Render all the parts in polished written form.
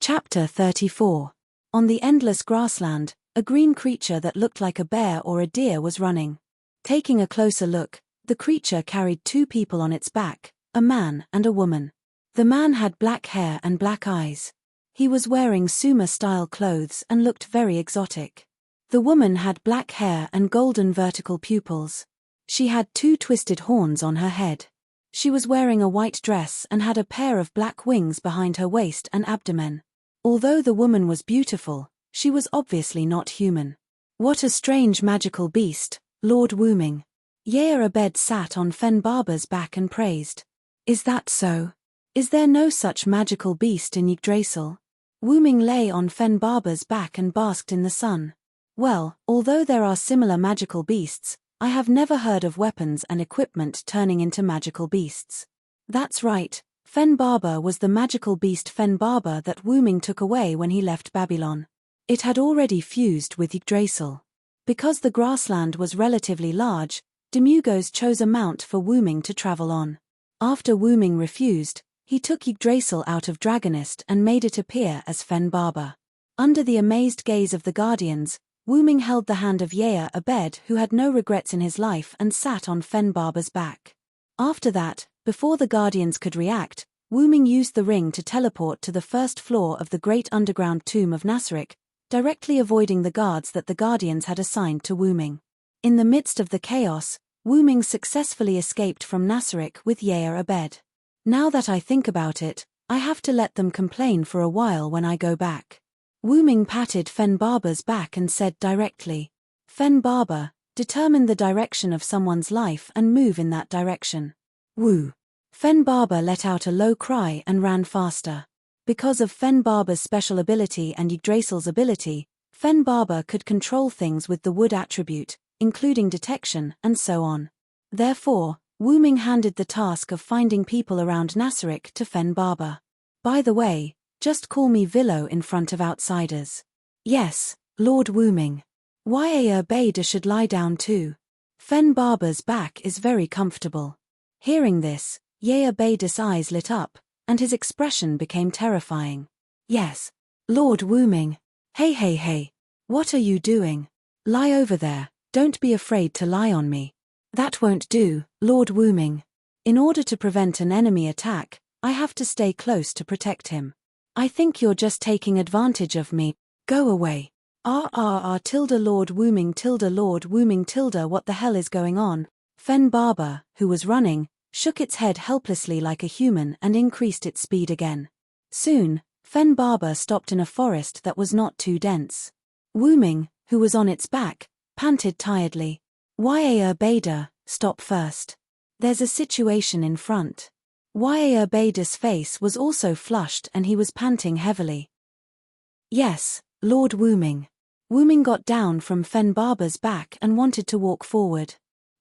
Chapter 34. On the endless grassland, a green creature that looked like a bear or a deer was running. Taking a closer look, the creature carried two people on its back, a man and a woman. The man had black hair and black eyes. He was wearing sumo-style clothes and looked very exotic. The woman had black hair and golden vertical pupils. She had two twisted horns on her head. She was wearing a white dress and had a pair of black wings behind her waist and abdomen. Although the woman was beautiful, she was obviously not human. What a strange magical beast, Lord Wooming. Yair Abed sat on Fen Barber's back and praised. Is that so? Is there no such magical beast in Yggdrasil? Wooming lay on Fen Barber's back and basked in the sun. Well, although there are similar magical beasts, I have never heard of weapons and equipment turning into magical beasts. That's right. Fen Barber was the magical beast Fen Barber that Wooming took away when he left Babylon. It had already fused with Yggdrasil. Because the grassland was relatively large, Demugos chose a mount for Wooming to travel on. After Wooming refused, he took Yggdrasil out of Dragonist and made it appear as Fen Barber. Under the amazed gaze of the Guardians, Wooming held the hand of Yair Abed, who had no regrets in his life, and sat on Fen Barber's back. After that, before the Guardians could react, Wooming used the ring to teleport to the first floor of the great underground tomb of Nasrik, directly avoiding the guards that the Guardians had assigned to Wooming. In the midst of the chaos, Wooming successfully escaped from Nasrik with Yair Abed. Now that I think about it, I have to let them complain for a while when I go back. Wooming patted Fen Barber's back and said directly, Fen Barber, determine the direction of someone's life and move in that direction. Woo! Fen Barber let out a low cry and ran faster. Because of Fen Barber's special ability and Yggdrasil's ability, Fen Barber could control things with the wood attribute, including detection and so on. Therefore, Wooming handed the task of finding people around Nasrik to Fen Barber. By the way, just call me Villo in front of outsiders. Yes, Lord Wooming. Yair Beda should lie down too. Fen Barber's back is very comfortable. Hearing this, Yair Beda's eyes lit up, and his expression became terrifying. Yes, Lord Wooming. Hey. What are you doing? Lie over there, don't be afraid to lie on me. That won't do, Lord Wooming. In order to prevent an enemy attack, I have to stay close to protect him. I think you're just taking advantage of me. Go away. Tilde Lord Wooming tilde what the hell is going on? Fen Barber, who was running, shook its head helplessly like a human and increased its speed again. Soon, Fen Barber stopped in a forest that was not too dense. Wooming, who was on its back, panted tiredly. Yair Beda, stop first. There's a situation in front. Yair Beda's face was also flushed and he was panting heavily. Yes, Lord Wooming. Wooming got down from Fen Barber's back and wanted to walk forward.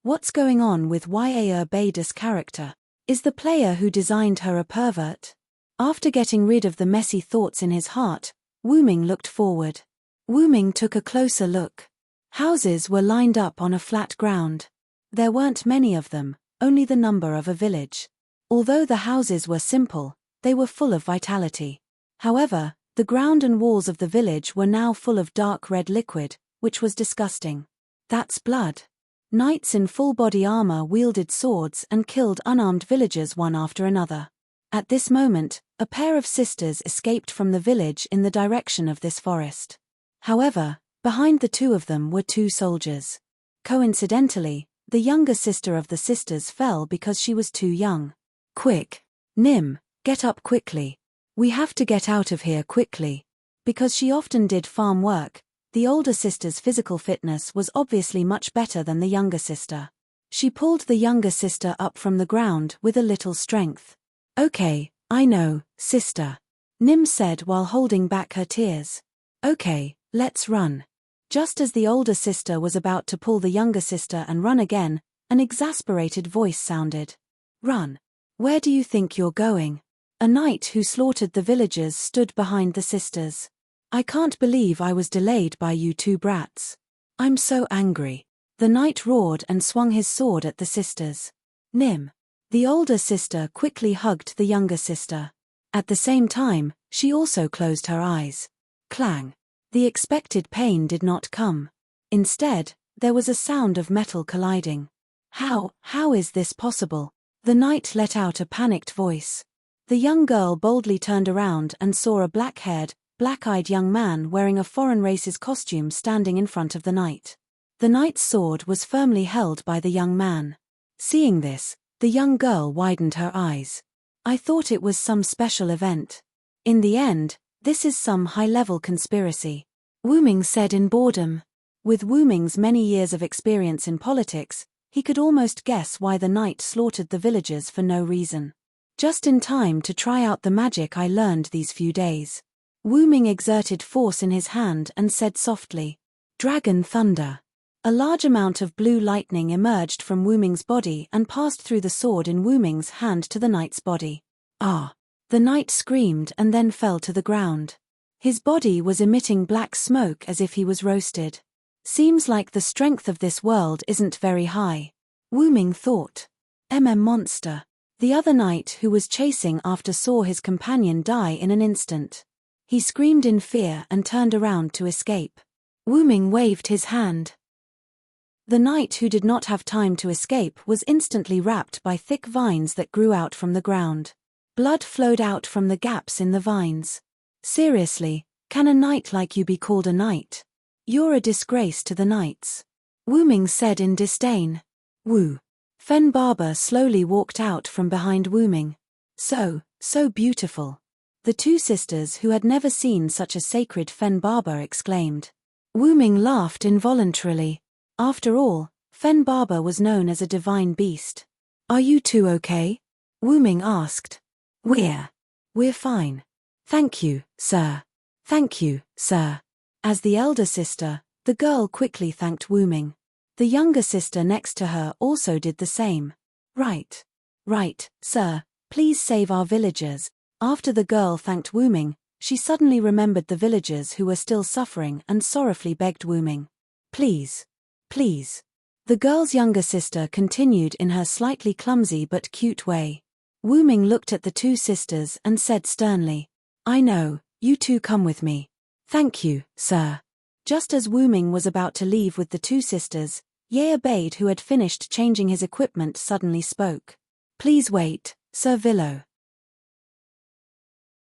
What's going on with Yair Beda's character? Is the player who designed her a pervert? After getting rid of the messy thoughts in his heart, Wooming looked forward. Wooming took a closer look. Houses were lined up on a flat ground. There weren't many of them, only the number of a village. Although the houses were simple, they were full of vitality. However, the ground and walls of the village were now full of dark red liquid, which was disgusting. That's blood. Knights in full body armor wielded swords and killed unarmed villagers one after another. At this moment, a pair of sisters escaped from the village in the direction of this forest. However, behind the two of them were two soldiers. Coincidentally, the younger sister of the sisters fell because she was too young. Quick! Nim, get up quickly. We have to get out of here quickly. Because she often did farm work, the older sister's physical fitness was obviously much better than the younger sister. She pulled the younger sister up from the ground with a little strength. Okay, I know, sister. Nim said while holding back her tears. Okay, let's run. Just as the older sister was about to pull the younger sister and run again, an exasperated voice sounded. Run. Where do you think you're going? A knight who slaughtered the villagers stood behind the sisters. I can't believe I was delayed by you two brats. I'm so angry. The knight roared and swung his sword at the sisters. Nim. The older sister quickly hugged the younger sister. At the same time, She also closed her eyes. Clang. The expected pain did not come. Instead, there was a sound of metal colliding. How is this possible? The knight let out a panicked voice. The young girl boldly turned around and saw a black-haired, black-eyed young man wearing a foreign race's costume standing in front of the knight. The knight's sword was firmly held by the young man. Seeing this, the young girl widened her eyes. I thought it was some special event. In the end, this is some high-level conspiracy. Wu Ming said in boredom. With Wu Ming's many years of experience in politics, he could almost guess why the knight slaughtered the villagers for no reason. Just in time to try out the magic I learned these few days. Wu Ming exerted force in his hand and said softly, "Dragon thunder." A large amount of blue lightning emerged from Wu Ming's body and passed through the sword in Wu Ming's hand to the knight's body. Ah! The knight screamed and then fell to the ground. His body was emitting black smoke as if he was roasted. Seems like the strength of this world isn't very high. Wu Ming thought. Monster. The other knight who was chasing after saw his companion die in an instant. He screamed in fear and turned around to escape. Wu Ming waved his hand. The knight who did not have time to escape was instantly wrapped by thick vines that grew out from the ground. Blood flowed out from the gaps in the vines. Seriously, can a knight like you be called a knight? You're a disgrace to the knights. Wu Ming said in disdain. Wu. Fen Barber slowly walked out from behind Wu Ming. So beautiful. The two sisters who had never seen such a sacred Fen Barber exclaimed. Wu Ming laughed involuntarily. After all, Fen Barber was known as a divine beast. Are you two okay? Wu Ming asked. We're fine. Thank you, sir. Thank you, sir. As the elder sister, the girl quickly thanked Wu Ming. The younger sister next to her also did the same. Right, sir, please save our villagers. After the girl thanked Wu Ming, she suddenly remembered the villagers who were still suffering and sorrowfully begged Wu Ming. Please. The girl's younger sister continued in her slightly clumsy but cute way. Wu Ming looked at the two sisters and said sternly, I know, you two come with me. Thank you, sir. Just as Wu Ming was about to leave with the two sisters, Ye Abaid, who had finished changing his equipment, suddenly spoke. Please wait, Sir Villo.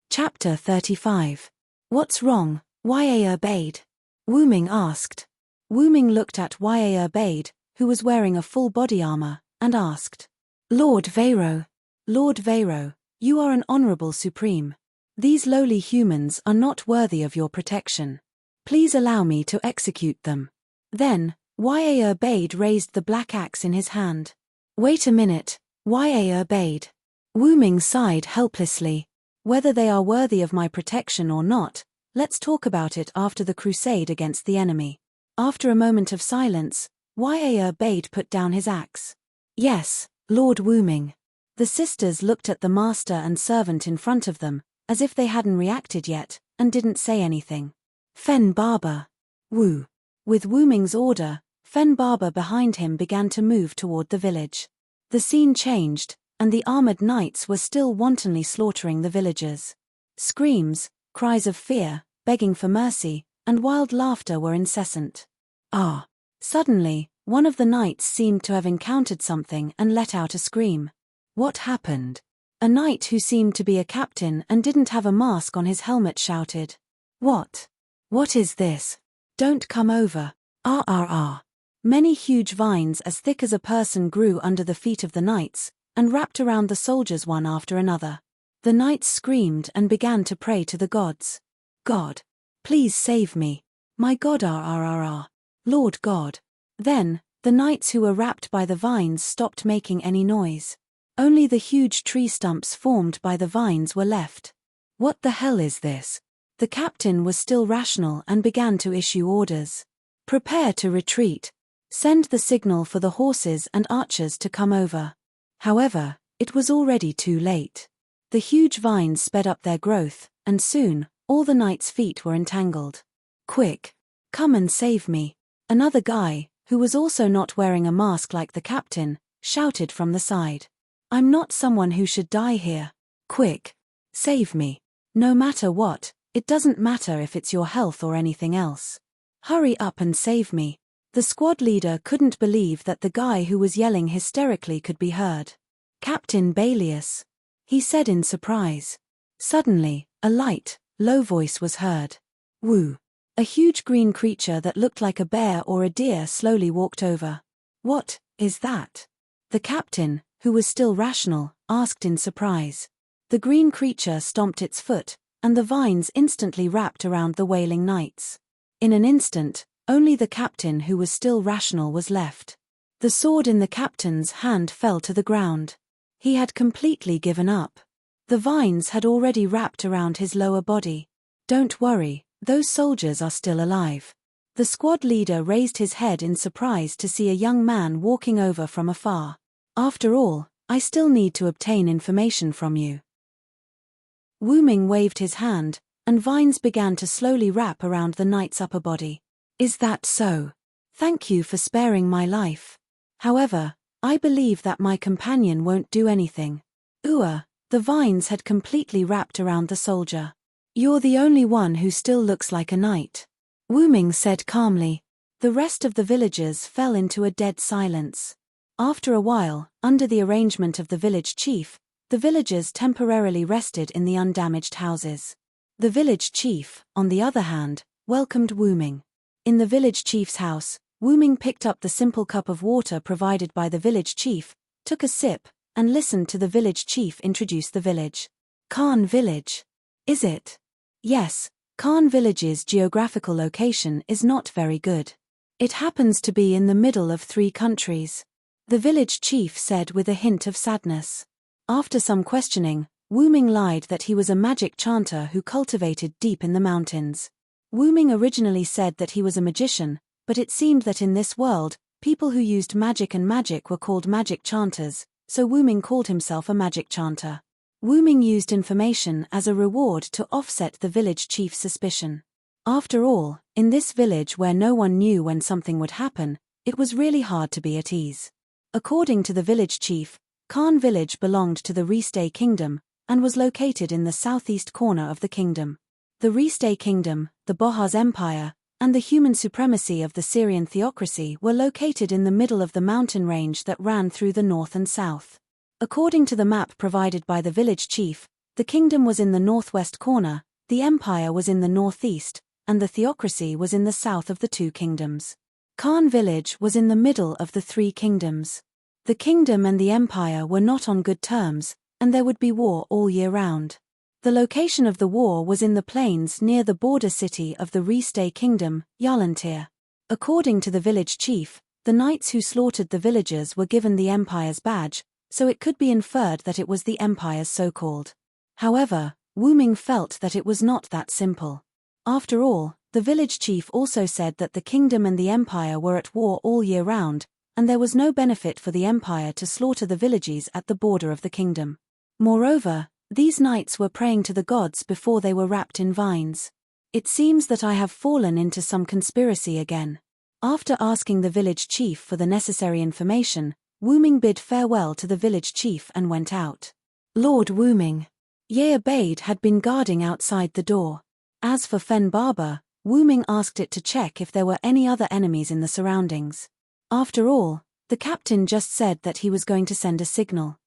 Chapter 35. What's wrong, Ye Abaid? Wu Ming asked. Wu Ming looked at Ye Abaid, who was wearing a full body armor, and asked. Lord Veyro, you are an honorable supreme. These lowly humans are not worthy of your protection. Please allow me to execute them. Then, Ye Abaid raised the black axe in his hand. Wait a minute, Ye Abaid. Wu Ming sighed helplessly. Whether they are worthy of my protection or not, let's talk about it after the crusade against the enemy. After a moment of silence, Ye Abaid put down his axe. Yes, Lord Wu Ming. The sisters looked at the master and servant in front of them, as if they hadn't reacted yet, and didn't say anything. Fen Barber. Wu. With Wu Ming's order, Fen Barber behind him began to move toward the village. The scene changed, and the armored knights were still wantonly slaughtering the villagers. Screams, cries of fear, begging for mercy, and wild laughter were incessant. Ah! Suddenly, one of the knights seemed to have encountered something and let out a scream. What happened? A knight who seemed to be a captain and didn't have a mask on his helmet shouted. What? What is this? Don't come over. Many huge vines as thick as a person grew under the feet of the knights, and wrapped around the soldiers one after another. The knights screamed and began to pray to the gods. God, please save me. My God, Lord God. Then, the knights who were wrapped by the vines stopped making any noise. Only the huge tree stumps formed by the vines were left. What the hell is this? The captain was still rational and began to issue orders. Prepare to retreat. Send the signal for the horses and archers to come over. However, it was already too late. The huge vines sped up their growth, and soon, all the knights' feet were entangled. Quick! Come and save me. Another guy, who was also not wearing a mask like the captain, shouted from the side. I'm not someone who should die here. Quick! Save me. No matter what, it doesn't matter if it's your health or anything else. Hurry up and save me. The squad leader couldn't believe that the guy who was yelling hysterically could be heard. Captain Balius, he said in surprise. Suddenly, a light, low voice was heard. Woo! A huge green creature that looked like a bear or a deer slowly walked over. What is that? The captain, who was still rational, asked in surprise. The green creature stomped its foot, and the vines instantly wrapped around the wailing knights. In an instant, only the captain who was still rational was left. The sword in the captain's hand fell to the ground. He had completely given up. The vines had already wrapped around his lower body. Don't worry, those soldiers are still alive. The squad leader raised his head in surprise to see a young man walking over from afar. After all, I still need to obtain information from you. Wu Ming waved his hand, and vines began to slowly wrap around the knight's upper body. Is that so? Thank you for sparing my life. However, I believe that my companion won't do anything. The vines had completely wrapped around the soldier. You're the only one who still looks like a knight. Wu Ming said calmly. The rest of the villagers fell into a dead silence. After a while, under the arrangement of the village chief, the villagers temporarily rested in the undamaged houses. The village chief, on the other hand, welcomed Wu Ming. In the village chief's house, Wu Ming picked up the simple cup of water provided by the village chief, took a sip, and listened to the village chief introduce the village. Khan Village. Is it? Yes, Khan Village's geographical location is not very good. It happens to be in the middle of 3 countries. The village chief said with a hint of sadness. After some questioning, Wu Ming lied that he was a magic chanter who cultivated deep in the mountains. Wu Ming originally said that he was a magician, but it seemed that in this world, people who used magic and magic were called magic chanters, so Wu Ming called himself a magic chanter. Wu Ming used information as a reward to offset the village chief's suspicion. After all, in this village where no one knew when something would happen, it was really hard to be at ease. According to the village chief, Khan Village belonged to the Restay Kingdom, and was located in the southeast corner of the kingdom. The Restay Kingdom, the Bohaz Empire, and the human supremacy of the Syrian theocracy were located in the middle of the mountain range that ran through the north and south. According to the map provided by the village chief, the kingdom was in the northwest corner, the empire was in the northeast, and the theocracy was in the south of the 2 kingdoms. Khan Village was in the middle of the 3 kingdoms. The kingdom and the empire were not on good terms, and there would be war all year round. The location of the war was in the plains near the border city of the Restay Kingdom, Yalantir. According to the village chief, the knights who slaughtered the villagers were given the empire's badge, so it could be inferred that it was the empire's so-called. However, Wu Ming felt that it was not that simple. After all, the village chief also said that the kingdom and the empire were at war all year round, and there was no benefit for the empire to slaughter the villages at the border of the kingdom. Moreover, these knights were praying to the gods before they were wrapped in vines. It seems that I have fallen into some conspiracy again. After asking the village chief for the necessary information, Wu Ming bid farewell to the village chief and went out. Lord Wu Ming. Ye Abaid had been guarding outside the door. As for Fen Barber, Wu Ming asked it to check if there were any other enemies in the surroundings. After all, the captain just said that he was going to send a signal.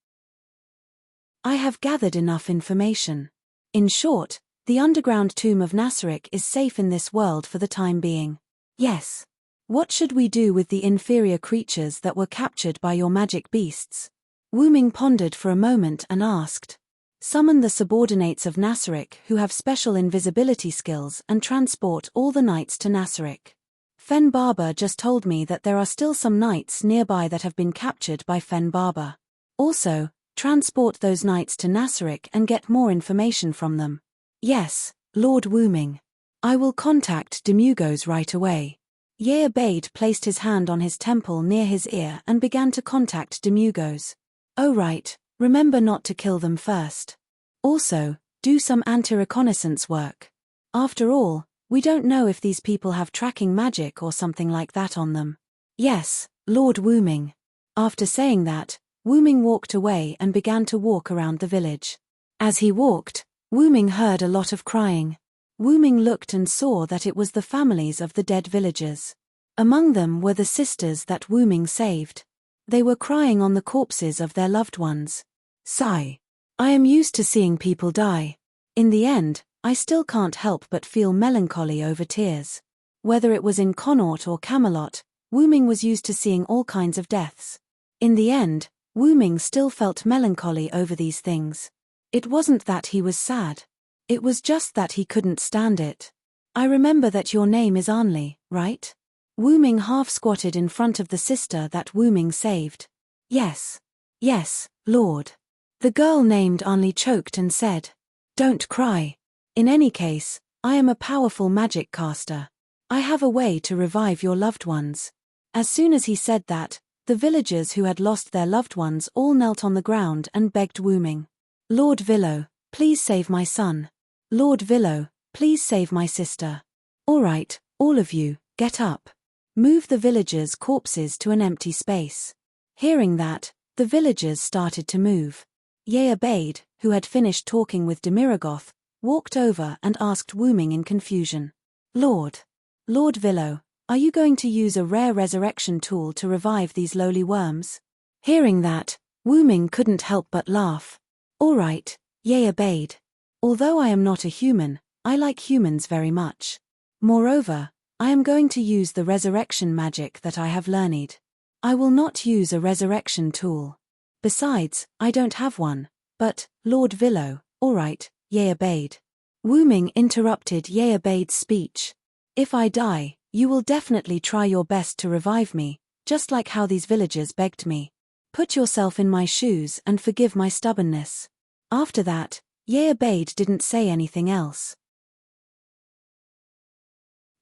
I have gathered enough information. In short, the underground tomb of Nasric is safe in this world for the time being. Yes. What should we do with the inferior creatures that were captured by your magic beasts? Wu Ming pondered for a moment and asked. Summon the subordinates of Nasric who have special invisibility skills and transport all the knights to Nasric. Fen Barber just told me that there are still some knights nearby that have been captured by Fen Barber. Also, transport those knights to Nasric and get more information from them. Yes, Lord Wu Ming. I will contact Demugos right away. Ye Abaid placed his hand on his temple near his ear and began to contact Demugos. Oh right, remember not to kill them first. Also, do some anti-reconnaissance work. After all, we don't know if these people have tracking magic or something like that on them. Yes, Lord Wu Ming. After saying that, Wu Ming walked away and began to walk around the village. As he walked, Wu Ming heard a lot of crying. Wu Ming looked and saw that it was the families of the dead villagers. Among them were the sisters that Wu Ming saved. They were crying on the corpses of their loved ones. Sigh. I am used to seeing people die. In the end, I still can't help but feel melancholy over tears. Whether it was in Connaught or Camelot, Wu Ming was used to seeing all kinds of deaths. In the end, Wu Ming still felt melancholy over these things. It wasn't that he was sad. It was just that he couldn't stand it. I remember that your name is Anli, right? Wu Ming half squatted in front of the sister that Wu Ming saved. Yes. Yes, Lord. The girl named Anli choked and said, Don't cry. In any case, I am a powerful magic caster. I have a way to revive your loved ones. As soon as he said that, the villagers who had lost their loved ones all knelt on the ground and begged Wu Ming. Lord Villo, please save my son. Lord Villo, please save my sister. All right, all of you, get up. Move the villagers' corpses to an empty space. Hearing that, the villagers started to move. Ye obeyed, who had finished talking with Demiragoth, walked over and asked Wu Ming in confusion. Lord Villo, are you going to use a rare resurrection tool to revive these lowly worms? Hearing that, Wu Ming couldn't help but laugh. All right, Ye obeyed. Although I am not a human, I like humans very much. Moreover, I am going to use the resurrection magic that I have learned. I will not use a resurrection tool. Besides, I don't have one. But, Lord Villo, all right, Ye obeyed. Wu Ming interrupted Ye obeyed's speech. If I die, you will definitely try your best to revive me, just like how these villagers begged me. Put yourself in my shoes and forgive my stubbornness. After that, Ye obeyed didn't say anything else.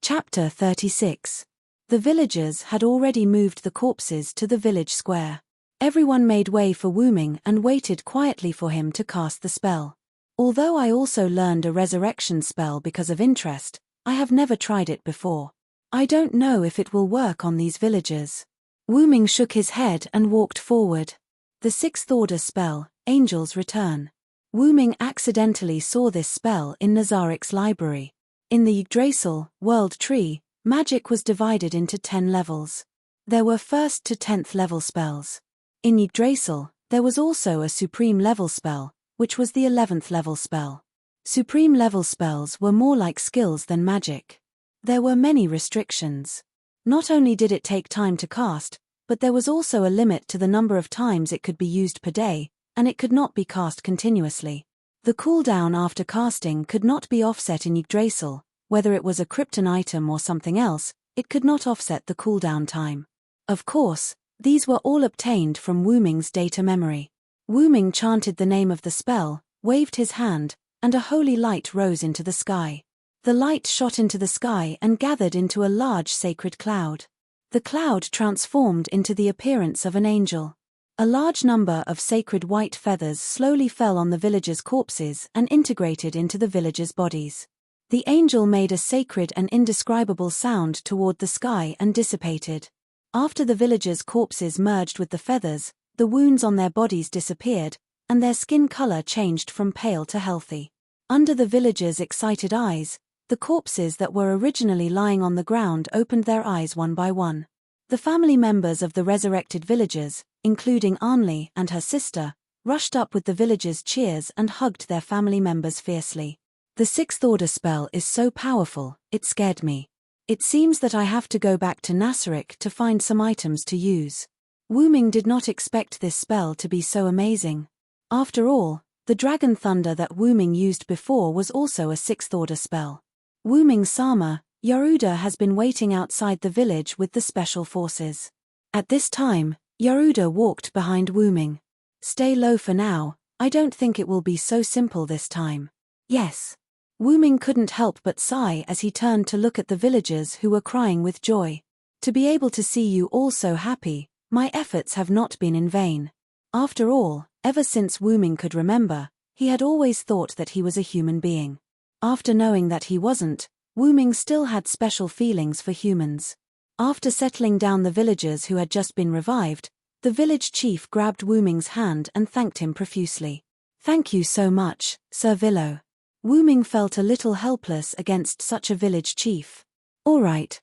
Chapter 36. The villagers had already moved the corpses to the village square. Everyone made way for Wu Ming and waited quietly for him to cast the spell. Although I also learned a resurrection spell because of interest, I have never tried it before. I don't know if it will work on these villagers. Wu Ming shook his head and walked forward. The sixth order spell, Angel's Return. Wu Ming accidentally saw this spell in Nazarik's library. In the Yggdrasil, world tree, magic was divided into 10 levels. There were 1st to 10th level spells. In Yggdrasil, there was also a supreme level spell, which was the 11th level spell. Supreme level spells were more like skills than magic. There were many restrictions. Not only did it take time to cast, but there was also a limit to the number of times it could be used per day, and it could not be cast continuously. The cooldown after casting could not be offset in Yggdrasil, whether it was a krypton item or something else, it could not offset the cooldown time. Of course, these were all obtained from Wu Ming's data memory. Wu Ming chanted the name of the spell, waved his hand, and a holy light rose into the sky. The light shot into the sky and gathered into a large sacred cloud. The cloud transformed into the appearance of an angel. A large number of sacred white feathers slowly fell on the villagers' corpses and integrated into the villagers' bodies. The angel made a sacred and indescribable sound toward the sky and dissipated. After the villagers' corpses merged with the feathers, the wounds on their bodies disappeared, and their skin color changed from pale to healthy. Under the villagers' excited eyes, the corpses that were originally lying on the ground opened their eyes one by one. The family members of the resurrected villagers, including Anli and her sister, rushed up with the villagers' cheers and hugged their family members fiercely. The sixth order spell is so powerful, it scared me. It seems that I have to go back to Nasarik to find some items to use. Wu Ming did not expect this spell to be so amazing. After all, the dragon thunder that Wu Ming used before was also a sixth order spell. Wu Ming's Sama, Yaruda has been waiting outside the village with the special forces. At this time, Yaruda walked behind Wu Ming. Stay low for now, I don't think it will be so simple this time. Yes. Wu Ming couldn't help but sigh as he turned to look at the villagers who were crying with joy. To be able to see you all so happy, my efforts have not been in vain. After all, ever since Wu Ming could remember, he had always thought that he was a human being. After knowing that he wasn't, Wu Ming still had special feelings for humans. After settling down the villagers who had just been revived, the village chief grabbed Wu Ming's hand and thanked him profusely. Thank you so much, Sir Villo. Wu-ming felt a little helpless against such a village chief. All right.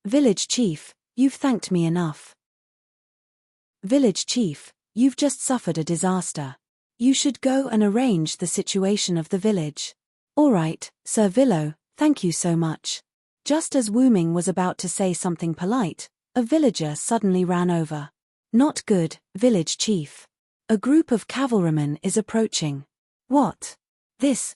Village chief, you've thanked me enough. Village chief, you've just suffered a disaster. You should go and arrange the situation of the village. All right, Sir Villo, thank you so much. Just as Wu-ming was about to say something polite, a villager suddenly ran over. Not good, village chief. A group of cavalrymen is approaching. What? This.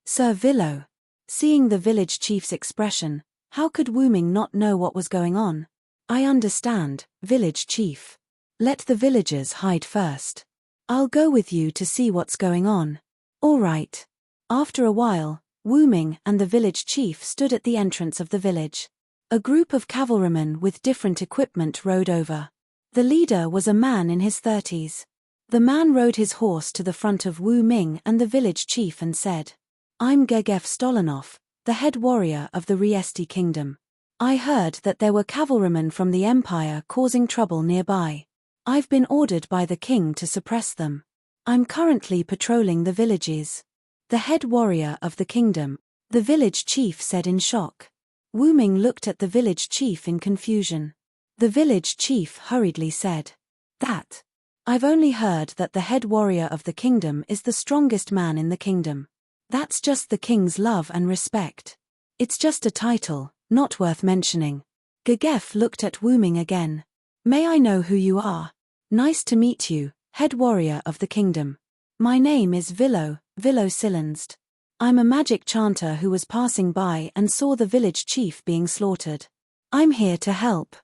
Sir Villo. Seeing the village chief's expression, how could Wu-ming not know what was going on? I understand, village chief. Let the villagers hide first. I'll go with you to see what's going on. All right. After a while, Wu-ming and the village chief stood at the entrance of the village. A group of cavalrymen with different equipment rode over. The leader was a man in his 30s. The man rode his horse to the front of Wu-ming and the village chief and said, I'm Gegef Stolanov, the head warrior of the Riesti kingdom. I heard that there were cavalrymen from the empire causing trouble nearby. I've been ordered by the king to suppress them. I'm currently patrolling the villages. The head warrior of the kingdom, the village chief said in shock. Wu-ming looked at the village chief in confusion. The village chief hurriedly said, That. I've only heard that the head warrior of the kingdom is the strongest man in the kingdom. That's just the king's love and respect. It's just a title, not worth mentioning. Gegef looked at Wu-ming again. May I know who you are? Nice to meet you, head warrior of the kingdom. My name is Villo Silenst. I'm a magic chanter who was passing by and saw the village chief being slaughtered. I'm here to help.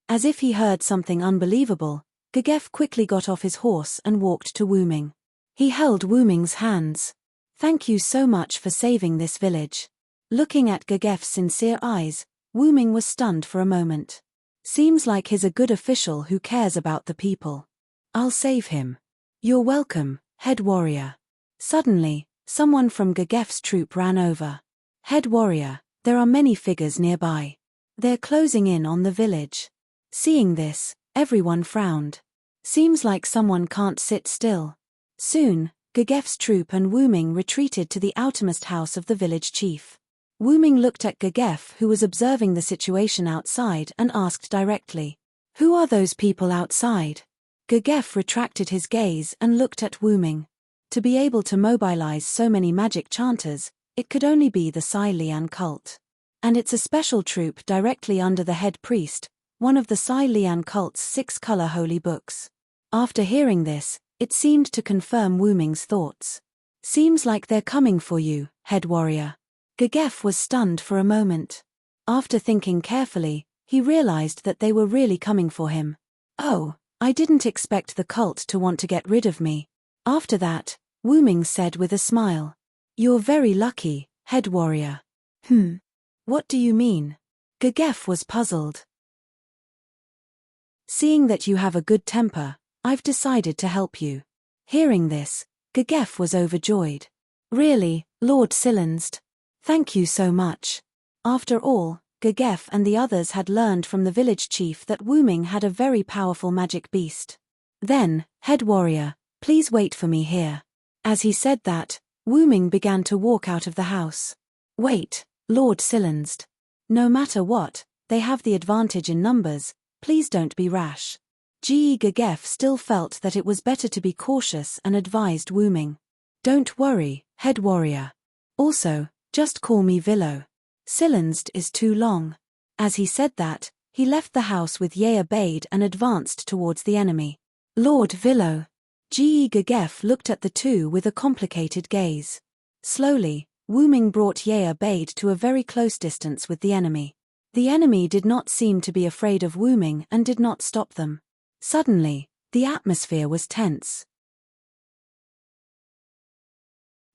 As if he heard something unbelievable, Gegef quickly got off his horse and walked to Wu-ming. He held Wu-ming's hands. Thank you so much for saving this village. Looking at Gegef's sincere eyes, Wu-ming was stunned for a moment. Seems like he's a good official who cares about the people. I'll save him. You're welcome, head warrior. Suddenly, someone from Gegef's troop ran over. Head warrior, there are many figures nearby. They're closing in on the village. Seeing this, everyone frowned. Seems like someone can't sit still. Soon, Gegef's troop and Wu-ming retreated to the outermost house of the village chief. Wu-ming looked at Gegef, who was observing the situation outside, and asked directly, Who are those people outside? Gegef retracted his gaze and looked at Wu-ming. To be able to mobilize so many magic chanters, it could only be the Sai Lian cult. And it's a special troop directly under the head priest, one of the Sai Lian cult's 6-color holy books. After hearing this, it seemed to confirm Wu-ming's thoughts. Seems like they're coming for you, head warrior. Gegef was stunned for a moment. After thinking carefully, he realized that they were really coming for him. Oh, I didn't expect the cult to want to get rid of me. After that, Wu-ming said with a smile, You're very lucky, head warrior. What do you mean? Gegef was puzzled. Seeing that you have a good temper, I've decided to help you. Hearing this, Gegef was overjoyed. Really, Lord Silenst? Thank you so much. After all, Gegef and the others had learned from the village chief that Wu-ming had a very powerful magic beast. Then, head warrior, please wait for me here. As he said that, Wu-ming began to walk out of the house. Wait, Lord Silenst. No matter what, they have the advantage in numbers, please don't be rash. Gegef still felt that it was better to be cautious and advised Wu-ming. Don't worry, head warrior. Also, just call me Villo. Silenst is too long. As he said that, he left the house with Bade and advanced towards the enemy. Lord Villo. Gegef looked at the two with a complicated gaze. Slowly, Wu-ming brought Bade to a very close distance with the enemy. The enemy did not seem to be afraid of Wu-ming and did not stop them. Suddenly, the atmosphere was tense.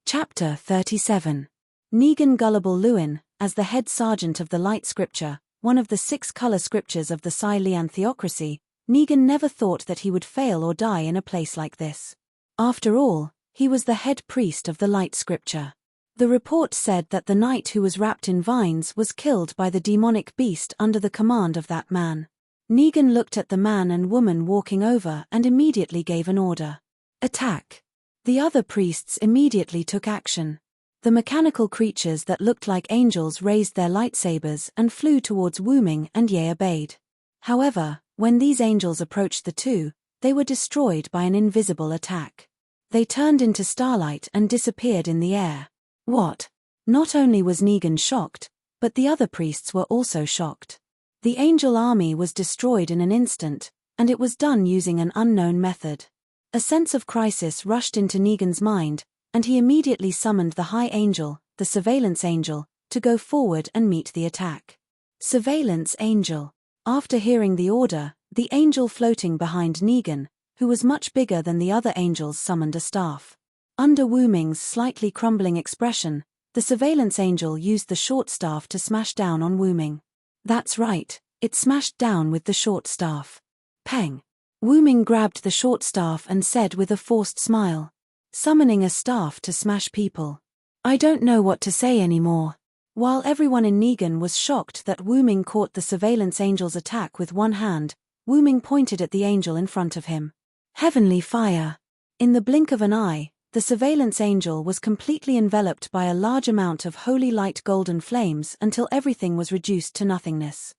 Chapter 37. Negan Gullible Lewin, as the head sergeant of the Light Scripture, one of the 6-color scriptures of the Sai Lian theocracy, Negan never thought that he would fail or die in a place like this. After all, he was the head priest of the Light Scripture. The report said that the knight who was wrapped in vines was killed by the demonic beast under the command of that man. Negan looked at the man and woman walking over and immediately gave an order. Attack! The other priests immediately took action. The mechanical creatures that looked like angels raised their lightsabers and flew towards Wu Ming, and Ye obeyed. However, when these angels approached the two, they were destroyed by an invisible attack. They turned into starlight and disappeared in the air. What? Not only was Negan shocked, but the other priests were also shocked. The angel army was destroyed in an instant, and it was done using an unknown method. A sense of crisis rushed into Negan's mind, and he immediately summoned the High Angel, the Surveillance Angel, to go forward and meet the attack. Surveillance Angel. After hearing the order, the angel floating behind Negan, who was much bigger than the other angels, summoned a staff. Under Wu Ming's slightly crumbling expression, the Surveillance Angel used the short staff to smash down on Wu Ming. That's right, it smashed down with the short staff. Peng! Wu Ming grabbed the short staff and said with a forced smile, "Summoning a staff to smash people. I don't know what to say anymore." While everyone in Negan was shocked that Wu Ming caught the Surveillance Angel's attack with one hand, Wu Ming pointed at the angel in front of him. Heavenly fire! In the blink of an eye, the Surveillance Angel was completely enveloped by a large amount of holy light golden flames until everything was reduced to nothingness.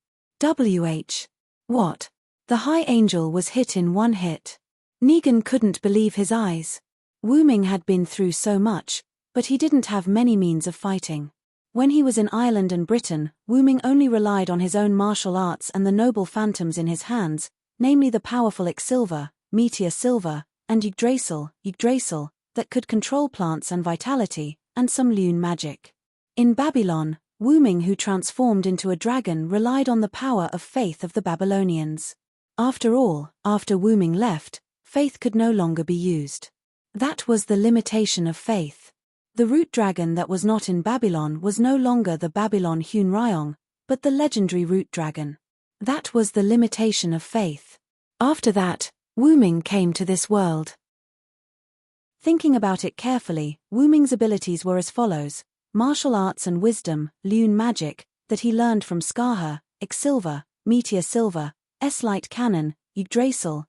What? The High Angel was hit in one hit. Negan couldn't believe his eyes. Wu Ming had been through so much, but he didn't have many means of fighting. When he was in Ireland and Britain, Wu Ming only relied on his own martial arts and the noble phantoms in his hands, namely the powerful Quicksilver, Meteor Silver, and Yggdrasil, that could control plants and vitality, and some Lune magic. In Babylon, Wu Ming, who transformed into a dragon, relied on the power of faith of the Babylonians. After all, after Wu Ming left, faith could no longer be used. That was the limitation of faith. The root dragon that was not in Babylon was no longer the Babylon Hun Ryong, but the legendary root dragon. That was the limitation of faith. After that, Wu Ming came to this world. Thinking about it carefully, Wu Ming's abilities were as follows: martial arts and wisdom, Lune magic, that he learned from Skaha, Quicksilver, Meteor Silver, S-Light Cannon, Yggdrasil,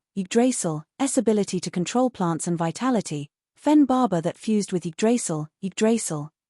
S ability to control plants and vitality, Fen Barber that fused with Yggdrasil,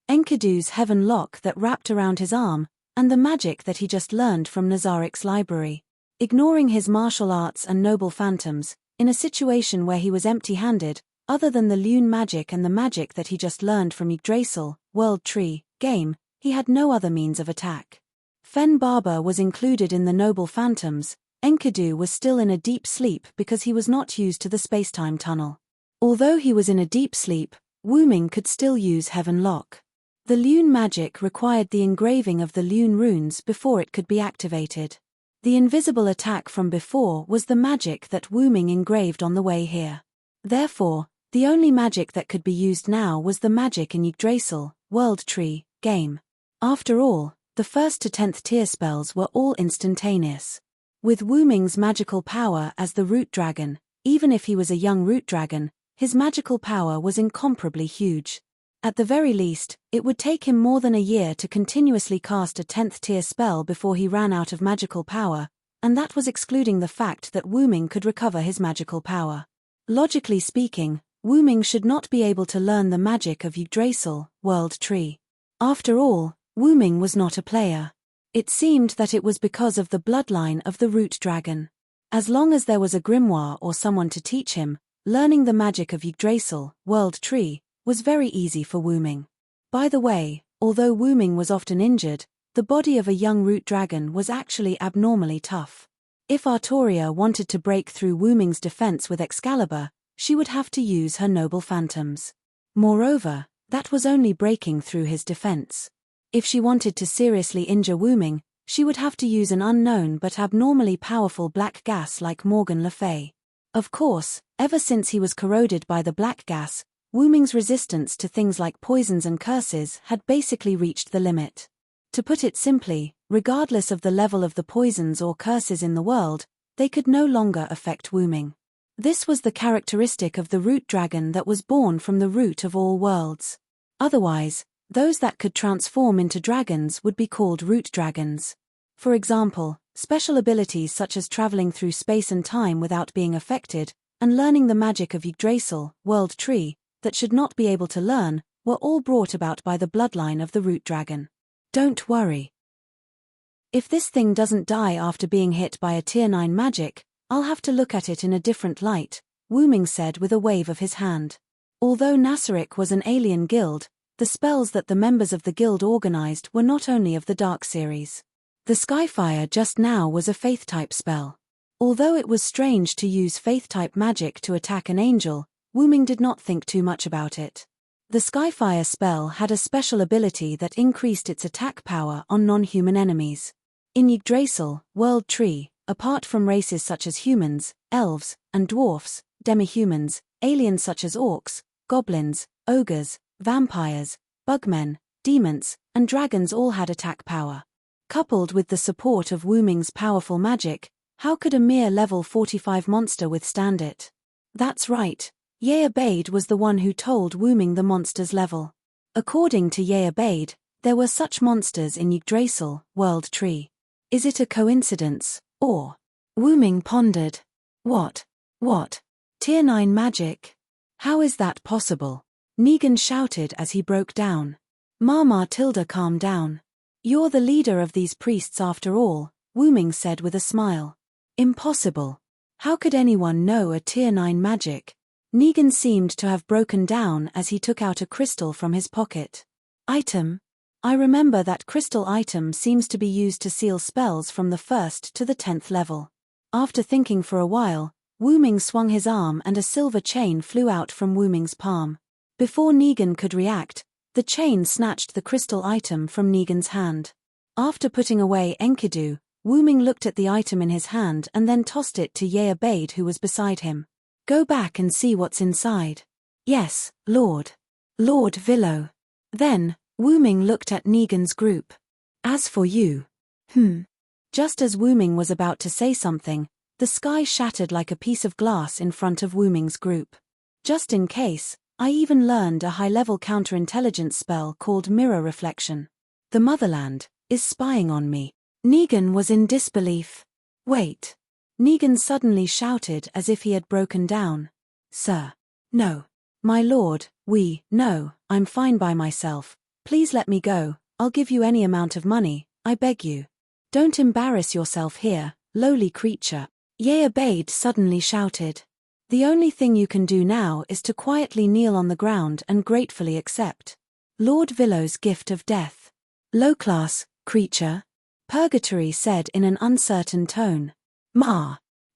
Enkidu's Heaven Lock that wrapped around his arm, and the magic that he just learned from Nazarik's library. Ignoring his martial arts and noble phantoms, in a situation where he was empty-handed, other than the Lune magic and the magic that he just learned from Yggdrasil, World Tree, game, he had no other means of attack. Fen Barber was included in the noble phantoms. Enkidu was still in a deep sleep because he was not used to the spacetime tunnel. Although he was in a deep sleep, Wu Ming could still use Heaven Lock. The Lune magic required the engraving of the Lune runes before it could be activated. The invisible attack from before was the magic that Wu Ming engraved on the way here. Therefore, the only magic that could be used now was the magic in Yggdrasil, World Tree, game. After all, the 1st to 10th tier spells were all instantaneous. With Wu Ming's magical power as the root dragon, even if he was a young root dragon, his magical power was incomparably huge. At the very least, it would take him more than a year to continuously cast a 10th tier spell before he ran out of magical power, and that was excluding the fact that Wu Ming could recover his magical power. Logically speaking, Wu Ming should not be able to learn the magic of Yggdrasil, World Tree. After all, Wu Ming was not a player. It seemed that it was because of the bloodline of the root dragon. As long as there was a grimoire or someone to teach him, learning the magic of Yggdrasil, World Tree, was very easy for Wu Ming. By the way, although Wu Ming was often injured, the body of a young root dragon was actually abnormally tough. If Artoria wanted to break through Wu Ming's defense with Excalibur, she would have to use her noble phantoms. Moreover, that was only breaking through his defense. If she wanted to seriously injure Wu Ming, she would have to use an unknown but abnormally powerful black gas like Morgan Le Fay. Of course, ever since he was corroded by the black gas, Wu Ming's resistance to things like poisons and curses had basically reached the limit. To put it simply, regardless of the level of the poisons or curses in the world, they could no longer affect Wu Ming. This was the characteristic of the root dragon that was born from the root of all worlds. Otherwise, those that could transform into dragons would be called root dragons. For example, special abilities such as traveling through space and time without being affected, and learning the magic of Yggdrasil, World Tree, that should not be able to learn, were all brought about by the bloodline of the root dragon. Don't worry. If this thing doesn't die after being hit by a tier 9 magic, I'll have to look at it in a different light, Wu Ming said with a wave of his hand. Although Nasaric was an alien guild, the spells that the members of the guild organized were not only of the Dark series. The Skyfire just now was a Faith-type spell. Although it was strange to use Faith-type magic to attack an angel, Wu Ming did not think too much about it. The Skyfire spell had a special ability that increased its attack power on non-human enemies. In Yggdrasil, World Tree, apart from races such as humans, elves, and dwarfs, demi-humans, aliens such as orcs, goblins, ogres, vampires, bugmen, demons, and dragons all had attack power. Coupled with the support of Wu Ming's powerful magic, how could a mere level 45 monster withstand it? That's right, Ye Abade was the one who told Wu Ming the monster's level. According to Ye Abade, there were such monsters in Yggdrasil, World Tree. Is it a coincidence, or? Wu Ming pondered. What? Tier 9 magic? How is that possible? Negan shouted as he broke down. Tilda, calm down. You're the leader of these priests after all, Wu Ming said with a smile. Impossible. How could anyone know a tier 9 magic? Negan seemed to have broken down as he took out a crystal from his pocket. Item? I remember that crystal item seems to be used to seal spells from the 1st to the 10th level. After thinking for a while, Wu Ming swung his arm and a silver chain flew out from Wu Ming's palm. Before Negan could react, the chain snatched the crystal item from Negan's hand. After putting away Enkidu, Wu Ming looked at the item in his hand and then tossed it to Ye Abade, who was beside him. Go back and see what's inside. Yes, Lord Villo. Then, Wu Ming looked at Negan's group. As for you. Just as Wu Ming was about to say something, the sky shattered like a piece of glass in front of Wu Ming's group. Just in case, I even learned a high-level counterintelligence spell called Mirror Reflection. The Motherland is spying on me. Negan was in disbelief. Wait. Negan suddenly shouted as if he had broken down. Sir. No. My lord, no, I'm fine by myself. Please let me go, I'll give you any amount of money, I beg you. Don't embarrass yourself here, lowly creature. Ye Abade suddenly shouted. The only thing you can do now is to quietly kneel on the ground and gratefully accept Lord Villo's gift of death. Low-class, creature. Purgatory said in an uncertain tone.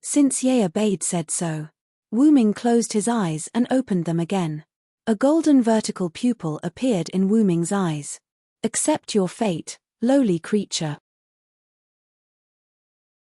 Since Ye Abade said so. Wu Ming closed his eyes and opened them again. A golden vertical pupil appeared in Wu Ming's eyes. Accept your fate, lowly creature.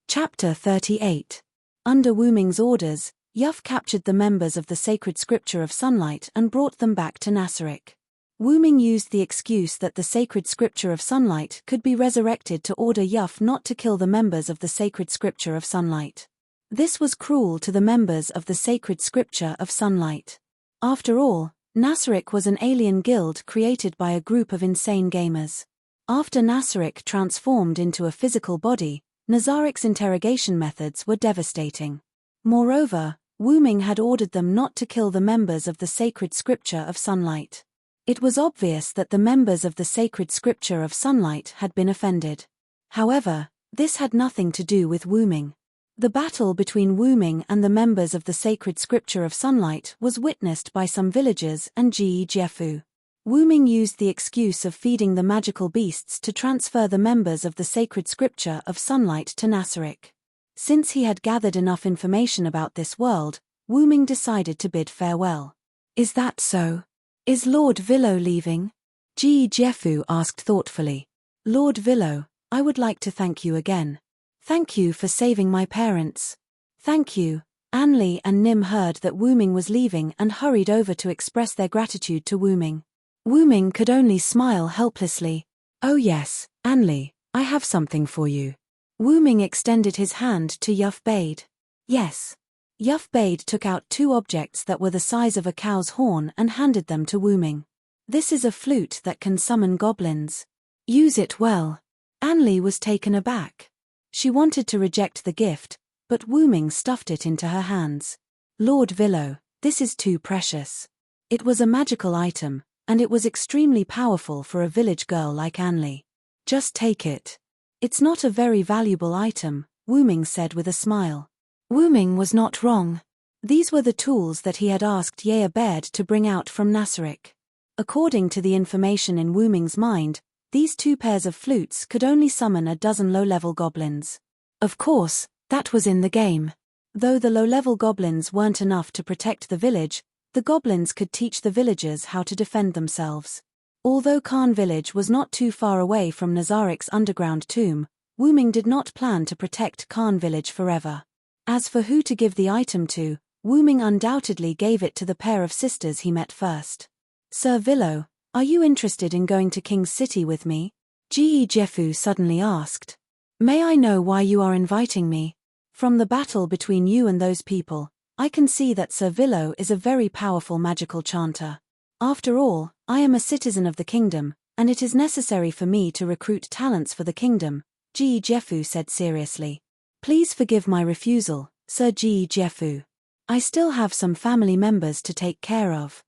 Chapter 38. Under Wu Ming's orders, Yuf captured the members of the sacred scripture of sunlight and brought them back to Nasaric. Wu Ming used the excuse that the sacred scripture of sunlight could be resurrected to order Yuf not to kill the members of the sacred scripture of sunlight. This was cruel to the members of the sacred scripture of sunlight. After all, Nasaric was an alien guild created by a group of insane gamers. After Nasaric transformed into a physical body, Nazaric's interrogation methods were devastating. Moreover, Wu Ming had ordered them not to kill the members of the sacred scripture of sunlight. It was obvious that the members of the sacred scripture of sunlight had been offended. However, this had nothing to do with Wu Ming. The battle between Wu Ming and the members of the sacred scripture of sunlight was witnessed by some villagers and Jiefu. Wu Ming used the excuse of feeding the magical beasts to transfer the members of the sacred scripture of sunlight to Nasaric. Since he had gathered enough information about this world, Wu Ming decided to bid farewell. Is that so? Is Lord Villo leaving? Jiefu asked thoughtfully. Lord Villo, I would like to thank you again. Thank you for saving my parents. Thank you. Anli and Nim heard that Wu Ming was leaving and hurried over to express their gratitude to Wu Ming. Wu Ming could only smile helplessly. Oh yes, Anli, I have something for you. Wu Ming extended his hand to Yuf Bade. Yes. Yuf Bade took out two objects that were the size of a cow's horn and handed them to Wu Ming. This is a flute that can summon goblins. Use it well. Anli was taken aback. She wanted to reject the gift, but Wu Ming stuffed it into her hands. Lord Villo, this is too precious. It was a magical item, and it was extremely powerful for a village girl like Anli. Just take it. It's not a very valuable item, Wu Ming said with a smile. Wu Ming was not wrong. These were the tools that he had asked Yeabed to bring out from Nasaric. According to the information in Wu Ming's mind, these 2 pairs of flutes could only summon a dozen low-level goblins. Of course, that was in the game. Though the low-level goblins weren't enough to protect the village, the goblins could teach the villagers how to defend themselves. Although Khan village was not too far away from Nazaric's underground tomb, Wu Ming did not plan to protect Khan village forever. As for who to give the item to, Wu Ming undoubtedly gave it to the pair of sisters he met first. Sir Villo, are you interested in going to King's City with me? Ji Jefu suddenly asked. May I know why you are inviting me? From the battle between you and those people, I can see that Sir Villo is a very powerful magical chanter. After all, I am a citizen of the kingdom, and it is necessary for me to recruit talents for the kingdom, Ji Jefu said seriously. Please forgive my refusal, Sir Ji Jefu. I still have some family members to take care of.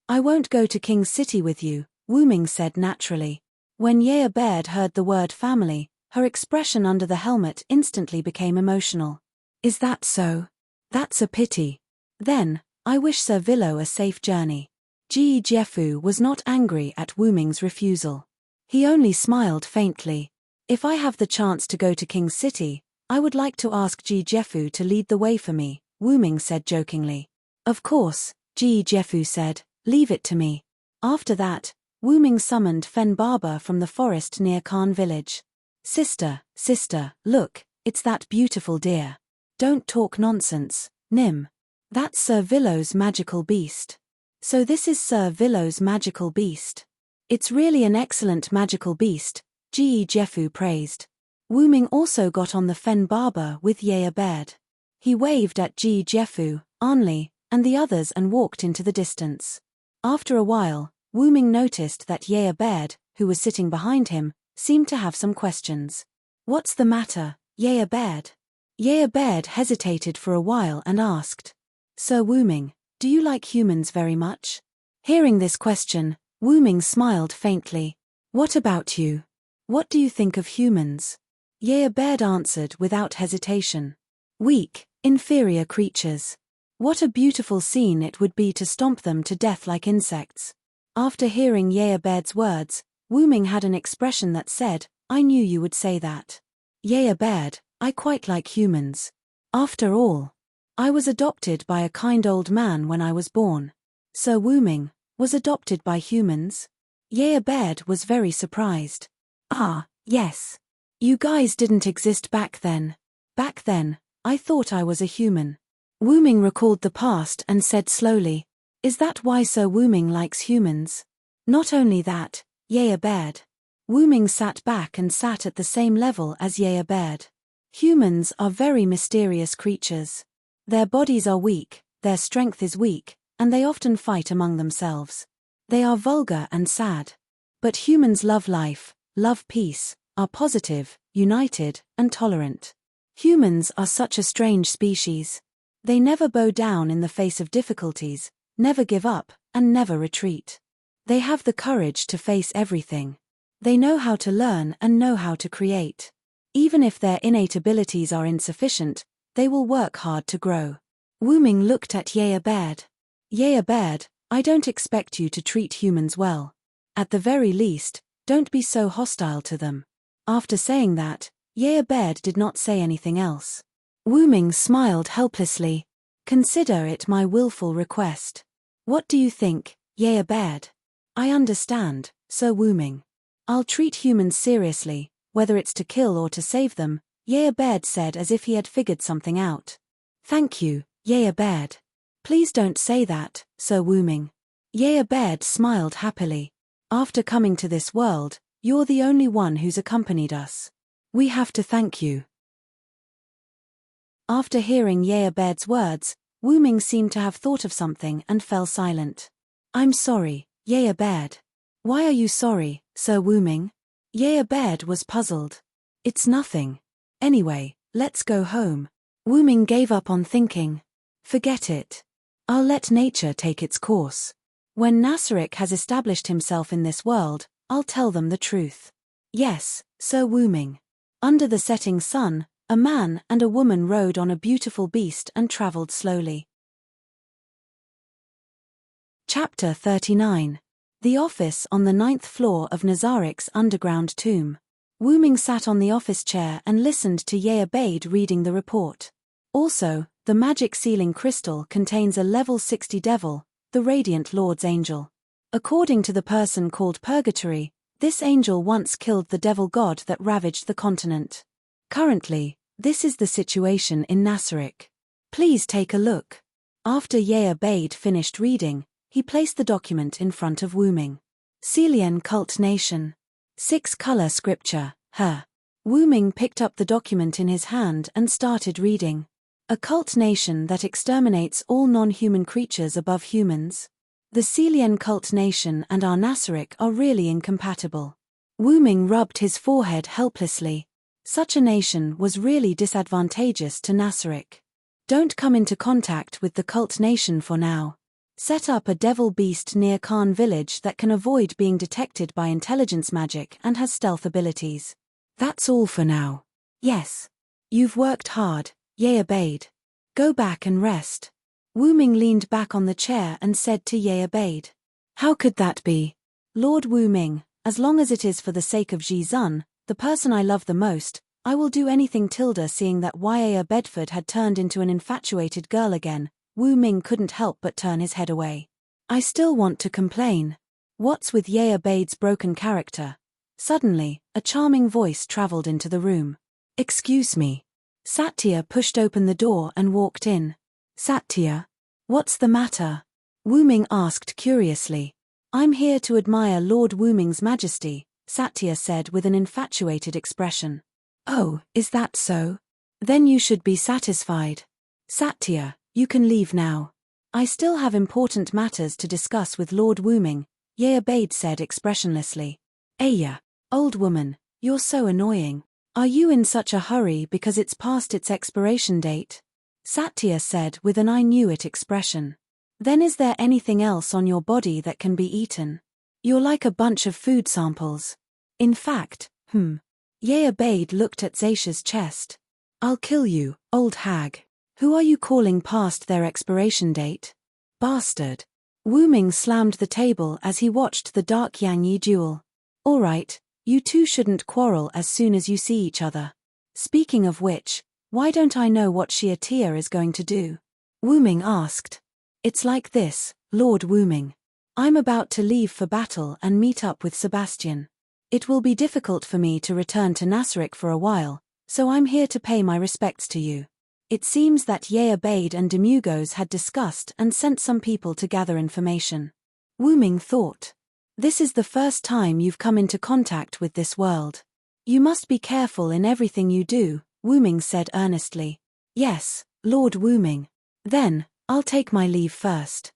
I won't go to King's City with you, Wu Ming said naturally. When Yeabed heard the word family, her expression under the helmet instantly became emotional. Is that so? That's a pity. Then, I wish Sir Villo a safe journey. Ji Jefu was not angry at Wu Ming's refusal. He only smiled faintly. If I have the chance to go to King's City, I would like to ask Ji Jefu to lead the way for me, Wu Ming said jokingly. Of course, Ji Jefu said, leave it to me. After that, Wu Ming summoned Fen Barber from the forest near Khan village. Sister, look, it's that beautiful deer. Don't talk nonsense, Nim. That's Sir Villo's magical beast. So this is Sir Villo's magical beast. It's really an excellent magical beast, Ji Jefu praised. Wu Ming also got on the Fen Barber with Yeabed. He waved at Ji Jefu, Anli, and the others and walked into the distance. After a while, Wu Ming noticed that Yeabed, who was sitting behind him, seemed to have some questions. What's the matter, Yeabed? Yeabed hesitated for a while and asked. Sir Wu Ming, do you like humans very much? Hearing this question, Wu Ming smiled faintly. What about you? What do you think of humans? Yeabed answered without hesitation. Weak, inferior creatures. What a beautiful scene it would be to stomp them to death like insects. After hearing Yeabed's words, Wu Ming had an expression that said, I knew you would say that. Yeabed, I quite like humans. After all, I was adopted by a kind old man when I was born. Sir Wu Ming was adopted by humans? Yeabed was very surprised. Ah, yes. You guys didn't exist back then. Back then, I thought I was a human. Wu Ming recalled the past and said slowly, is that why Sir Wu Ming likes humans? Not only that, Yeabed. Wu Ming sat back and sat at the same level as Yeabed. Humans are very mysterious creatures. Their bodies are weak, their strength is weak, and they often fight among themselves. They are vulgar and sad. But humans love life, love peace, are positive, united, and tolerant. Humans are such a strange species. They never bow down in the face of difficulties, never give up, and never retreat. They have the courage to face everything. They know how to learn and know how to create. Even if their innate abilities are insufficient, they will work hard to grow. Wu Ming looked at Yeabed. Yeabed, I don't expect you to treat humans well. At the very least, don't be so hostile to them. After saying that, Yeabed did not say anything else. Wu Ming smiled helplessly. Consider it my willful request. What do you think, Yeabed? I understand, Sir Wu Ming. I'll treat humans seriously, whether it's to kill or to save them, Yeabed said as if he had figured something out. Thank you, Yeabed. Please don't say that, Sir Wu Ming. Yeabed smiled happily. After coming to this world, you're the only one who's accompanied us. We have to thank you. After hearing Yeabed's words, Wu Ming seemed to have thought of something and fell silent. I'm sorry, Yeabed. Why are you sorry, Sir Wu Ming? Yeabed was puzzled. It's nothing. Anyway, let's go home. Wu Ming gave up on thinking. Forget it. I'll let nature take its course. When Nasaric has established himself in this world, I'll tell them the truth. Yes, Sir Wu-ming. Under the setting sun, a man and a woman rode on a beautiful beast and traveled slowly. Chapter 39. The office on the 9th floor of Nazaric's underground tomb. Wu-ming sat on the office chair and listened to Ye Abeid reading the report. Also, the magic sealing crystal contains a level 60 devil, the Radiant Lord's angel. According to the person called Purgatory, this angel once killed the devil god that ravaged the continent. Currently, this is the situation in Nasaric. Please take a look. After Ye Abeid finished reading, he placed the document in front of Wu-ming. Celian Cult Nation. 6-color scripture, her. Wu-ming picked up the document in his hand and started reading. A cult nation that exterminates all non-human creatures above humans. The Celian cult nation and our Nasaric are really incompatible. Wu-ming rubbed his forehead helplessly. Such a nation was really disadvantageous to Nasaric. Don't come into contact with the cult nation for now. Set up a devil beast near Khan village that can avoid being detected by intelligence magic and has stealth abilities. That's all for now. Yes. You've worked hard, Ye Abeid. Go back and rest. Wu-ming leaned back on the chair and said to Ye Abeid. How could that be? Lord Wu-ming, as long as it is for the sake of Ji Zun, the person I love the most, I will do anything. Seeing that Ya Bedford had turned into an infatuated girl again, Wu-ming couldn't help but turn his head away. I still want to complain. What's with Ye Abeid's broken character? Suddenly, a charming voice traveled into the room. Excuse me. Satya pushed open the door and walked in. Satya? What's the matter? Wu-ming asked curiously. I'm here to admire Lord Wu-ming's majesty, Satya said with an infatuated expression. Oh, is that so? Then you should be satisfied. Satya, you can leave now. I still have important matters to discuss with Lord Wu-ming, Ye Abeid said expressionlessly. Aya, old woman, you're so annoying. Are you in such a hurry because it's past its expiration date? Satya said with an I knew it expression. Then is there anything else on your body that can be eaten? You're like a bunch of food samples. In fact, Ye Abeid looked at Zaisha's chest. I'll kill you, old hag. Who are you calling past their expiration date? Bastard. Wu-ming slammed the table as he watched the Dark Yang Yi duel. All right, you two shouldn't quarrel as soon as you see each other. Speaking of which, why don't I know what Xia Tia is going to do? Wu-ming asked. It's like this, Lord Wu-ming. I'm about to leave for battle and meet up with Sebastian. It will be difficult for me to return to Nasaric for a while, so I'm here to pay my respects to you. It seems that Ye Abeid and Demugos had discussed and sent some people to gather information. Wu-ming thought. This is the first time you've come into contact with this world. You must be careful in everything you do, Wu-ming said earnestly. Yes, Lord Wu-ming. Then, I'll take my leave first.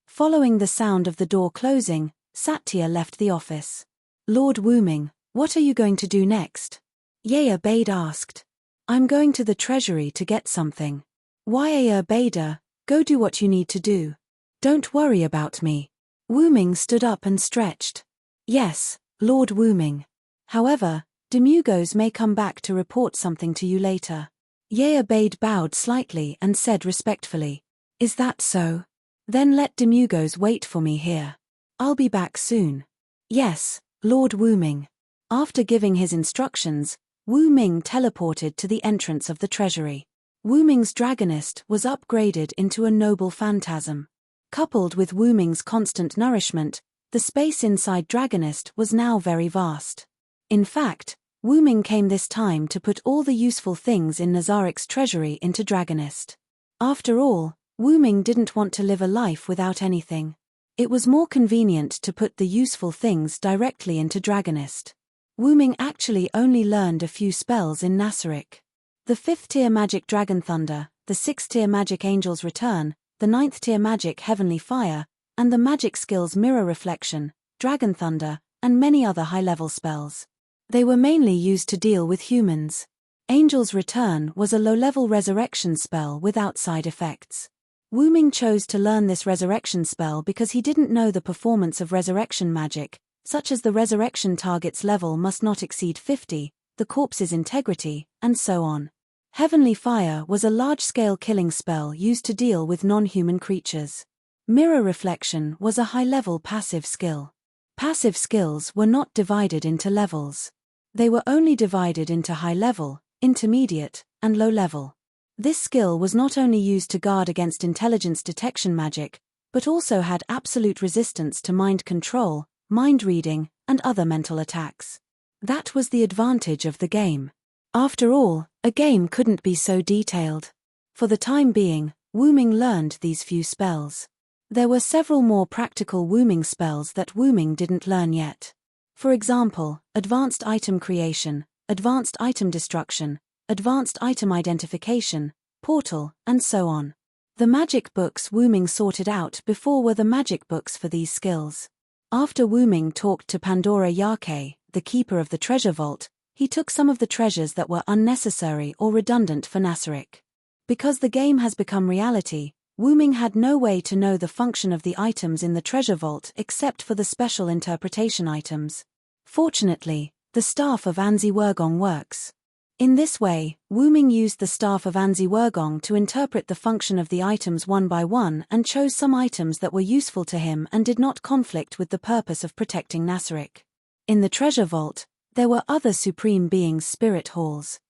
Following the sound of the door closing, Satya left the office. Lord Wu-ming, what are you going to do next? Ye Abeid asked. I'm going to the treasury to get something. Ye Abeid, go do what you need to do. Don't worry about me. Wu-ming stood up and stretched. Yes, Lord Wu-ming. However, Demugos may come back to report something to you later. Ye Abeid bowed slightly and said respectfully. Is that so? Then let Demugos wait for me here. I'll be back soon. Yes, Lord Wu-ming. After giving his instructions, Wu-ming teleported to the entrance of the treasury. Wu-ming's dragonist was upgraded into a noble phantasm. Coupled with Wu-ming's constant nourishment, the space inside dragonist was now very vast. In fact, Wu-ming came this time to put all the useful things in Nazaric's treasury into dragonist. After all, Wu-ming didn't want to live a life without anything. It was more convenient to put the useful things directly into dragonist. Wu-ming actually only learned a few spells in Nasaric. The 5th-tier magic Dragon Thunder, the 6th-tier magic Angel's Return, the 9th-tier magic Heavenly Fire, and the magic skills Mirror Reflection, Dragon Thunder, and many other high-level spells. They were mainly used to deal with humans. Angel's Return was a low-level resurrection spell without side effects. Wu Ming chose to learn this resurrection spell because he didn't know the performance of resurrection magic, such as the resurrection target's level must not exceed 50, the corpse's integrity, and so on. Heavenly Fire was a large-scale killing spell used to deal with non-human creatures. Mirror Reflection was a high-level passive skill. Passive skills were not divided into levels. They were only divided into high-level, intermediate, and low-level. This skill was not only used to guard against intelligence detection magic, but also had absolute resistance to mind control, mind reading, and other mental attacks. That was the advantage of the game. After all, a game couldn't be so detailed. For the time being, Wu Ming learned these few spells. There were several more practical Wu Ming spells that Wu Ming didn't learn yet. For example, Advanced Item Creation, Advanced Item Destruction, Advanced Item Identification, Portal, and so on. The magic books Wu Ming sorted out before were the magic books for these skills. After Wu Ming talked to Pandora Yake, the keeper of the treasure vault, he took some of the treasures that were unnecessary or redundant for Nasaric. Because the game has become reality, Wu Ming had no way to know the function of the items in the treasure vault except for the special interpretation items. Fortunately, the Staff of Anzi Wurgong works. In this way, Wu Ming used the Staff of Anzi Wurgong to interpret the function of the items one by one and chose some items that were useful to him and did not conflict with the purpose of protecting Nasaric. In the treasure vault, there were other Supreme Beings' spirit halls.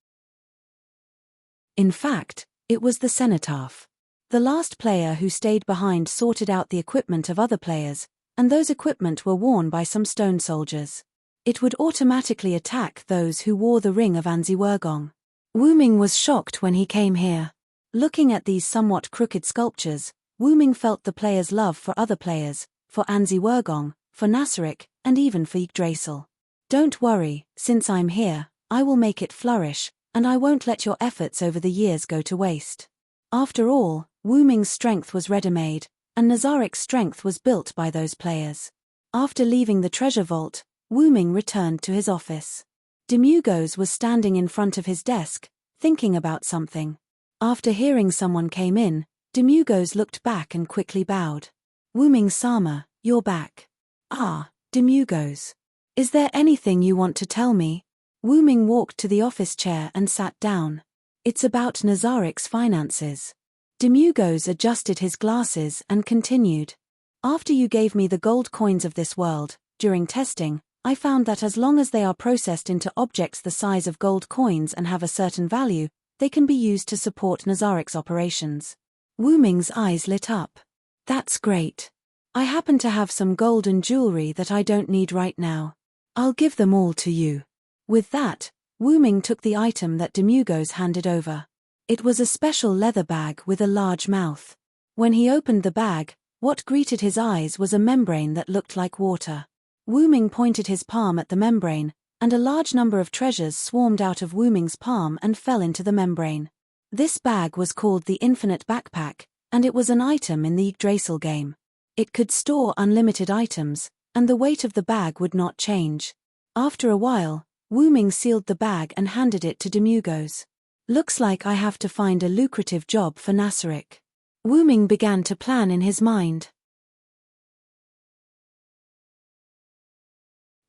In fact, it was the cenotaph. The last player who stayed behind sorted out the equipment of other players, and those equipment were worn by some stone soldiers. It would automatically attack those who wore the ring of Anzi Wurgong. Wu Ming was shocked when he came here. Looking at these somewhat crooked sculptures, Wu Ming felt the players' love for other players, for Anzi Wurgong, for Nasaric, and even for Yggdrasil. Don't worry, since I'm here, I will make it flourish, and I won't let your efforts over the years go to waste. After all, Wu Ming's strength was ready-made, and Nazaric's strength was built by those players. After leaving the treasure vault, Wu Ming returned to his office. Demugos was standing in front of his desk, thinking about something. After hearing someone came in, Demugos looked back and quickly bowed. Wu Ming-sama, you're back. Ah, Demugos. Is there anything you want to tell me? Wu Ming walked to the office chair and sat down. It's about Nazaric's finances. Demugos adjusted his glasses and continued. After you gave me the gold coins of this world, during testing, I found that as long as they are processed into objects the size of gold coins and have a certain value, they can be used to support Nazaric's operations. Wu Ming's eyes lit up. That's great. I happen to have some gold and jewelry that I don't need right now. I'll give them all to you. With that, Wu Ming took the item that Demugos handed over. It was a special leather bag with a large mouth. When he opened the bag, what greeted his eyes was a membrane that looked like water. Wu Ming pointed his palm at the membrane, and a large number of treasures swarmed out of Wu Ming's palm and fell into the membrane. This bag was called the Infinite Backpack, and it was an item in the Yggdrasil game. It could store unlimited items, and the weight of the bag would not change. After a while, Wu Ming sealed the bag and handed it to Demugos. Looks like I have to find a lucrative job for Nasaric. Wu Ming began to plan in his mind.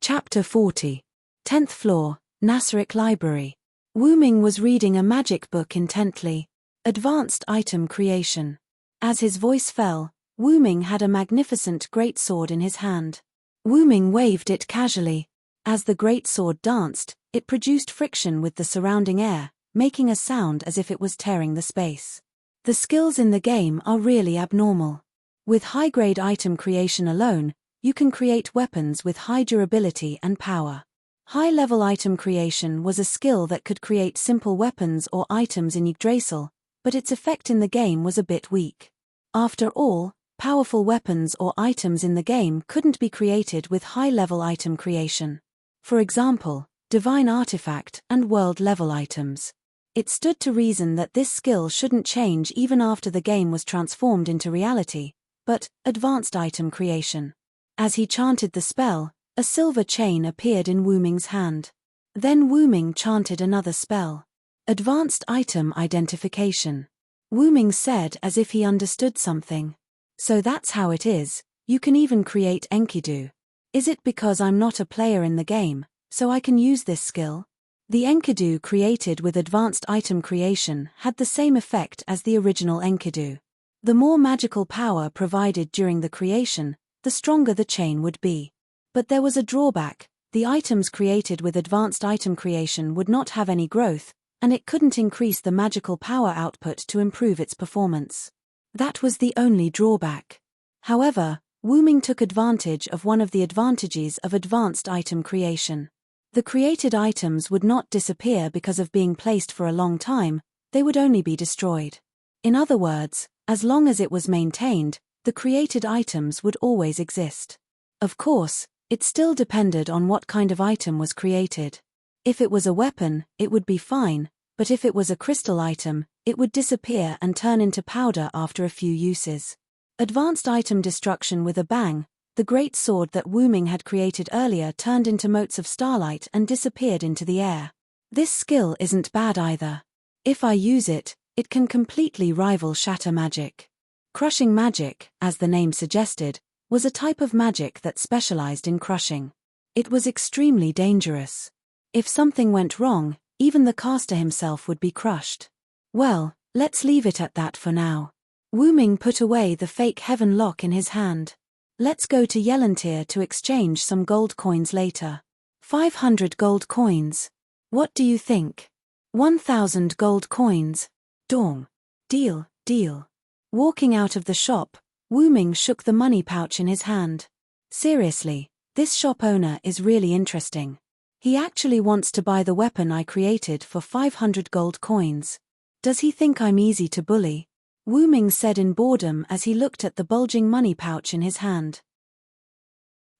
Chapter 40. 10th floor, Nasaric Library. Wu Ming was reading a magic book intently. Advanced Item Creation. As his voice fell, Wu Ming had a magnificent greatsword in his hand. Wu Ming waved it casually. As the greatsword danced, it produced friction with the surrounding air, making a sound as if it was tearing the space. The skills in the game are really abnormal. With high-grade item creation alone, you can create weapons with high durability and power. High-level item creation was a skill that could create simple weapons or items in Yggdrasil, but its effect in the game was a bit weak. After all, powerful weapons or items in the game couldn't be created with high-level item creation. For example, divine artifact and world-level items. It stood to reason that this skill shouldn't change even after the game was transformed into reality, but advanced item creation. As he chanted the spell, a silver chain appeared in Wu Ming's hand. Then Wu Ming chanted another spell. Advanced item identification. Wu Ming said as if he understood something. So that's how it is, you can even create Enkidu. Is it because I'm not a player in the game, so I can use this skill? The Enkidu created with advanced item creation had the same effect as the original Enkidu. The more magical power provided during the creation, the stronger the chain would be. But there was a drawback: the items created with advanced item creation would not have any growth, and it couldn't increase the magical power output to improve its performance. That was the only drawback. However, Wu Ming took advantage of one of the advantages of advanced item creation. The created items would not disappear because of being placed for a long time, they would only be destroyed. In other words, as long as it was maintained, the created items would always exist. Of course, it still depended on what kind of item was created. If it was a weapon, it would be fine, but if it was a crystal item, it would disappear and turn into powder after a few uses. Advanced item destruction with a bang, the great sword that Wu Ming had created earlier turned into motes of starlight and disappeared into the air. This skill isn't bad either. If I use it, it can completely rival shatter magic. Crushing magic, as the name suggested, was a type of magic that specialized in crushing. It was extremely dangerous. If something went wrong, even the caster himself would be crushed. Well, let's leave it at that for now. Wu Ming put away the fake heaven lock in his hand. Let's go to Yelantir to exchange some gold coins later. 500 gold coins. What do you think? 1,000 gold coins. Dong. Deal, deal. Walking out of the shop, Wu Ming shook the money pouch in his hand. Seriously, this shop owner is really interesting. He actually wants to buy the weapon I created for 500 gold coins. Does he think I'm easy to bully? Wu Ming said in boredom as he looked at the bulging money pouch in his hand.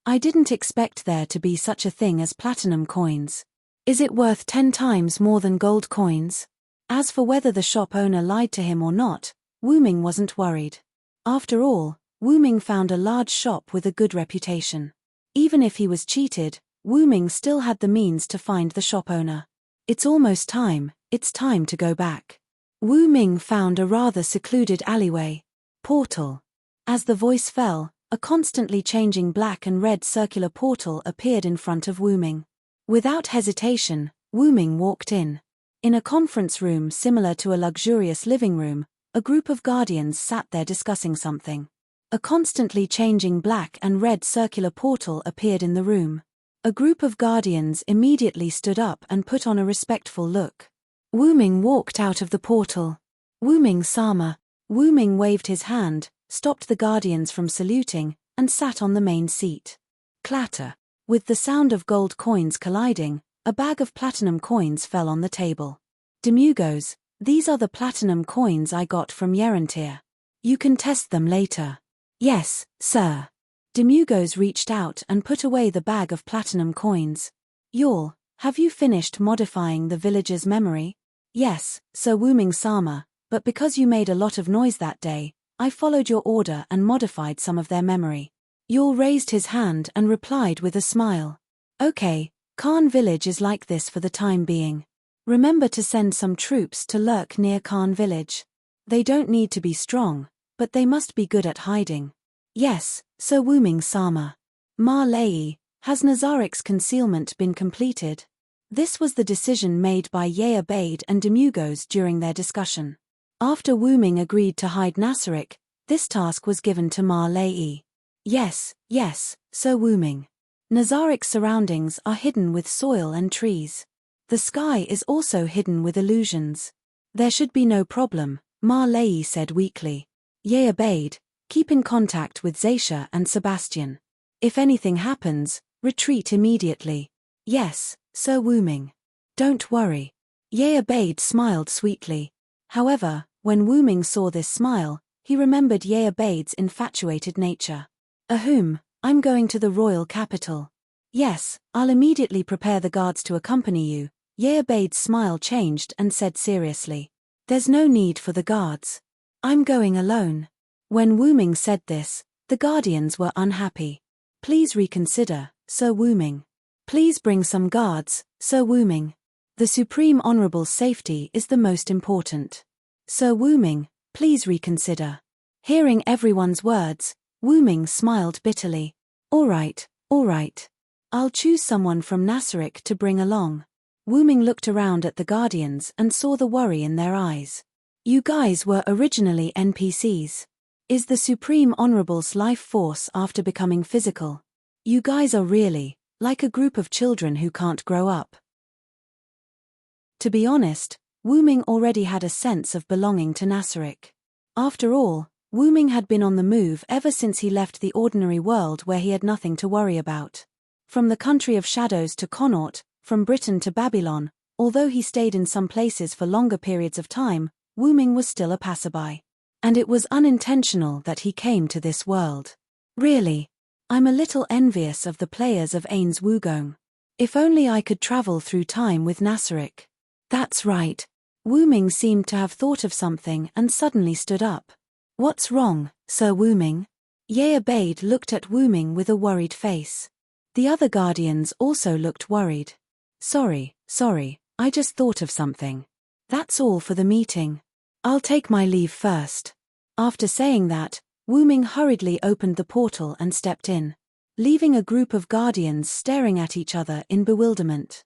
I didn't expect there to be such a thing as platinum coins. Is it worth 10 times more than gold coins? As for whether the shop owner lied to him or not, Wu Ming wasn't worried. After all, Wu Ming found a large shop with a good reputation. Even if he was cheated, Wu Ming still had the means to find the shop owner. It's almost time, it's time to go back. Wu Ming found a rather secluded alleyway. Portal. As the voice fell, a constantly changing black and red circular portal appeared in front of Wu Ming. Without hesitation, Wu Ming walked in. In a conference room similar to a luxurious living room, a group of guardians sat there discussing something. A constantly changing black and red circular portal appeared in the room. A group of guardians immediately stood up and put on a respectful look. Wu Ming walked out of the portal. Wu Ming Sama. Wu Ming waved his hand, stopped the guardians from saluting, and sat on the main seat. Clatter. With the sound of gold coins colliding, a bag of platinum coins fell on the table. Demugos, these are the platinum coins I got from Yelantir. You can test them later. Yes, sir. Demugos reached out and put away the bag of platinum coins. Yawl, have you finished modifying the villager's memory? Yes, Sir Wu Ming Sama, but because you made a lot of noise that day, I followed your order and modified some of their memory. Yawl raised his hand and replied with a smile. Okay, Khan village is like this for the time being. Remember to send some troops to lurk near Khan village. They don't need to be strong, but they must be good at hiding. Yes, Sir Wu Ming Sama. Ma Lei, has Nazarik's concealment been completed? This was the decision made by Yea Bade and Demugos during their discussion. After Wu Ming agreed to hide Nazarik, this task was given to Ma Lei. Yes, Sir Wu Ming. Nazarik's surroundings are hidden with soil and trees. The sky is also hidden with illusions. There should be no problem, Ma Lei said weakly. Yea Bade, keep in contact with Zaisha and Sebastian. If anything happens, retreat immediately. Yes, Sir Wu Ming. Don't worry. Yea Bade smiled sweetly. However, when Wu Ming saw this smile, he remembered Yea Bade's infatuated nature. Ahum, I'm going to the royal capital. Yes, I'll immediately prepare the guards to accompany you. Yea Bade's smile changed and said seriously. There's no need for the guards. I'm going alone. When Wu Ming said this, the guardians were unhappy. Please reconsider, Sir Wu Ming. Please bring some guards, Sir Wu Ming. The Supreme Honorable's safety is the most important. Sir Wu Ming, please reconsider. Hearing everyone's words, Wu Ming smiled bitterly. All right. I'll choose someone from Nasarick to bring along. Wu Ming looked around at the Guardians and saw the worry in their eyes. You guys were originally NPCs. Is the Supreme Honorable's life force after becoming physical? You guys are really, like a group of children who can't grow up. To be honest, Wu Ming already had a sense of belonging to Nasarick. After all, Wu Ming had been on the move ever since he left the ordinary world where he had nothing to worry about. From the country of shadows to Connaught, from Britain to Babylon, although he stayed in some places for longer periods of time, Wu Ming was still a passerby. And it was unintentional that he came to this world. Really, I'm a little envious of the players of Ains Wugong. If only I could travel through time with Nasarick. That's right. Wu Ming seemed to have thought of something and suddenly stood up. What's wrong, Sir Wu Ming? Ye Abeid looked at Wu Ming with a worried face. The other Guardians also looked worried. Sorry, I just thought of something. That's all for the meeting. I'll take my leave first. After saying that, Wu Ming hurriedly opened the portal and stepped in, leaving a group of Guardians staring at each other in bewilderment.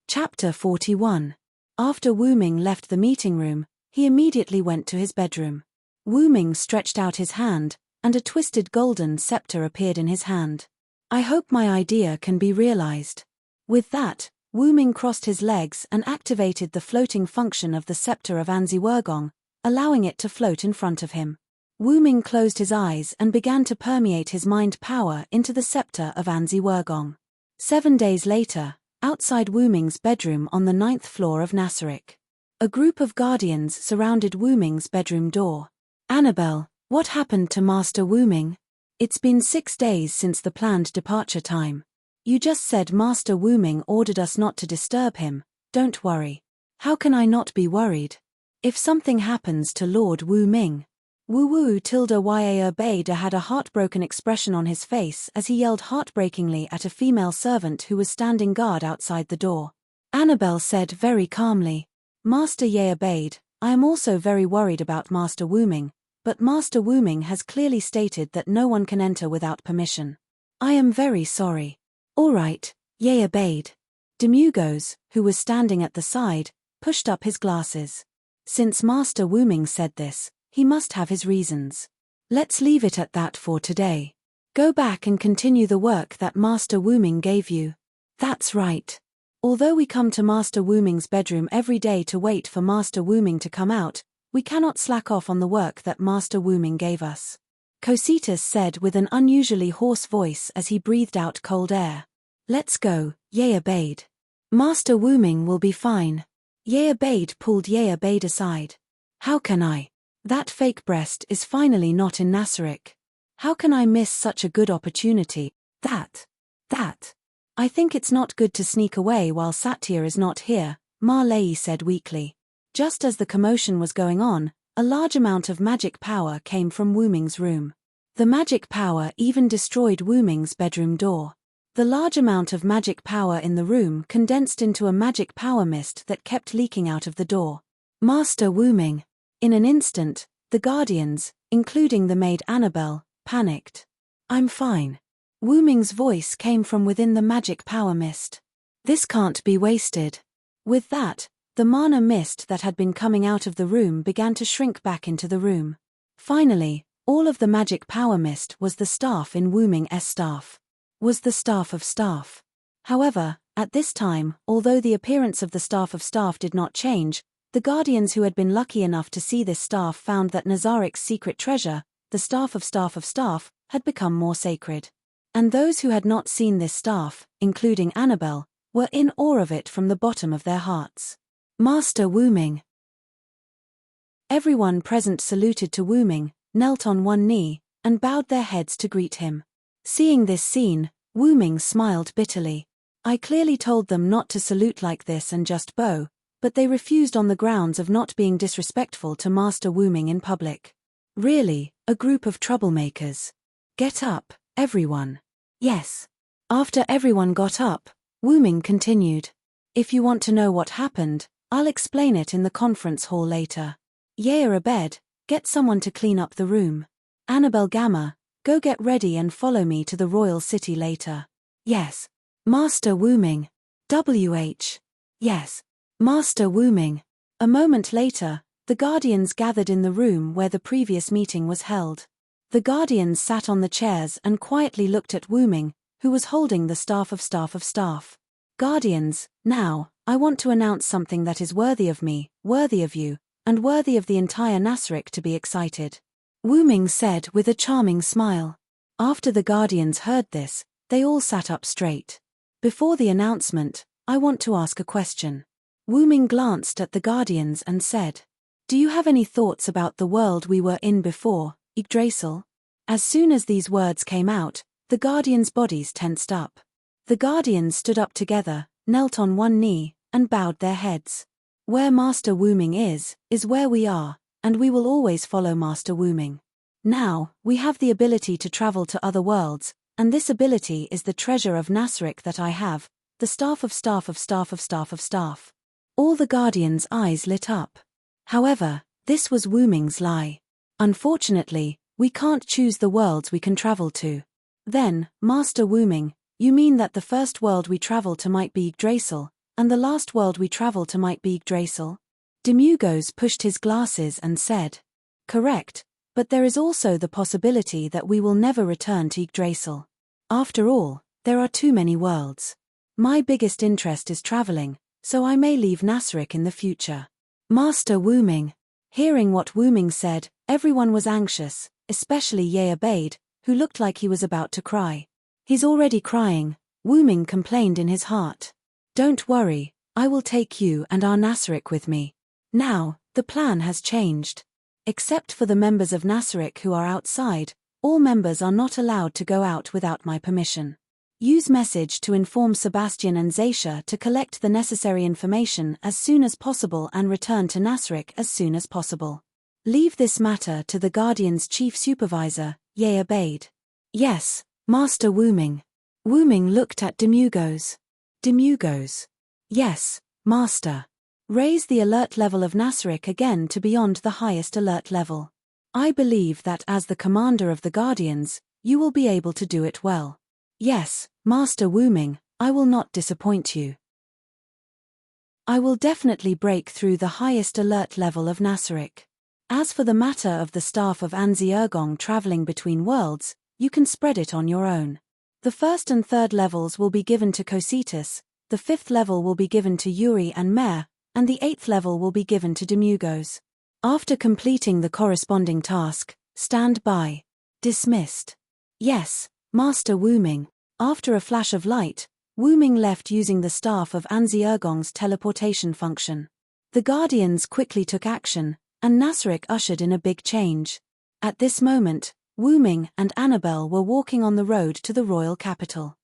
Chapter 41. After Wu Ming left the meeting room, he immediately went to his bedroom. Wu Ming stretched out his hand, and a twisted golden scepter appeared in his hand. I hope my idea can be realized. With that, Wu Ming crossed his legs and activated the floating function of the scepter of Anzi Wurgong, allowing it to float in front of him. Wu Ming closed his eyes and began to permeate his mind power into the scepter of Anzi Wurgong. 7 days later, outside Wu Ming's bedroom on the 9th floor of Nasarick, a group of Guardians surrounded Wu Ming's bedroom door. Annabelle, what happened to Master Wu Ming? It's been 6 days since the planned departure time. You just said Master Wu Ming ordered us not to disturb him. Don't worry. How can I not be worried? If something happens to Lord Wu Ming. Wu tilde Ya Beda had a heartbroken expression on his face as he yelled heartbreakingly at a female servant who was standing guard outside the door. Annabelle said very calmly, Master Ye Abeid, I am also very worried about Master Wu Ming, but Master Wu Ming has clearly stated that no one can enter without permission. I am very sorry. All right, Ye Abeid. Demugos, who was standing at the side, pushed up his glasses. Since Master Wu Ming said this, he must have his reasons. Let's leave it at that for today. Go back and continue the work that Master Wu Ming gave you. That's right. Although we come to Master Wu Ming's bedroom every day to wait for Master Wu Ming to come out, we cannot slack off on the work that Master Wu Ming gave us. Cositas said with an unusually hoarse voice as he breathed out cold air. Let's go, Ye Abeid. Master Wu Ming will be fine. Ye Abeid pulled Ye Abeid aside. How can I? That fake breast is finally not in Nasarick. How can I miss such a good opportunity? That. I think it's not good to sneak away while Satya is not here, Ma Lei said weakly. Just as the commotion was going on, a large amount of magic power came from Wu Ming's room. The magic power even destroyed Wu Ming's bedroom door. The large amount of magic power in the room condensed into a magic power mist that kept leaking out of the door. Master Wu Ming. In an instant, the Guardians, including the maid Annabelle, panicked. I'm fine. Wu Ming's voice came from within the magic power mist. This can't be wasted. With that, the mana mist that had been coming out of the room began to shrink back into the room. Finally, all of the magic power mist was the staff in Wu Ming's staff. Was the staff of staff. However, at this time, although the appearance of the staff of staff did not change, the Guardians who had been lucky enough to see this staff found that Nazarick's secret treasure, the staff of staff, had become more sacred. And those who had not seen this staff, including Annabelle, were in awe of it from the bottom of their hearts. Master Wu Ming. Everyone present saluted to Wu Ming, knelt on one knee, and bowed their heads to greet him. Seeing this scene, Wu Ming smiled bitterly. I clearly told them not to salute like this and just bow, but they refused on the grounds of not being disrespectful to Master Wu Ming in public. Really, a group of troublemakers. Get up, everyone. Yes. After everyone got up, Wu Ming continued. If you want to know what happened, I'll explain it in the conference hall later. Yea, abed, get someone to clean up the room. Annabelle Gamma, go get ready and follow me to the royal city later. Yes. Master Wu Ming. WH. Yes. Master Wu Ming. A moment later, the Guardians gathered in the room where the previous meeting was held. The Guardians sat on the chairs and quietly looked at Wu Ming, who was holding the staff of staff. Guardians, now, I want to announce something that is worthy of me, worthy of you, and worthy of the entire Nasric to be excited. Wu Ming said with a charming smile. After the Guardians heard this, they all sat up straight. Before the announcement, I want to ask a question. Wu Ming glanced at the Guardians and said, do you have any thoughts about the world we were in before, Yggdrasil? As soon as these words came out, the Guardians' bodies tensed up. The Guardians stood up together, knelt on one knee, and bowed their heads. Where Master Wu Ming is where we are, and we will always follow Master Wu Ming. Now, we have the ability to travel to other worlds, and this ability is the treasure of Nasric that I have, the staff of staff. All the Guardians' eyes lit up. However, this was Wu Ming's lie. Unfortunately, we can't choose the worlds we can travel to. Then, Master Wu Ming, you mean that the first world we travel to might be Yggdrasil, and the last world we travel to might be Yggdrasil? Demugos pushed his glasses and said, correct, but there is also the possibility that we will never return to Yggdrasil. After all, there are too many worlds. My biggest interest is traveling, so I may leave Nasric in the future. Master Wu Ming. Hearing what Wu Ming said, everyone was anxious, especially Ye Abeid, who looked like he was about to cry. He's already crying, Wu Ming complained in his heart. Don't worry, I will take you and our Nasric with me. Now, the plan has changed. Except for the members of Nasric who are outside, all members are not allowed to go out without my permission. Use message to inform Sebastian and Zaisha to collect the necessary information as soon as possible and return to Nasric as soon as possible. Leave this matter to the Guardian's chief supervisor, Ye Abeid. Yes, Master Wu Ming. Wu Ming looked at Demugos. Demugos. Yes, Master. Raise the alert level of Nasric again to beyond the highest alert level. I believe that as the commander of the Guardians, you will be able to do it well. Yes, Master Wu Ming, I will not disappoint you. I will definitely break through the highest alert level of Nasric. As for the matter of the staff of Anzi Ergong traveling between worlds, you can spread it on your own. The first and third levels will be given to Cositas, the fifth level will be given to Yuri and Mare, and the eighth level will be given to Demugos. After completing the corresponding task, stand by. Dismissed. Yes, Master Wu Ming. After a flash of light, Wu Ming left using the staff of Anzi Ergong's teleportation function. The Guardians quickly took action, and Nasric ushered in a big change. At this moment, Wu Ming and Annabelle were walking on the road to the royal capital.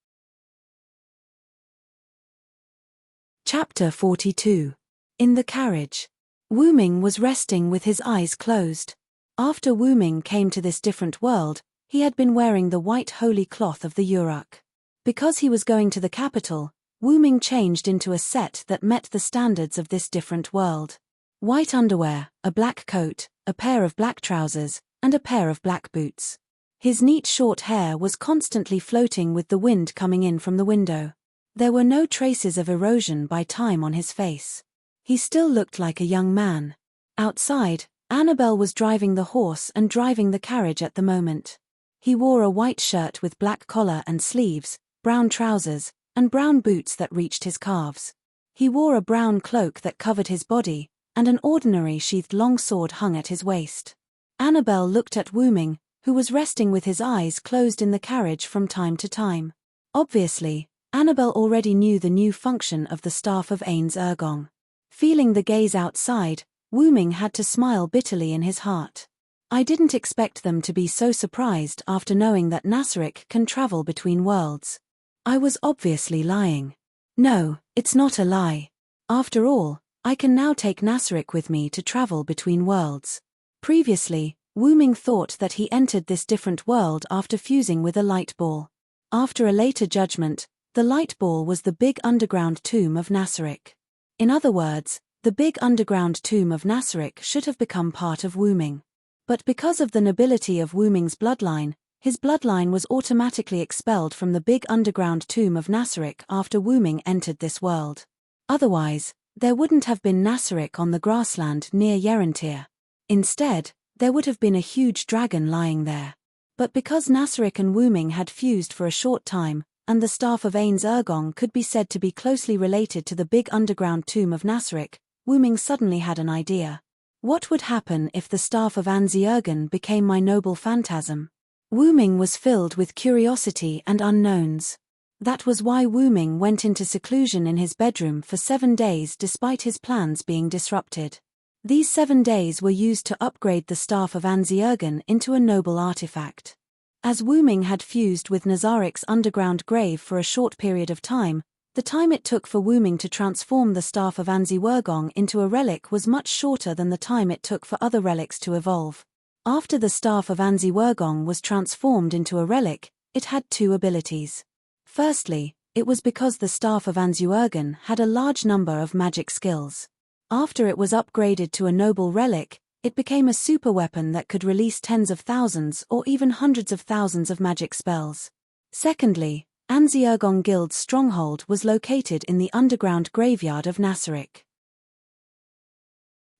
Chapter 42. In the carriage. Wu Ming was resting with his eyes closed. After Wu Ming came to this different world, he had been wearing the white holy cloth of the Uruk. Because he was going to the capital, Wu Ming changed into a set that met the standards of this different world. White underwear, a black coat, a pair of black trousers, and a pair of black boots. His neat short hair was constantly floating with the wind coming in from the window. There were no traces of erosion by time on his face. He still looked like a young man. Outside, Annabelle was driving the horse and driving the carriage at the moment. He wore a white shirt with black collar and sleeves, brown trousers, and brown boots that reached his calves. He wore a brown cloak that covered his body, and an ordinary sheathed longsword hung at his waist. Annabelle looked at Wu Ming, who was resting with his eyes closed in the carriage from time to time. Obviously, Annabelle already knew the new function of the staff of Ains Ergong. Feeling the gaze outside, Wu Ming had to smile bitterly in his heart. I didn't expect them to be so surprised after knowing that Nasric can travel between worlds. I was obviously lying. No, it's not a lie. After all, I can now take Nasric with me to travel between worlds. Previously, Wu Ming thought that he entered this different world after fusing with a light ball. After a later judgment, the light ball was the big underground tomb of Nasaric. In other words, the big underground tomb of Nasaric should have become part of Wu Ming. But because of the nobility of Wu Ming's bloodline, his bloodline was automatically expelled from the big underground tomb of Nasaric after Wu Ming entered this world. Otherwise, there wouldn't have been Nasaric on the grassland near Yerentir. Instead, there would have been a huge dragon lying there. But because Nasaric and Wu Ming had fused for a short time, and the staff of Ains Ergong could be said to be closely related to the big underground tomb of Nasaric, Wu Ming suddenly had an idea. What would happen if the staff of Anzi Ergen became my noble phantasm? Wu Ming was filled with curiosity and unknowns. That was why Wu Ming went into seclusion in his bedroom for 7 days despite his plans being disrupted. These 7 days were used to upgrade the staff of Anzi Ergen into a noble artifact. As Wu Ming had fused with Nazaric's underground grave for a short period of time, the time it took for Wu Ming to transform the staff of Anzi Wergong into a relic was much shorter than the time it took for other relics to evolve. After the staff of Anzi Wergong was transformed into a relic, it had 2 abilities. Firstly, it was because the staff of Anzi Ergen had a large number of magic skills. After it was upgraded to a noble relic, it became a super weapon that could release tens of thousands or even hundreds of thousands of magic spells. Secondly, Anzi Ergong Guild's stronghold was located in the underground graveyard of Nasaric.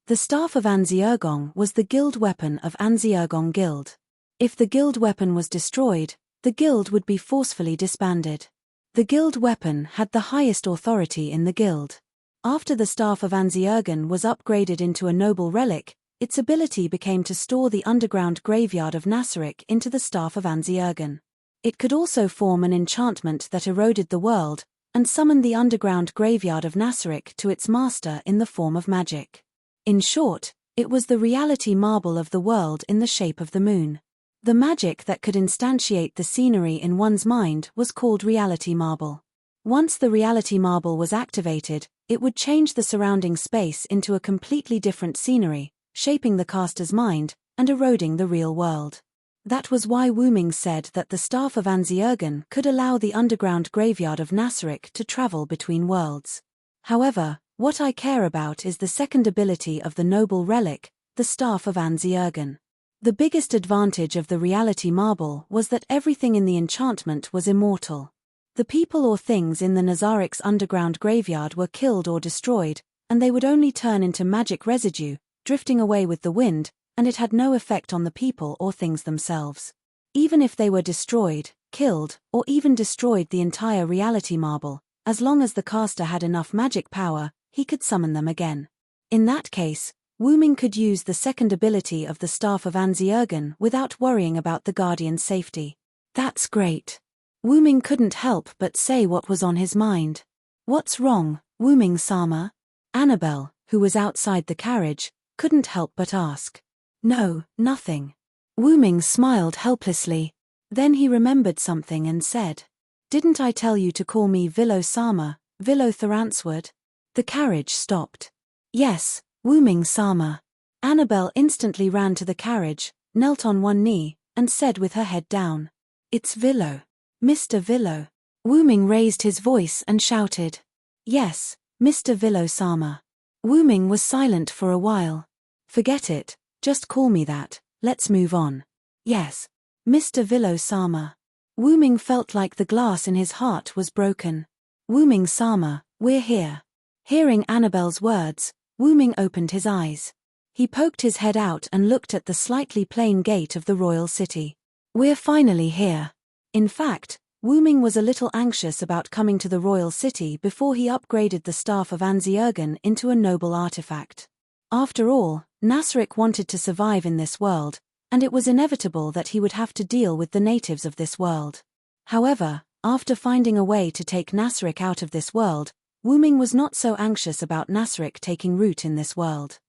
The staff of Anzi Ergong was the guild weapon of Anzi Ergong Guild. If the guild weapon was destroyed, the guild would be forcefully disbanded. The guild weapon had the highest authority in the guild. After the staff of Anzi Ergen was upgraded into a noble relic, its ability became to store the underground graveyard of Nasaric into the staff of Anzi Ergen. It could also form an enchantment that eroded the world, and summon the underground graveyard of Nasaric to its master in the form of magic. In short, it was the reality marble of the world in the shape of the moon. The magic that could instantiate the scenery in one's mind was called reality marble. Once the reality marble was activated, it would change the surrounding space into a completely different scenery, shaping the caster's mind, and eroding the real world. That was why Wu Ming said that the staff of Anzi Ergen could allow the underground graveyard of Nasaric to travel between worlds. However, what I care about is the second ability of the noble relic, the staff of Anzi Ergen. The biggest advantage of the reality marble was that everything in the enchantment was immortal. The people or things in the Nazaric's underground graveyard were killed or destroyed, and they would only turn into magic residue, drifting away with the wind, and it had no effect on the people or things themselves. Even if they were destroyed, killed, or even destroyed the entire reality marble, as long as the caster had enough magic power, he could summon them again. In that case, Wu Ming could use the second ability of the staff of Anzi Ergen without worrying about the guardian's safety. That's great. Wu Ming couldn't help but say what was on his mind. What's wrong, Wu Ming-sama? Annabelle, who was outside the carriage, couldn't help but ask. No, nothing. Wu Ming smiled helplessly. Then he remembered something and said, "Didn't I tell you to call me Vilo-sama, Vilo-Tharanswood?" The carriage stopped. Yes, Wu Ming-sama. Annabelle instantly ran to the carriage, knelt on one knee, and said with her head down, "It's Vilo. Mr. Vilo." Wu Ming raised his voice and shouted, "Yes, Mr. Vilo-sama." Wu Ming was silent for a while. "Forget it, just call me that, let's move on." "Yes, Mr. Vilo-sama." Wu Ming felt like the glass in his heart was broken. "Wu Ming-sama, we're here." Hearing Annabelle's words, Wu Ming opened his eyes. He poked his head out and looked at the slightly plain gate of the royal city. "We're finally here." In fact, Wu Ming was a little anxious about coming to the royal city before he upgraded the staff of Anzi Ergen into a noble artifact. After all, Nasaric wanted to survive in this world, and it was inevitable that he would have to deal with the natives of this world. However, after finding a way to take Nasaric out of this world, Wu Ming was not so anxious about Nasaric taking root in this world.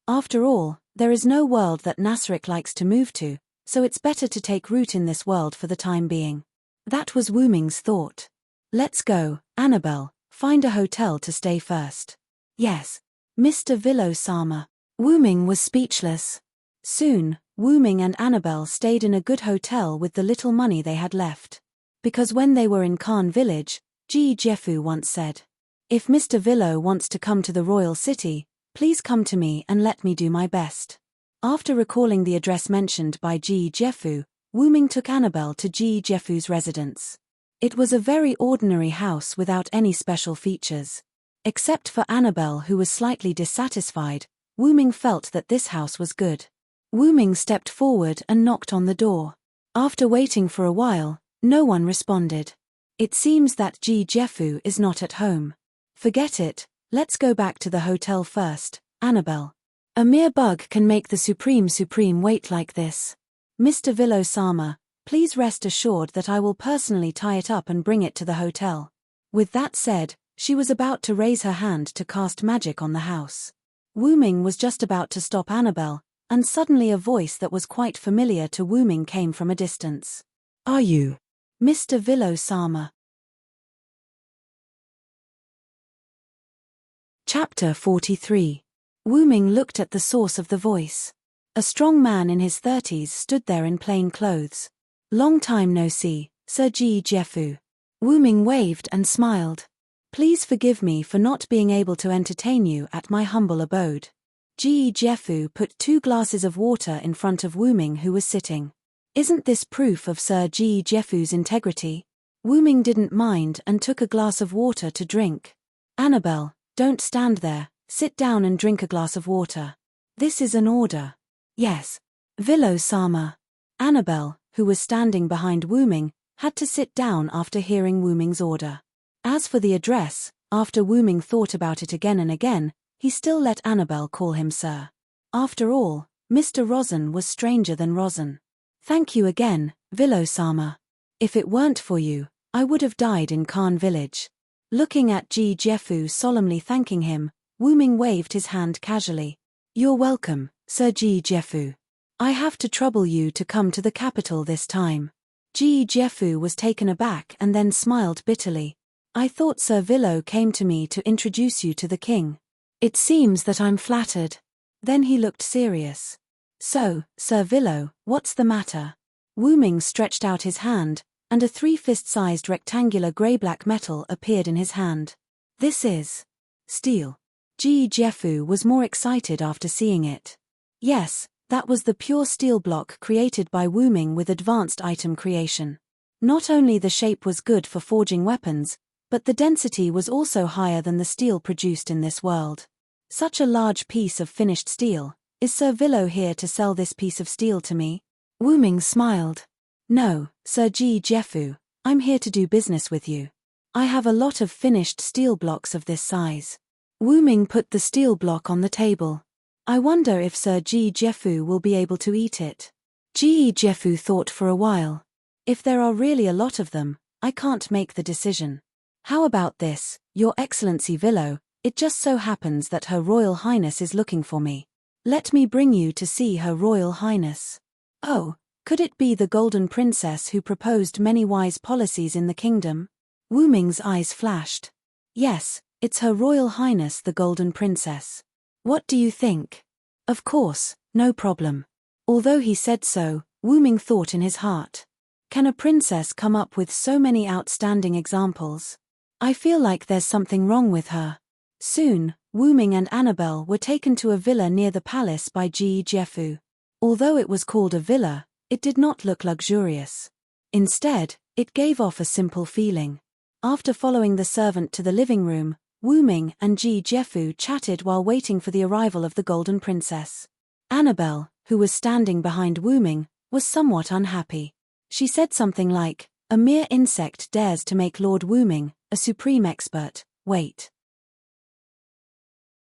After all, there is no world that Nasaric likes to move to, so it's better to take root in this world for the time being. That was Wu Ming's thought. "Let's go, Annabelle, find a hotel to stay first." "Yes, Mr. Vilo-sama." Wu Ming was speechless. Soon, Wu Ming and Annabelle stayed in a good hotel with the little money they had left. Because when they were in Khan Village, Ji Jefu once said, "If Mr. Villo wants to come to the royal city, please come to me and let me do my best." After recalling the address mentioned by Ji Jefu, Wu Ming took Annabelle to Ji Jefu's residence. It was a very ordinary house without any special features. Except for Annabelle, who was slightly dissatisfied, Wu Ming felt that this house was good. Wu Ming stepped forward and knocked on the door. After waiting for a while, no one responded. It seems that Ji Jefu is not at home. Forget it, let's go back to the hotel first, Annabelle. A mere bug can make the supreme wait like this. Mr. Villo-sama, please rest assured that I will personally tie it up and bring it to the hotel. With that said, she was about to raise her hand to cast magic on the house. Wu Ming was just about to stop Annabelle, and suddenly a voice that was quite familiar to Wu Ming came from a distance. "Are you Mr. Villo-sama?" Chapter 43. Wu Ming looked at the source of the voice. A strong man in his 30s stood there in plain clothes. "Long time no see, Sir Ji Jefu." Wu Ming waved and smiled. "Please forgive me for not being able to entertain you at my humble abode." Ji Jefu put 2 glasses of water in front of Wu Ming, who was sitting. "Isn't this proof of Sir Ji Jefu's integrity?" Wu Ming didn't mind and took a glass of water to drink. "Annabelle, don't stand there, sit down and drink a glass of water. This is an order." "Yes, Villo-sama." Annabelle, who was standing behind Wu Ming, had to sit down after hearing Wu Ming's order. As for the address, after Wu Ming thought about it again and again, he still let Annabelle call him sir. After all, Mr. Rosen was stranger than Rosen. "Thank you again, Villo-sama. If it weren't for you, I would have died in Khan Village." Looking at Ji Jefu solemnly thanking him, Wu Ming waved his hand casually. "You're welcome, Sir Ji Jefu. I have to trouble you to come to the capital this time." Ji Jefu was taken aback and then smiled bitterly. "I thought Sir Villo came to me to introduce you to the king. It seems that I'm flattered." Then he looked serious. "So, Sir Villo, what's the matter?" Wu Ming stretched out his hand, and a 3-fist-sized rectangular grey-black metal appeared in his hand. "This is steel." Ji Jefu was more excited after seeing it. Yes, that was the pure steel block created by Wu Ming with advanced item creation. Not only the shape was good for forging weapons, but the density was also higher than the steel produced in this world. "Such a large piece of finished steel. Is Sir Villo here to sell this piece of steel to me?" Wu Ming smiled. "No, Sir Ji Jefu, I'm here to do business with you. I have a lot of finished steel blocks of this size." Wu Ming put the steel block on the table. "I wonder if Sir Ji Jefu will be able to eat it." Ji Jefu thought for a while. "If there are really a lot of them, I can't make the decision. How about this, Your Excellency Villo, it just so happens that Her Royal Highness is looking for me. Let me bring you to see Her Royal Highness." "Oh, could it be the Golden Princess who proposed many wise policies in the kingdom?" Wu Ming's eyes flashed. "Yes, it's Her Royal Highness the Golden Princess. What do you think?" "Of course, no problem." Although he said so, Wu Ming thought in his heart. Can a princess come up with so many outstanding examples? I feel like there's something wrong with her. Soon, Wu Ming and Annabelle were taken to a villa near the palace by Ji Jefu. Although it was called a villa, it did not look luxurious. Instead, it gave off a simple feeling. After following the servant to the living room, Wu Ming and Ji Jefu chatted while waiting for the arrival of the Golden Princess. Annabelle, who was standing behind Wu Ming, was somewhat unhappy. She said something like, "A mere insect dares to make Lord Wu Ming, a supreme expert, wait.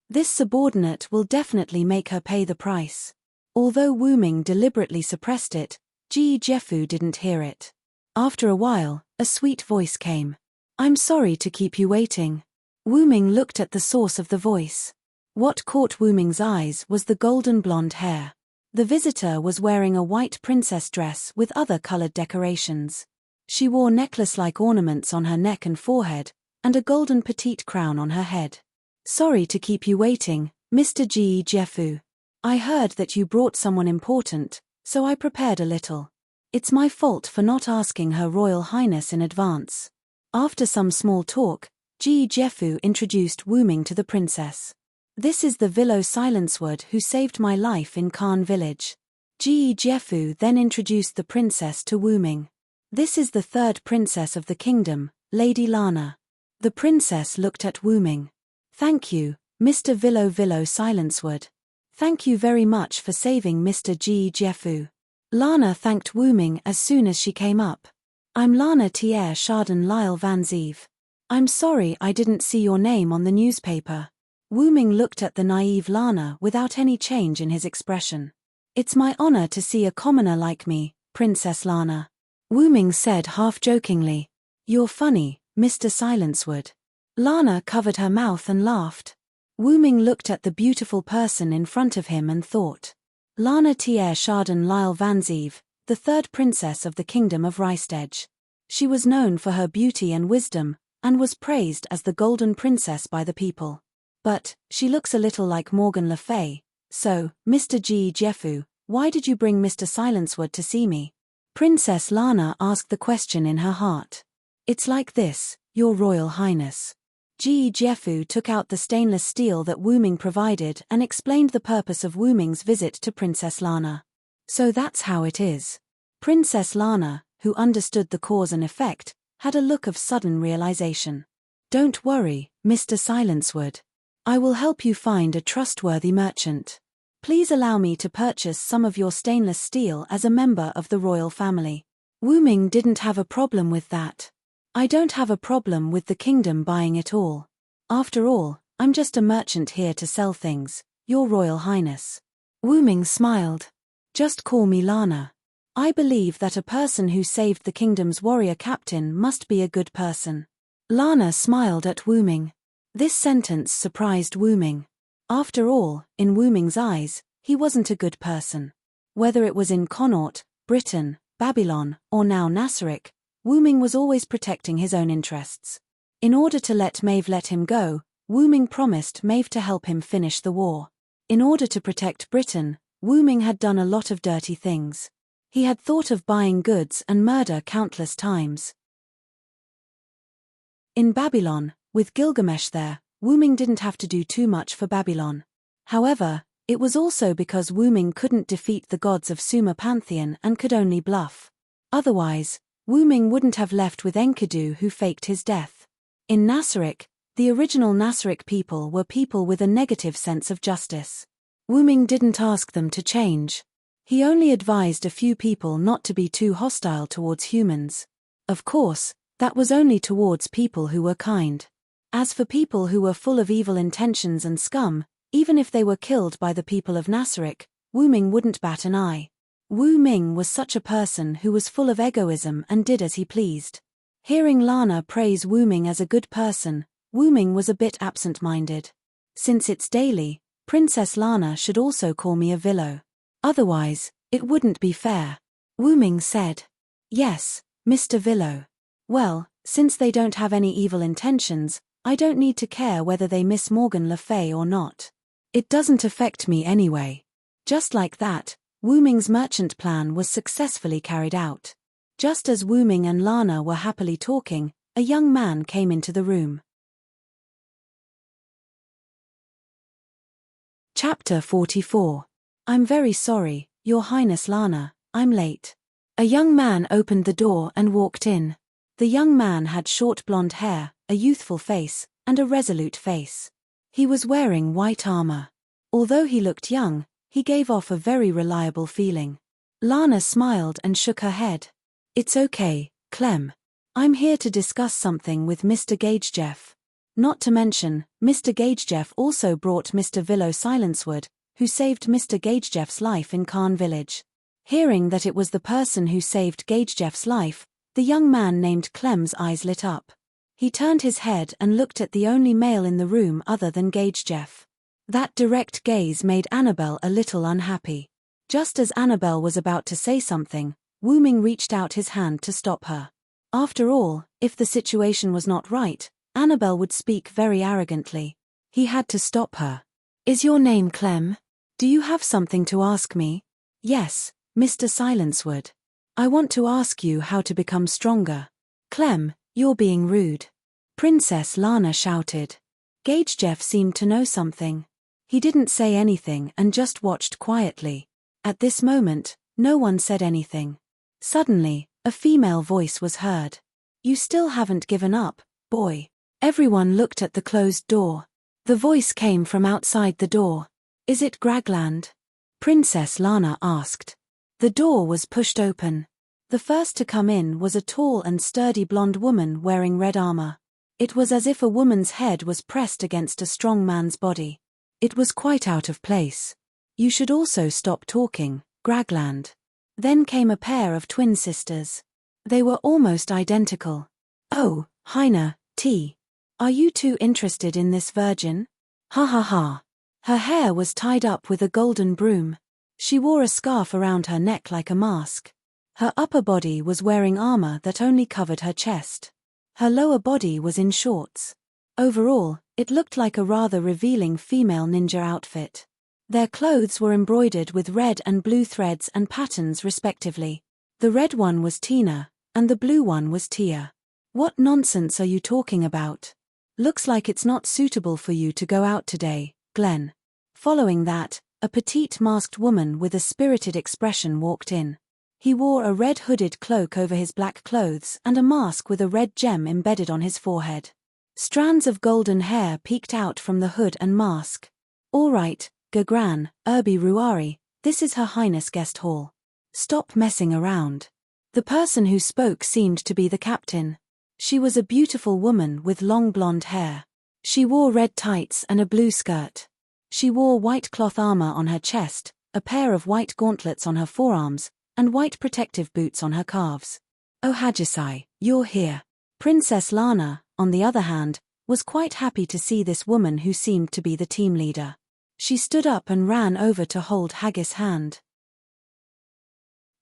This subordinate will definitely make her pay the price." Although Wu Ming deliberately suppressed it, Ji Jefu didn't hear it. After a while, a sweet voice came. "I'm sorry to keep you waiting." Wu Ming looked at the source of the voice. What caught Wu Ming's eyes was the golden blonde hair. The visitor was wearing a white princess dress with other colored decorations. She wore necklace-like ornaments on her neck and forehead, and a golden petite crown on her head. "Sorry to keep you waiting, Mr. Ji Jefu. I heard that you brought someone important, so I prepared a little. It's my fault for not asking Her Royal Highness in advance. After some small talk, Ji Jefu introduced Wu Ming to the princess. This is the Willow Silencewood who saved my life in Khan village. Ji Jefu then introduced the princess to Wu Ming. This is the third princess of the kingdom, Lady Lana. The princess looked at Wu Ming. Thank you, Mr. Willow Silencewood. Thank you very much for saving Mr. Ji Jefu. Lana thanked Wu Ming as soon as she came up. I'm Lana Tier Chardon Lyle Van Zeeve. I'm sorry I didn't see your name on the newspaper. Wu Ming looked at the naive Lana without any change in his expression. It's my honor to see a commoner like me, Princess Lana. Wu Ming said half-jokingly. You're funny, Mr. Silencewood. Lana covered her mouth and laughed. Wu Ming looked at the beautiful person in front of him and thought. Lana Tier Chardon Lyle Van Zeeve, the third princess of the kingdom of Rystedge. She was known for her beauty and wisdom, and was praised as the golden princess by the people. But, she looks a little like Morgan Le Fay. So, Mr. Ji Jefu, why did you bring Mr. Silencewood to see me? Princess Lana asked the question in her heart. It's like this, Your Royal Highness. Ji Jefu took out the stainless steel that Wu Ming provided and explained the purpose of Wu Ming's visit to Princess Lana. So that's how it is. Princess Lana, who understood the cause and effect, had a look of sudden realization. Don't worry, Mr. Silencewood. I will help you find a trustworthy merchant. Please allow me to purchase some of your stainless steel as a member of the royal family. Wu Ming didn't have a problem with that. I don't have a problem with the kingdom buying it all. After all, I'm just a merchant here to sell things, Your Royal Highness. Wu Ming smiled. Just call me Lana. I believe that a person who saved the kingdom's warrior captain must be a good person. Lana smiled at Wu Ming. This sentence surprised Wu Ming. After all, in Wu Ming's eyes, he wasn't a good person. Whether it was in Connaught, Britain, Babylon, or now Nasaric, Wu Ming was always protecting his own interests. In order to let Maeve let him go, Wu Ming promised Maeve to help him finish the war. In order to protect Britain, Wu Ming had done a lot of dirty things. He had thought of buying goods and murder countless times. In Babylon, with Gilgamesh there, Wu Ming didn't have to do too much for Babylon. However, it was also because Wu Ming couldn't defeat the gods of Sumer Pantheon and could only bluff. Otherwise, Wu Ming wouldn't have left with Enkidu who faked his death. In Nasaric, the original Nasaric people were people with a negative sense of justice. Wu Ming didn't ask them to change. He only advised a few people not to be too hostile towards humans. Of course, that was only towards people who were kind. As for people who were full of evil intentions and scum, even if they were killed by the people of Nasaric, Wu Ming wouldn't bat an eye. Wu Ming was such a person who was full of egoism and did as he pleased. Hearing Lana praise Wu Ming as a good person, Wu Ming was a bit absent-minded. Since it's daily, Princess Lana should also call me a Willow. Otherwise, it wouldn't be fair. Wu Ming said. Yes, Mr. Willow. Well, since they don't have any evil intentions, I don't need to care whether they miss Morgan Le Fay or not. It doesn't affect me anyway. Just like that, Wu Ming's merchant plan was successfully carried out. Just as Wu Ming and Lana were happily talking, a young man came into the room. Chapter 44. I'm very sorry, Your Highness Lana, I'm late. A young man opened the door and walked in. The young man had short blonde hair, a youthful face, and a resolute face. He was wearing white armor. Although he looked young, he gave off a very reliable feeling. Lana smiled and shook her head. It's okay, Clem. I'm here to discuss something with Mr. Gagejeff. Not to mention, Mr. Gagejeff also brought Mr. Willow Silencewood, who saved Mr. Gagejeff's life in Khan village. Hearing that it was the person who saved Gagejeff's life, the young man named Clem's eyes lit up. He turned his head and looked at the only male in the room other than Gagejeff. That direct gaze made Annabelle a little unhappy. Just as Annabelle was about to say something, Wu Ming reached out his hand to stop her. After all, if the situation was not right, Annabelle would speak very arrogantly. He had to stop her. Is your name Clem? Do you have something to ask me? Yes, Mr. Silencewood. I want to ask you how to become stronger. Clem, you're being rude. Princess Lana shouted. Gagejef seemed to know something. He didn't say anything and just watched quietly. At this moment, no one said anything. Suddenly, a female voice was heard. You still haven't given up, boy. Everyone looked at the closed door. The voice came from outside the door. Is it Gragland? Princess Lana asked. The door was pushed open. The first to come in was a tall and sturdy blonde woman wearing red armor. It was as if a woman's head was pressed against a strong man's body. It was quite out of place. You should also stop talking, Gragland. Then came a pair of twin sisters. They were almost identical. Oh, Heine, T. Are you too interested in this virgin? Ha ha ha. Her hair was tied up with a golden broom. She wore a scarf around her neck like a mask. Her upper body was wearing armor that only covered her chest. Her lower body was in shorts. Overall, it looked like a rather revealing female ninja outfit. Their clothes were embroidered with red and blue threads and patterns respectively. The red one was Tina, and the blue one was Tia. What nonsense are you talking about? Looks like it's not suitable for you to go out today, Glenn. Following that, a petite masked woman with a spirited expression walked in. He wore a red hooded cloak over his black clothes and a mask with a red gem embedded on his forehead. Strands of golden hair peeked out from the hood and mask. All right, Gagran, Urbi Ruari, this is Her Highness Guest Hall. Stop messing around. The person who spoke seemed to be the captain. She was a beautiful woman with long blonde hair. She wore red tights and a blue skirt. She wore white cloth armor on her chest, a pair of white gauntlets on her forearms, and white protective boots on her calves. Oh Hajisai, you're here. Princess Lana, on the other hand, was quite happy to see this woman who seemed to be the team leader. She stood up and ran over to hold Haggis' hand.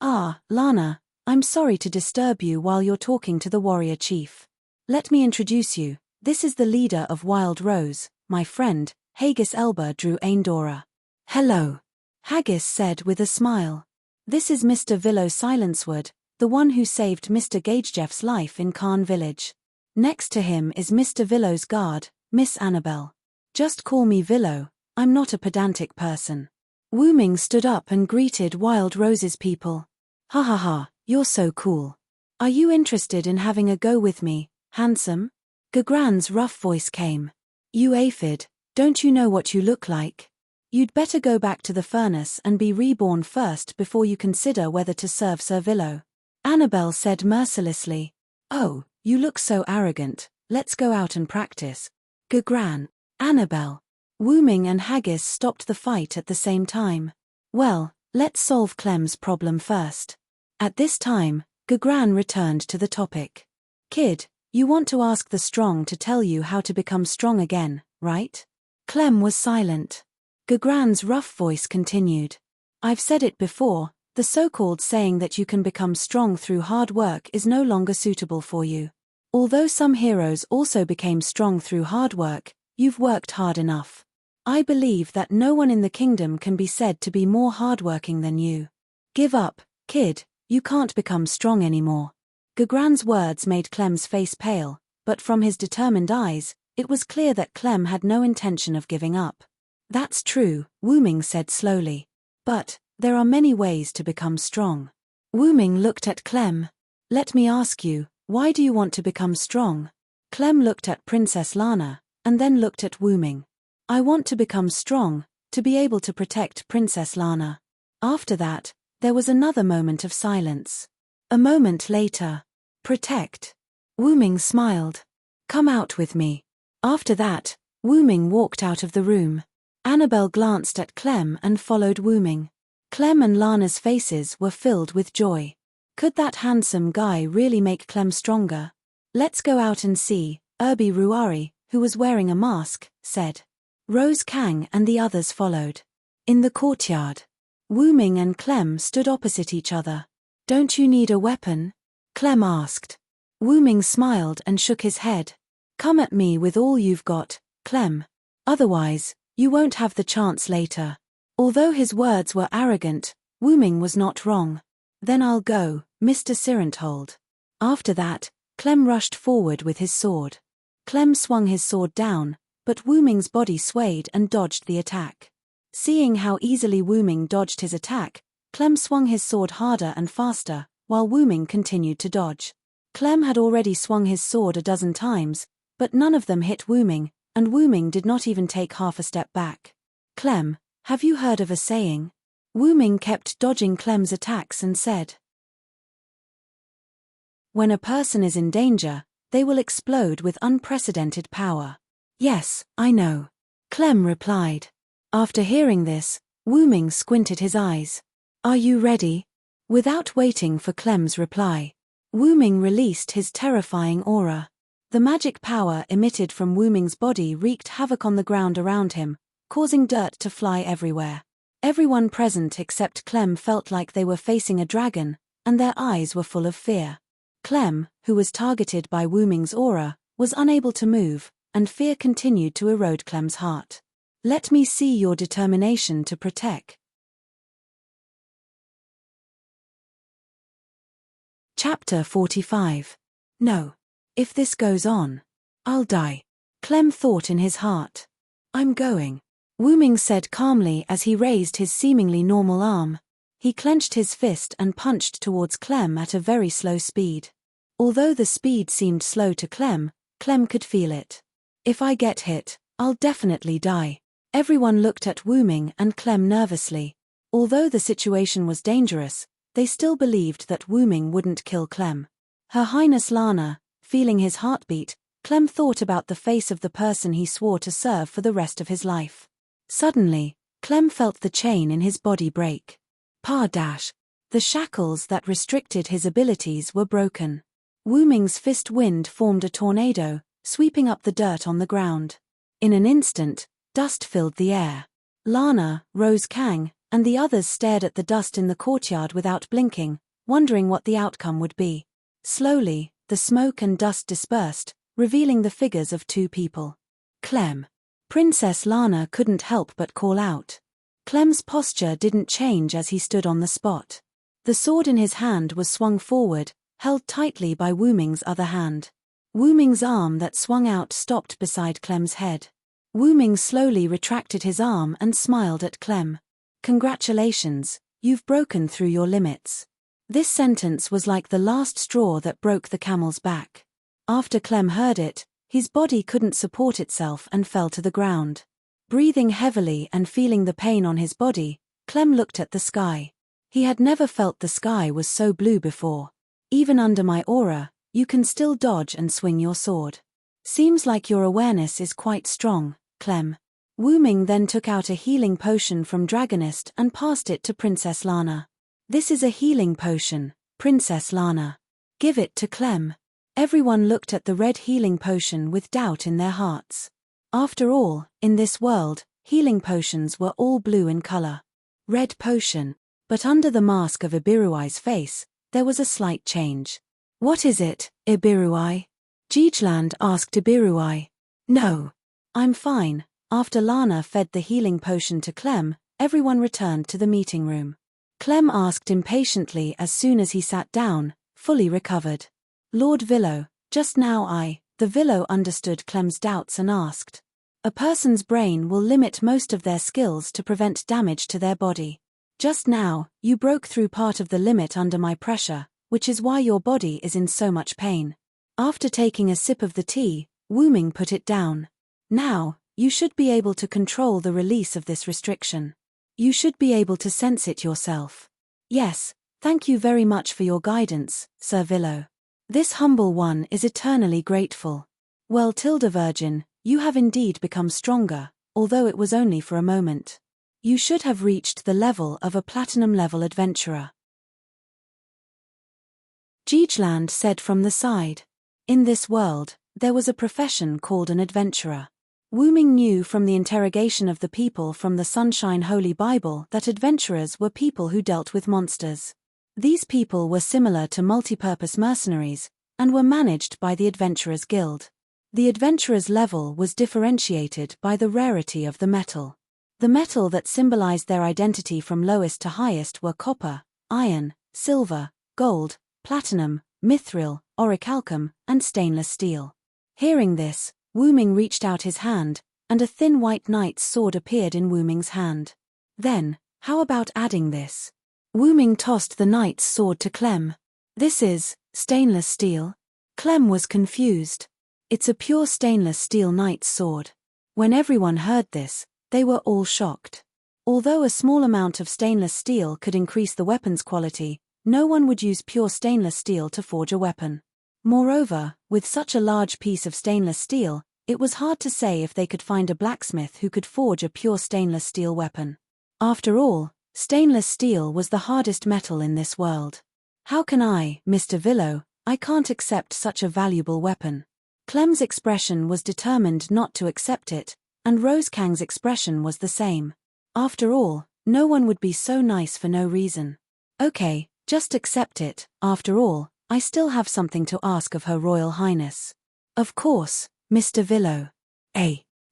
Ah, Lana, I'm sorry to disturb you while you're talking to the warrior chief. Let me introduce you. This is the leader of Wild Rose, my friend, Haggis Elba Drew Aindora. Hello. Haggis said with a smile. This is Mr. Villo Silencewood, the one who saved Mr. Gagejef's life in Khan Village. Next to him is Mr. Villo's guard, Miss Annabelle. Just call me Villo, I'm not a pedantic person. Wu Ming stood up and greeted Wild Rose's people. Ha ha ha, you're so cool. Are you interested in having a go with me, handsome? Gagran's rough voice came. You aphid, don't you know what you look like? You'd better go back to the furnace and be reborn first before you consider whether to serve Sir Villo. Annabelle said mercilessly. Oh, you look so arrogant, let's go out and practice. Gagran, Annabelle. Wu Ming and Haggis stopped the fight at the same time. Well, let's solve Clem's problem first. At this time, Gagran returned to the topic. Kid, you want to ask the strong to tell you how to become strong again, right? Clem was silent. Gagran's rough voice continued. I've said it before, the so-called saying that you can become strong through hard work is no longer suitable for you. Although some heroes also became strong through hard work, you've worked hard enough. I believe that no one in the kingdom can be said to be more hardworking than you. Give up, kid, you can't become strong anymore. Gagran's words made Clem's face pale, but from his determined eyes, it was clear that Clem had no intention of giving up. That's true, Wu Ming said slowly. But there are many ways to become strong. Wu Ming looked at Clem. Let me ask you, why do you want to become strong? Clem looked at Princess Lana, and then looked at Wu Ming. I want to become strong, to be able to protect Princess Lana. After that, there was another moment of silence. A moment later. Protect. Wu Ming smiled. Come out with me. After that, Wu Ming walked out of the room. Annabelle glanced at Clem and followed Wu Ming. Clem and Lana's faces were filled with joy. Could that handsome guy really make Clem stronger? Let's go out and see, Urbi Ruari, who was wearing a mask, said. Rose Kang and the others followed. In the courtyard, Wu Ming and Clem stood opposite each other. Don't you need a weapon? Clem asked. Wu Ming smiled and shook his head. Come at me with all you've got, Clem. Otherwise, you won't have the chance later. Although his words were arrogant, Wuming was not wrong. Then I'll go, Mr. Sirenthold. After that, Clem rushed forward with his sword. Clem swung his sword down, but Wuming's body swayed and dodged the attack. Seeing how easily Wuming dodged his attack, Clem swung his sword harder and faster, while Wuming continued to dodge. Clem had already swung his sword a dozen times, but none of them hit Wuming, and Wuming did not even take half a step back. Clem, have you heard of a saying? Wuming kept dodging Clem's attacks and said, when a person is in danger, they will explode with unprecedented power. Yes, I know. Clem replied. After hearing this, Wuming squinted his eyes. Are you ready? Without waiting for Clem's reply, Wuming released his terrifying aura. The magic power emitted from Wuming's body wreaked havoc on the ground around him, causing dirt to fly everywhere. Everyone present except Clem felt like they were facing a dragon, and their eyes were full of fear. Clem, who was targeted by Wuming's aura, was unable to move, and fear continued to erode Clem's heart. Let me see your determination to protect. Chapter 45. No. If this goes on, I'll die. Clem thought in his heart. I'm going. Wuming said calmly as he raised his seemingly normal arm. He clenched his fist and punched towards Clem at a very slow speed. Although the speed seemed slow to Clem could feel it. If I get hit, I'll definitely die. Everyone looked at Wuming and Clem nervously. Although the situation was dangerous, they still believed that Wuming wouldn't kill Clem. Her Highness Lana, feeling his heartbeat, Clem thought about the face of the person he swore to serve for the rest of his life. Suddenly, Clem felt the chain in his body break. The shackles that restricted his abilities were broken. Wuming's fist wind formed a tornado, sweeping up the dirt on the ground. In an instant, dust filled the air. Lana, Rose Kang, and the others stared at the dust in the courtyard without blinking, wondering what the outcome would be. Slowly, the smoke and dust dispersed, revealing the figures of two people. Clem. Princess Lana couldn't help but call out. Clem's posture didn't change as he stood on the spot. The sword in his hand was swung forward, held tightly by Wuming's other hand. Wuming's arm that swung out stopped beside Clem's head. Wuming slowly retracted his arm and smiled at Clem. Congratulations, you've broken through your limits. This sentence was like the last straw that broke the camel's back. After Clem heard it, his body couldn't support itself and fell to the ground. Breathing heavily and feeling the pain on his body, Clem looked at the sky. He had never felt the sky was so blue before. Even under my aura, you can still dodge and swing your sword. Seems like your awareness is quite strong, Clem. Wuming then took out a healing potion from Dragonist and passed it to Princess Lana. This is a healing potion, Princess Lana. Give it to Clem. Everyone looked at the red healing potion with doubt in their hearts. After all, in this world, healing potions were all blue in color. Red potion. But under the mask of Ibiruai's face, there was a slight change. What is it, Ibiruai? Jijland asked Ibiruai. No. I'm fine. After Lana fed the healing potion to Clem, everyone returned to the meeting room. Clem asked impatiently as soon as he sat down, fully recovered. Lord Villo, just now the Villo understood Clem's doubts and asked. A person's brain will limit most of their skills to prevent damage to their body. Just now, you broke through part of the limit under my pressure, which is why your body is in so much pain. After taking a sip of the tea, Wuming put it down. Now, you should be able to control the release of this restriction. You should be able to sense it yourself. Yes, thank you very much for your guidance, Sir Villo. This humble one is eternally grateful. Well, Tilda Virgin, you have indeed become stronger, although it was only for a moment. You should have reached the level of a platinum-level adventurer. Jijland said from the side. In this world, there was a profession called an adventurer. Wuming knew from the interrogation of the people from the Sunshine Holy Bible that adventurers were people who dealt with monsters. These people were similar to multipurpose mercenaries, and were managed by the Adventurers Guild. The Adventurers level was differentiated by the rarity of the metal. The metal that symbolized their identity from lowest to highest were copper, iron, silver, gold, platinum, mithril, orichalcum, and stainless steel. Hearing this, Wu Ming reached out his hand, and a thin white knight's sword appeared in Wu Ming's hand. Then, how about adding this? Wu Ming tossed the knight's sword to Clem. This is stainless steel? Clem was confused. It's a pure stainless steel knight's sword. When everyone heard this, they were all shocked. Although a small amount of stainless steel could increase the weapon's quality, no one would use pure stainless steel to forge a weapon. Moreover, with such a large piece of stainless steel, it was hard to say if they could find a blacksmith who could forge a pure stainless steel weapon. After all, stainless steel was the hardest metal in this world. How can I, Mr. Villo, I can't accept such a valuable weapon. Clem's expression was determined not to accept it, and Rose Kang's expression was the same. After all, no one would be so nice for no reason. Okay, just accept it. After all, I still have something to ask of Her Royal Highness. Of course, Mr. Villo.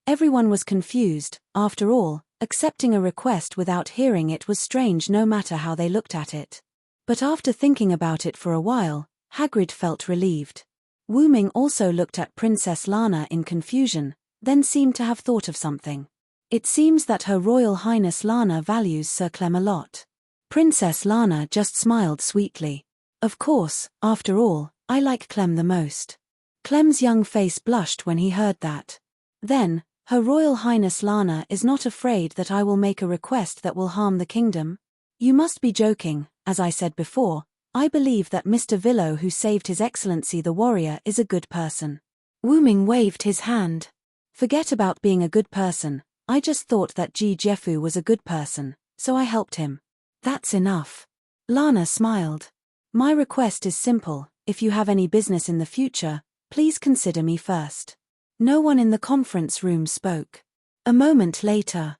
Everyone was confused. After all, accepting a request without hearing it was strange no matter how they looked at it. But after thinking about it for a while, Hagrid felt relieved. Wu Ming also looked at Princess Lana in confusion, then seemed to have thought of something. It seems that Her Royal Highness Lana values Sir Clem a lot. Princess Lana just smiled sweetly. Of course, after all, I like Clem the most. Clem's young face blushed when he heard that. Then, Her Royal Highness Lana is not afraid that I will make a request that will harm the kingdom? You must be joking. As I said before, I believe that Mr. Villo who saved His Excellency the warrior is a good person. Wu Ming waved his hand. Forget about being a good person, I just thought that Ji Jeffu was a good person, so I helped him. That's enough. Lana smiled. My request is simple, if you have any business in the future, please consider me first. No one in the conference room spoke. A moment later.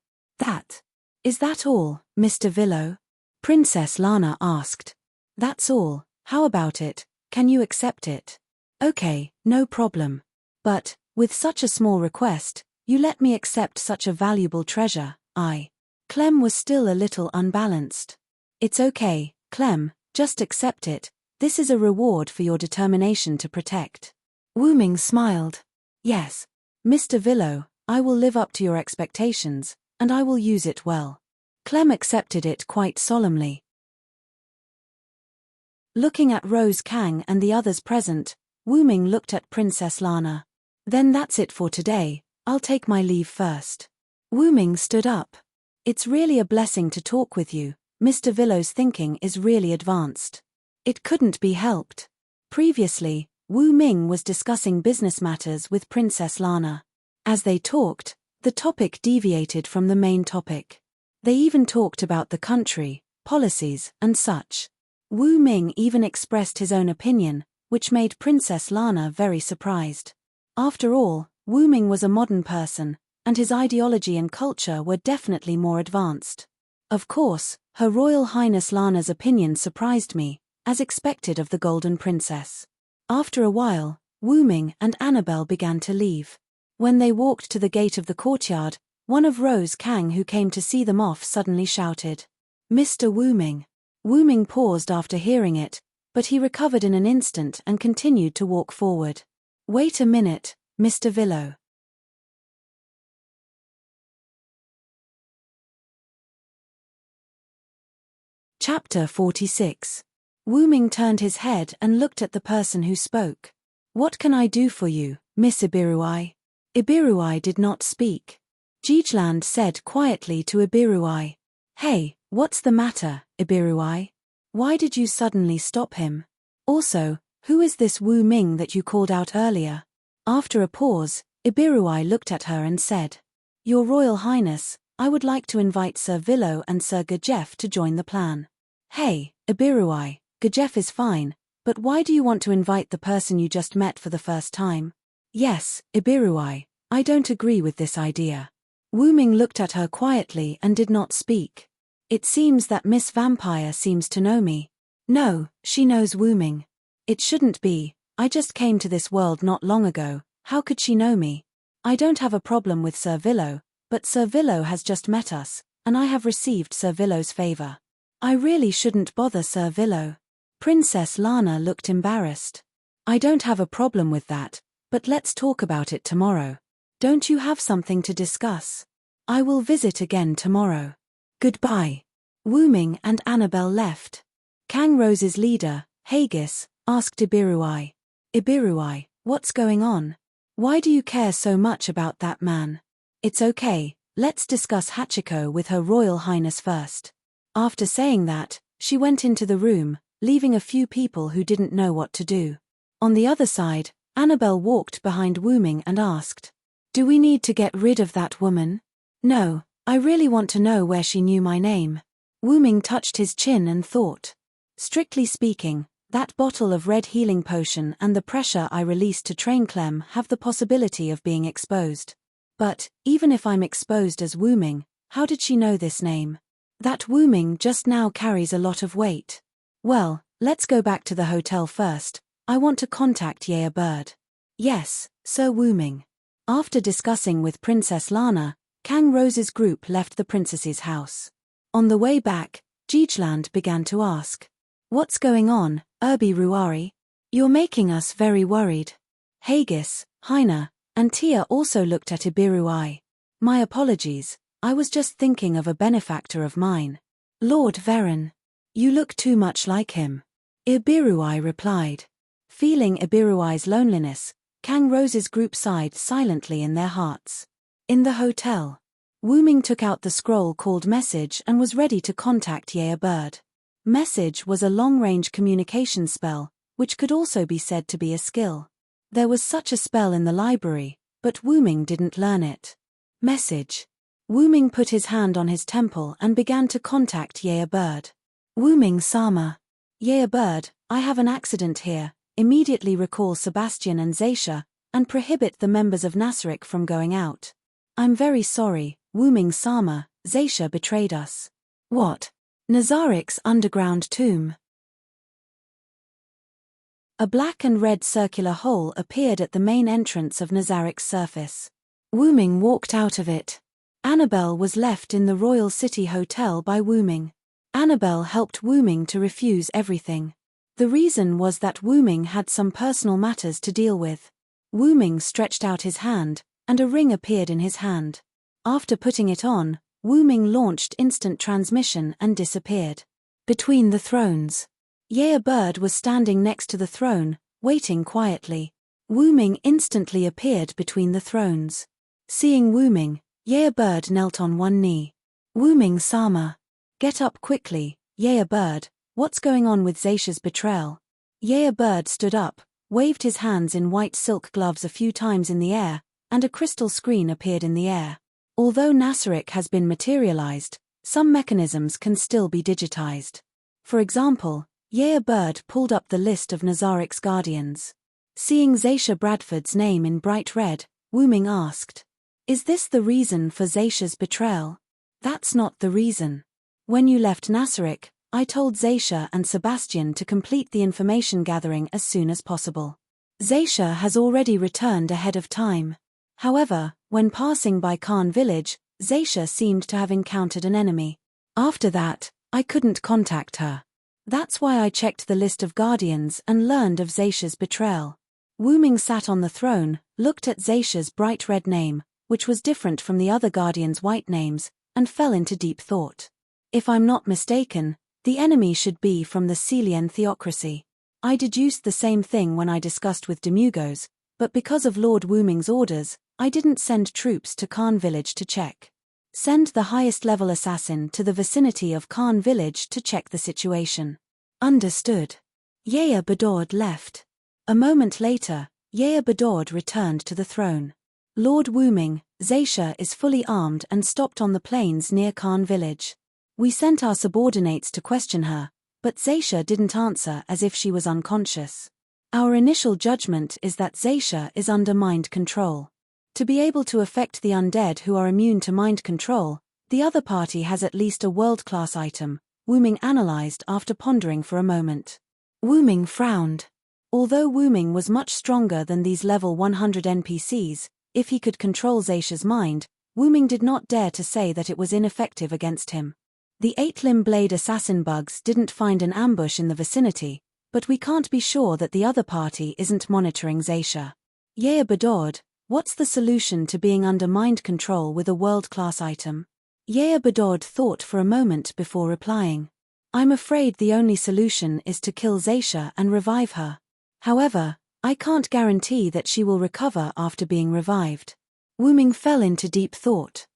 Is that all, Mr. Villo? Princess Lana asked. That's all. How about it? Can you accept it? Okay, no problem. But, with such a small request, you let me accept such a valuable treasure. Clem was still a little unbalanced. It's okay, Clem, just accept it. This is a reward for your determination to protect. Wu Ming smiled. Yes. Mr. Villo, I will live up to your expectations, and I will use it well. Clem accepted it quite solemnly. Looking at Rose Kang and the others present, Wu Ming looked at Princess Lana. Then that's it for today, I'll take my leave first. Wu Ming stood up. It's really a blessing to talk with you, Mr. Villo's thinking is really advanced. It couldn't be helped. Previously, Wu Ming was discussing business matters with Princess Lana. As they talked, the topic deviated from the main topic. They even talked about the country, policies, and such. Wu Ming even expressed his own opinion, which made Princess Lana very surprised. After all, Wu Ming was a modern person, and his ideology and culture were definitely more advanced. Of course, Her Royal Highness Lana's opinion surprised me, as expected of the Golden Princess. After a while, Wu Ming and Annabelle began to leave. When they walked to the gate of the courtyard, one of Rose Kang who came to see them off suddenly shouted, "Mr. Wu Ming." Wu Ming paused after hearing it, but he recovered in an instant and continued to walk forward. Wait a minute, Mr. Villo. Chapter 46. Wu Ming turned his head and looked at the person who spoke. What can I do for you, Miss Ibirui? Ibirui did not speak. Jijland said quietly to Ibirui, Hey, what's the matter, Ibirui? Why did you suddenly stop him? Also, who is this Wu Ming that you called out earlier? After a pause, Ibirui looked at her and said, Your Royal Highness, I would like to invite Sir Villo and Sir Gajef to join the plan. Hey, Ibirui, Gajef is fine, but why do you want to invite the person you just met for the first time? Yes, Ibirui, I don't agree with this idea. Wu Ming looked at her quietly and did not speak. It seems that Miss Vampire seems to know me. No, she knows Wu Ming. It shouldn't be, I just came to this world not long ago, how could she know me? I don't have a problem with Sir Villo, but Sir Villo has just met us, and I have received Sir Villo's favor. I really shouldn't bother Sir Villo. Princess Lana looked embarrassed. I don't have a problem with that, but let's talk about it tomorrow. Don't you have something to discuss? I will visit again tomorrow. Goodbye. Wu Ming and Annabelle left. Kang Rose's leader, Haggis, asked Ibiruai. Ibiruai, what's going on? Why do you care so much about that man? It's okay, let's discuss Hachiko with Her Royal Highness first. After saying that, she went into the room, leaving a few people who didn't know what to do. On the other side, Annabelle walked behind Wu Ming and asked, "Do we need to get rid of that woman?" "No, I really want to know where she knew my name." Wu Ming touched his chin and thought. Strictly speaking, that bottle of red healing potion and the pressure I released to tranquil have the possibility of being exposed. But, even if I'm exposed as Wu Ming, how did she know this name? That Wu Ming just now carries a lot of weight. Well, let's go back to the hotel first. I want to contact Yaya Bird. Yes, Sir Wu Ming. After discussing with Princess Lana, Kang Rose's group left the princess's house. On the way back, Jigeland began to ask, "What's going on, Urbi Ruari? You're making us very worried." Haggis, Haina, and Tia also looked at Ibiruai. "My apologies, I was just thinking of a benefactor of mine. Lord Veren. You look too much like him." Ibiruai replied. Feeling Ibiruai's loneliness, Kang Rose's group sighed silently in their hearts. In the hotel, Wu Ming took out the scroll called Message and was ready to contact Yaya Bird. Message was a long-range communication spell, which could also be said to be a skill. There was such a spell in the library, but Wu Ming didn't learn it. Message. Wu Ming put his hand on his temple and began to contact Yaya Bird. Wu Ming-sama. Yaya Bird, I have an accident here. Immediately recall Sebastian and Zaisha, and prohibit the members of Nasrik from going out. I'm very sorry, Wu Ming-sama, Zaisha betrayed us. What? Nazarik's underground tomb. A black and red circular hole appeared at the main entrance of Nazarik's surface. Wu Ming walked out of it. Annabelle was left in the Royal City Hotel by Wu Ming. Annabelle helped Wu Ming to refuse everything. The reason was that Wu Ming had some personal matters to deal with. Wu Ming stretched out his hand, and a ring appeared in his hand. After putting it on, Wu Ming launched instant transmission and disappeared. Between the thrones. Yaya Bird was standing next to the throne, waiting quietly. Wu Ming instantly appeared between the thrones. Seeing Wu Ming, Yaya Bird knelt on one knee. Wu Ming-sama. Get up quickly, Yaya Bird. What's going on with Zaisha's betrayal? Yaya Bird stood up, waved his hands in white silk gloves a few times in the air, and a crystal screen appeared in the air. Although Nasarik has been materialized, some mechanisms can still be digitized. For example, Yaya Bird pulled up the list of Nazarik's guardians. Seeing Zaisha Bradford's name in bright red, Wu Ming asked, "Is this the reason for Zaisha's betrayal?" "That's not the reason. When you left Nasarik, I told Zaisha and Sebastian to complete the information gathering as soon as possible. Zaisha has already returned ahead of time. However, when passing by Khan village, Zaisha seemed to have encountered an enemy. After that, I couldn't contact her. That's why I checked the list of guardians and learned of Zaisha's betrayal." Wu Ming sat on the throne, looked at Zaisha's bright red name, which was different from the other guardians' white names, and fell into deep thought. If I'm not mistaken, the enemy should be from the Celian theocracy. I deduced the same thing when I discussed with Demugos, but because of Lord Wu Ming's orders, I didn't send troops to Khan village to check. Send the highest level assassin to the vicinity of Khan village to check the situation. Understood. Yaya Badord left. A moment later, Yaya Badord returned to the throne. Lord Wu Ming, Zaisha is fully armed and stopped on the plains near Khan village. We sent our subordinates to question her, but Zaisha didn't answer as if she was unconscious. Our initial judgment is that Zaisha is under mind control. To be able to affect the undead who are immune to mind control, the other party has at least a world-class item, Wu Ming analyzed after pondering for a moment. Wu Ming frowned. Although Wu Ming was much stronger than these level 100 NPCs, if he could control Zaisha's mind, Wu Ming did not dare to say that it was ineffective against him. The 8-limb blade assassin bugs didn't find an ambush in the vicinity, but we can't be sure that the other party isn't monitoring Zaisha. Yeah, Bedord, what's the solution to being under mind control with a world-class item? Yeah, Bedord thought for a moment before replying. I'm afraid the only solution is to kill Zaisha and revive her. However, I can't guarantee that she will recover after being revived. Wu Ming fell into deep thought.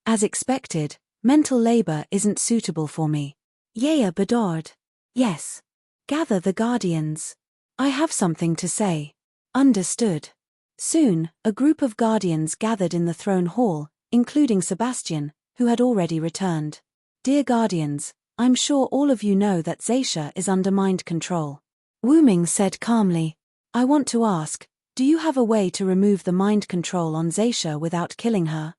As expected, mental labor isn't suitable for me. Yeah, Bedord. Yes. Gather the Guardians. I have something to say. Understood. Soon, a group of Guardians gathered in the throne hall, including Sebastian, who had already returned. Dear Guardians, I'm sure all of you know that Zaisha is under mind control. Wu Ming said calmly. I want to ask, do you have a way to remove the mind control on Zaisha without killing her?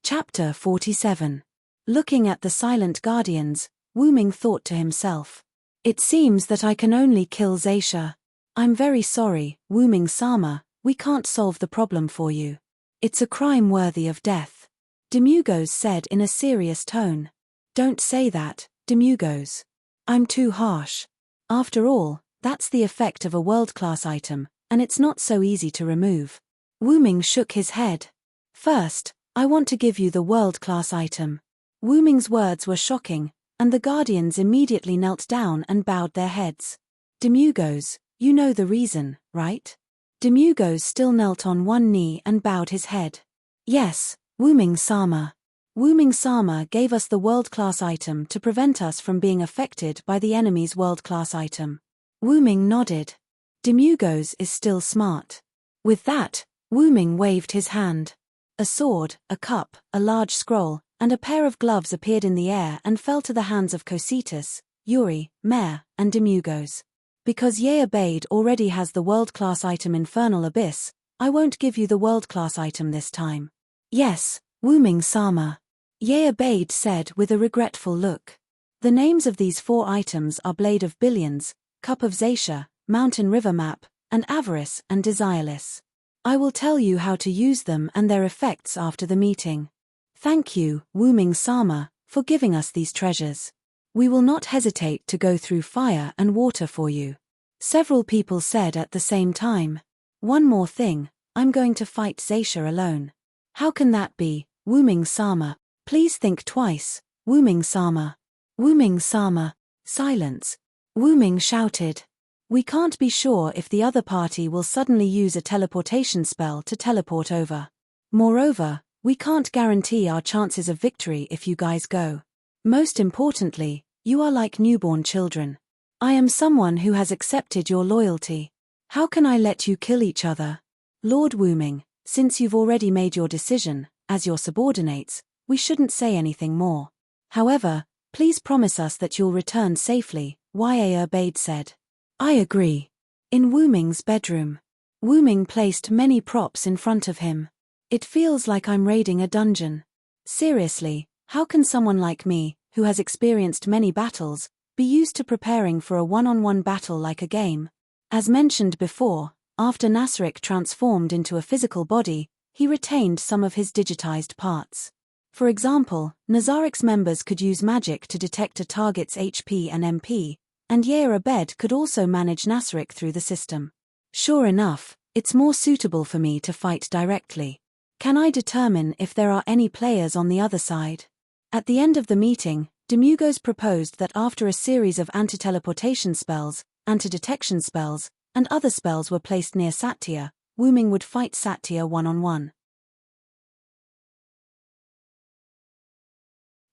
Chapter 47. Looking at the silent Guardians, Wu Ming thought to himself. It seems that I can only kill Zaisha. I'm very sorry, Wu Ming-sama, we can't solve the problem for you. It's a crime worthy of death. Demugos said in a serious tone. Don't say that, Demugos. I'm too harsh. After all, that's the effect of a world-class item, and it's not so easy to remove. Wu Ming shook his head. First, I want to give you the world-class item. Wu Ming's words were shocking, and the Guardians immediately knelt down and bowed their heads. Demugos, you know the reason, right? Demugos still knelt on one knee and bowed his head. Yes, Wu Ming-sama. Wu Ming-sama gave us the world-class item to prevent us from being affected by the enemy's world-class item. Wu Ming nodded. Demugos is still smart. With that, Wu Ming waved his hand. A sword, a cup, a large scroll, and a pair of gloves appeared in the air and fell to the hands of Cositas, Yuri, Mare, and Demugos. Because Ye Abade already has the world-class item Infernal Abyss, I won't give you the world-class item this time. Yes, Wu Ming-sama. Ye Abade said with a regretful look. The names of these 4 items are Blade of Billions, Cup of Zaisha, Mountain River Map, and Avarice and Desireless. I will tell you how to use them and their effects after the meeting. Thank you, Wu Ming-sama, for giving us these treasures. We will not hesitate to go through fire and water for you. Several people said at the same time. One more thing, I'm going to fight Zaisha alone. How can that be, Wu Ming-sama? Please think twice, Wu Ming-sama. Wu Ming-sama. Silence. Wu Ming shouted. We can't be sure if the other party will suddenly use a teleportation spell to teleport over. Moreover, we can't guarantee our chances of victory if you guys go. Most importantly, you are like newborn children. I am someone who has accepted your loyalty. How can I let you kill each other? Lord Wu Ming, since you've already made your decision, as your subordinates, we shouldn't say anything more. However, please promise us that you'll return safely, Ya Abade said. I agree. In Wu Ming's bedroom. Wu Ming placed many props in front of him. It feels like I'm raiding a dungeon. Seriously, how can someone like me, who has experienced many battles, be used to preparing for a one-on-one battle like a game? As mentioned before, after Nasrik transformed into a physical body, he retained some of his digitized parts. For example, Nazarik's members could use magic to detect a target's HP and MP, and Yair Abed could also manage Nasrik through the system. Sure enough, it's more suitable for me to fight directly. Can I determine if there are any players on the other side? At the end of the meeting, Demugos proposed that after a series of anti-teleportation spells, anti-detection spells, and other spells were placed near Satya, Wu Ming would fight Satya one-on-one.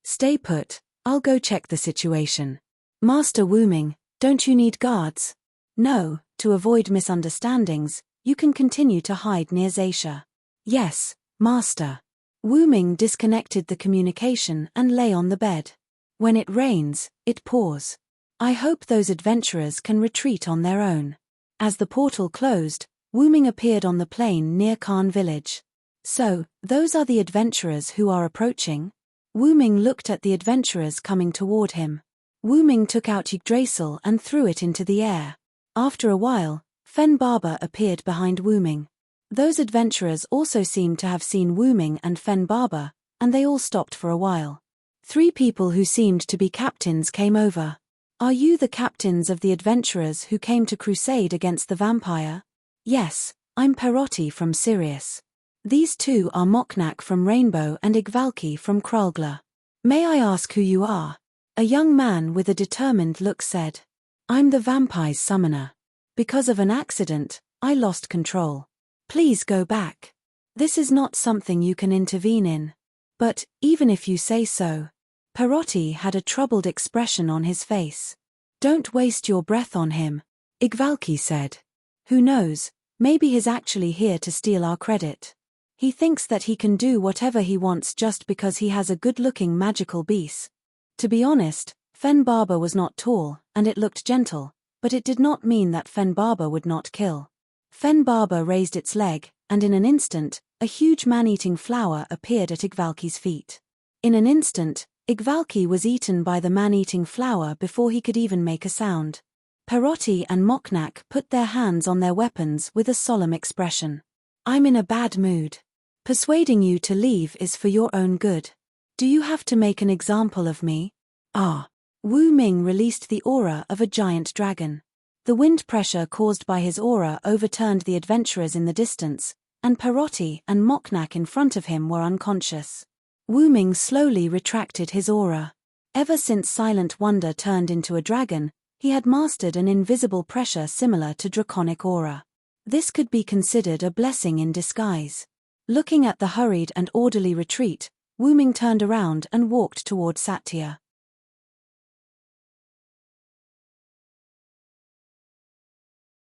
Stay put, I'll go check the situation. Master Wu Ming, don't you need guards? No, to avoid misunderstandings, you can continue to hide near Zaisha. Yes, Master. Wu Ming disconnected the communication and lay on the bed. When it rains, it pours. I hope those adventurers can retreat on their own. As the portal closed, Wu Ming appeared on the plain near Khan village. So, those are the adventurers who are approaching? Wu Ming looked at the adventurers coming toward him. Wu Ming took out Yggdrasil and threw it into the air. After a while, Fen Barber appeared behind Wu Ming. Those adventurers also seemed to have seen Wu Ming and Fen Barber, and they all stopped for a while. 3 people who seemed to be captains came over. Are you the captains of the adventurers who came to crusade against the vampire? Yes, I'm Perotti from Sirius. These 2 are Moknak from Rainbow and Igvalki from Kralgla. May I ask who you are? A young man with a determined look said. I'm the vampire's summoner. Because of an accident, I lost control. Please go back. This is not something you can intervene in. But, even if you say so. Perotti had a troubled expression on his face. Don't waste your breath on him, Igvalki said. Who knows, maybe he's actually here to steal our credit. He thinks that he can do whatever he wants just because he has a good-looking magical beast. To be honest, Fen Barber was not tall, and it looked gentle, but it did not mean that Fen Barber would not kill. Fen Barber raised its leg, and in an instant, a huge man-eating flower appeared at Igvalki's feet. In an instant, Igvalki was eaten by the man-eating flower before he could even make a sound. Perotti and Moknak put their hands on their weapons with a solemn expression. I'm in a bad mood. Persuading you to leave is for your own good. Do you have to make an example of me? Ah. Wu Ming released the aura of a giant dragon. The wind pressure caused by his aura overturned the adventurers in the distance, and Perotti and Moknak in front of him were unconscious. Wu Ming slowly retracted his aura. Ever since Silent Wonder turned into a dragon, he had mastered an invisible pressure similar to draconic aura. This could be considered a blessing in disguise. Looking at the hurried and orderly retreat, Wu Ming turned around and walked toward Satya.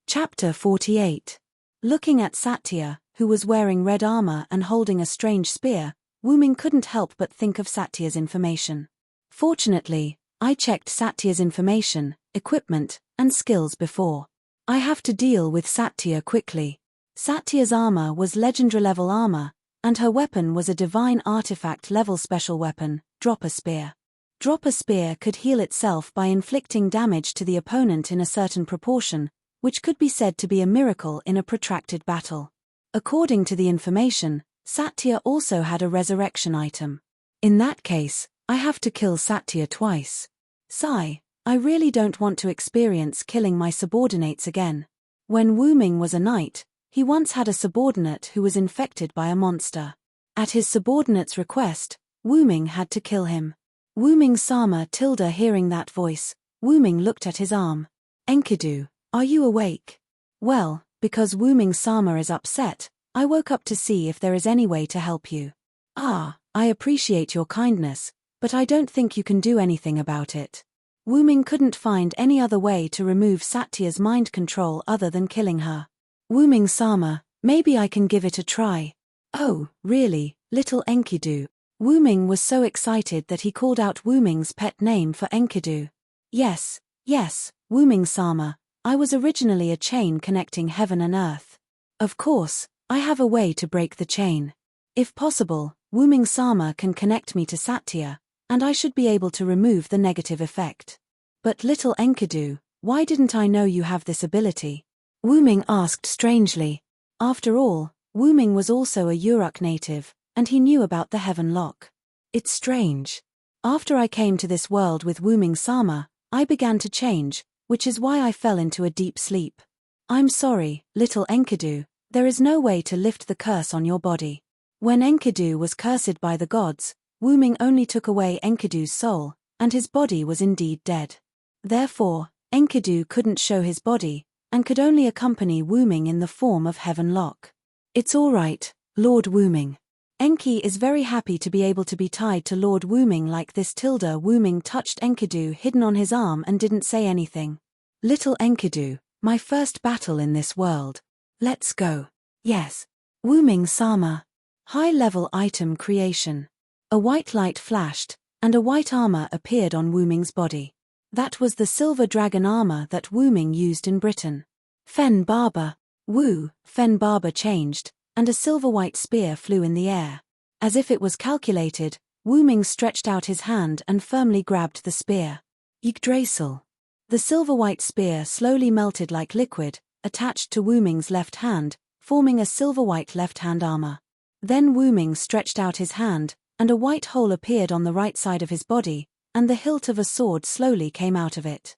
Chapter 48. Looking at Satya, who was wearing red armor and holding a strange spear, Wu Ming couldn't help but think of Satya's information. Fortunately, I checked Satya's information, equipment, and skills before. I have to deal with Satya quickly. Satya's armor was legendary-level armor, and her weapon was a divine artifact-level special weapon, Dropper Spear. Dropper Spear could heal itself by inflicting damage to the opponent in a certain proportion, which could be said to be a miracle in a protracted battle. According to the information, Satya also had a resurrection item. In that case, I have to kill Satya twice. Sigh, I really don't want to experience killing my subordinates again. When Wu Ming was a knight, he once had a subordinate who was infected by a monster. At his subordinate's request, Wu Ming had to kill him. Wu Ming Sama Tilda hearing that voice, Wu Ming looked at his arm. Enkidu, are you awake? Well, because Wu Ming Sama is upset, I woke up to see if there is any way to help you. Ah, I appreciate your kindness, but I don't think you can do anything about it. Wu Ming couldn't find any other way to remove Satya's mind control other than killing her. Wu Ming Sama, maybe I can give it a try. Oh, really, little Enkidu. Wu Ming was so excited that he called out Wu Ming's pet name for Enkidu. Yes, Wu Ming Sama, I was originally a chain connecting heaven and earth. Of course, I have a way to break the chain. If possible, Wu Ming Sama can connect me to Satya, and I should be able to remove the negative effect. But little Enkidu, why didn't I know you have this ability? Wu Ming asked strangely. After all, Wu Ming was also a Uruk native, and he knew about the heaven lock. It's strange. After I came to this world with Wu Ming Sama, I began to change, which is why I fell into a deep sleep. I'm sorry, little Enkidu, there is no way to lift the curse on your body. When Enkidu was cursed by the gods, Wu Ming only took away Enkidu's soul, and his body was indeed dead. Therefore, Enkidu couldn't show his body, and could only accompany Wu Ming in the form of Heaven Lock. It's all right, Lord Wu Ming. Enki is very happy to be able to be tied to Lord Wu Ming like this. Wu Ming touched Enkidu hidden on his arm and didn't say anything. Little Enkidu, my first battle in this world. Let's go. Yes. Wu Ming Sama. High-level item creation. A white light flashed, and a white armor appeared on Wu Ming's body. That was the silver dragon armor that Wu Ming used in Britain. Fen Barber. Fen Barber changed, and a silver-white spear flew in the air. As if it was calculated, Wu Ming stretched out his hand and firmly grabbed the spear. Yggdrasil. The silver-white spear slowly melted like liquid, attached to Wu Ming's left hand, forming a silver-white left-hand armor. Then Wu Ming stretched out his hand, and a white hole appeared on the right side of his body, and the hilt of a sword slowly came out of it.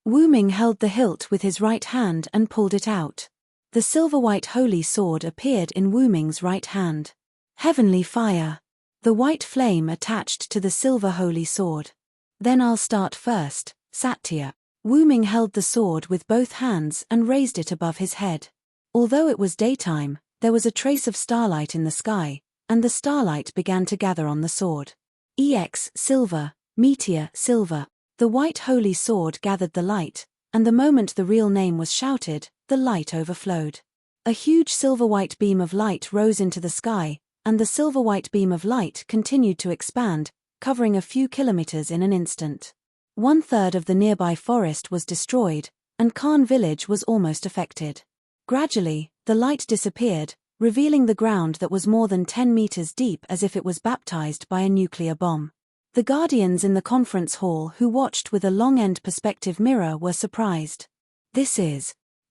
Wu Ming held the hilt with his right hand and pulled it out. The silver-white holy sword appeared in Wu Ming's right hand. Heavenly fire. The white flame attached to the silver holy sword. Then I'll start first, Satya. Wu Ming held the sword with both hands and raised it above his head. Although it was daytime, there was a trace of starlight in the sky, and the starlight began to gather on the sword. EX silver, meteor silver. The white holy sword gathered the light, and the moment the real name was shouted, the light overflowed. A huge silver-white beam of light rose into the sky, and the silver-white beam of light continued to expand, covering a few kilometers in an instant. 1/3 of the nearby forest was destroyed, and Khan village was almost affected. Gradually, the light disappeared, revealing the ground that was more than 10 meters deep as if it was baptized by a nuclear bomb. The guardians in the conference hall who watched with a long-end perspective mirror were surprised.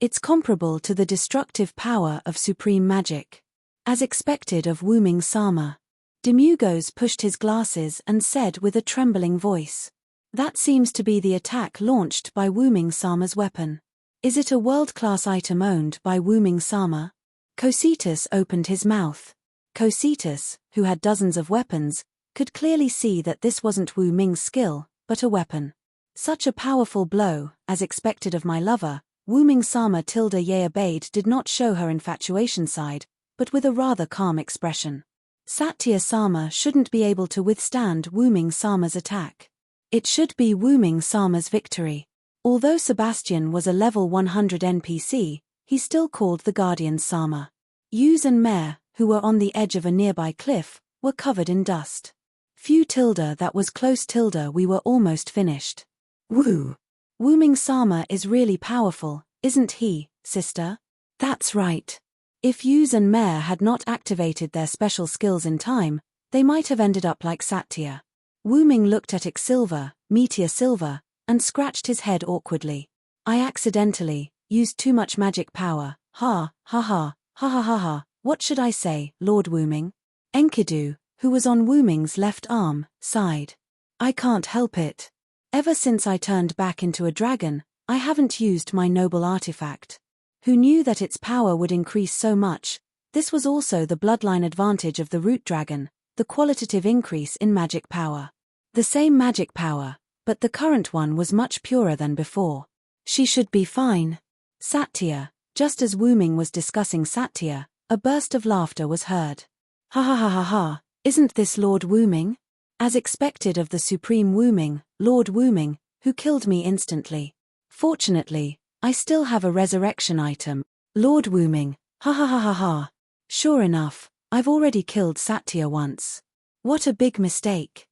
It's comparable to the destructive power of supreme magic. As expected of Wu Ming Sama. Demugos pushed his glasses and said with a trembling voice. That seems to be the attack launched by Wu Ming Sama's weapon. Is it a world-class item owned by Wu Ming Sama? Cositas opened his mouth. Cositas, who had dozens of weapons, could clearly see that this wasn't Wu Ming's skill, but a weapon. Such a powerful blow, as expected of my lover, Wu Ming Sama Tilda Ye obeyed did not show her infatuation side, but with a rather calm expression. Satya Sama shouldn't be able to withstand Wu Ming Sama's attack. It should be Wu Ming Sama's victory. Although Sebastian was a level 100 NPC, he still called the Guardians Sama. Yuz and Mare, who were on the edge of a nearby cliff, were covered in dust. Phew tilde that was close tilde we were almost finished. Wu Ming Sama is really powerful, isn't he, sister? That's right. If Yuz and Mare had not activated their special skills in time, they might have ended up like Satya. Wu Ming looked at Silver, Meteor Silver, and scratched his head awkwardly. I accidentally used too much magic power. Ha, ha ha, ha ha ha ha, what should I say, Lord Wu Ming? Enkidu, who was on Wu Ming's left arm, sighed. I can't help it. Ever since I turned back into a dragon, I haven't used my noble artifact. Who knew that its power would increase so much? This was also the bloodline advantage of the root dragon, the qualitative increase in magic power. The same magic power, but the current one was much purer than before. She should be fine. Satya, just as Wu Ming was discussing Satya, a burst of laughter was heard. Ha ha ha ha ha, isn't this Lord Wu Ming? As expected of the supreme Wu Ming, Lord Wu Ming, who killed me instantly. Fortunately, I still have a resurrection item. Lord Wu Ming, ha ha ha ha ha. Sure enough, I've already killed Satya once. What a big mistake.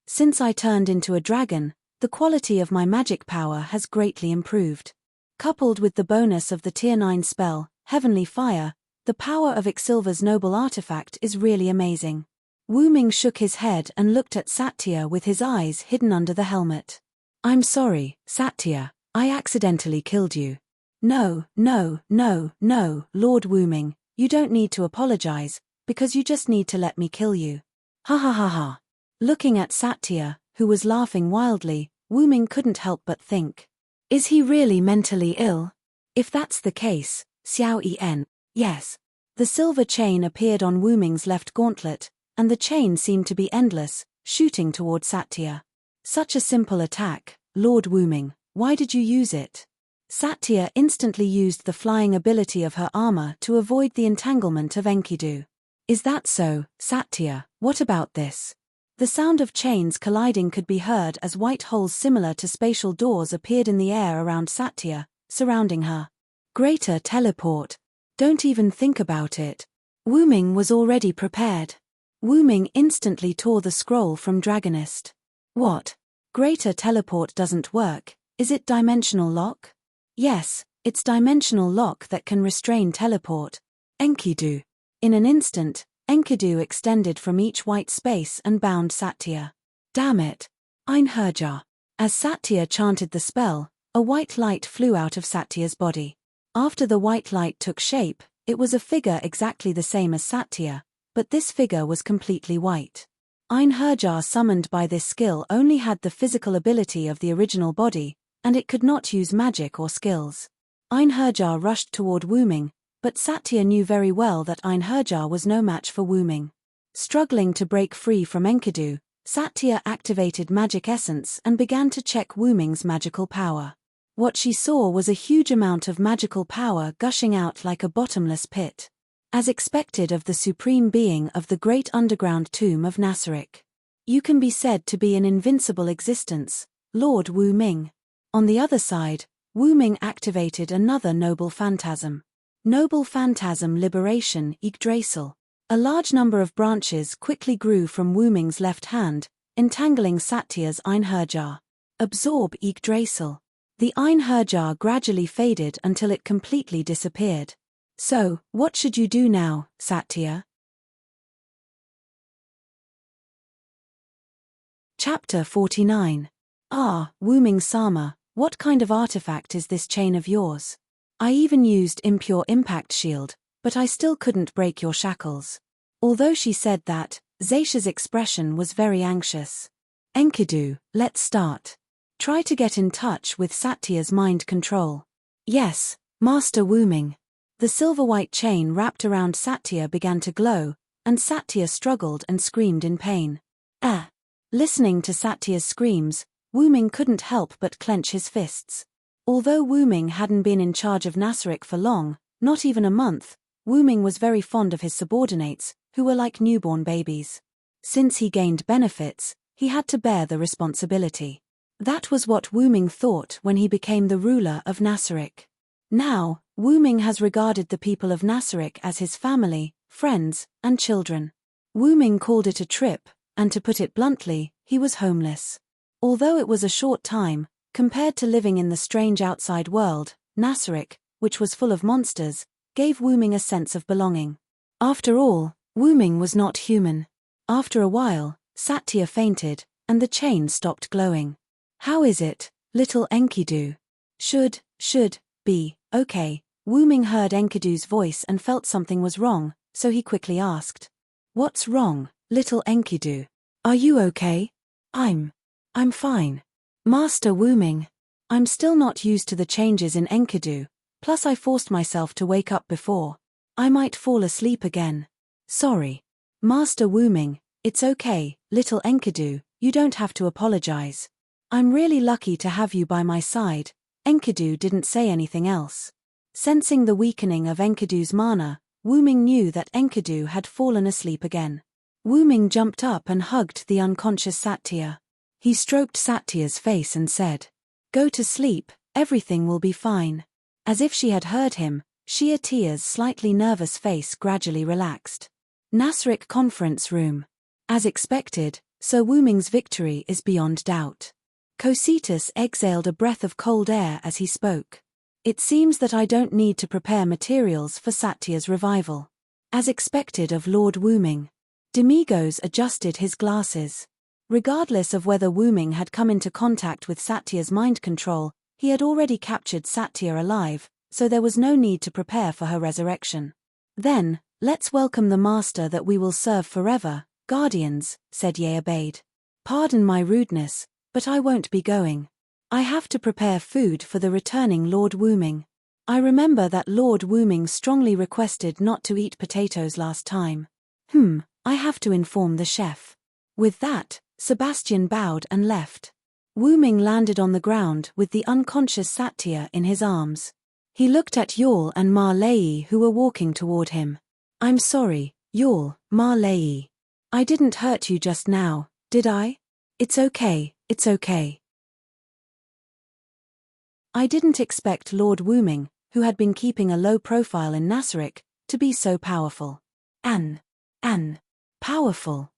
Since I turned into a dragon, the quality of my magic power has greatly improved. Coupled with the bonus of the Tier 9 spell, Heavenly Fire, the power of Ixilver's noble artifact is really amazing. Wu Ming shook his head and looked at Satya with his eyes hidden under the helmet. I'm sorry, Satya, I accidentally killed you. No, Lord Wu Ming, you don't need to apologize, because you just need to let me kill you. Ha ha ha ha. Looking at Satya, who was laughing wildly, Wu Ming couldn't help but think. Is he really mentally ill? If that's the case, Xiao En. Yes. The silver chain appeared on Wu Ming's left gauntlet, and the chain seemed to be endless, shooting toward Satya. Such a simple attack, Lord Wu Ming, why did you use it? Satya instantly used the flying ability of her armor to avoid the entanglement of Enkidu. Is that so, Satya? What about this? The sound of chains colliding could be heard as white holes similar to spatial doors appeared in the air around Satya, surrounding her. Greater teleport. Don't even think about it. Wu Ming was already prepared. Wu Ming instantly tore the scroll from Dragonist. What? Greater teleport doesn't work, is it dimensional lock? Yes, it's dimensional lock that can restrain teleport. Enkidu. In an instant, Enkidu extended from each white space and bound Satya. Damn it. Einherjar. As Satya chanted the spell, A white light flew out of Satya's body. After the white light took shape, it was a figure exactly the same as Satya, but this figure was completely white. Einherjar summoned by this skill only had the physical ability of the original body, and it could not use magic or skills. Einherjar rushed toward Wu Ming, but Satya knew very well that Einherjar was no match for Wu Ming. Struggling to break free from Enkidu, Satya activated magic essence and began to check Wu Ming's magical power. What she saw was a huge amount of magical power gushing out like a bottomless pit. As expected of the supreme being of the great underground tomb of Nasrik. You can be said to be an invincible existence, Lord Wu Ming. On the other side, Wu Ming activated another noble phantasm. Noble phantasm liberation Yggdrasil. A large number of branches quickly grew from Wu Ming's left hand, entangling Satya's Einherjar. Absorb Yggdrasil. The Einherjar gradually faded until it completely disappeared. So, what should you do now, Satya? Chapter 49. Wu Ming Sama, what kind of artifact is this chain of yours? I even used impure impact shield, but I still couldn't break your shackles. Although she said that, Zaisha's expression was very anxious. Enkidu, let's start. Try to get in touch with Satya's mind control. Yes, Master Wu Ming. The silver-white chain wrapped around Satya began to glow, and Satya struggled and screamed in pain. Listening to Satya's screams, Wu Ming couldn't help but clench his fists. Although Wu Ming hadn't been in charge of Nasrik for long, not even a month, Wu Ming was very fond of his subordinates, who were like newborn babies. Since he gained benefits, he had to bear the responsibility. That was what Wu Ming thought when he became the ruler of Nasrik. Now, Wu Ming has regarded the people of Nasrik as his family, friends, and children. Wu Ming called it a trip, and to put it bluntly, he was homeless. Although it was a short time, compared to living in the strange outside world, Nasrik, which was full of monsters, gave Wu Ming a sense of belonging. After all, Wu Ming was not human. After a while, Satya fainted, and the chain stopped glowing. How is it, little Enkidu? Should be, okay. Wu Ming heard Enkidu's voice and felt something was wrong, so he quickly asked. What's wrong, little Enkidu? Are you okay? I'm fine. Master Wu Ming. I'm still not used to the changes in Enkidu, plus I forced myself to wake up before. I might fall asleep again. Sorry. Master Wu Ming, it's okay, little Enkidu, you don't have to apologize. I'm really lucky to have you by my side. Enkidu didn't say anything else. Sensing the weakening of Enkidu's mana, Wu Ming knew that Enkidu had fallen asleep again. Wu Ming jumped up and hugged the unconscious Satya. He stroked Satya's face and said, Go to sleep, everything will be fine. As if she had heard him, Shia Tia's slightly nervous face gradually relaxed. Nasrik conference room. As expected, Sir Wu Ming's victory is beyond doubt. Cositus exhaled a breath of cold air as he spoke. It seems that I don't need to prepare materials for Satya's revival. As expected of Lord Wu Ming. Demigos adjusted his glasses. Regardless of whether Wu Ming had come into contact with Satya's mind control, he had already captured Satya alive, so there was no need to prepare for her resurrection. Then, let's welcome the master that we will serve forever, guardians, said Yeabade. Pardon my rudeness, but I won't be going. I have to prepare food for the returning Lord Wu Ming. I remember that Lord Wu Ming strongly requested not to eat potatoes last time. I have to inform the chef. With that, Sebastian bowed and left. Wu Ming landed on the ground with the unconscious Satya in his arms. He looked at Yul and Ma Lei who were walking toward him. I'm sorry, Yul, Ma Lei. I didn't hurt you just now, did I? It's okay, it's okay. I didn't expect Lord Wu Ming, who had been keeping a low profile in Nasrik, to be so powerful. Powerful.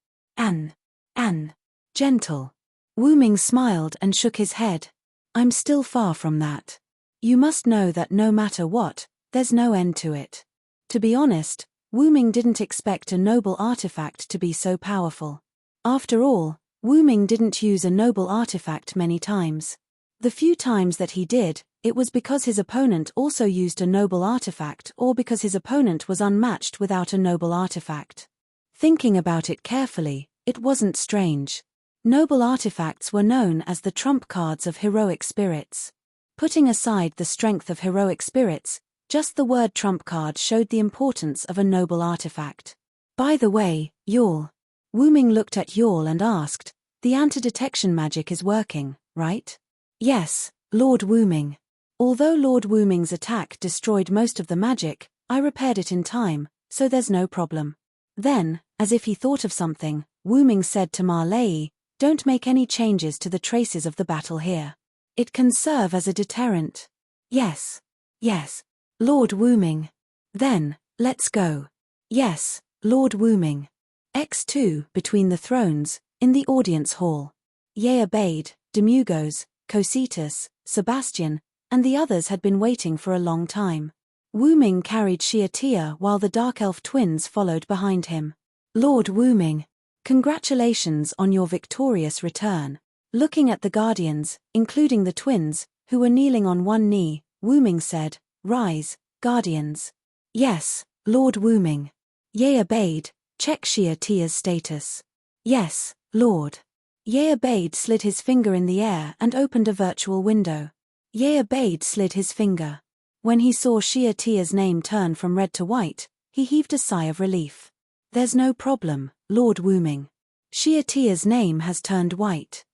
Gentle. Wu Ming smiled and shook his head. I'm still far from that. You must know that no matter what, there's no end to it. To be honest, Wu Ming didn't expect a noble artifact to be so powerful. After all, Wu Ming didn't use a noble artifact many times. The few times that he did, it was because his opponent also used a noble artifact or because his opponent was unmatched without a noble artifact. Thinking about it carefully, it wasn't strange. Noble artifacts were known as the trump cards of heroic spirits. Putting aside the strength of heroic spirits, just the word trump card showed the importance of a noble artifact. By the way, Yawl. Wu Ming looked at Yawl and asked, the anti-detection magic is working, right? Yes, Lord Wu Ming. Although Lord Wu Ming's attack destroyed most of the magic, I repaired it in time, so there's no problem. Then, as if he thought of something, Wu Ming said to Ma Lei, don't make any changes to the traces of the battle here. It can serve as a deterrent. Yes. Yes. Lord Wu Ming. Then, let's go. Yes, Lord Wu Ming. X2, Between the Thrones, in the audience hall. Ye obeyed, Demugos, Cositas, Sebastian, and the others had been waiting for a long time. Wu Ming carried Xia Tia while the Dark Elf twins followed behind him. Lord Wu Ming, congratulations on your victorious return. Looking at the guardians, including the twins, who were kneeling on one knee, Wu Ming said, rise, guardians. Yes, Lord Wu Ming. Ye obeyed, check Xia Tia's status. Yes, Lord. Ye obeyed slid his finger in the air and opened a virtual window. Ye obeyed slid his finger. When he saw Xia Tia's name turn from red to white, he heaved a sigh of relief. There's no problem, Lord Wu Ming. Xia Tia's name has turned white.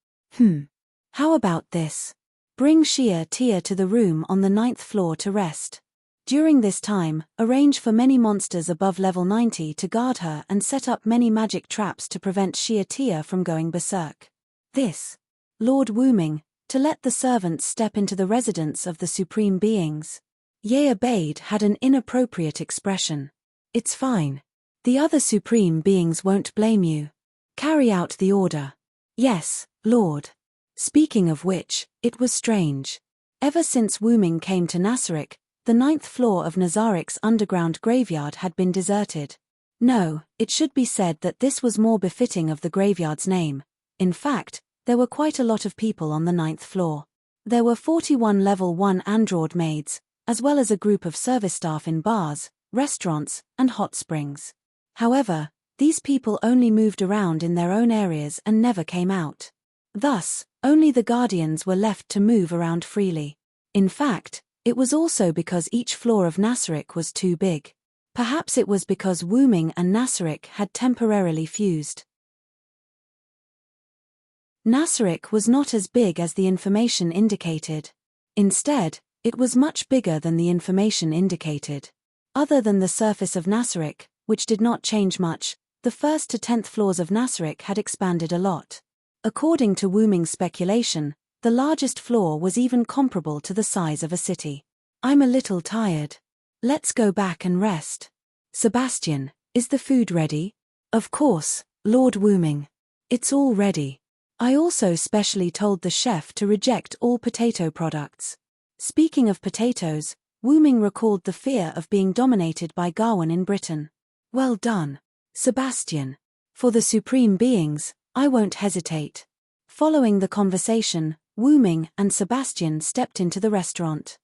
How about this? Bring Xia Tia to the room on the 9th floor to rest. During this time, arrange for many monsters above level 90 to guard her and set up many magic traps to prevent Xia Tia from going berserk. This, Lord Wu Ming, to let the servants step into the residence of the supreme beings. Ye obeyed had an inappropriate expression. It's fine. The other supreme beings won't blame you. Carry out the order. Yes, Lord. Speaking of which, it was strange. Ever since Wu Ming came to Nasaric, the 9th floor of Nazaric's underground graveyard had been deserted. No, it should be said that this was more befitting of the graveyard's name. In fact, there were quite a lot of people on the 9th floor. There were 41 level 1 android maids, as well as a group of service staff in bars, restaurants, and hot springs. However, these people only moved around in their own areas and never came out. Thus, only the guardians were left to move around freely. In fact, it was also because each floor of Nasaric was too big. Perhaps it was because Wu Ming and Nasaric had temporarily fused. Nasaric was not as big as the information indicated. Instead, it was much bigger than the information indicated. Other than the surface of Nasaric, which did not change much, the 1st to 10th floors of Nasaric had expanded a lot. According to Wu Ming's speculation, the largest floor was even comparable to the size of a city. I'm a little tired. Let's go back and rest. Sebastian, is the food ready? Of course, Lord Wu Ming. It's all ready. I also specially told the chef to reject all potato products. Speaking of potatoes, Wu Ming recalled the fear of being dominated by Gawain in Britain. Well done, Sebastian. For the supreme beings, I won't hesitate. Following the conversation, Wu Ming and Sebastian stepped into the restaurant.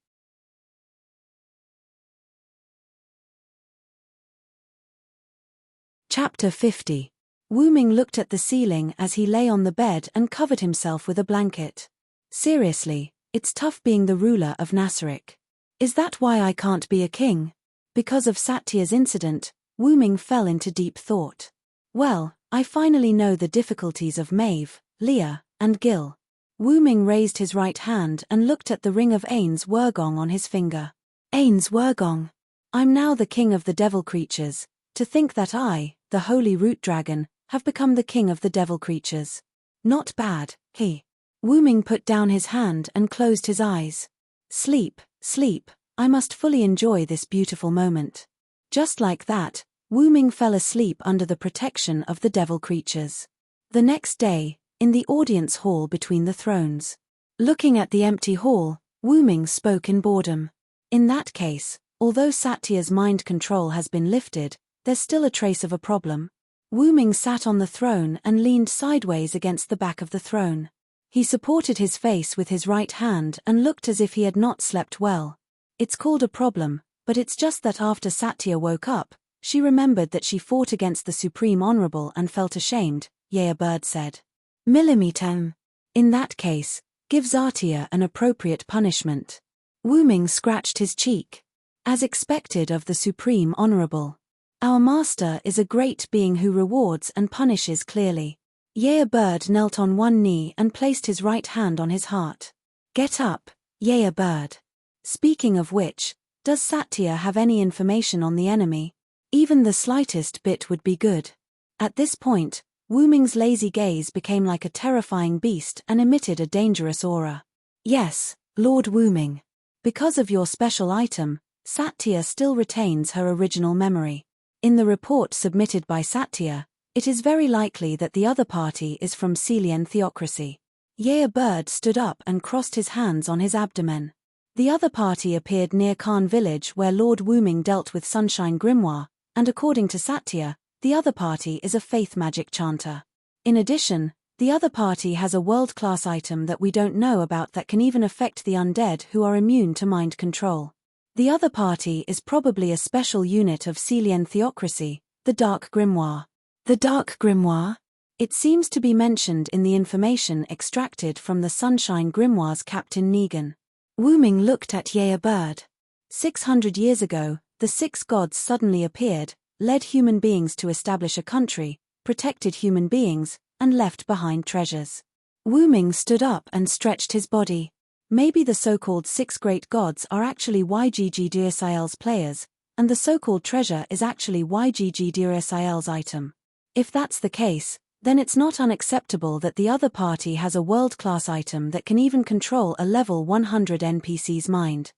Chapter 50. Wu Ming looked at the ceiling as he lay on the bed and covered himself with a blanket. Seriously, it's tough being the ruler of Nasaric. Is that why I can't be a king? Because of Satya's incident, Wu Ming fell into deep thought. Well, I finally know the difficulties of Maeve, Leah, and Gil. Wu Ming raised his right hand and looked at the ring of Ain's Wurgong on his finger. Ain's Wurgong. I'm now the king of the devil creatures. To think that I, the holy root dragon, have become the king of the devil creatures. Not bad, he. Wu Ming put down his hand and closed his eyes. Sleep, sleep, I must fully enjoy this beautiful moment. Just like that, Wu Ming fell asleep under the protection of the devil creatures. The next day, in the audience hall between the thrones. Looking at the empty hall, Wu Ming spoke in boredom. In that case, although Satya's mind control has been lifted, there's still a trace of a problem. Wu Ming sat on the throne and leaned sideways against the back of the throne. He supported his face with his right hand and looked as if he had not slept well. It's called a problem, but it's just that after Satya woke up, she remembered that she fought against the Supreme Honorable and felt ashamed, Yea Bird said. Millimeter. In that case, give Satya an appropriate punishment. Wu Ming scratched his cheek. As expected of the Supreme Honorable. Our master is a great being who rewards and punishes clearly. Yea Bird knelt on one knee and placed his right hand on his heart. Get up, Yea Bird. Speaking of which, does Satya have any information on the enemy? Even the slightest bit would be good. At this point, Wu Ming's lazy gaze became like a terrifying beast and emitted a dangerous aura. Yes, Lord Wu Ming. Because of your special item, Satya still retains her original memory. In the report submitted by Satya, it is very likely that the other party is from Celian theocracy. Yea Bird stood up and crossed his hands on his abdomen. The other party appeared near Khan village where Lord Wu Ming dealt with Sunshine Grimoire, and according to Satya, the other party is a faith magic chanter. In addition, the other party has a world-class item that we don't know about that can even affect the undead who are immune to mind control. The other party is probably a special unit of Celian theocracy, the Dark Grimoire. The Dark Grimoire? It seems to be mentioned in the information extracted from the Sunshine Grimoire's Captain Negan. Wu Ming looked at Yea Bird. 600 years ago, the 6 gods suddenly appeared, led human beings to establish a country, protected human beings, and left behind treasures. Wu Ming stood up and stretched his body. Maybe the so-called 6 great gods are actually YGG Dirisael's players, and the so-called treasure is actually YGG Dirisael's item. If that's the case, then it's not unacceptable that the other party has a world-class item that can even control a level 100 NPC's mind.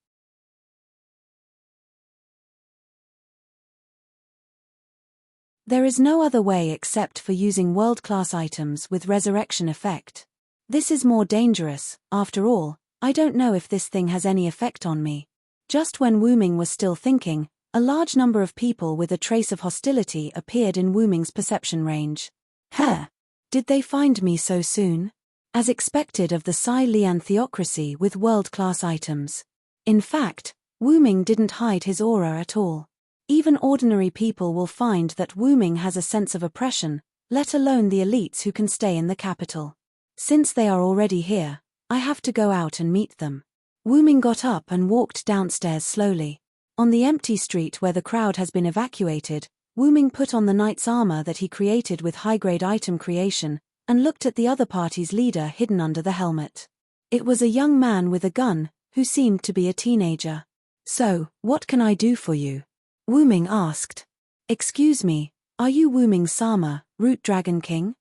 There is no other way except for using world-class items with resurrection effect. This is more dangerous, after all, I don't know if this thing has any effect on me. Just when Wu Ming was still thinking, a large number of people with a trace of hostility appeared in Wu Ming's perception range. Did they find me so soon? As expected of the Sai Lian theocracy with world-class items. In fact, Wu Ming didn't hide his aura at all. Even ordinary people will find that Wu Ming has a sense of oppression, let alone the elites who can stay in the capital. Since they are already here, I have to go out and meet them. Wu Ming got up and walked downstairs slowly. On the empty street where the crowd has been evacuated, Wu Ming put on the knight's armor that he created with high-grade item creation, and looked at the other party's leader hidden under the helmet. It was a young man with a gun, who seemed to be a teenager. So, what can I do for you? Wu Ming asked. Excuse me, are you Wu Ming Sama, Root Dragon King?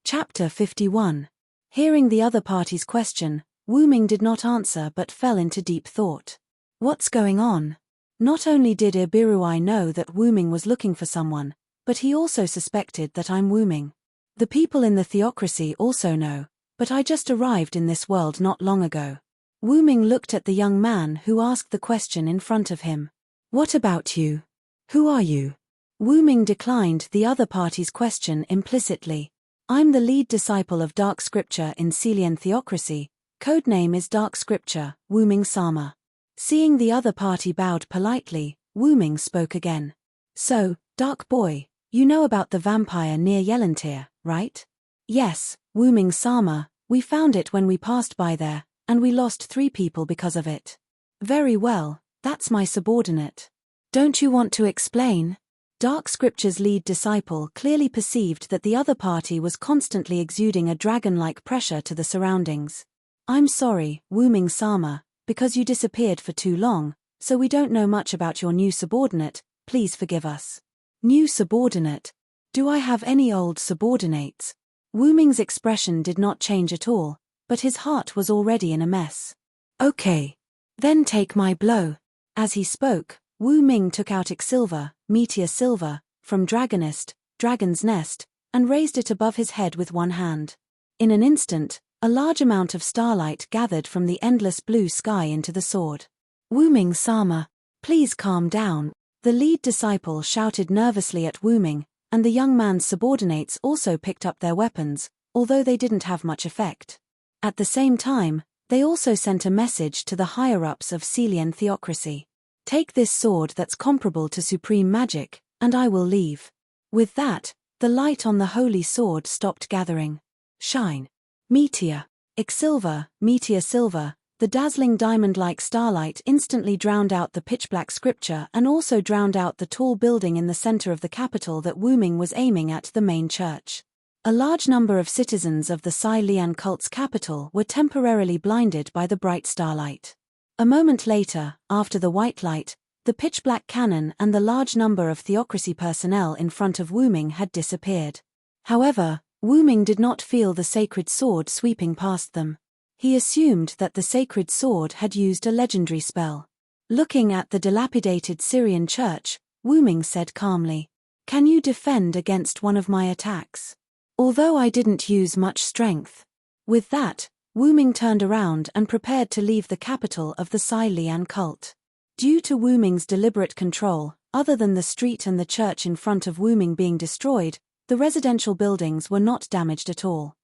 Chapter 51. Hearing the other party's question, Wu Ming did not answer but fell into deep thought. What's going on? Not only did Ibiruai know that Wu Ming was looking for someone, but he also suspected that I'm Wu Ming. The people in the theocracy also know, but I just arrived in this world not long ago. Wu Ming looked at the young man who asked the question in front of him. What about you? Who are you? Wu Ming declined the other party's question implicitly. I'm the lead disciple of Dark Scripture in Celian theocracy, codename is Dark Scripture, Wu Ming Sama. Seeing the other party bowed politely, Wu Ming spoke again. So, Dark Boy, you know about the vampire near Yelantir, right? Yes, Wu Ming Sama, we found it when we passed by there, and we lost 3 people because of it. Very well, that's my subordinate. Don't you want to explain? Dark Scripture's lead disciple clearly perceived that the other party was constantly exuding a dragon-like pressure to the surroundings. I'm sorry, Wu Ming Sama, because you disappeared for too long, so we don't know much about your new subordinate, please forgive us. New subordinate? Do I have any old subordinates? Wu Ming's expression did not change at all, but his heart was already in a mess. Okay. Then take my blow. As he spoke, Wu Ming took out Ixilver, Meteor Silver, from Dragonist, Dragon's Nest, and raised it above his head with one hand. In an instant, a large amount of starlight gathered from the endless blue sky into the sword. Wu Ming Sama, please calm down, the lead disciple shouted nervously at Wu Ming, and the young man's subordinates also picked up their weapons, although they didn't have much effect. At the same time, they also sent a message to the higher-ups of Celian theocracy. Take this sword that's comparable to supreme magic, and I will leave. With that, the light on the holy sword stopped gathering. Shine. Meteor. Exsilver, meteor silver. The dazzling diamond-like starlight instantly drowned out the pitch-black scripture and also drowned out the tall building in the center of the capital that Wu Ming was aiming at, the main church. A large number of citizens of the Sai Lian cult's capital were temporarily blinded by the bright starlight. A moment later, after the white light, the pitch-black cannon and the large number of theocracy personnel in front of Wu Ming had disappeared. However, Wu Ming did not feel the sacred sword sweeping past them. He assumed that the sacred sword had used a legendary spell. Looking at the dilapidated Syrian church, Wu Ming said calmly, "Can you defend against one of my attacks?" "Although I didn't use much strength." With that, Wu Ming turned around and prepared to leave the capital of the Sai Lian cult. Due to Wu Ming's deliberate control, other than the street and the church in front of Wu Ming being destroyed, the residential buildings were not damaged at all.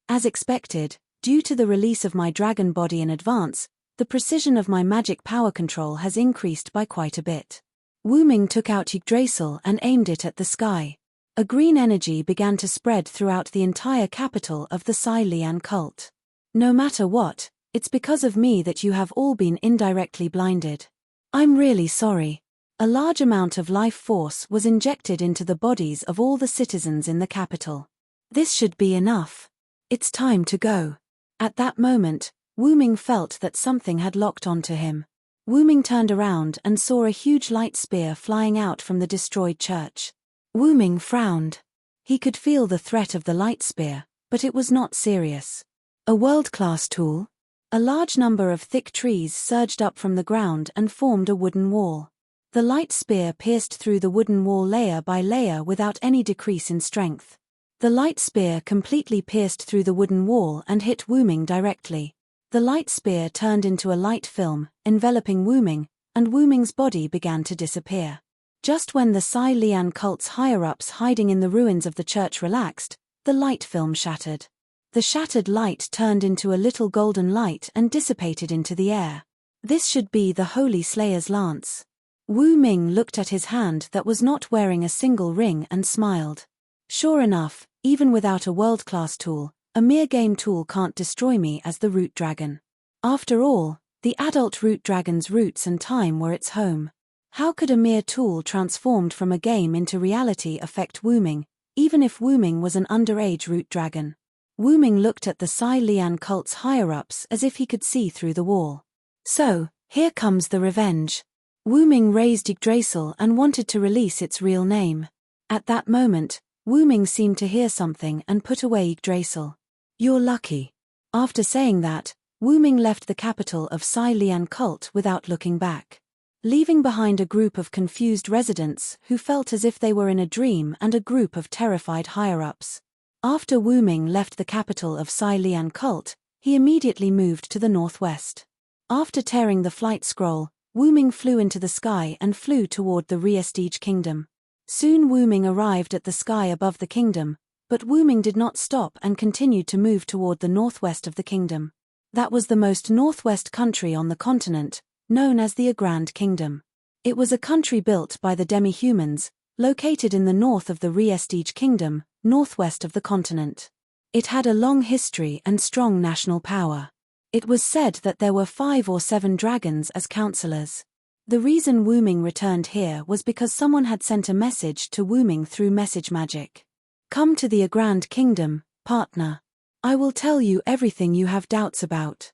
As expected, due to the release of my dragon body in advance, the precision of my magic power control has increased by quite a bit. Wu Ming took out Yggdrasil and aimed it at the sky. A green energy began to spread throughout the entire capital of the Sai Lian cult. "No matter what, it's because of me that you have all been indirectly blinded. I'm really sorry." A large amount of life force was injected into the bodies of all the citizens in the capital. "This should be enough. It's time to go." At that moment, Wu Ming felt that something had locked onto him. Wu Ming turned around and saw a huge light spear flying out from the destroyed church. Wu Ming frowned. He could feel the threat of the light spear, but it was not serious. A world-class tool? A large number of thick trees surged up from the ground and formed a wooden wall. The light spear pierced through the wooden wall layer by layer without any decrease in strength. The light spear completely pierced through the wooden wall and hit Wu Ming directly. The light spear turned into a light film, enveloping Wu Ming, and Wu Ming's body began to disappear. Just when the Sai Lian cult's higher-ups hiding in the ruins of the church relaxed, the light film shattered. The shattered light turned into a little golden light and dissipated into the air. This should be the Holy Slayer's lance. Wu Ming looked at his hand that was not wearing a single ring and smiled. Sure enough, even without a world-class tool, a mere game tool can't destroy me as the root dragon. After all, the adult root dragon's roots and time were its home. How could a mere tool transformed from a game into reality affect Wu Ming, even if Wu Ming was an underage root dragon? Wu Ming looked at the Sai Lian cult's higher-ups as if he could see through the wall. So, here comes the revenge. Wu Ming raised Yggdrasil and wanted to release its real name. At that moment, Wu Ming seemed to hear something and put away Yggdrasil. "You're lucky." After saying that, Wu Ming left the capital of Sai Lian cult without looking back, leaving behind a group of confused residents who felt as if they were in a dream and a group of terrified higher-ups. After Wu Ming left the capital of Sai Lian cult, he immediately moved to the northwest. After tearing the flight scroll, Wu Ming flew into the sky and flew toward the Riestige kingdom. Soon Wu Ming arrived at the sky above the kingdom, but Wu Ming did not stop and continued to move toward the northwest of the kingdom. That was the most northwest country on the continent, known as the Agrand Kingdom. It was a country built by the demi-humans, located in the north of the Riestige kingdom, northwest of the continent. It had a long history and strong national power. It was said that there were 5 or 7 dragons as counselors. The reason Wu Ming returned here was because someone had sent a message to Wu Ming through message magic. "Come to the Agrand Kingdom, partner. I will tell you everything you have doubts about."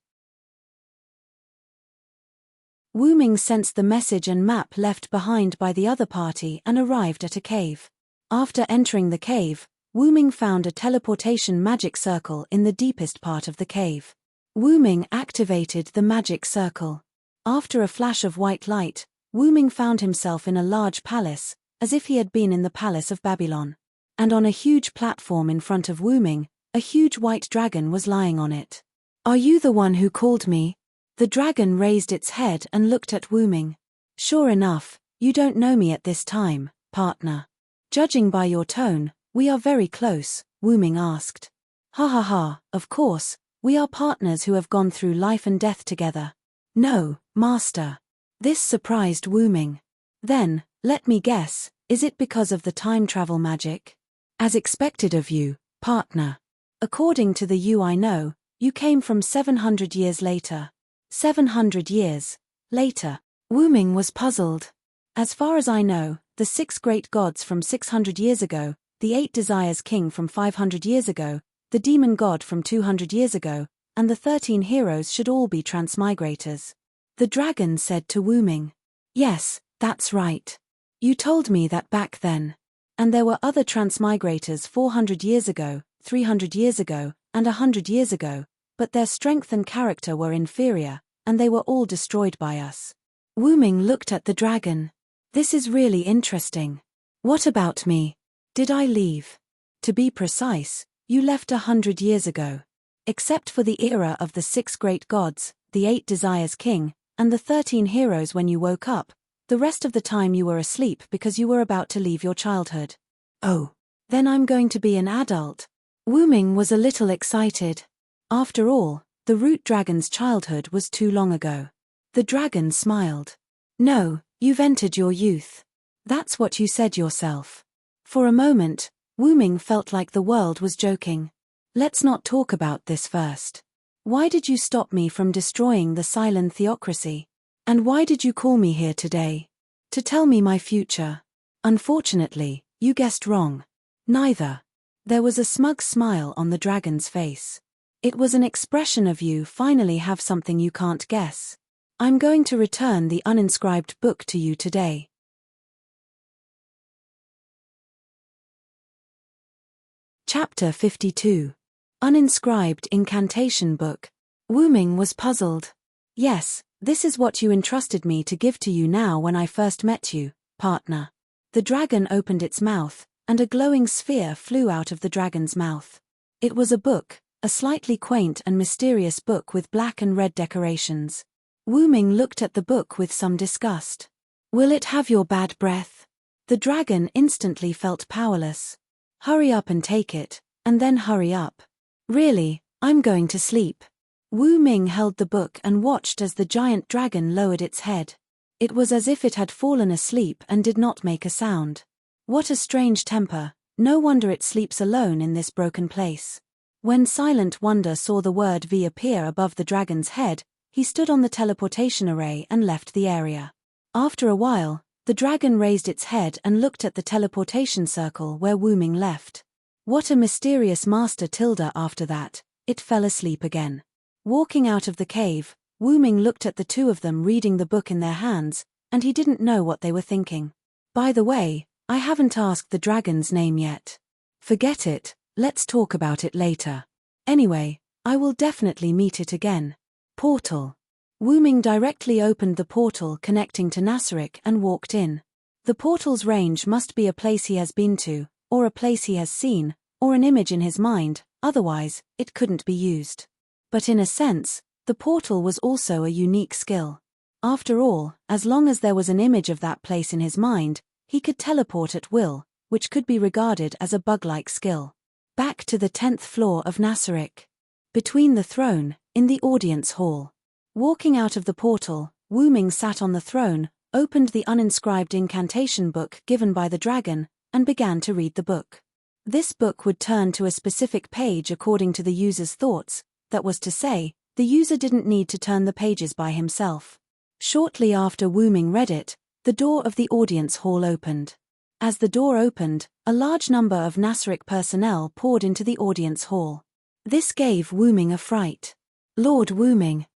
Wu Ming sensed the message and map left behind by the other party and arrived at a cave. After entering the cave, Wu Ming found a teleportation magic circle in the deepest part of the cave. Wu Ming activated the magic circle. After a flash of white light, Wu Ming found himself in a large palace, as if he had been in the palace of Babylon. And on a huge platform in front of Wu Ming, a huge white dragon was lying on it. "Are you the one who called me?" The dragon raised its head and looked at Wu Ming. Sure enough, You don't know me at this time, partner. Judging by your tone, we are very close, Wu Ming asked. Ha ha ha, of course, we are partners who have gone through life and death together. No, master. This surprised Wu Ming. Then, let me guess, is it because of the time travel magic? As expected of you, partner. According to the you I know, you came from 700 years later. 700 years later. Wu Ming was puzzled. As far as I know, the 6 great gods from 600 years ago, the 8 desires king from 500 years ago, the demon god from 200 years ago, and the 13 heroes should all be transmigrators. The dragon said to Wu Ming. Yes, that's right. You told me that back then. And there were other transmigrators 400 years ago, 300 years ago, and 100 years ago, but their strength and character were inferior, and they were all destroyed by us. Wu Ming looked at the dragon. This is really interesting. What about me? Did I leave? To be precise, you left 100 years ago. Except for the era of the 6 great gods, the 8 desires king, and the 13 heroes when you woke up, the rest of the time you were asleep because you were about to leave your childhood. Oh, then I'm going to be an adult. Wu Ming was a little excited. After all, the root dragon's childhood was too long ago. The dragon smiled. No, you've entered your youth. That's what you said yourself. For a moment, Wu Ming felt like the world was joking. Let's not talk about this first. Why did you stop me from destroying the Silent theocracy? And why did you call me here today? To tell me my future. Unfortunately, you guessed wrong. Neither. There was a smug smile on the dragon's face. It was an expression of you finally have something you can't guess. I'm going to return the uninscribed book to you today. Chapter 52. Uninscribed Incantation Book. Wu Ming was puzzled. Yes, this is what you entrusted me to give to you now when I first met you, partner. The dragon opened its mouth, and a glowing sphere flew out of the dragon's mouth. It was a book, a slightly quaint and mysterious book with black and red decorations. Wu Ming looked at the book with some disgust. Will it have your bad breath? The dragon instantly felt powerless. Hurry up and take it, and then hurry up. Really, I'm going to sleep. Wu Ming held the book and watched as the giant dragon lowered its head. It was as if it had fallen asleep and did not make a sound. What a strange temper, no wonder it sleeps alone in this broken place. When Silent Wonder saw the word V appear above the dragon's head, he stood on the teleportation array and left the area. After a while, the dragon raised its head and looked at the teleportation circle where Wu Ming left. What a mysterious master Tilda after that, it fell asleep again. Walking out of the cave, Wu Ming looked at the two of them reading the book in their hands, and he didn't know what they were thinking. By the way, I haven't asked the dragon's name yet. Forget it, let's talk about it later. Anyway, I will definitely meet it again. Portal. Wu Ming directly opened the portal connecting to Nasarick and walked in. The portal's range must be a place he has been to, or a place he has seen, or an image in his mind, otherwise, it couldn't be used. But in a sense, the portal was also a unique skill. After all, as long as there was an image of that place in his mind, he could teleport at will, which could be regarded as a bug-like skill. Back to the 10th floor of Nasarick. Between the throne, in the audience hall. Walking out of the portal, Wu Ming sat on the throne, opened the uninscribed incantation book given by the dragon, and began to read the book. This book would turn to a specific page according to the user's thoughts, that was to say, the user didn't need to turn the pages by himself. Shortly after Wu Ming read it, the door of the audience hall opened. As the door opened, a large number of Nasarick personnel poured into the audience hall. This gave Wu Ming a fright. Lord Wu Ming,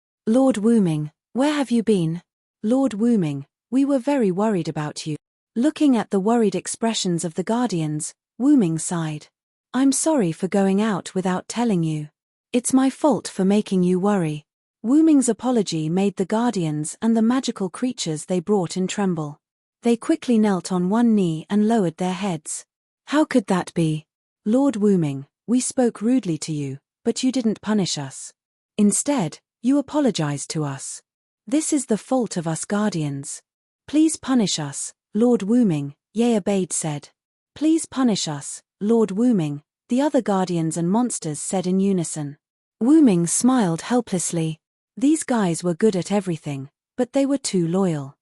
where have you been? Lord Wu Ming, we were very worried about you. Looking at the worried expressions of the guardians, Wu Ming sighed. I'm sorry for going out without telling you. It's my fault for making you worry. Wu Ming's apology made the guardians and the magical creatures they brought in tremble. They quickly knelt on one knee and lowered their heads. How could that be? Lord Wu Ming, we spoke rudely to you, but you didn't punish us. Instead, you apologized to us. This is the fault of us guardians. Please punish us, Lord Wooming, Yeabade said. Please punish us, Lord Wooming, the other guardians and monsters said in unison. Wooming smiled helplessly. These guys were good at everything, but they were too loyal.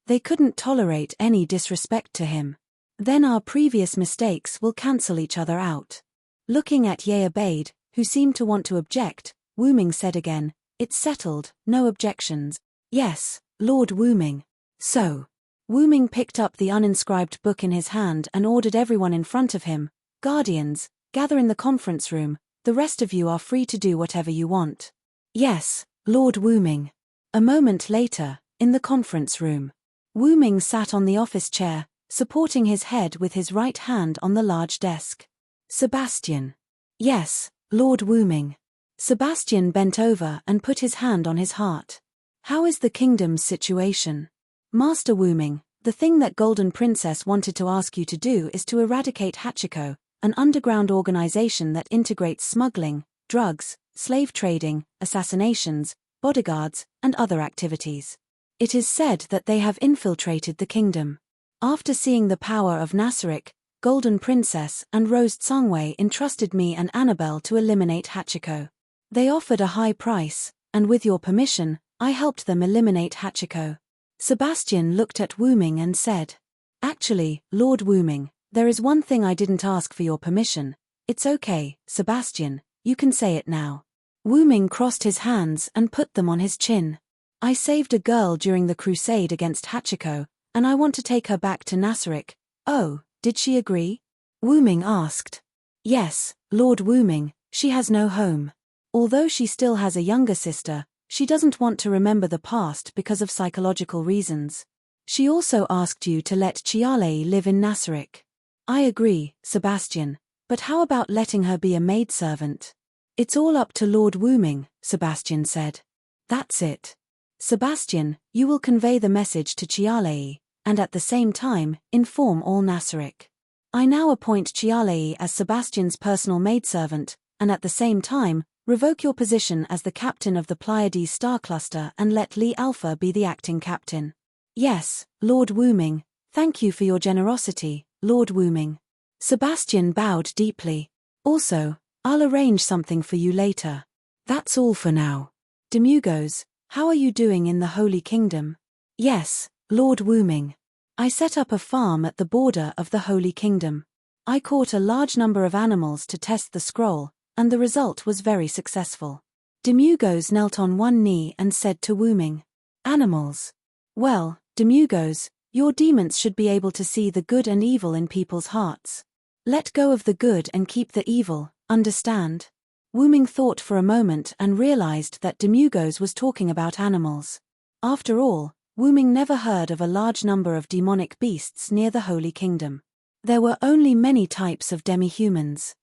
They couldn't tolerate any disrespect to him. Then our previous mistakes will cancel each other out. Looking at Yeabade, who seemed to want to object, Wooming said again, It's settled, no objections. Yes, Lord Wooming. So. Wooming picked up the uninscribed book in his hand and ordered everyone in front of him, Guardians, gather in the conference room, the rest of you are free to do whatever you want. Yes, Lord Wooming. A moment later, in the conference room, Wooming sat on the office chair, supporting his head with his right hand on the large desk. Sebastian. Yes, Lord Wooming. Sebastian bent over and put his hand on his heart. How is the kingdom's situation? Master Wooming, the thing that Golden Princess wanted to ask you to do is to eradicate Hachiko, an underground organization that integrates smuggling, drugs, slave trading, assassinations, bodyguards, and other activities. It is said that they have infiltrated the kingdom. After seeing the power of Nasaric, Golden Princess and Rose Tsangwei entrusted me and Annabelle to eliminate Hachiko. They offered a high price, and with your permission, I helped them eliminate Hachiko. Sebastian looked at Wooming and said, Actually, Lord Wooming, there is one thing I didn't ask for your permission. It's okay, Sebastian, you can say it now. Wooming crossed his hands and put them on his chin. I saved a girl during the crusade against Hachiko, and I want to take her back to Nasaric. Oh, did she agree? Wooming asked. Yes, Lord Wooming, she has no home. Although she still has a younger sister, she doesn't want to remember the past because of psychological reasons. She also asked you to let Chialei live in Nasaric. I agree, Sebastian, but how about letting her be a maidservant? It's all up to Lord Wooming, Sebastian said. That's it. Sebastian, you will convey the message to Chialei, and at the same time, inform all Nasaric. I now appoint Chialei as Sebastian's personal maidservant, and at the same time, revoke your position as the captain of the Pleiades star cluster and let Li Alpha be the acting captain. Yes, Lord Wooming, thank you for your generosity, Lord Wooming. Sebastian bowed deeply. Also, I'll arrange something for you later. That's all for now. Demugos, how are you doing in the Holy Kingdom? Yes, Lord Wooming. I set up a farm at the border of the Holy Kingdom. I caught a large number of animals to test the scroll, and the result was very successful. Demugos knelt on one knee and said to Wooming, Animals. Well, Demugos, your demons should be able to see the good and evil in people's hearts. Let go of the good and keep the evil, understand? Wooming thought for a moment and realized that Demugos was talking about animals. After all, Wooming never heard of a large number of demonic beasts near the Holy Kingdom. There were only many types of demi-humans.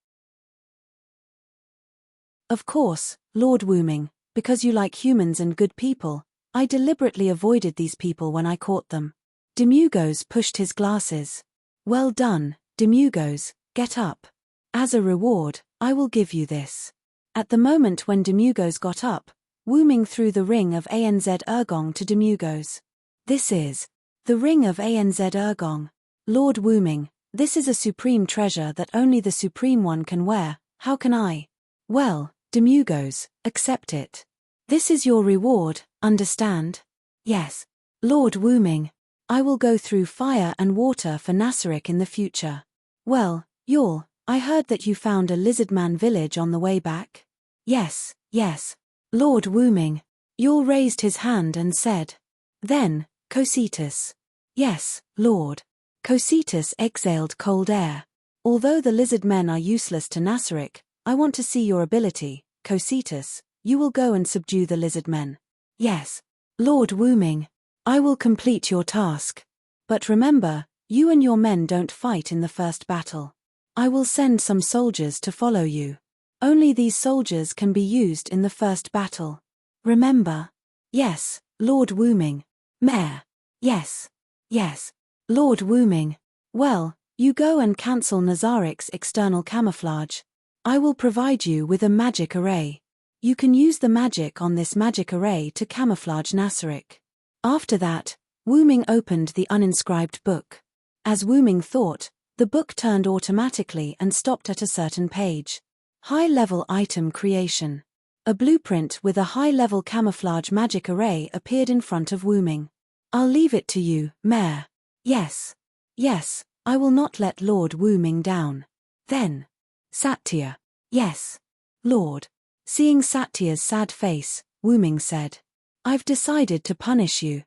Of course, Lord Wooming, because you like humans and good people, I deliberately avoided these people when I caught them. Demugos pushed his glasses. Well done, Demugos, get up. As a reward, I will give you this. At the moment when Demugos got up, Wooming threw the ring of ANZ Ergong to Demugos. This is the ring of ANZ Ergong. Lord Wooming, this is a supreme treasure that only the Supreme One can wear. How can I? Well, Demugos, accept it. This is your reward, understand? Yes. Lord Wooming, I will go through fire and water for Nasaric in the future. Well, Yawl, I heard that you found a lizardman village on the way back? Yes, yes. Lord Wooming. Yawl raised his hand and said. Then, Cositus. Yes, Lord. Cositus exhaled cold air. Although the lizard men are useless to Nasaric, I want to see your ability, Cositus. You will go and subdue the lizard men. Yes. Lord Wooming. I will complete your task. But remember, you and your men don't fight in the first battle. I will send some soldiers to follow you. Only these soldiers can be used in the first battle. Remember? Yes, Lord Wooming. Mayor. Yes. Yes. Lord Wooming. Well, you go and cancel Nazaric's external camouflage. I will provide you with a magic array. You can use the magic on this magic array to camouflage Nasaric. After that, Wu Ming opened the uninscribed book. As Wu Ming thought, the book turned automatically and stopped at a certain page. High-level item creation. A blueprint with a high-level camouflage magic array appeared in front of Wu Ming. I'll leave it to you, Mayor. Yes. Yes, I will not let Lord Wu Ming down. Then. Satya. Yes. Lord. Seeing Satya's sad face, Wu Ming said. I've decided to punish you.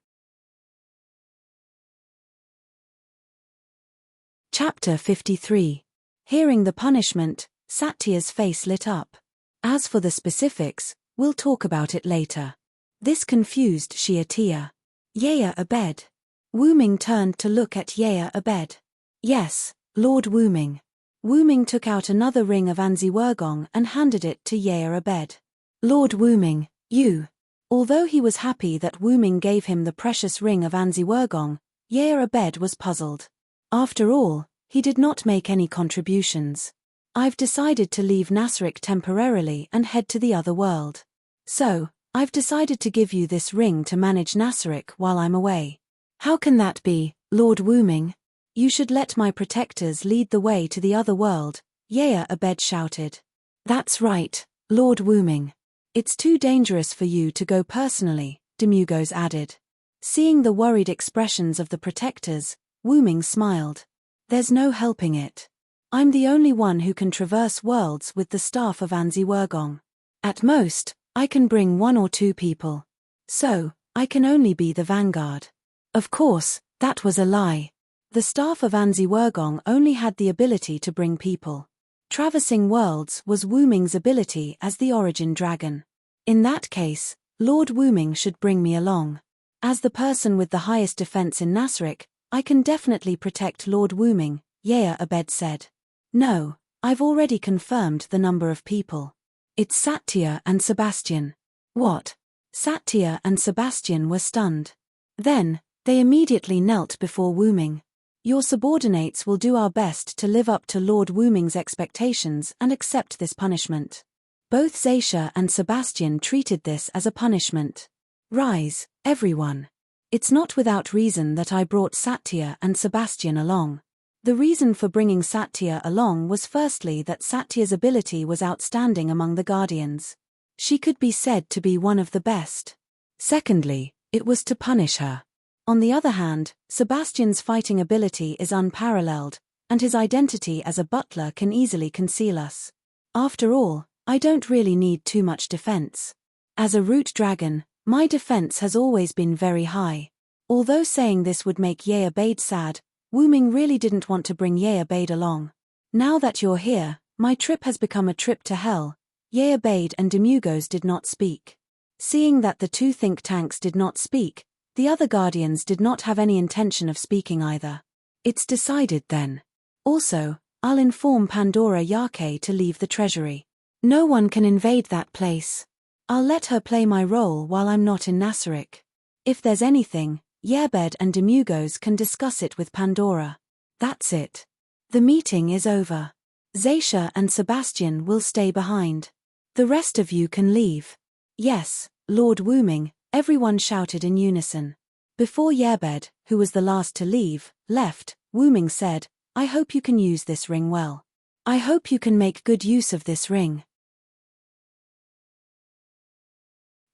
Chapter 53. Hearing the punishment, Satya's face lit up. As for the specifics, we'll talk about it later. This confused Shia. Yaya Abed. Wu Ming turned to look at Yaya Abed. Yes, Lord Wu Ming. Wu Ming took out another ring of Anzi Wurgong and handed it to Yaya Abed. Lord Wu Ming, you. Although he was happy that Wu Ming gave him the precious ring of Anzi Wurgong, Yaya Abed was puzzled. After all, he did not make any contributions. I've decided to leave Nasrik temporarily and head to the other world. So, I've decided to give you this ring to manage Nasrik while I'm away. How can that be, Lord Wu Ming? You should let my protectors lead the way to the other world, Yaya Abed shouted. That's right, Lord Wu Ming. It's too dangerous for you to go personally, Demugos added. Seeing the worried expressions of the protectors, Wu Ming smiled. There's no helping it. I'm the only one who can traverse worlds with the staff of Anzi Wurgong. At most, I can bring 1 or 2 people. So, I can only be the vanguard. Of course, that was a lie. The staff of Anzi Wurgong only had the ability to bring people. Traversing worlds was Wu Ming's ability as the origin dragon. In that case, Lord Wu Ming should bring me along. As the person with the highest defense in Nasrik, I can definitely protect Lord Wu Ming, Yaya Abed said. No, I've already confirmed the number of people. It's Satya and Sebastian. What? Satya and Sebastian were stunned. Then, they immediately knelt before Wu Ming. Your subordinates will do our best to live up to Lord Wu Ming's expectations and accept this punishment. Both Zaisha and Sebastian treated this as a punishment. Rise, everyone. It's not without reason that I brought Satya and Sebastian along. The reason for bringing Satya along was firstly that Satya's ability was outstanding among the Guardians. She could be said to be one of the best. Secondly, it was to punish her. On the other hand, Sebastian's fighting ability is unparalleled, and his identity as a butler can easily conceal us. After all, I don't really need too much defense. As a root dragon, my defense has always been very high. Although saying this would make Yaya Abed sad, Wu Ming really didn't want to bring Yaya Abed along. Now that you're here, my trip has become a trip to hell. Yaya Abed and Demugos did not speak. Seeing that the 2 think tanks did not speak, the other Guardians did not have any intention of speaking either. It's decided then. Also, I'll inform Pandora Yake to leave the treasury. No one can invade that place. I'll let her play my role while I'm not in Nasrik. If there's anything, Yabed and Demugos can discuss it with Pandora. That's it. The meeting is over. Zaisha and Sebastian will stay behind. The rest of you can leave. Yes, Lord Wu Ming, everyone shouted in unison. Before Yabed, who was the last to leave, left, Wu Ming said, I hope you can use this ring well. I hope you can make good use of this ring.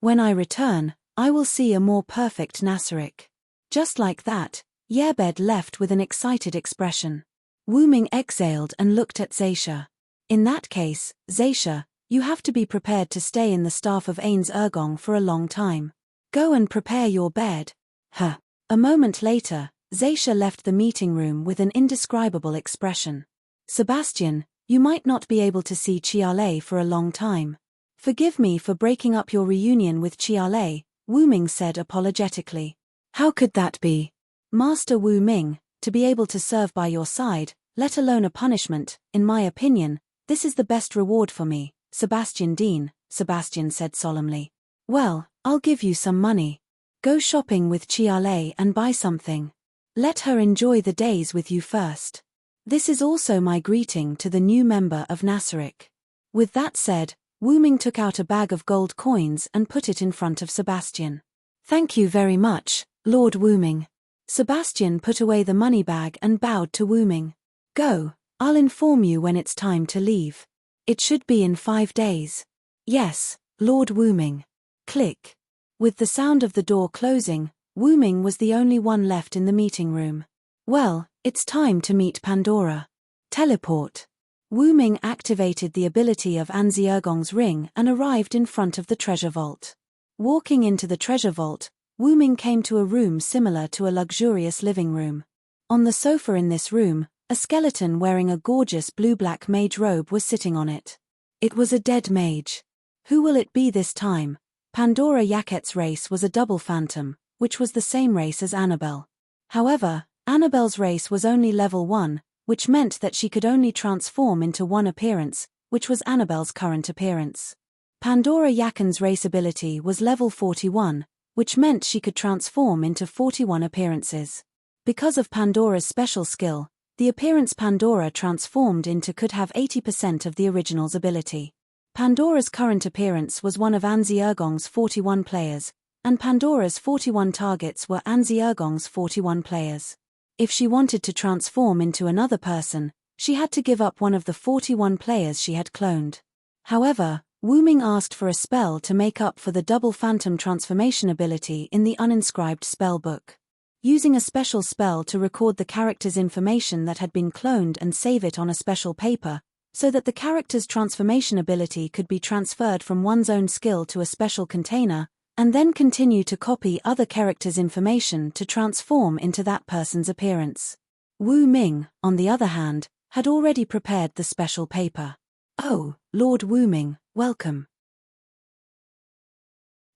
When I return, I will see a more perfect Nasrik. Just like that, Yabed left with an excited expression. Wu Ming exhaled and looked at Zaisha. In that case, Zaisha, you have to be prepared to stay in the staff of Ains Ergong for a long time. Go and prepare your bed. Huh. A moment later, Zaisha left the meeting room with an indescribable expression. Sebastian, you might not be able to see Chiale for a long time. Forgive me for breaking up your reunion with Chiale, Wu Ming said apologetically. How could that be? Master Wu Ming, to be able to serve by your side, let alone a punishment, in my opinion, this is the best reward for me, Sebastian Dean, Sebastian said solemnly. Well, I'll give you some money. Go shopping with Chiale and buy something. Let her enjoy the days with you first. This is also my greeting to the new member of Nasrik. With that said, Wu Ming took out a bag of gold coins and put it in front of Sebastian. Thank you very much, Lord Wu Ming. Sebastian put away the money bag and bowed to Wu Ming. Go, I'll inform you when it's time to leave. It should be in 5 days. Yes, Lord Wu Ming. Click. With the sound of the door closing, Wu Ming was the only one left in the meeting room. Well, it's time to meet Pandora. Teleport. Wu Ming activated the ability of An Ziyegong's ring and arrived in front of the treasure vault. Walking into the treasure vault, Wu Ming came to a room similar to a luxurious living room. On the sofa in this room, a skeleton wearing a gorgeous blue-black mage robe was sitting on it. It was a dead mage. Who will it be this time? Pandora Yaket's race was a double phantom, which was the same race as Annabelle. However, Annabelle's race was only level 1, which meant that she could only transform into one appearance, which was Annabelle's current appearance. Pandora Yaken's race ability was level 41, which meant she could transform into 41 appearances. Because of Pandora's special skill, the appearance Pandora transformed into could have 80% of the original's ability. Pandora's current appearance was one of An Ziyegong's 41 players, and Pandora's 41 targets were An Ziyegong's 41 players. If she wanted to transform into another person, she had to give up one of the 41 players she had cloned. However, Wu Ming asked for a spell to make up for the double phantom transformation ability in the uninscribed spell book. Using a special spell to record the character's information that had been cloned and save it on a special paper, so that the character's transformation ability could be transferred from one's own skill to a special container, and then continue to copy other characters' information to transform into that person's appearance. Wu Ming, on the other hand, had already prepared the special paper. Oh, Lord Wu Ming, welcome.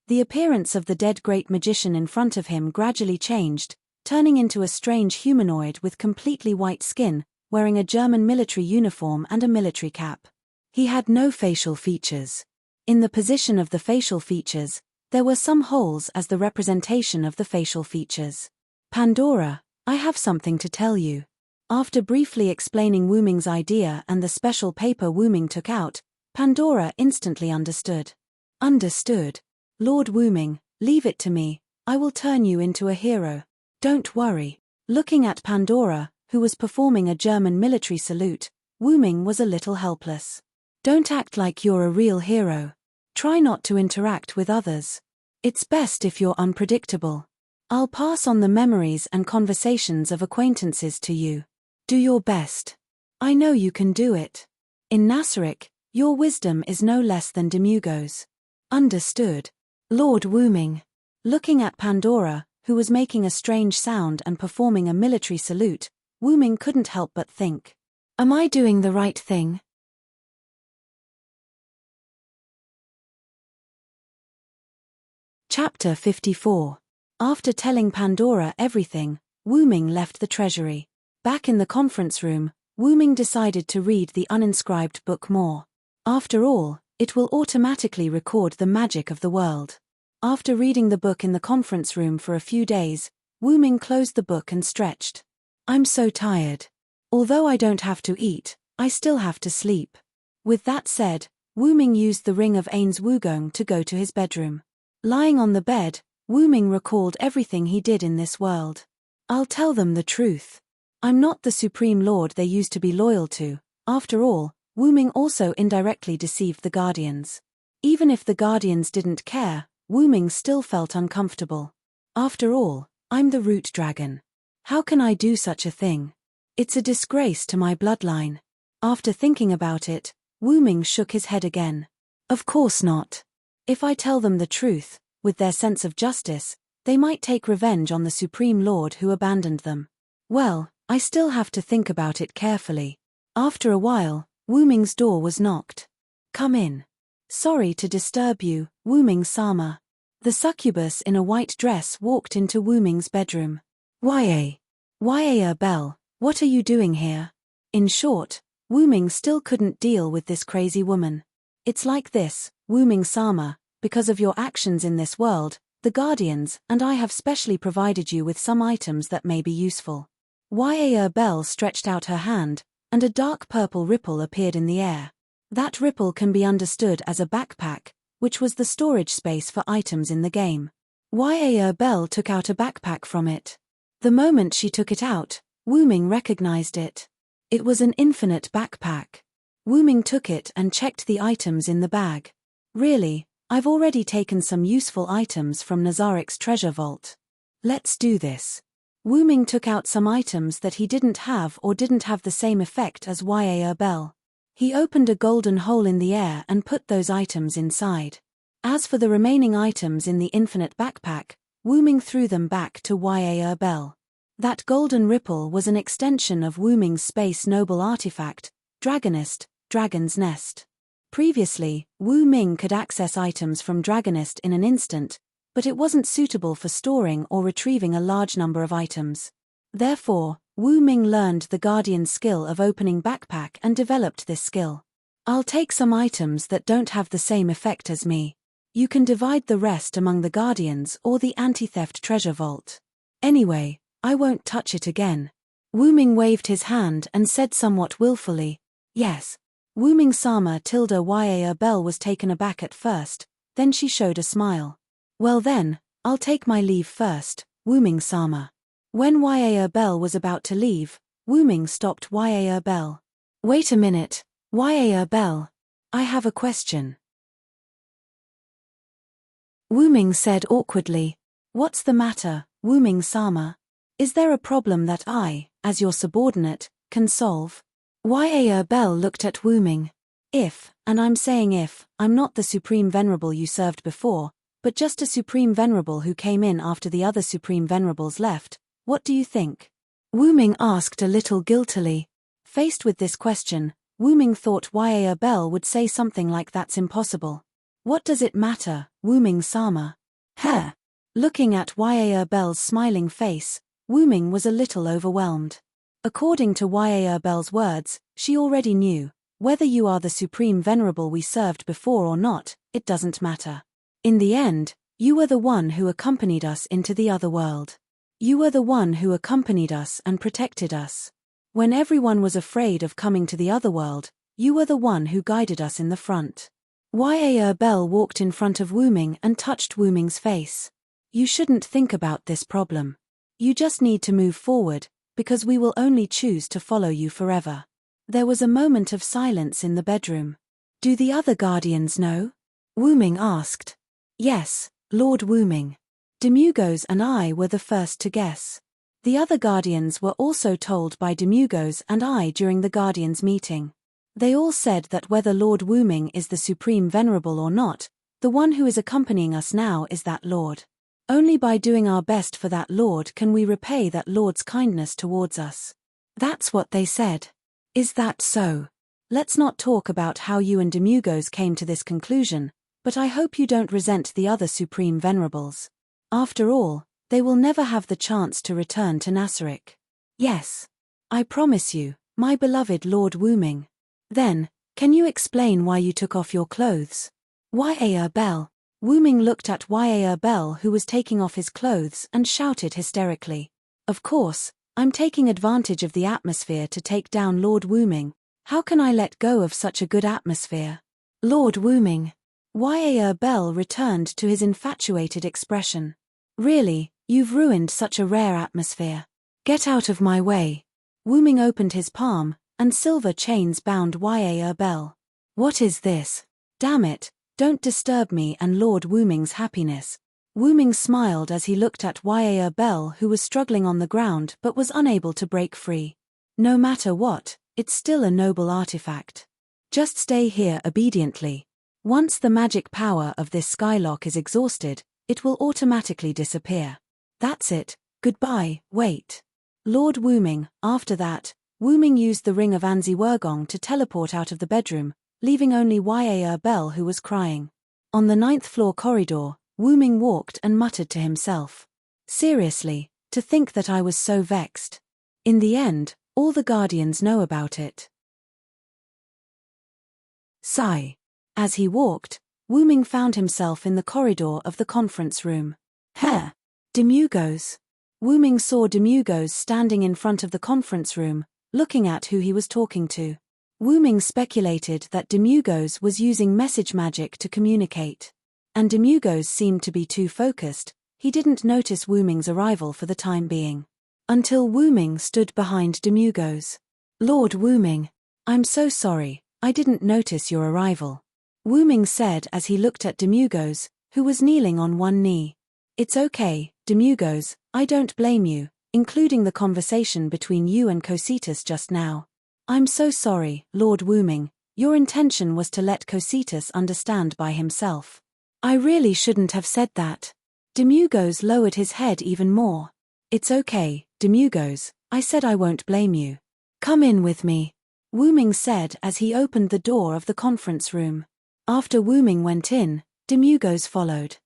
The appearance of the dead great magician in front of him gradually changed, turning into a strange humanoid with completely white skin, wearing a German military uniform and a military cap. He had no facial features. In the position of the facial features, there were some holes as the representation of the facial features. Pandora, I have something to tell you. After briefly explaining Wu Ming's idea and the special paper Wu Ming took out, Pandora instantly understood. Understood. Lord Wu Ming, leave it to me, I will turn you into a hero. Don't worry. Looking at Pandora, who was performing a German military salute, Wu Ming was a little helpless. Don't act like you're a real hero. Try not to interact with others. It's best if you're unpredictable. I'll pass on the memories and conversations of acquaintances to you. Do your best. I know you can do it. In Nasaric, your wisdom is no less than Demugo's. Understood. Lord Wu Ming. Looking at Pandora, who was making a strange sound and performing a military salute, Wu Ming couldn't help but think. Am I doing the right thing? Chapter 54. After telling Pandora everything, Wu Ming left the treasury. Back in the conference room, Wu Ming decided to read the uninscribed book more. After all, it will automatically record the magic of the world. After reading the book in the conference room for a few days, Wu Ming closed the book and stretched. I'm so tired. Although I don't have to eat, I still have to sleep. With that said, Wu Ming used the ring of Ain's Wugong to go to his bedroom. Lying on the bed, Wu Ming recalled everything he did in this world. I'll tell them the truth. I'm not the Supreme Lord they used to be loyal to. After all, Wu Ming also indirectly deceived the Guardians. Even if the Guardians didn't care, Wu Ming still felt uncomfortable. After all, I'm the root dragon. How can I do such a thing? It's a disgrace to my bloodline. After thinking about it, Wu Ming shook his head again. Of course not. If I tell them the truth, with their sense of justice, they might take revenge on the Supreme Lord who abandoned them. Well, I still have to think about it carefully. After a while, Wu Ming's door was knocked. Come in. Sorry to disturb you, Wu Ming-sama. The succubus in a white dress walked into Wu Ming's bedroom. Bell, what are you doing here? In short, Wu Ming still couldn't deal with this crazy woman. It's like this, Wu Ming-sama, because of your actions in this world, the Guardians and I have specially provided you with some items that may be useful. Bell stretched out her hand, and a dark purple ripple appeared in the air. That ripple can be understood as a backpack, which was the storage space for items in the game. Bell took out a backpack from it. The moment she took it out, Wu Ming recognized it. It was an infinite backpack. Wu Ming took it and checked the items in the bag. Really, I've already taken some useful items from Nazarik's treasure vault. Let's do this. Wu Ming took out some items that he didn't have or didn't have the same effect as Ya Bell. He opened a golden hole in the air and put those items inside. As for the remaining items in the infinite backpack, Wu Ming threw them back to Ya Bell. That golden ripple was an extension of Wu Ming's space noble artifact, Dragonist, Dragon's Nest. Previously, Wu Ming could access items from Dragonist in an instant, but it wasn't suitable for storing or retrieving a large number of items. Therefore, Wu Ming learned the Guardian's skill of opening backpack and developed this skill. I'll take some items that don't have the same effect as me. You can divide the rest among the Guardians or the anti-theft treasure vault. Anyway, I won't touch it again. Wu Ming waved his hand and said somewhat willfully, yes. Wu Ming-sama tilde Ya Bell was taken aback at first, then she showed a smile. Well then, I'll take my leave first, Wu Ming-sama. When Ya Bell was about to leave, Wu Ming stopped Ya Bell. Wait a minute, Ya Bell. I have a question. Wu Ming said awkwardly, what's the matter, Wu Ming-sama? Is there a problem that I, as your subordinate, can solve? Ya Bell looked at Wu Ming. If, and I'm saying if, I'm not the Supreme Venerable you served before, but just a Supreme Venerable who came in after the other Supreme Venerables left, what do you think? Wu Ming asked a little guiltily. Faced with this question, Wu Ming thought Ya Bell would say something like that's impossible. What does it matter, Wu Ming-sama? Looking at Ya Bell's smiling face, Wu Ming was a little overwhelmed. According to Ya Bell's words, she already knew, whether you are the Supreme Venerable we served before or not, it doesn't matter. In the end, you were the one who accompanied us into the other world. You were the one who accompanied us and protected us. When everyone was afraid of coming to the other world, you were the one who guided us in the front. Ya Bell walked in front of Wu Ming and touched Wu Ming's face. You shouldn't think about this problem. You just need to move forward, because we will only choose to follow you forever. There was a moment of silence in the bedroom. Do the other Guardians know? Wu Ming asked. Yes, Lord Wu Ming. Demugos and I were the first to guess. The other Guardians were also told by Demugos and I during the Guardians meeting. They all said that whether Lord Wu Ming is the Supreme Venerable or not, the one who is accompanying us now is that Lord. Only by doing our best for that Lord can we repay that Lord's kindness towards us. That's what they said. Is that so? Let's not talk about how you and Demugos came to this conclusion, but I hope you don't resent the other Supreme Venerables. After all, they will never have the chance to return to Nasarik. Yes. I promise you, my beloved Lord Wu Ming. Then, can you explain why you took off your clothes? Ya Bell. Wu Ming looked at Ya Bell who was taking off his clothes and shouted hysterically. Of course, I'm taking advantage of the atmosphere to take down Lord Wu Ming. How can I let go of such a good atmosphere? Lord Wu Ming. Ya Bell returned to his infatuated expression. Really, you've ruined such a rare atmosphere. Get out of my way. Wu Ming opened his palm, and silver chains bound Ya Bell. What is this? Damn it. Don't disturb me and Lord Wu Ming's happiness. Wu Ming smiled as he looked at Ya Bell who was struggling on the ground but was unable to break free. No matter what, it's still a noble artifact. Just stay here obediently. Once the magic power of this skylock is exhausted, it will automatically disappear. That's it, goodbye, wait. Lord Wu Ming. After that, Wu Ming used the ring of Anzi Wurgong to teleport out of the bedroom, leaving only Ya Bell who was crying. On the 9th floor corridor, Wu Ming walked and muttered to himself. Seriously, to think that I was so vexed. In the end, all the Guardians know about it. Sigh. As he walked, Wu Ming found himself in the corridor of the conference room. Demugos. Wu Ming saw Demugos standing in front of the conference room, looking at who he was talking to. Wu Ming speculated that Demugos was using message magic to communicate. And Demugos seemed to be too focused, he didn't notice Wu Ming's arrival for the time being. Until Wu Ming stood behind Demugos. Lord Wu Ming, I'm so sorry, I didn't notice your arrival. Wu Ming said as he looked at Demugos, who was kneeling on one knee. It's okay, Demugos, I don't blame you, including the conversation between you and Cositas just now. I'm so sorry, Lord Wu Ming, your intention was to let Cositas understand by himself. I really shouldn't have said that. Demugos lowered his head even more. It's okay, Demugos, I said I won't blame you. Come in with me, Wu Ming said as he opened the door of the conference room. After Wu Ming went in, Demugos followed.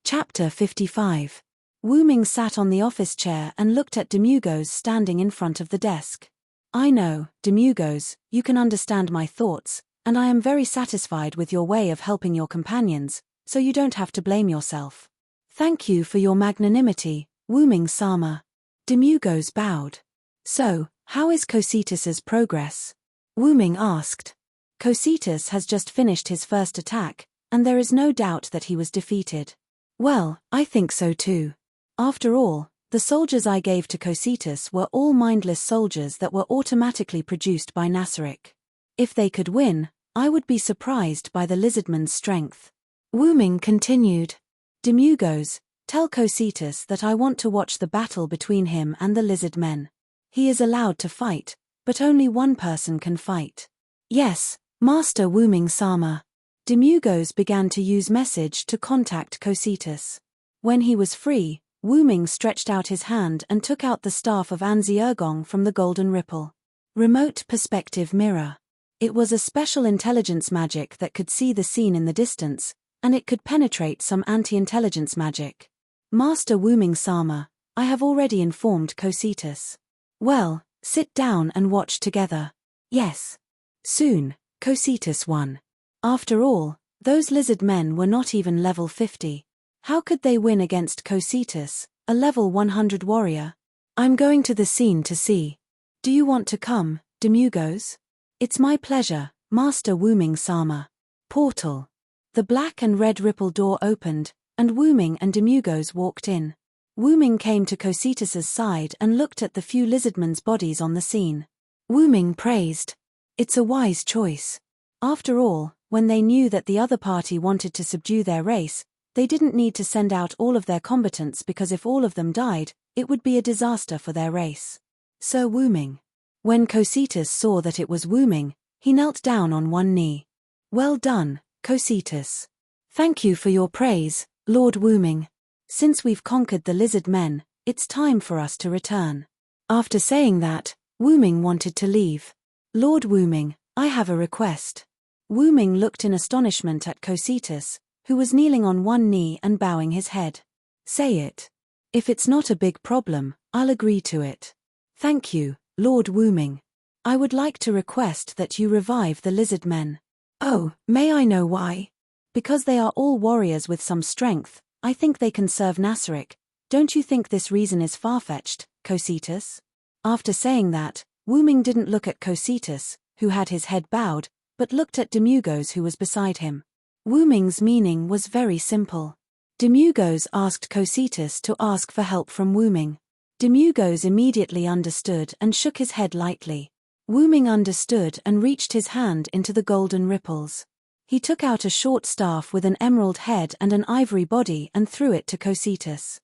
Chapter 55. Wu Ming sat on the office chair and looked at Demugos standing in front of the desk. I know, Demugos, you can understand my thoughts, and I am very satisfied with your way of helping your companions, so you don't have to blame yourself. Thank you for your magnanimity, Wu Ming-sama. Demugos bowed. So, how is Cositas's progress? Wu Ming asked. Cositas has just finished his first attack, and there is no doubt that he was defeated. Well, I think so too. After all, the soldiers I gave to Cositas were all mindless soldiers that were automatically produced by Nasaric. If they could win, I would be surprised by the lizardman's strength. Wu Ming continued. Demugos, tell Cositas that I want to watch the battle between him and the lizard men. He is allowed to fight, but only one person can fight. Yes, Master Wu Ming-sama. Demugos began to use message to contact Cositas. When he was free, Wu Ming stretched out his hand and took out the staff of Anzi Ergong from the golden ripple. Remote perspective mirror. It was a special intelligence magic that could see the scene in the distance, and it could penetrate some anti-intelligence magic. Master Wu Ming-sama, I have already informed Cositas. Well, sit down and watch together. Yes. Soon, Cositas won. After all, those lizard men were not even level 50. How could they win against Cositas, a level 100 warrior? I'm going to the scene to see. Do you want to come, Demugos? It's my pleasure, Master Wu Ming-sama. Portal. The black and red ripple door opened, and Wu Ming and Demugos walked in. Wu Ming came to Cositas's side and looked at the few lizardmen's bodies on the scene. Wu Ming praised. It's a wise choice. After all, when they knew that the other party wanted to subdue their race, they didn't need to send out all of their combatants because if all of them died, it would be a disaster for their race. Sir Wu Ming. When Cositas saw that it was Wu Ming, he knelt down on one knee. Well done, Cositas. Thank you for your praise, Lord Wu Ming. Since we've conquered the lizard men, it's time for us to return. After saying that, Wu Ming wanted to leave. Lord Wu Ming, I have a request. Wu Ming looked in astonishment at Cositas, who was kneeling on one knee and bowing his head. Say it. If it's not a big problem, I'll agree to it. Thank you, Lord Wu Ming. I would like to request that you revive the lizard men. Oh, may I know why? Because they are all warriors with some strength, I think they can serve Nasaric. Don't you think this reason is far-fetched, Cositas? After saying that, Wu Ming didn't look at Cositas, who had his head bowed, but looked at Demugos who was beside him. Wu Ming's meaning was very simple. Demugos asked Cositas to ask for help from Wu Ming. Demugos immediately understood and shook his head lightly. Wu Ming understood and reached his hand into the golden ripples. He took out a short staff with an emerald head and an ivory body and threw it to Cositas.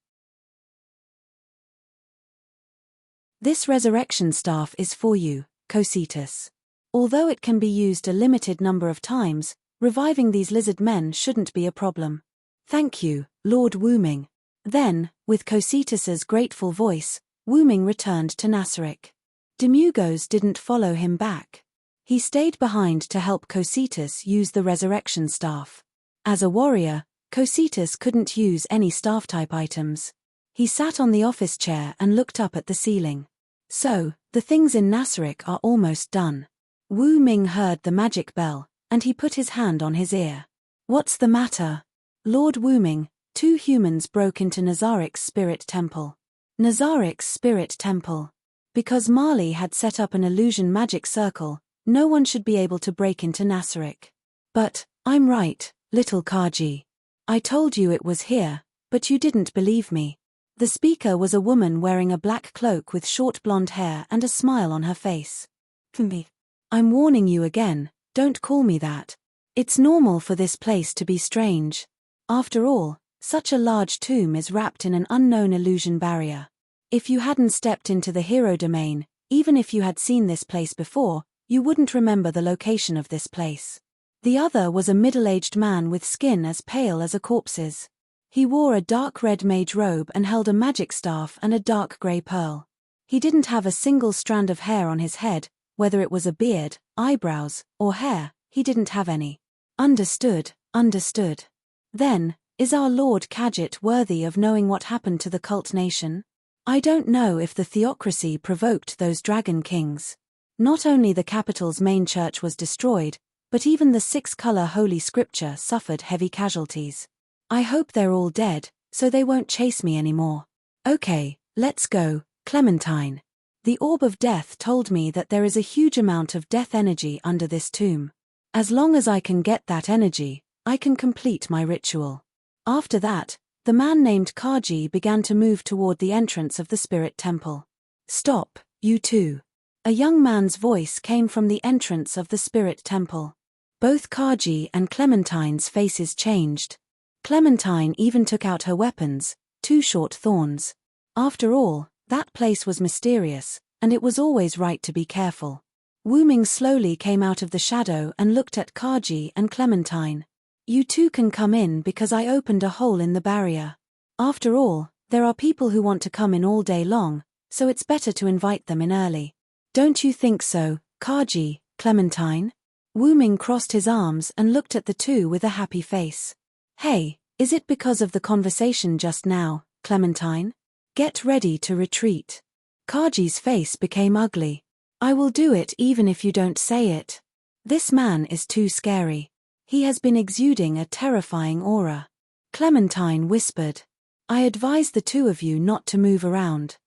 This resurrection staff is for you, Cositas. Although it can be used a limited number of times, reviving these lizard men shouldn't be a problem. Thank you, Lord Wu Ming. Then, with Cositas's grateful voice, Wu Ming returned to Nasaric. Demugos didn't follow him back. He stayed behind to help Cositas use the resurrection staff. As a warrior, Cositas couldn't use any staff-type items. He sat on the office chair and looked up at the ceiling. So, the things in Nasaric are almost done. Wu Ming heard the magic bell, and he put his hand on his ear. What's the matter? Lord Wu Ming, 2 humans broke into Nazaric's spirit temple. Nazaric's spirit temple. Because Marley had set up an illusion magic circle, no one should be able to break into Nasaric. But, I'm right, little Kaji. I told you it was here, but you didn't believe me. The speaker was a woman wearing a black cloak with short blonde hair and a smile on her face. Me. I'm warning you again, don't call me that. It's normal for this place to be strange. After all, such a large tomb is wrapped in an unknown illusion barrier. If you hadn't stepped into the hero domain, even if you had seen this place before, you wouldn't remember the location of this place. The other was a middle-aged man with skin as pale as a corpse's. He wore a dark red mage robe and held a magic staff and a dark grey pearl. He didn't have a single strand of hair on his head, whether it was a beard, eyebrows, or hair, he didn't have any. Understood. Then, is our Lord Kadjit worthy of knowing what happened to the cult nation? I don't know if the theocracy provoked those dragon kings. Not only the capital's main church was destroyed, but even the six-color holy scripture suffered heavy casualties. I hope they're all dead, so they won't chase me anymore. Okay, let's go, Clementine. The orb of death told me that there is a huge amount of death energy under this tomb. As long as I can get that energy, I can complete my ritual. After that, the man named Kaji began to move toward the entrance of the spirit temple. Stop, you two. A young man's voice came from the entrance of the spirit temple. Both Kaji and Clementine's faces changed. Clementine even took out her weapons, two short thorns. After all, that place was mysterious, and it was always right to be careful. Wu Ming slowly came out of the shadow and looked at Kaji and Clementine. You two can come in because I opened a hole in the barrier. After all, there are people who want to come in all day long, so it's better to invite them in early. Don't you think so, Kaji, Clementine? Wu Ming crossed his arms and looked at the two with a happy face. Hey, is it because of the conversation just now, Clementine? Get ready to retreat. Kaji's face became ugly. I will do it even if you don't say it. This man is too scary. He has been exuding a terrifying aura. Clementine whispered. I advise the two of you not to move around.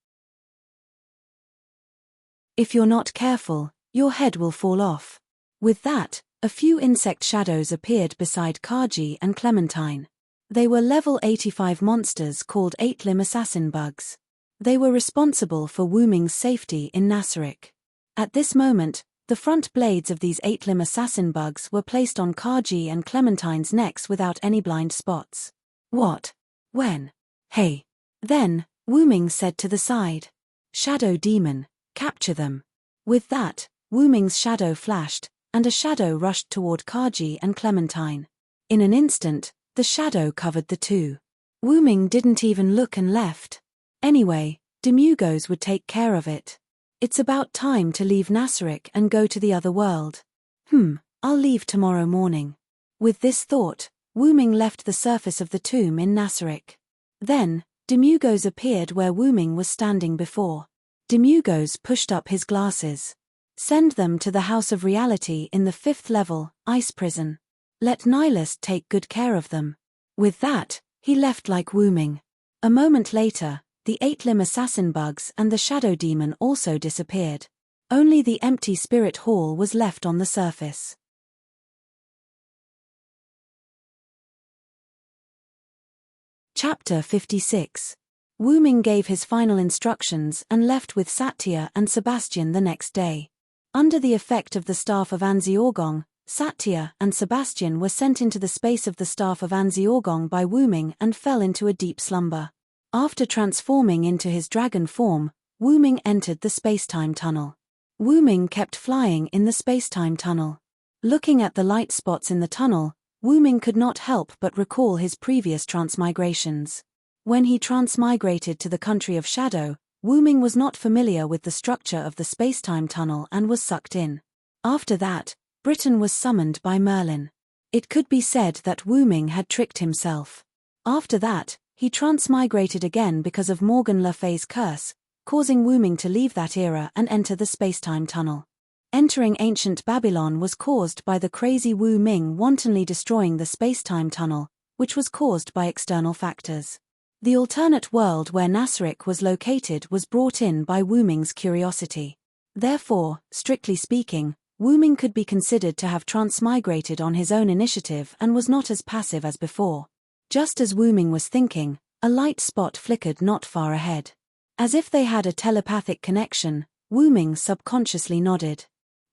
If you're not careful, your head will fall off. With that, a few insect shadows appeared beside Kaji and Clementine. They were level 85 monsters called 8-limb assassin bugs. They were responsible for Wu Ming's safety in Nasaric. At this moment, the front blades of these 8-limb assassin bugs were placed on Kaji and Clementine's necks without any blind spots. What? When? Hey. Then, Wu Ming said to the side. Shadow demon, capture them. With that, Wu Ming's shadow flashed, and a shadow rushed toward Kaji and Clementine. In an instant, the shadow covered the two. Wu Ming didn't even look and left. Anyway, Demugos would take care of it. It's about time to leave Nasaric and go to the other world. I'll leave tomorrow morning. With this thought, Wu Ming left the surface of the tomb in Nasaric. Then, Demugos appeared where Wu Ming was standing before. Demugos pushed up his glasses. Send them to the House of Reality in the 5th level, Ice Prison. Let Nihilist take good care of them. With that, he left like Wu Ming. A moment later, the 8-limb assassin bugs and the shadow demon also disappeared. Only the empty spirit hall was left on the surface. Chapter 56. Wu Ming gave his final instructions and left with Satya and Sebastian the next day. Under the effect of the staff of Anziorgong, Satya and Sebastian were sent into the space of the staff of Anziorgong by Wu Ming and fell into a deep slumber. After transforming into his dragon form, Wu Ming entered the space-time tunnel. Wu Ming kept flying in the space-time tunnel. Looking at the light spots in the tunnel, Wu Ming could not help but recall his previous transmigrations. When he transmigrated to the country of Shadow, Wu Ming was not familiar with the structure of the space-time tunnel and was sucked in. After that, Britain was summoned by Merlin. It could be said that Wu Ming had tricked himself. After that, he transmigrated again because of Morgan Le Fay's curse, causing Wu Ming to leave that era and enter the space-time tunnel. Entering ancient Babylon was caused by the crazy Wu Ming wantonly destroying the space-time tunnel, which was caused by external factors. The alternate world where Nasaric was located was brought in by Wu Ming's curiosity. Therefore, strictly speaking, Wu Ming could be considered to have transmigrated on his own initiative and was not as passive as before. Just as Wu Ming was thinking, a light spot flickered not far ahead. As if they had a telepathic connection, Wu Ming subconsciously nodded.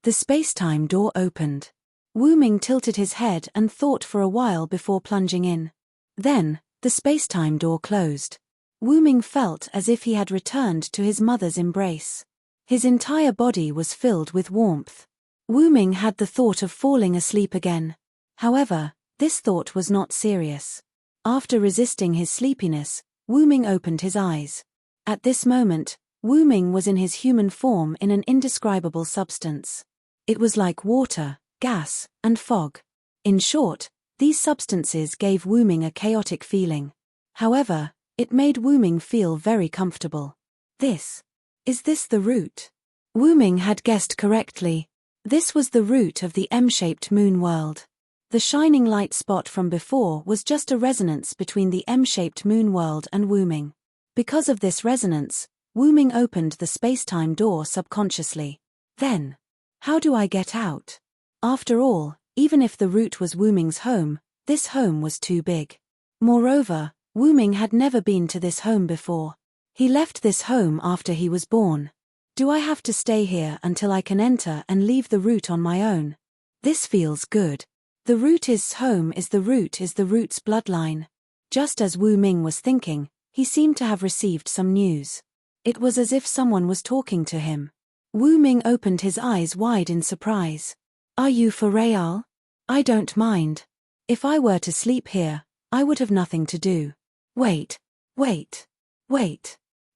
The space-time door opened. Wu Ming tilted his head and thought for a while before plunging in. Then, the space-time door closed. Wu Ming felt as if he had returned to his mother's embrace. His entire body was filled with warmth. Wu Ming had the thought of falling asleep again. However, this thought was not serious. After resisting his sleepiness, Wu Ming opened his eyes. At this moment, Wu Ming was in his human form in an indescribable substance. It was like water, gas, and fog. In short, these substances gave Wu Ming a chaotic feeling. However, it made Wu Ming feel very comfortable. Is this the root? Wu Ming had guessed correctly. This was the root of the M-shaped moon world. The shining light spot from before was just a resonance between the M-shaped moon world and Wu Ming. Because of this resonance, Wu Ming opened the space-time door subconsciously. Then, how do I get out? After all, even if the root was Wu Ming's home, this home was too big. Moreover, Wu Ming had never been to this home before. He left this home after he was born. Do I have to stay here until I can enter and leave the root on my own? This feels good. The root is home is the root's bloodline. Just as Wu Ming was thinking, he seemed to have received some news. It was as if someone was talking to him. Wu Ming opened his eyes wide in surprise. Are you for real? I don't mind. If I were to sleep here, I would have nothing to do. Wait.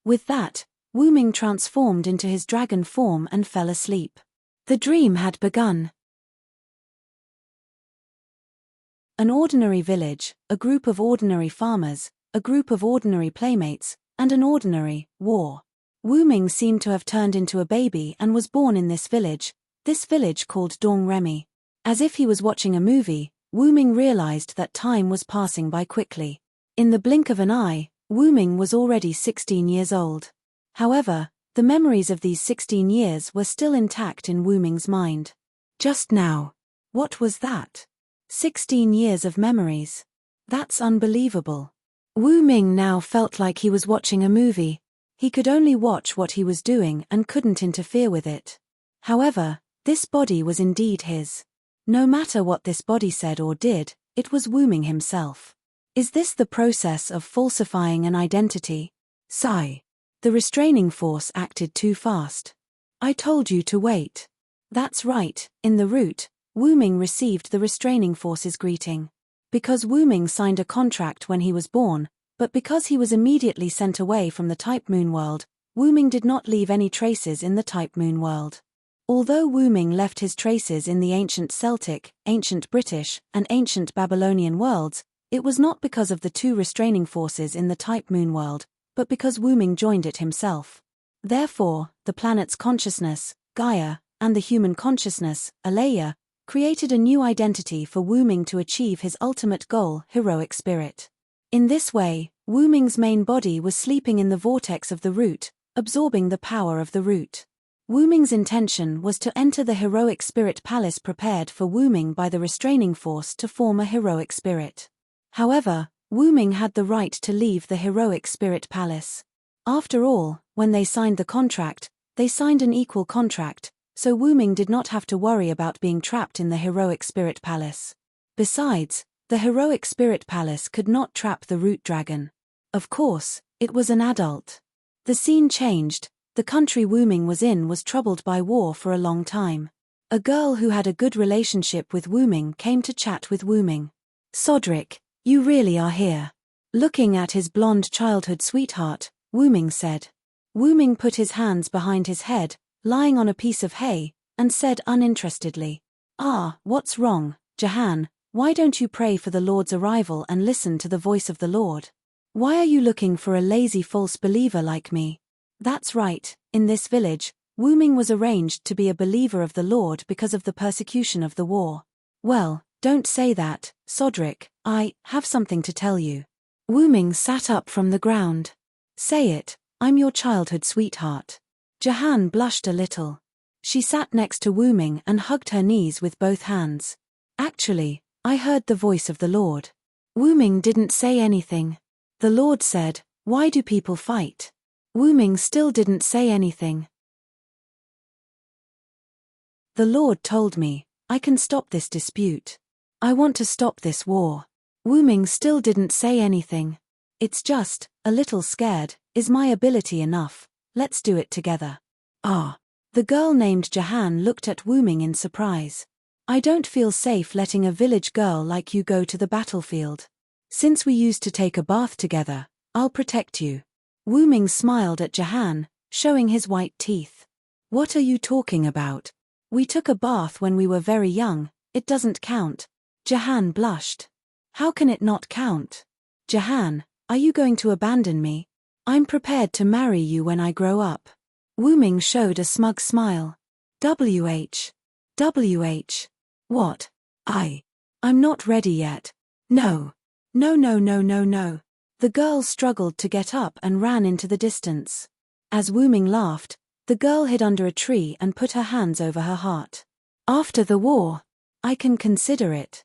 With that, Wu Ming transformed into his dragon form and fell asleep. The dream had begun. An ordinary village, a group of ordinary farmers, a group of ordinary playmates, and an ordinary war. Wu Ming seemed to have turned into a baby and was born in this village called Dong Remy. As if he was watching a movie, Wu Ming realized that time was passing by quickly. In the blink of an eye, Wu Ming was already 16 years old. However, the memories of these 16 years were still intact in Wu Ming's mind. Just now. What was that? 16 years of memories. That's unbelievable. Wu Ming now felt like he was watching a movie. He could only watch what he was doing and couldn't interfere with it. However, this body was indeed his. No matter what this body said or did, it was Wu Ming himself. Is this the process of falsifying an identity? Sigh. The restraining force acted too fast. I told you to wait. That's right, in the root, Wu Ming received the restraining force's greeting. Because Wu Ming signed a contract when he was born, but because he was immediately sent away from the Type Moon world, Wu Ming did not leave any traces in the Type Moon world. Although Wu Ming left his traces in the ancient Celtic, ancient British, and ancient Babylonian worlds, it was not because of the two restraining forces in the Type Moon world, but because Wu Ming joined it himself. Therefore, the planet's consciousness, Gaia, and the human consciousness, Alaya, created a new identity for Wu Ming to achieve his ultimate goal, heroic spirit. In this way, Wu Ming's main body was sleeping in the vortex of the root, absorbing the power of the root. Wu Ming's intention was to enter the heroic spirit palace prepared for Wu Ming by the restraining force to form a heroic spirit. However, Wu Ming had the right to leave the heroic spirit palace. After all, when they signed the contract, they signed an equal contract, so Wu Ming did not have to worry about being trapped in the heroic spirit palace. Besides, the heroic spirit palace could not trap the root dragon. Of course, it was an adult. The scene changed. The country Wu Ming was in was troubled by war for a long time. A girl who had a good relationship with Wu Ming came to chat with Wu Ming. Sodric, you really are here. Looking at his blonde childhood sweetheart, Wu Ming said. Wu Ming put his hands behind his head, lying on a piece of hay, and said uninterestedly, what's wrong, Jahan? Why don't you pray for the Lord's arrival and listen to the voice of the Lord? Why are you looking for a lazy false believer like me? That's right, in this village, Wu Ming was arranged to be a believer of the Lord because of the persecution of the war. Well, don't say that, Sodric, I have something to tell you. Wu Ming sat up from the ground. Say it, I'm your childhood sweetheart. Jahan blushed a little. She sat next to Wu Ming and hugged her knees with both hands. Actually, I heard the voice of the Lord. Wu Ming didn't say anything. The Lord said, "Why do people fight?" Wu Ming still didn't say anything. The Lord told me, "I can stop this dispute. I want to stop this war." Wu Ming still didn't say anything. "It's just, a little scared. Is my ability enough? Let's do it together." Ah. The girl named Jahan looked at Wu Ming in surprise. "I don't feel safe letting a village girl like you go to the battlefield. Since we used to take a bath together, I'll protect you." Wu Ming smiled at Jahan, showing his white teeth. "What are you talking about? We took a bath when we were very young, it doesn't count." Jahan blushed. "How can it not count? Jahan, are you going to abandon me? I'm prepared to marry you when I grow up." Wu Ming showed a smug smile. WH. What? I'm not ready yet. No. No. The girl struggled to get up and ran into the distance. As Wu Ming laughed, the girl hid under a tree and put her hands over her heart. "After the war, I can consider it."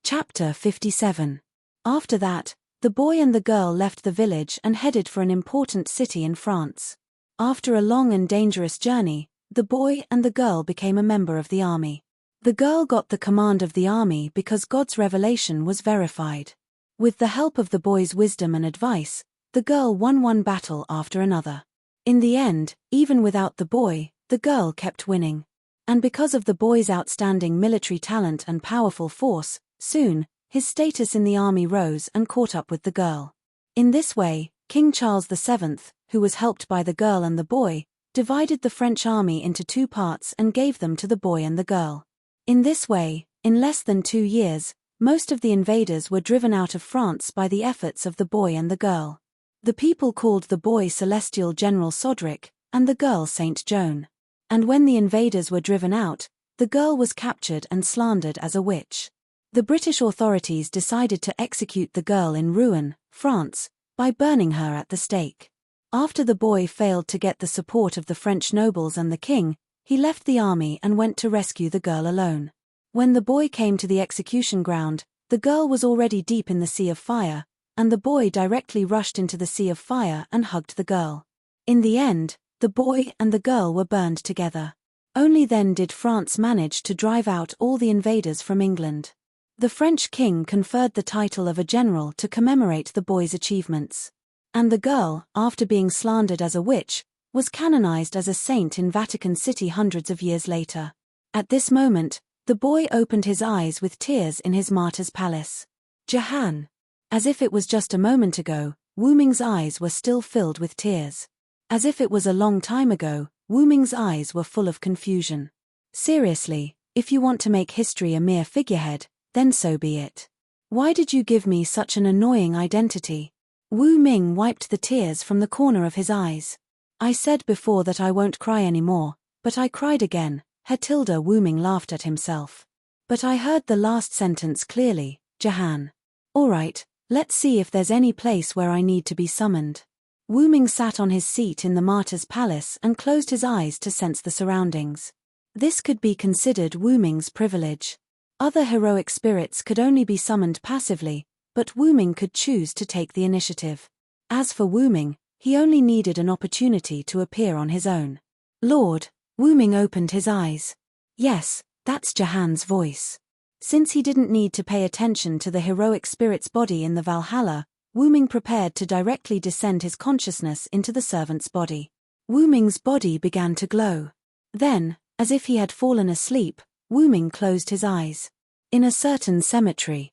Chapter 57. After that, the boy and the girl left the village and headed for an important city in France. After a long and dangerous journey, the boy and the girl became a member of the army. The girl got the command of the army because God's revelation was verified. With the help of the boy's wisdom and advice, the girl won one battle after another. In the end, even without the boy, the girl kept winning. And because of the boy's outstanding military talent and powerful force, soon, his status in the army rose and caught up with the girl. In this way, King Charles VII, who was helped by the girl and the boy, divided the French army into two parts and gave them to the boy and the girl. In this way, in less than 2 years, most of the invaders were driven out of France by the efforts of the boy and the girl. The people called the boy Celestial General Sodric, and the girl Saint Joan. And when the invaders were driven out, the girl was captured and slandered as a witch. The British authorities decided to execute the girl in Rouen, France, by burning her at the stake. After the boy failed to get the support of the French nobles and the king, he left the army and went to rescue the girl alone. When the boy came to the execution ground, the girl was already deep in the sea of fire, and the boy directly rushed into the sea of fire and hugged the girl. In the end, the boy and the girl were burned together. Only then did France manage to drive out all the invaders from England. The French king conferred the title of a general to commemorate the boy's achievements. And the girl, after being slandered as a witch, was canonized as a saint in Vatican City hundreds of years later. At this moment, the boy opened his eyes with tears in his martyr's palace. Jahan. As if it was just a moment ago, Wu Ming's eyes were still filled with tears. As if it was a long time ago, Wu Ming's eyes were full of confusion. Seriously, if you want to make history a mere figurehead, then so be it. Why did you give me such an annoying identity? Wu Ming wiped the tears from the corner of his eyes. I said before that I won't cry anymore, but I cried again. Wu Ming laughed at himself. But I heard the last sentence clearly, Jahan. Alright, let's see if there's any place where I need to be summoned. Wu Ming sat on his seat in the martyr's palace and closed his eyes to sense the surroundings. This could be considered Wu Ming's privilege. Other heroic spirits could only be summoned passively, but Wu Ming could choose to take the initiative. As for Wu Ming, he only needed an opportunity to appear on his own. Lord, Wu Ming opened his eyes. Yes, that's Jahan's voice. Since he didn't need to pay attention to the heroic spirit's body in the Valhalla, Wu Ming prepared to directly descend his consciousness into the servant's body. Wu Ming's body began to glow. Then, as if he had fallen asleep, Wu Ming closed his eyes. In a certain cemetery,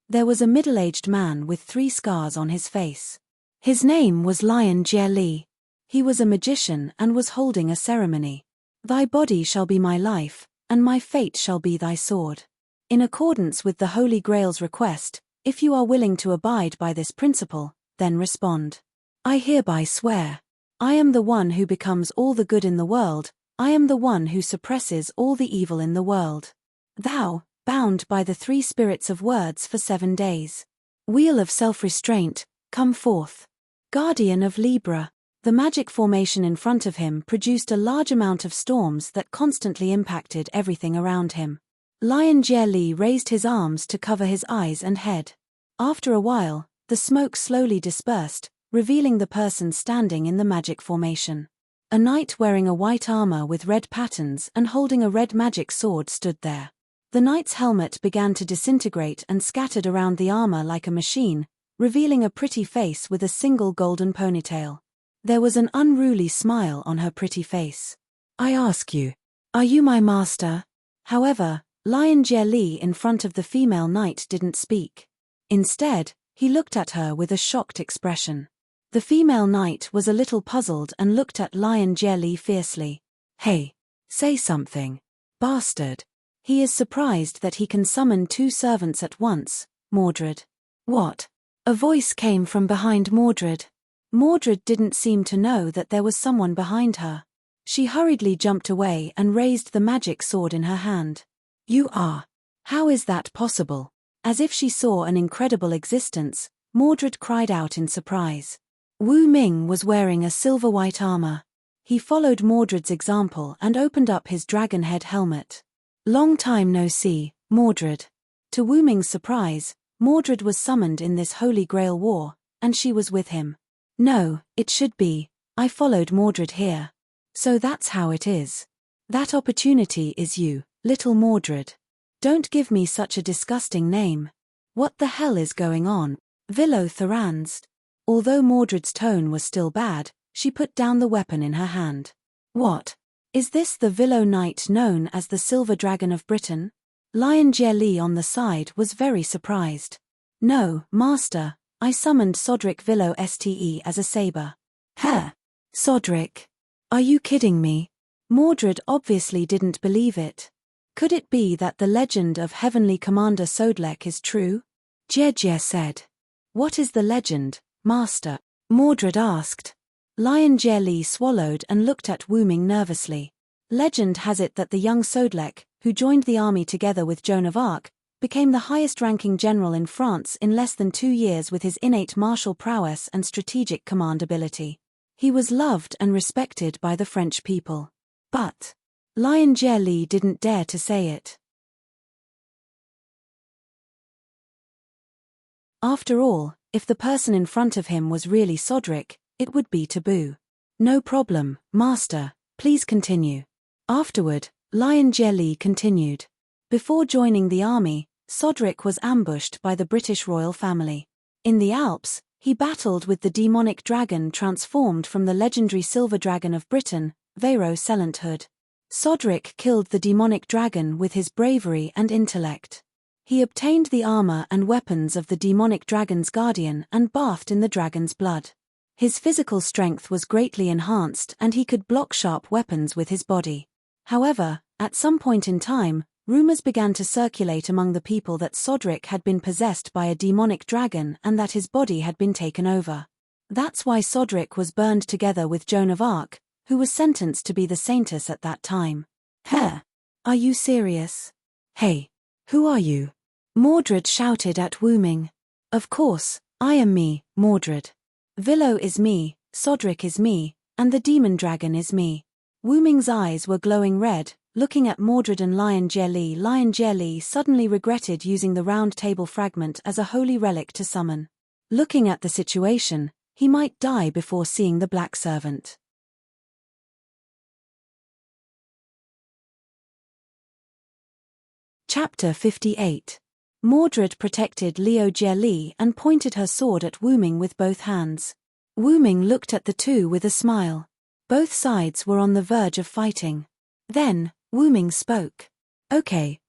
there was a middle-aged man with 3 scars on his face. His name was Lion Jie Li. He was a magician and was holding a ceremony. Thy body shall be my life, and my fate shall be thy sword. In accordance with the Holy Grail's request, if you are willing to abide by this principle, then respond. I hereby swear. I am the one who becomes all the good in the world, I am the one who suppresses all the evil in the world. Thou, bound by the 3 spirits of words for 7 days. Wheel of self-restraint, come forth. Guardian of Libra, The magic formation in front of him produced a large amount of storms that constantly impacted everything around him. Lion Jie Li raised his arms to cover his eyes and head. After a while, the smoke slowly dispersed, revealing the person standing in the magic formation. A knight wearing a white armor with red patterns and holding a red magic sword stood there. The knight's helmet began to disintegrate and scattered around the armor like a machine, revealing a pretty face with a single golden ponytail. There was an unruly smile on her pretty face. "I ask you, are you my master?" However, Lion Jie Li in front of the female knight didn't speak. Instead, he looked at her with a shocked expression. The female knight was a little puzzled and looked at Lion Jie Li fiercely. "Hey, say something, bastard." He is surprised that he can summon 2 servants at once. Mordred. "What?" A voice came from behind Mordred. Mordred didn't seem to know that there was someone behind her. She hurriedly jumped away and raised the magic sword in her hand. "You are. How is that possible?" As if she saw an incredible existence, Mordred cried out in surprise. Wu Ming was wearing a silver-white armor. He followed Mordred's example and opened up his dragon head helmet. "Long time no see, Mordred." To Wu Ming's surprise, Mordred was summoned in this Holy Grail war, and she was with him. "No, it should be, I followed Mordred here. So that's how it is. That opportunity is you, little Mordred. Don't give me such a disgusting name. What the hell is going on?" Villo Thorans. Although Mordred's tone was still bad, she put down the weapon in her hand. "What? Is this the Villo Knight known as the Silver Dragon of Britain?" Lion Jie Li on the side was very surprised. "No, master, I summoned Sodric Villo Ste as a saber." "Huh? Sodric? Are you kidding me?" Mordred obviously didn't believe it. Could it be that the legend of Heavenly Commander Sodlek is true? Jie said. "What is the legend, master?" Mordred asked. Lion Jie Li swallowed and looked at Wu Ming nervously. Legend has it that the young Sodlek, who joined the army together with Joan of Arc, became the highest-ranking general in France in less than 2 years with his innate martial prowess and strategic command ability. He was loved and respected by the French people. But Lion Jie Li didn't dare to say it. After all, if the person in front of him was really Sodric, it would be taboo. "No problem, master, please continue." Afterward, Lion Jie Li continued. Before joining the army, Sodric was ambushed by the British royal family. In the Alps, he battled with the demonic dragon transformed from the legendary Silver Dragon of Britain, Vero Selenthood. Sodric killed the demonic dragon with his bravery and intellect. He obtained the armor and weapons of the demonic dragon's guardian and bathed in the dragon's blood. His physical strength was greatly enhanced and he could block sharp weapons with his body. However, at some point in time, rumors began to circulate among the people that Sodric had been possessed by a demonic dragon and that his body had been taken over. That's why Sodric was burned together with Joan of Arc, who was sentenced to be the saintess at that time. "Huh? Are you serious? Hey, who are you?" Mordred shouted at Wu Ming. "Of course, I am me, Mordred. Villo is me, Sodric is me, and the demon dragon is me." Wu Ming's eyes were glowing red, looking at Mordred and Lion Jie Li. Lion Jie Li suddenly regretted using the round table fragment as a holy relic to summon. Looking at the situation, he might die before seeing the black servant. Chapter 58. Mordred protected Liu Jie Li and pointed her sword at Wu Ming with both hands. Wu Ming looked at the two with a smile. Both sides were on the verge of fighting. Then, Wu Ming spoke. Okay,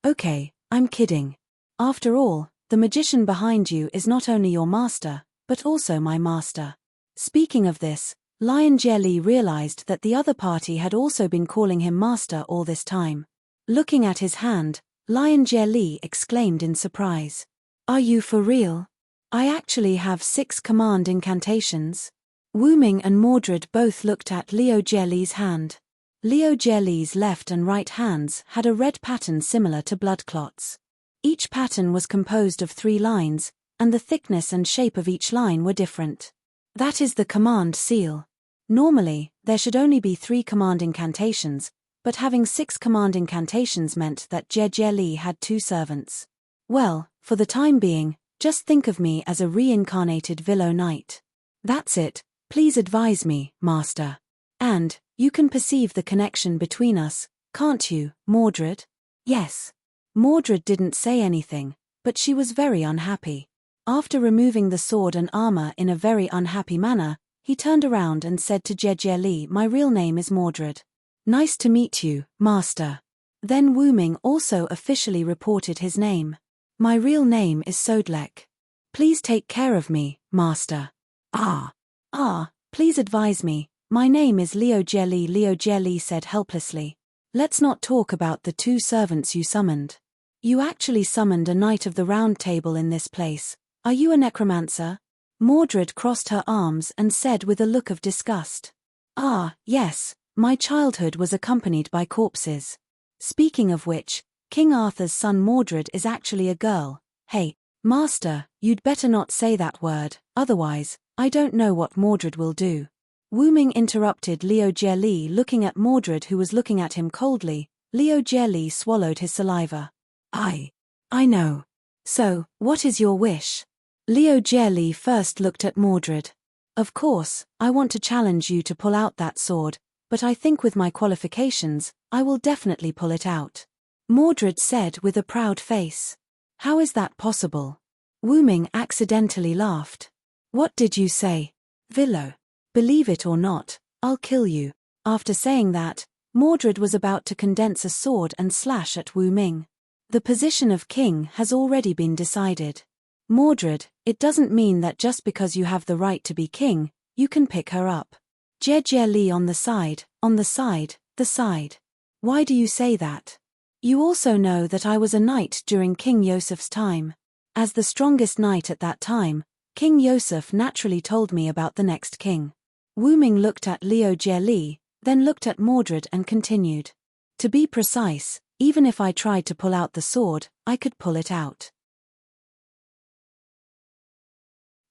I'm kidding. After all, the magician behind you is not only your master, but also my master." Speaking of this, Lion Jie Li realized that the other party had also been calling him master all this time. Looking at his hand, Lion Jie Li exclaimed in surprise. "Are you for real? I actually have 6 command incantations." Wu Ming and Mordred both looked at Liu Jie Li's hand. Liu Jie Li's left and right hands had a red pattern similar to blood clots. Each pattern was composed of 3 lines, and the thickness and shape of each line were different. "That is the command seal. Normally, there should only be 3 command incantations, but having 6 command incantations meant that Jie Li had 2 servants. Well, for the time being, just think of me as a reincarnated Willow Knight. That's it, please advise me, Master. And, you can perceive the connection between us, can't you, Mordred? Yes. Mordred didn't say anything, but she was very unhappy. After removing the sword and armor in a very unhappy manner, he turned around and said to Jie Li, "My real name is Mordred. Nice to meet you, Master." Then Wu Ming also officially reported his name. "My real name is Sodlek. Please take care of me, Master." Please advise me. My name is Liu Jie Li said helplessly. "Let's not talk about the 2 servants you summoned. You actually summoned a Knight of the Round Table in this place. Are you a necromancer?" Mordred crossed her arms and said with a look of disgust. Yes, my childhood was accompanied by corpses. Speaking of which, King Arthur's son Mordred is actually a girl. Hey, Master, you'd better not say that word, otherwise, I don't know what Mordred will do." Wu Ming interrupted Liu Jie Li, looking at Mordred, who was looking at him coldly. Liu Jie Li swallowed his saliva. I know. So, what is your wish?" Liu Jie Li first looked at Mordred. "Of course, I want to challenge you to pull out that sword, but I think with my qualifications, I will definitely pull it out," Mordred said with a proud face. "How is that possible?" Wu Ming accidentally laughed. "What did you say? Willow? Believe it or not, I'll kill you." After saying that, Mordred was about to condense a sword and slash at Wu Ming. The position of king has already been decided. "Mordred, it doesn't mean that just because you have the right to be king, you can pick her up." Jie Li on the side. "Why do you say that? You also know that I was a knight during King Yosef's time. As the strongest knight at that time, King Yosef naturally told me about the next king." Wu Ming looked at Liu Jie Li, then looked at Mordred and continued. "To be precise, even if I tried to pull out the sword, I could pull it out.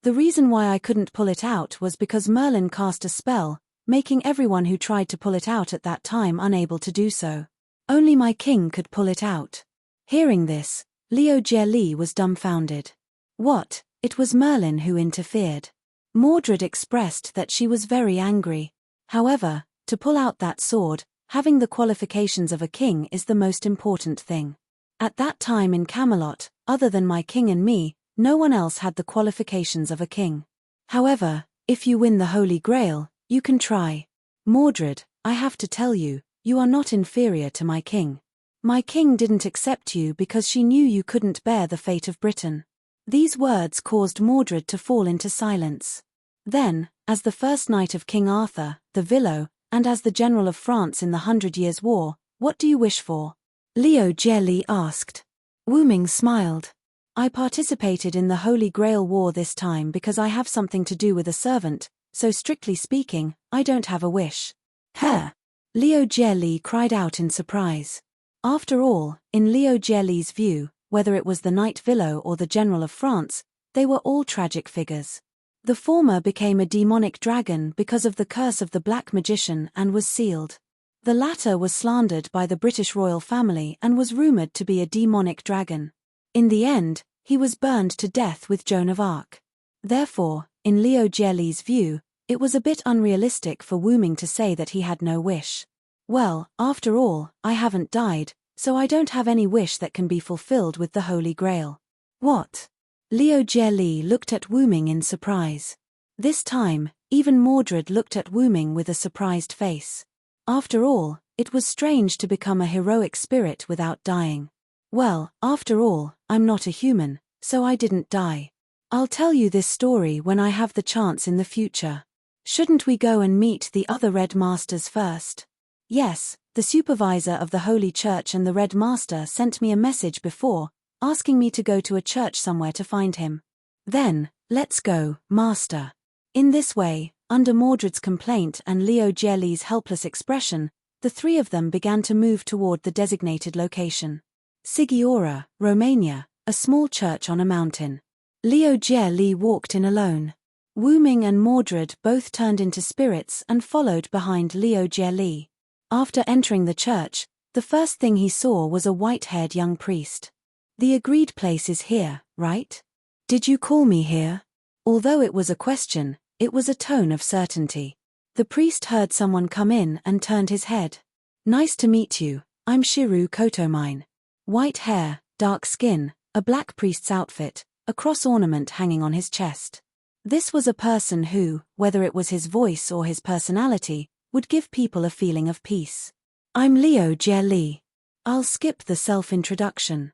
The reason why I couldn't pull it out was because Merlin cast a spell, making everyone who tried to pull it out at that time unable to do so. Only my king could pull it out." Hearing this, Liu Jie Li was dumbfounded. What? It was Merlin who interfered. Mordred expressed that she was very angry. However, to pull out that sword, having the qualifications of a king is the most important thing. At that time in Camelot, other than my king and me, no one else had the qualifications of a king. However, if you win the Holy Grail, you can try. Mordred, I have to tell you, you are not inferior to my king. My king didn't accept you because she knew you couldn't bear the fate of Britain. These words caused Mordred to fall into silence. Then, as the first knight of King Arthur, the Willow, and as the general of France in the 100 Years' War, what do you wish for? Liu Jie Li asked. Wu Ming smiled. I participated in the Holy Grail War this time because I have something to do with a servant, so strictly speaking, I don't have a wish. Huh! Liu Jie Li cried out in surprise. After all, in Liu Jie Li's view, whether it was the Knight Willow or the General of France, they were all tragic figures. The former became a demonic dragon because of the curse of the Black Magician and was sealed. The latter was slandered by the British royal family and was rumored to be a demonic dragon. In the end, he was burned to death with Joan of Arc. Therefore, in Liu Jie Li's view, it was a bit unrealistic for Wu Ming to say that he had no wish. Well, after all, I haven't died, so I don't have any wish that can be fulfilled with the Holy Grail. What? Liu Jie Li looked at Wu Ming in surprise. This time, even Mordred looked at Wu Ming with a surprised face. After all, it was strange to become a heroic spirit without dying. Well, after all, I'm not a human, so I didn't die. I'll tell you this story when I have the chance in the future. Shouldn't we go and meet the other Red Masters first? Yes, the supervisor of the Holy Church and the Red Master sent me a message before, asking me to go to a church somewhere to find him. Then, let's go, Master. In this way, under Mordred's complaint and Liu Jie Li's helpless expression, the three of them began to move toward the designated location. Sighiora, Romania, a small church on a mountain. Liu Jie Li walked in alone. Wu Ming and Mordred both turned into spirits and followed behind Liu Jie. After entering the church, the first thing he saw was a white-haired young priest. The agreed place is here, right? Did you call me here? Although it was a question, it was a tone of certainty. The priest heard someone come in and turned his head. Nice to meet you, I'm Shiru Kotomine. White hair, dark skin, a black priest's outfit, a cross ornament hanging on his chest. This was a person who, whether it was his voice or his personality, would give people a feeling of peace. I'm Liu Jie. I'll skip the self-introduction.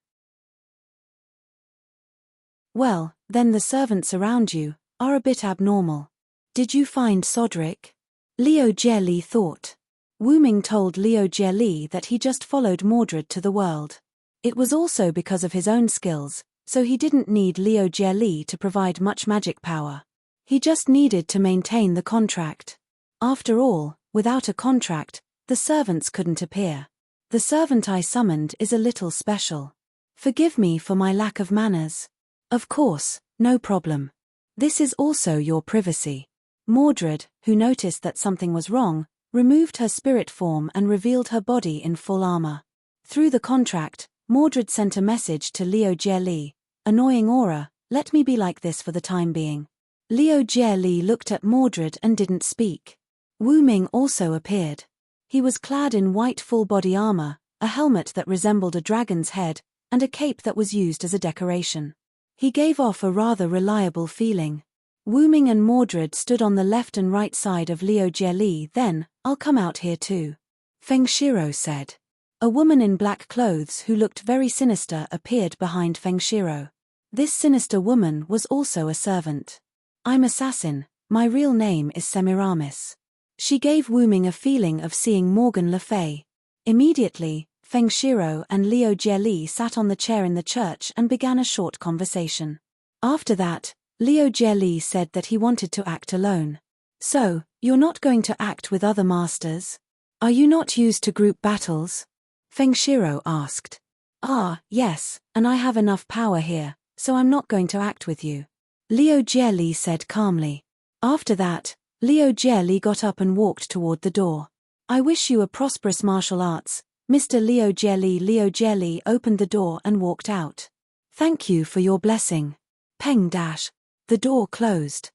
Well, then the servants around you are a bit abnormal. Did you find Sodric? Liu Jie thought. Wu Ming told Liu Jie that he just followed Mordred to the world. It was also because of his own skills, so he didn't need Liu Jie to provide much magic power. He just needed to maintain the contract. After all, without a contract, the servants couldn't appear. The servant I summoned is a little special. Forgive me for my lack of manners. Of course, no problem. This is also your privacy. Mordred, who noticed that something was wrong, removed her spirit form and revealed her body in full armor. Through the contract, Mordred sent a message to Liu Jie. Annoying aura, let me be like this for the time being. Liu Jie looked at Mordred and didn't speak. Wu Ming also appeared. He was clad in white full-body armor, a helmet that resembled a dragon's head, and a cape that was used as a decoration. He gave off a rather reliable feeling. Wu Ming and Mordred stood on the left and right side of Liu Jie. Then, I'll come out here too. Feng Shiro said. A woman in black clothes who looked very sinister appeared behind Feng Shiro. This sinister woman was also a servant. I'm Assassin, my real name is Semiramis. She gave Wu Ming a feeling of seeing Morgan Le Fay. Immediately, Feng Shiro and Liu Jie sat on the chair in the church and began a short conversation. After that, Liu Jie said that he wanted to act alone. So, you're not going to act with other masters? Are you not used to group battles? Feng Shiro asked. Yes, and I have enough power here, so I'm not going to act with you. Liu Jie said calmly. After that, Liu Jie got up and walked toward the door. I wish you a prosperous martial arts, Mr. Liu Jie. Liu Jie opened the door and walked out. Thank you for your blessing. Peng dash. The door closed.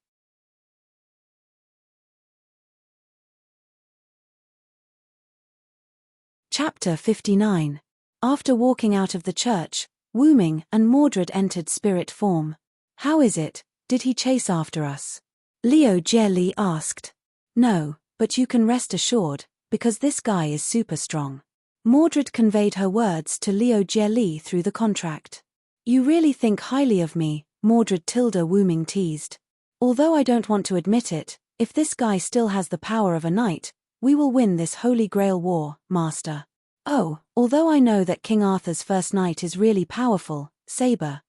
Chapter 59. After walking out of the church, Wu Ming and Mordred entered spirit form. How is it? Did he chase after us? Liu Jie asked. No, but you can rest assured, because this guy is super strong. Mordred conveyed her words to Liu Jie through the contract. You really think highly of me, Mordred tilde Wu Ming teased. Although I don't want to admit it, if this guy still has the power of a knight, we will win this Holy Grail war, Master. Oh, although I know that King Arthur's first knight is really powerful, Saber.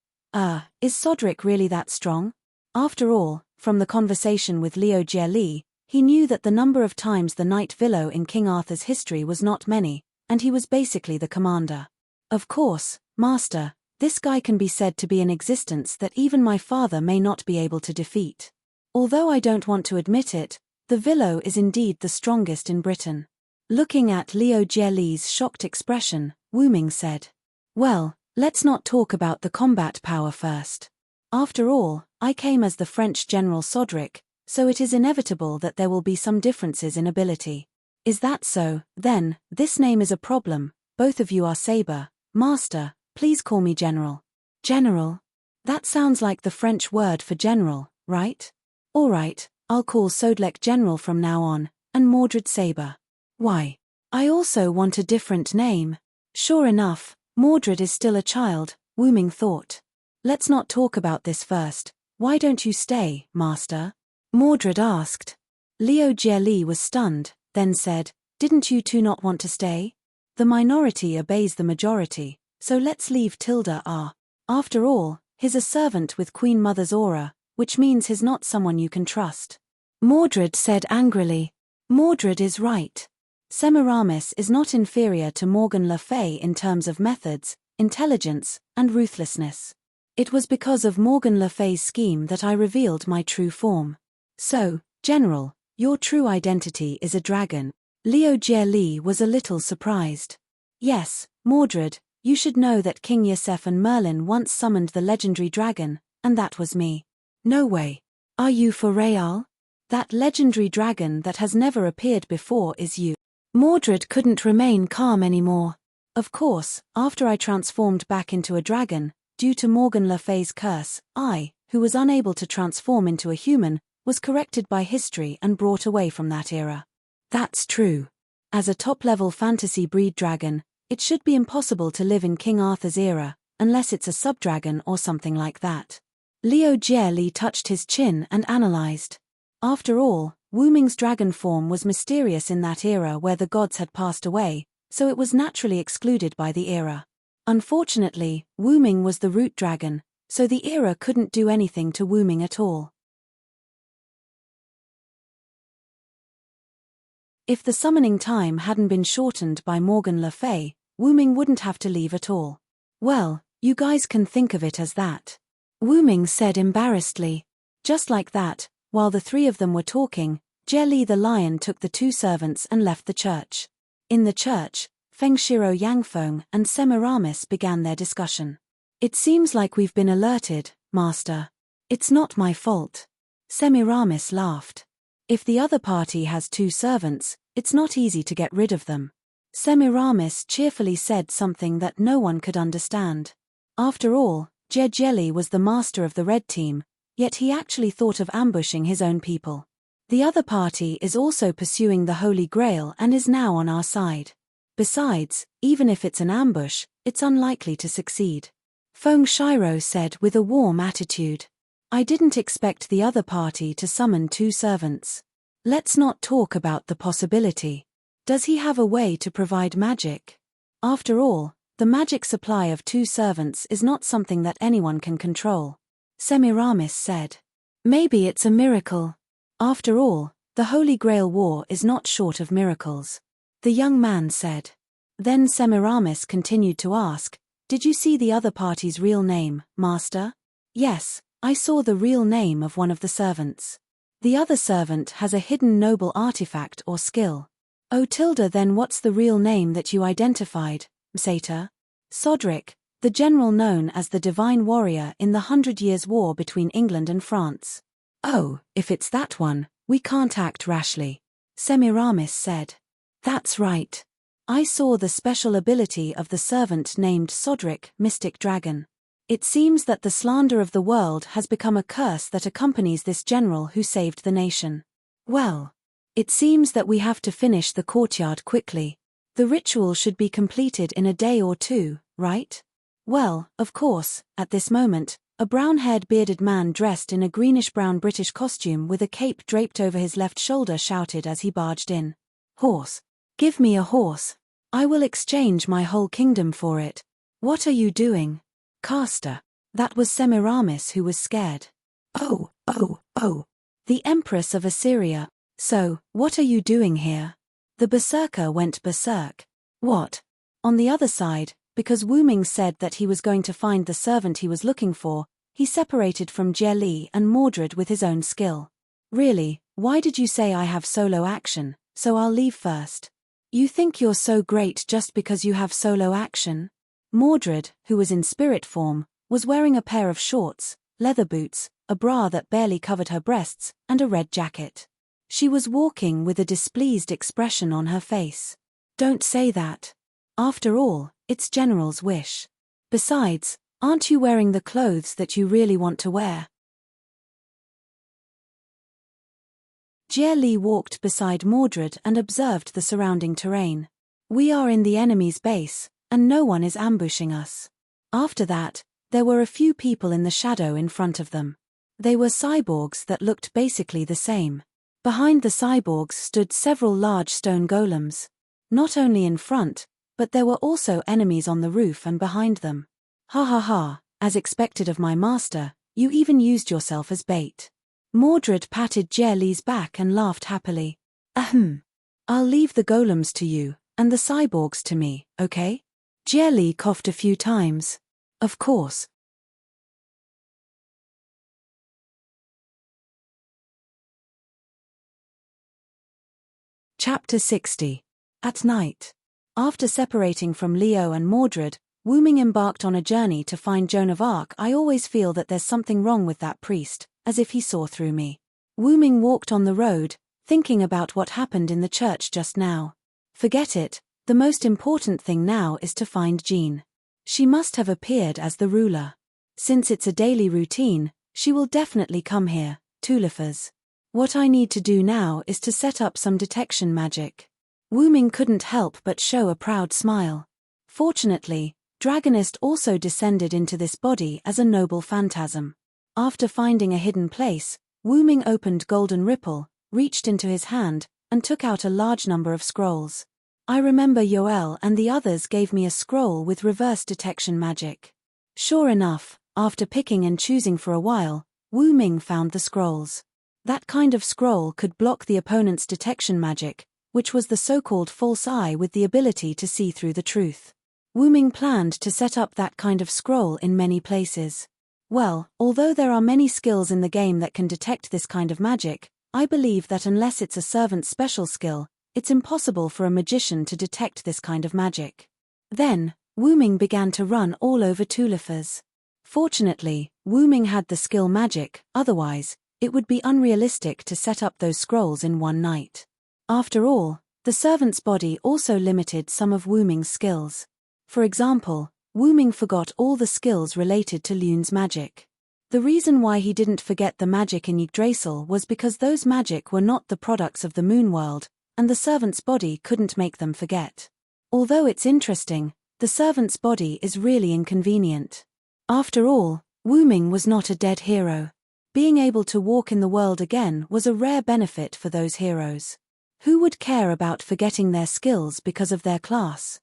Is Sodric really that strong? After all, from the conversation with Liu Jie, he knew that the number of times the knight Villo in King Arthur's history was not many, and he was basically the commander. Of course, Master, this guy can be said to be in existence that even my father may not be able to defeat. Although I don't want to admit it, the Villo is indeed the strongest in Britain. Looking at Liu Jie's shocked expression, Wu Ming said. Well, let's not talk about the combat power first. After all, I came as the French General Sodric, so it is inevitable that there will be some differences in ability. Is that so? Then, this name is a problem. Both of you are Saber. Master, please call me General. General? That sounds like the French word for general, right? Alright, I'll call Sodlek General from now on, and Mordred Saber. Why? I also want a different name. Sure enough, Mordred is still a child, Wu Ming thought. Let's not talk about this first. Why don't you stay, Master? Mordred asked. Liu Jie was stunned, then said, Didn't you two not want to stay? The minority obeys the majority, so let's leave tilde R. After all, he's a servant with Queen Mother's aura, which means he's not someone you can trust. Mordred said angrily. Mordred is right. Semiramis is not inferior to Morgan Le Fay in terms of methods, intelligence, and ruthlessness. It was because of Morgan Le Fay's scheme that I revealed my true form. So, General, your true identity is a dragon. Liu Jie was a little surprised. Yes, Mordred, you should know that King Yosef and Merlin once summoned the legendary dragon, and that was me. No way. Are you for real? That legendary dragon that has never appeared before is you. Mordred couldn't remain calm anymore. Of course, after I transformed back into a dragon, due to Morgan Le Fay's curse, I, who was unable to transform into a human, was corrected by history and brought away from that era. That's true. As a top-level fantasy breed dragon, it should be impossible to live in King Arthur's era, unless it's a sub-dragon or something like that. Liu Jie touched his chin and analyzed. After all, Wu Ming's dragon form was mysterious in that era where the gods had passed away, so it was naturally excluded by the era. Unfortunately, Wu Ming was the root dragon, so the era couldn't do anything to Wu Ming at all. If the summoning time hadn't been shortened by Morgan Le Fay, Wu Ming wouldn't have to leave at all. Well, you guys can think of it as that. Wu Ming said embarrassedly. Just like that, while the three of them were talking, Jie Li the lion took the two servants and left the church. In the church, Feng Shiro Yangfeng and Semiramis began their discussion. It seems like we've been alerted, Master. It's not my fault. Semiramis laughed. If the other party has two servants, it's not easy to get rid of them. Semiramis cheerfully said something that no one could understand. After all, Jie Li was the master of the red team, yet he actually thought of ambushing his own people. The other party is also pursuing the Holy Grail and is now on our side. Besides, even if it's an ambush, it's unlikely to succeed. Feng Shiro said with a warm attitude. I didn't expect the other party to summon two servants. Let's not talk about the possibility. Does he have a way to provide magic? After all, the magic supply of two servants is not something that anyone can control. Semiramis said. Maybe it's a miracle. After all, the Holy Grail War is not short of miracles. The young man said. Then Semiramis continued to ask, did you see the other party's real name, Master? Yes, I saw the real name of one of the servants. The other servant has a hidden noble artifact or skill. Oh then what's the real name that you identified, Msater? Sodric, the general known as the Divine Warrior in the 100 Years' War between England and France. Oh, if it's that one, we can't act rashly. Semiramis said. That's right. I saw the special ability of the servant named Sodric, Mystic Dragon. It seems that the slander of the world has become a curse that accompanies this general who saved the nation. Well, it seems that we have to finish the courtyard quickly. The ritual should be completed in a day or two, right? Well, of course, at this moment, a brown-haired bearded man dressed in a greenish-brown British costume with a cape draped over his left shoulder shouted as he barged in. Horse. Give me a horse. I will exchange my whole kingdom for it. What are you doing? Caster. That was Semiramis who was scared. Oh. The Empress of Assyria. So, what are you doing here? The berserker went berserk. What? On the other side, because Wu Ming said that he was going to find the servant he was looking for, he separated from Jie Li and Mordred with his own skill. Really, why did you say I have solo action, so I'll leave first? You think you're so great just because you have solo action? Mordred, who was in spirit form, was wearing a pair of shorts, leather boots, a bra that barely covered her breasts, and a red jacket. She was walking with a displeased expression on her face. Don't say that. After all, it's General's wish. Besides, aren't you wearing the clothes that you really want to wear? Jie Li walked beside Mordred and observed the surrounding terrain. We are in the enemy's base, and no one is ambushing us. After that, there were a few people in the shadow in front of them. They were cyborgs that looked basically the same. Behind the cyborgs stood several large stone golems. Not only in front, but there were also enemies on the roof and behind them. Ha ha ha, as expected of my master, you even used yourself as bait. Mordred patted Jie Li's back and laughed happily. Ahem. I'll leave the golems to you, and the cyborgs to me, okay? Jie Li coughed a few times. Of course. Chapter 60. At night. After separating from Leo and Mordred, Wu Ming embarked on a journey to find Joan of Arc. I always feel that there's something wrong with that priest, as if he saw through me. Wu Ming walked on the road, thinking about what happened in the church just now. Forget it, the most important thing now is to find Jean. She must have appeared as the ruler. Since it's a daily routine, she will definitely come here, Tulifers. What I need to do now is to set up some detection magic. Wu Ming couldn't help but show a proud smile. Fortunately, Dragonist also descended into this body as a noble phantasm. After finding a hidden place, Wu Ming opened Golden Ripple, reached into his hand, and took out a large number of scrolls. I remember Yoel and the others gave me a scroll with reverse detection magic. Sure enough, after picking and choosing for a while, Wu Ming found the scrolls. That kind of scroll could block the opponent's detection magic, which was the so-called false eye with the ability to see through the truth. Wu Ming planned to set up that kind of scroll in many places. Well, although there are many skills in the game that can detect this kind of magic, I believe that unless it's a servant's special skill, it's impossible for a magician to detect this kind of magic. Then, Wu Ming began to run all over Tulifers. Fortunately, Wu Ming had the skill magic, otherwise, it would be unrealistic to set up those scrolls in one night. After all, the servant's body also limited some of Wu Ming's skills. For example, Wu Ming forgot all the skills related to Lune's magic. The reason why he didn't forget the magic in Yggdrasil was because those magic were not the products of the moon world, and the servant's body couldn't make them forget. Although it's interesting, the servant's body is really inconvenient. After all, Wu Ming was not a dead hero. Being able to walk in the world again was a rare benefit for those heroes. Who would care about forgetting their skills because of their class?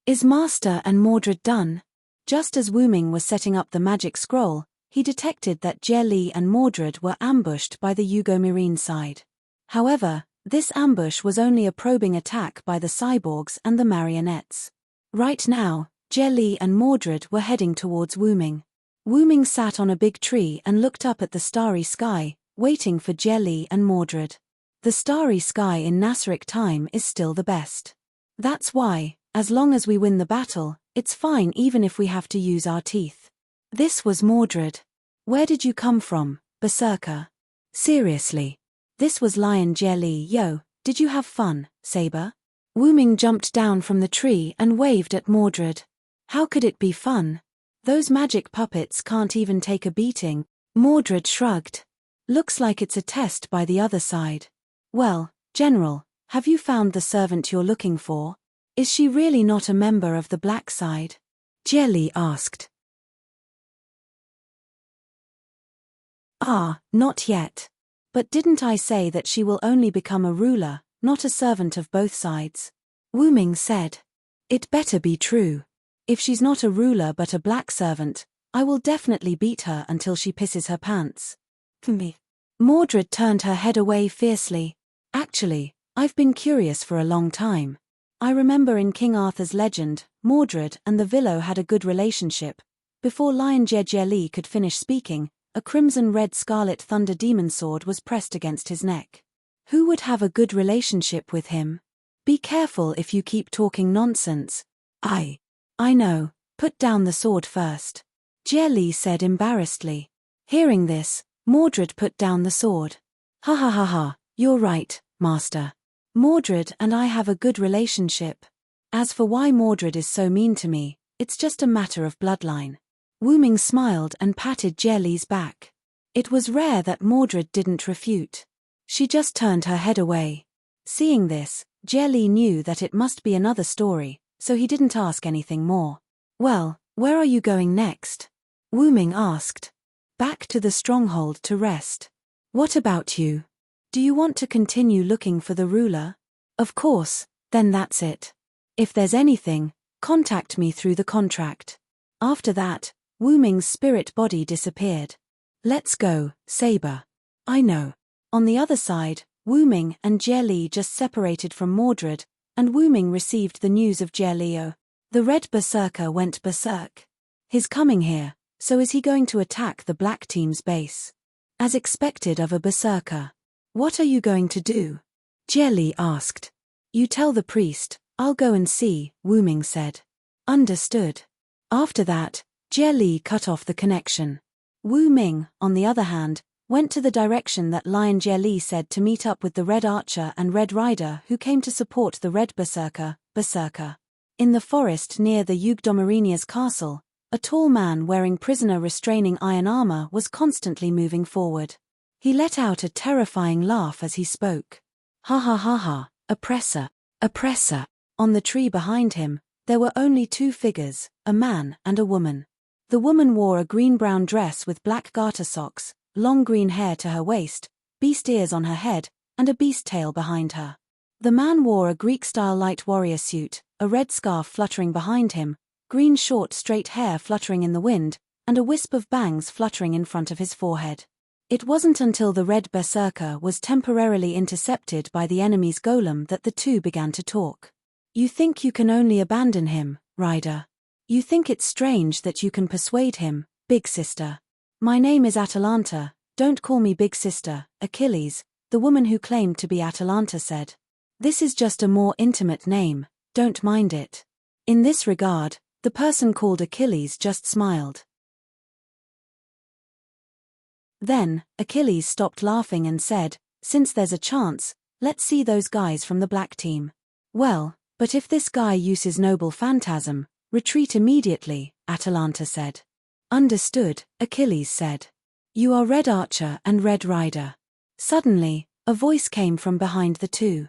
Is Master and Mordred done? Just as Wu Ming was setting up the magic scroll, he detected that Jie Li and Mordred were ambushed by the Yugo-Marine side. However, this ambush was only a probing attack by the cyborgs and the marionettes. Right now, Jie Li and Mordred were heading towards Wu Ming. Wu Ming sat on a big tree and looked up at the starry sky, waiting for Jie Li and Mordred. The starry sky in Nasric time is still the best. That's why, as long as we win the battle, it's fine even if we have to use our teeth. This was Mordred. Where did you come from, Berserker? Seriously. This was Lion Jie Li. Yo, did you have fun, Saber? Wu Ming jumped down from the tree and waved at Mordred. How could it be fun? Those magic puppets can't even take a beating. Mordred shrugged. Looks like it's a test by the other side. Well, General, have you found the servant you're looking for? Is she really not a member of the black side? Jie Li asked. Not yet. But didn't I say that she will only become a ruler, not a servant of both sides? Wu Ming said. It better be true. If she's not a ruler but a black servant, I will definitely beat her until she pisses her pants. Me. Mordred turned her head away fiercely. Actually, I've been curious for a long time. I remember in King Arthur's legend, Mordred and the Villo had a good relationship. Before Lion Jie Li could finish speaking, a crimson-red scarlet thunder demon sword was pressed against his neck. Who would have a good relationship with him? Be careful if you keep talking nonsense. I know, put down the sword first. Jie Li said embarrassedly. Hearing this, Mordred put down the sword. Ha ha ha ha, you're right, Master. Mordred and I have a good relationship. As for why Mordred is so mean to me, it's just a matter of bloodline. Wu Ming smiled and patted Jie Li's back. It was rare that Mordred didn't refute. She just turned her head away. Seeing this, Jie Li knew that it must be another story, so he didn't ask anything more. Well, where are you going next? Wu Ming asked. Back to the stronghold to rest. What about you? Do you want to continue looking for the ruler? Of course, then that's it. If there's anything, contact me through the contract. After that, Wu Ming's spirit body disappeared. Let's go, Saber. I know. On the other side, Wu Ming and Jie Li just separated from Mordred, and Wu Ming received the news of Jie Li. The red berserker went berserk. He's coming here, so is he going to attack the black team's base? As expected of a berserker. What are you going to do? Jie Li asked. You tell the priest, I'll go and see, Wu Ming said. Understood. After that, Jie Li cut off the connection. Wu Ming, on the other hand, went to the direction that Lion Jie Li said to meet up with the Red Archer and Red Rider who came to support the Red Berserker. In the forest near the Yugdomarinia's castle, a tall man wearing prisoner restraining iron armor was constantly moving forward. He let out a terrifying laugh as he spoke. Ha ha ha ha, oppressor, oppressor. On the tree behind him, there were only two figures, a man and a woman. The woman wore a green-brown dress with black garter socks, long green hair to her waist, beast ears on her head, and a beast tail behind her. The man wore a Greek-style light warrior suit, a red scarf fluttering behind him, green short straight hair fluttering in the wind, and a wisp of bangs fluttering in front of his forehead. It wasn't until the Red Berserker was temporarily intercepted by the enemy's golem that the two began to talk. You think you can only abandon him, Rider? You think it's strange that you can persuade him, Big Sister? My name is Atalanta, don't call me Big Sister, Achilles, the woman who claimed to be Atalanta said. This is just a more intimate name, don't mind it. In this regard, the person called Achilles just smiled. Then, Achilles stopped laughing and said, since there's a chance, let's see those guys from the black team. Well, but if this guy uses noble phantasm, retreat immediately, Atalanta said. Understood, Achilles said. You are Red Archer and Red Rider. Suddenly, a voice came from behind the two.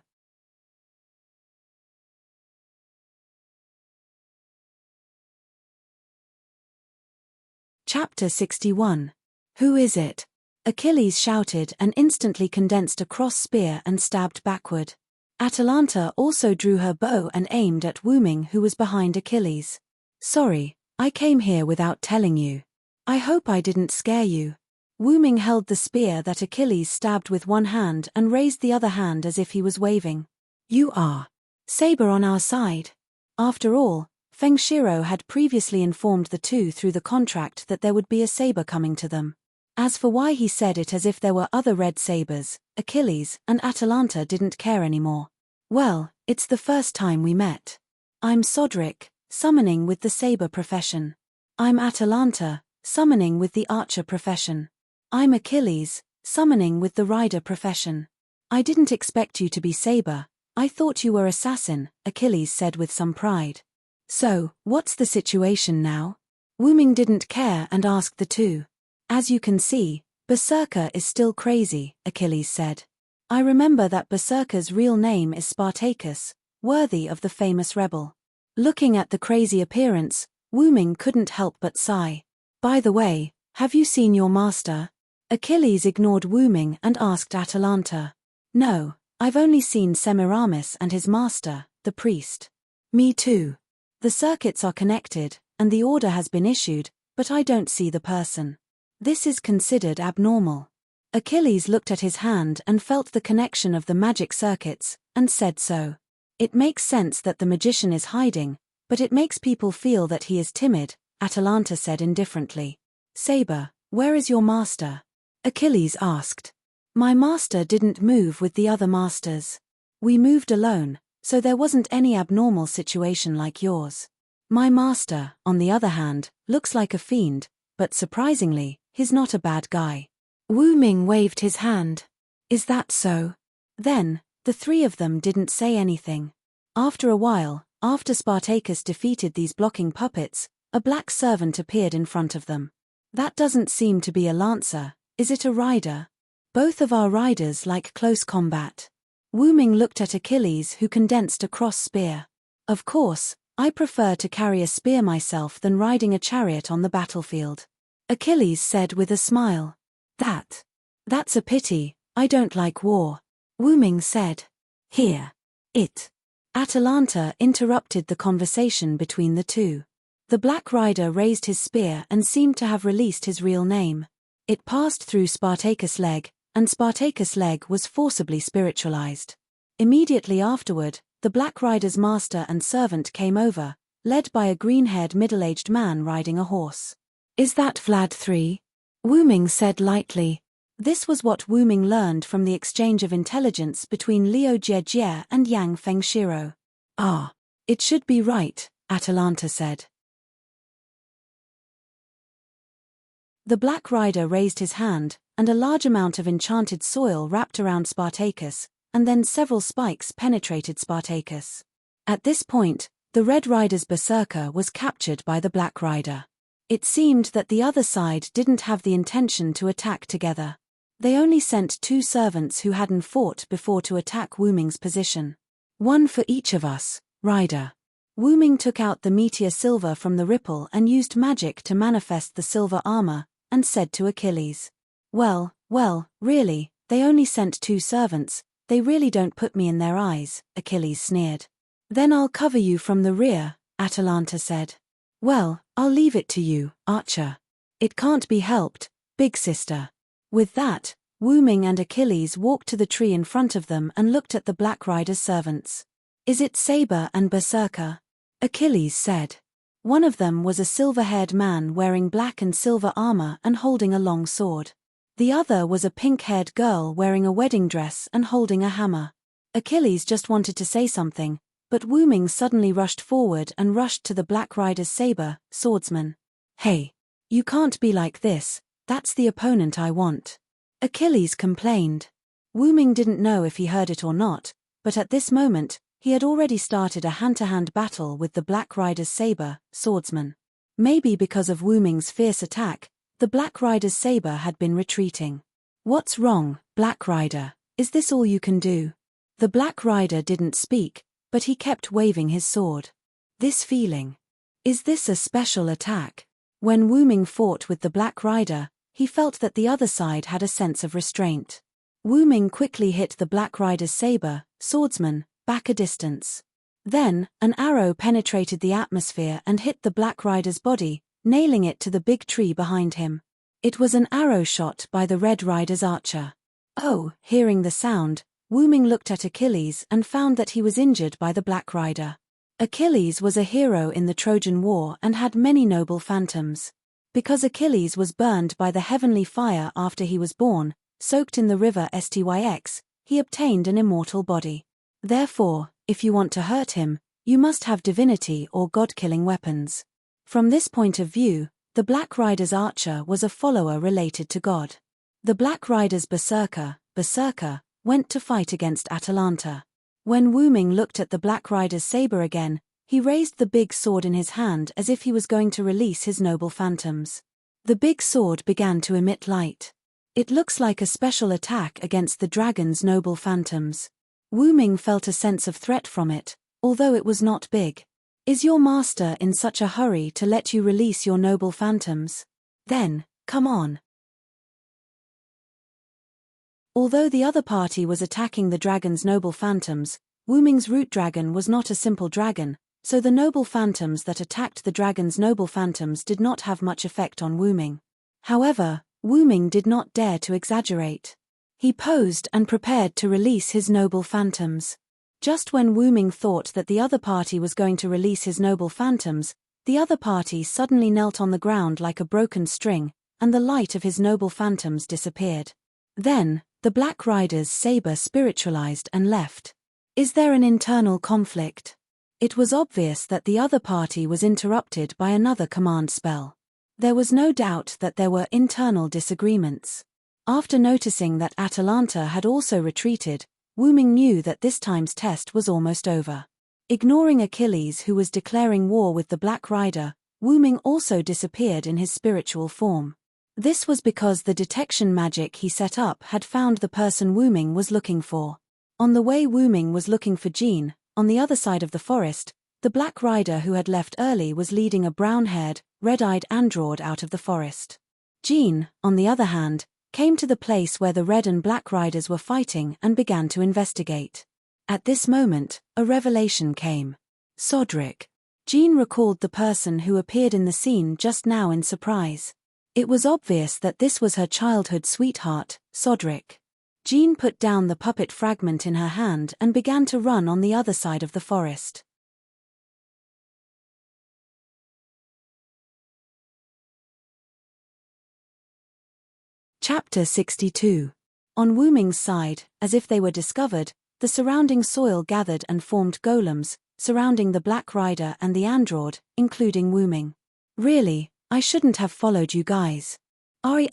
Chapter 61. Who is it? Achilles shouted and instantly condensed a cross spear and stabbed backward. Atalanta also drew her bow and aimed at Wu Ming who was behind Achilles. Sorry, I came here without telling you. I hope I didn't scare you. Wu Ming held the spear that Achilles stabbed with one hand and raised the other hand as if he was waving. You are saber on our side. After all, Feng Shiro had previously informed the two through the contract that there would be a saber coming to them. As for why he said it as if there were other red sabers, Achilles and Atalanta didn't care anymore. Well, it's the first time we met. I'm Sodric, summoning with the saber profession. I'm Atalanta, summoning with the archer profession. I'm Achilles, summoning with the rider profession. I didn't expect you to be saber, I thought you were assassin, Achilles said with some pride. So, what's the situation now? Wu Ming didn't care and asked the two. As you can see, Berserker is still crazy, Achilles said. I remember that Berserker's real name is Spartacus, worthy of the famous rebel. Looking at the crazy appearance, Wu Ming couldn't help but sigh. By the way, have you seen your master? Achilles ignored Wu Ming and asked Atalanta. No, I've only seen Semiramis and his master, the priest. Me too. The circuits are connected, and the order has been issued, but I don't see the person. This is considered abnormal. Achilles looked at his hand and felt the connection of the magic circuits, and said so. It makes sense that the magician is hiding, but it makes people feel that he is timid, Atalanta said indifferently. Saber, where is your master? Achilles asked. My master didn't move with the other masters. We moved alone, so there wasn't any abnormal situation like yours. My master, on the other hand, looks like a fiend, but surprisingly, he's not a bad guy. Wu Ming waved his hand. Is that so? Then, the three of them didn't say anything. After a while, after Spartacus defeated these blocking puppets, a black servant appeared in front of them. That doesn't seem to be a lancer, is it a rider? Both of our riders like close combat. Wu Ming looked at Achilles who condensed a cross spear. Of course, I prefer to carry a spear myself than riding a chariot on the battlefield. Achilles said with a smile. That's a pity, I don't like war. Wu Ming said. Here. It. Atalanta interrupted the conversation between the two. The black rider raised his spear and seemed to have released his real name. It passed through Spartacus' leg, and Spartacus' leg was forcibly spiritualized. Immediately afterward, the black rider's master and servant came over, led by a green-haired middle-aged man riding a horse. Is that Vlad III? Wu Ming said lightly. This was what Wu Ming learned from the exchange of intelligence between Liu Jiejie and Yang Fengshiro. "Ah, it should be right," Atalanta said. The Black Rider raised his hand, and a large amount of enchanted soil wrapped around Spartacus, and then several spikes penetrated Spartacus. At this point, the Red Rider's berserker was captured by the Black Rider. It seemed that the other side didn't have the intention to attack together. They only sent 2 servants who hadn't fought before to attack Wu Ming's position. "One for each of us, Rider." Wu Ming took out the meteor silver from the ripple and used magic to manifest the silver armor, and said to Achilles, Well, really, they only sent 2 servants, they really don't put me in their eyes," Achilles sneered. "Then I'll cover you from the rear," Atalanta said. "Well, I'll leave it to you, Archer. It can't be helped, big sister." With that, Wu Ming and Achilles walked to the tree in front of them and looked at the Black Rider's servants. "Is it Saber and Berserker?" Achilles said. One of them was a silver-haired man wearing black and silver armor and holding a long sword. The other was a pink-haired girl wearing a wedding dress and holding a hammer. Achilles just wanted to say something, but Wu Ming suddenly rushed forward and rushed to the Black Rider's saber, swordsman. "Hey! You can't be like this, that's the opponent I want," Achilles complained. Wu Ming didn't know if he heard it or not, but at this moment, he had already started a hand-to-hand battle with the Black Rider's saber, swordsman. Maybe because of Wu Ming's fierce attack, the Black Rider's saber had been retreating. "What's wrong, Black Rider? Is this all you can do?" The Black Rider didn't speak, but he kept waving his sword. "This feeling. Is this a special attack?" When Wu Ming fought with the Black Rider, he felt that the other side had a sense of restraint. Wu Ming quickly hit the Black Rider's saber, swordsman, back a distance. Then, an arrow penetrated the atmosphere and hit the Black Rider's body, nailing it to the big tree behind him. It was an arrow shot by the Red Rider's archer. Oh, hearing the sound, Wu Ming looked at Achilles and found that he was injured by the Black Rider. Achilles was a hero in the Trojan War and had many noble phantoms. Because Achilles was burned by the heavenly fire after he was born, soaked in the river Styx, he obtained an immortal body. Therefore, if you want to hurt him, you must have divinity or god-killing weapons. From this point of view, the Black Rider's archer was a follower related to God. The Black Rider's berserker, went to fight against Atalanta. When Wu Ming looked at the Black Rider's saber again, he raised the big sword in his hand as if he was going to release his noble phantoms. The big sword began to emit light. "It looks like a special attack against the dragon's noble phantoms." Wu Ming felt a sense of threat from it, although it was not big. "Is your master in such a hurry to let you release your noble phantoms? Then, come on." Although the other party was attacking the dragon's noble phantoms, Wu Ming's root dragon was not a simple dragon, so the noble phantoms that attacked the dragon's noble phantoms did not have much effect on Wu Ming. However, Wu Ming did not dare to exaggerate. He posed and prepared to release his noble phantoms. Just when Wu Ming thought that the other party was going to release his noble phantoms, the other party suddenly knelt on the ground like a broken string, and the light of his noble phantoms disappeared. Then, the Black Rider's saber spiritualized and left. Is there an internal conflict? It was obvious that the other party was interrupted by another command spell. There was no doubt that there were internal disagreements. After noticing that Atalanta had also retreated, Wu Ming knew that this time's test was almost over. Ignoring Achilles, who was declaring war with the Black Rider, Wu Ming also disappeared in his spiritual form. This was because the detection magic he set up had found the person Wu Ming was looking for. On the way Wu Ming was looking for Jean, on the other side of the forest, the Black Rider who had left early was leading a brown-haired, red-eyed android out of the forest. Jean, on the other hand, came to the place where the Red and Black Riders were fighting and began to investigate. At this moment, a revelation came. Sodric. Jean recalled the person who appeared in the scene just now in surprise. It was obvious that this was her childhood sweetheart, Sodric. Jean put down the puppet fragment in her hand and began to run on the other side of the forest. Chapter 62. On Wu Ming's side, as if they were discovered, the surrounding soil gathered and formed golems, surrounding the Black Rider and the android, including Wu Ming. Really, I shouldn't have followed you guys. Ari.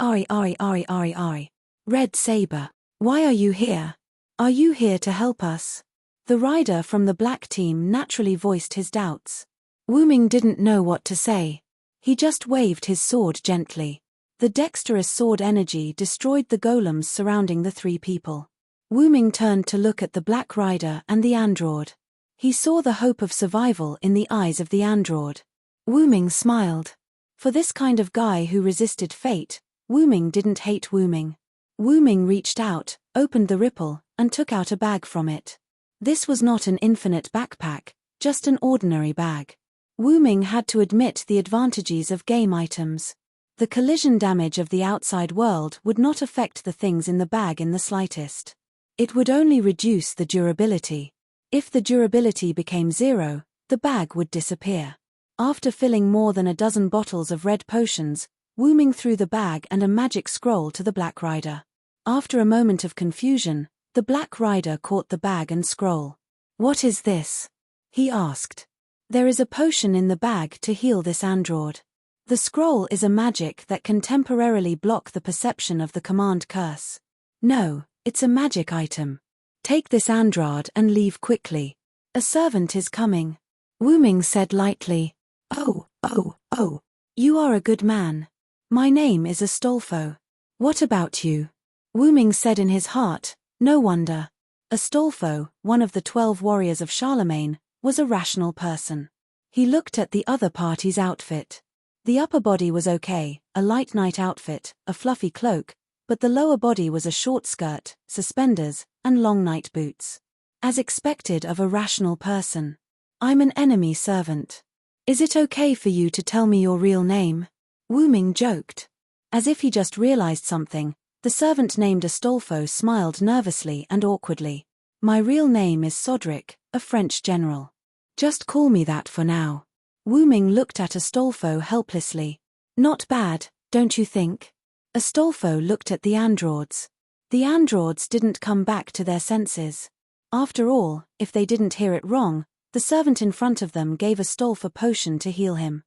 Red Saber. Why are you here? Are you here to help us? The rider from the black team naturally voiced his doubts. Wu Ming didn't know what to say. He just waved his sword gently. The dexterous sword energy destroyed the golems surrounding the three people. Wu Ming turned to look at the Black Rider and the android. He saw the hope of survival in the eyes of the android. Wu Ming smiled. For this kind of guy who resisted fate, Wu Ming didn't hate Wu Ming. Wu Ming reached out, opened the ripple, and took out a bag from it. This was not an infinite backpack, just an ordinary bag. Wu Ming had to admit the advantages of game items. The collision damage of the outside world would not affect the things in the bag in the slightest. It would only reduce the durability. If the durability became 0, the bag would disappear. After filling more than a dozen bottles of red potions, Wu Ming threw the bag and a magic scroll to the Black Rider. After a moment of confusion, the Black Rider caught the bag and scroll. "What is this?" he asked. "There is a potion in the bag to heal this android. The scroll is a magic that can temporarily block the perception of the command curse." "No, it's a magic item. Take this android and leave quickly. A servant is coming," Wu Ming said lightly. Oh. You are a good man. My name is Astolfo. What about you?" Wu Ming said in his heart, no wonder. Astolfo, one of the 12 warriors of Charlemagne, was a rational person. He looked at the other party's outfit. The upper body was okay, a light night outfit, a fluffy cloak, but the lower body was a short skirt, suspenders, and long night boots. As expected of a rational person. "I'm an enemy servant. Is it okay for you to tell me your real name?" Wu Ming joked. As if he just realized something, the servant named Astolfo smiled nervously and awkwardly. "My real name is Sodric, a French general. Just call me that for now." Wu Ming looked at Astolfo helplessly. "Not bad, don't you think?" Astolfo looked at the androids. The androids didn't come back to their senses. After all, if they didn't hear it wrong, the servant in front of them gave Astolfo a potion to heal him.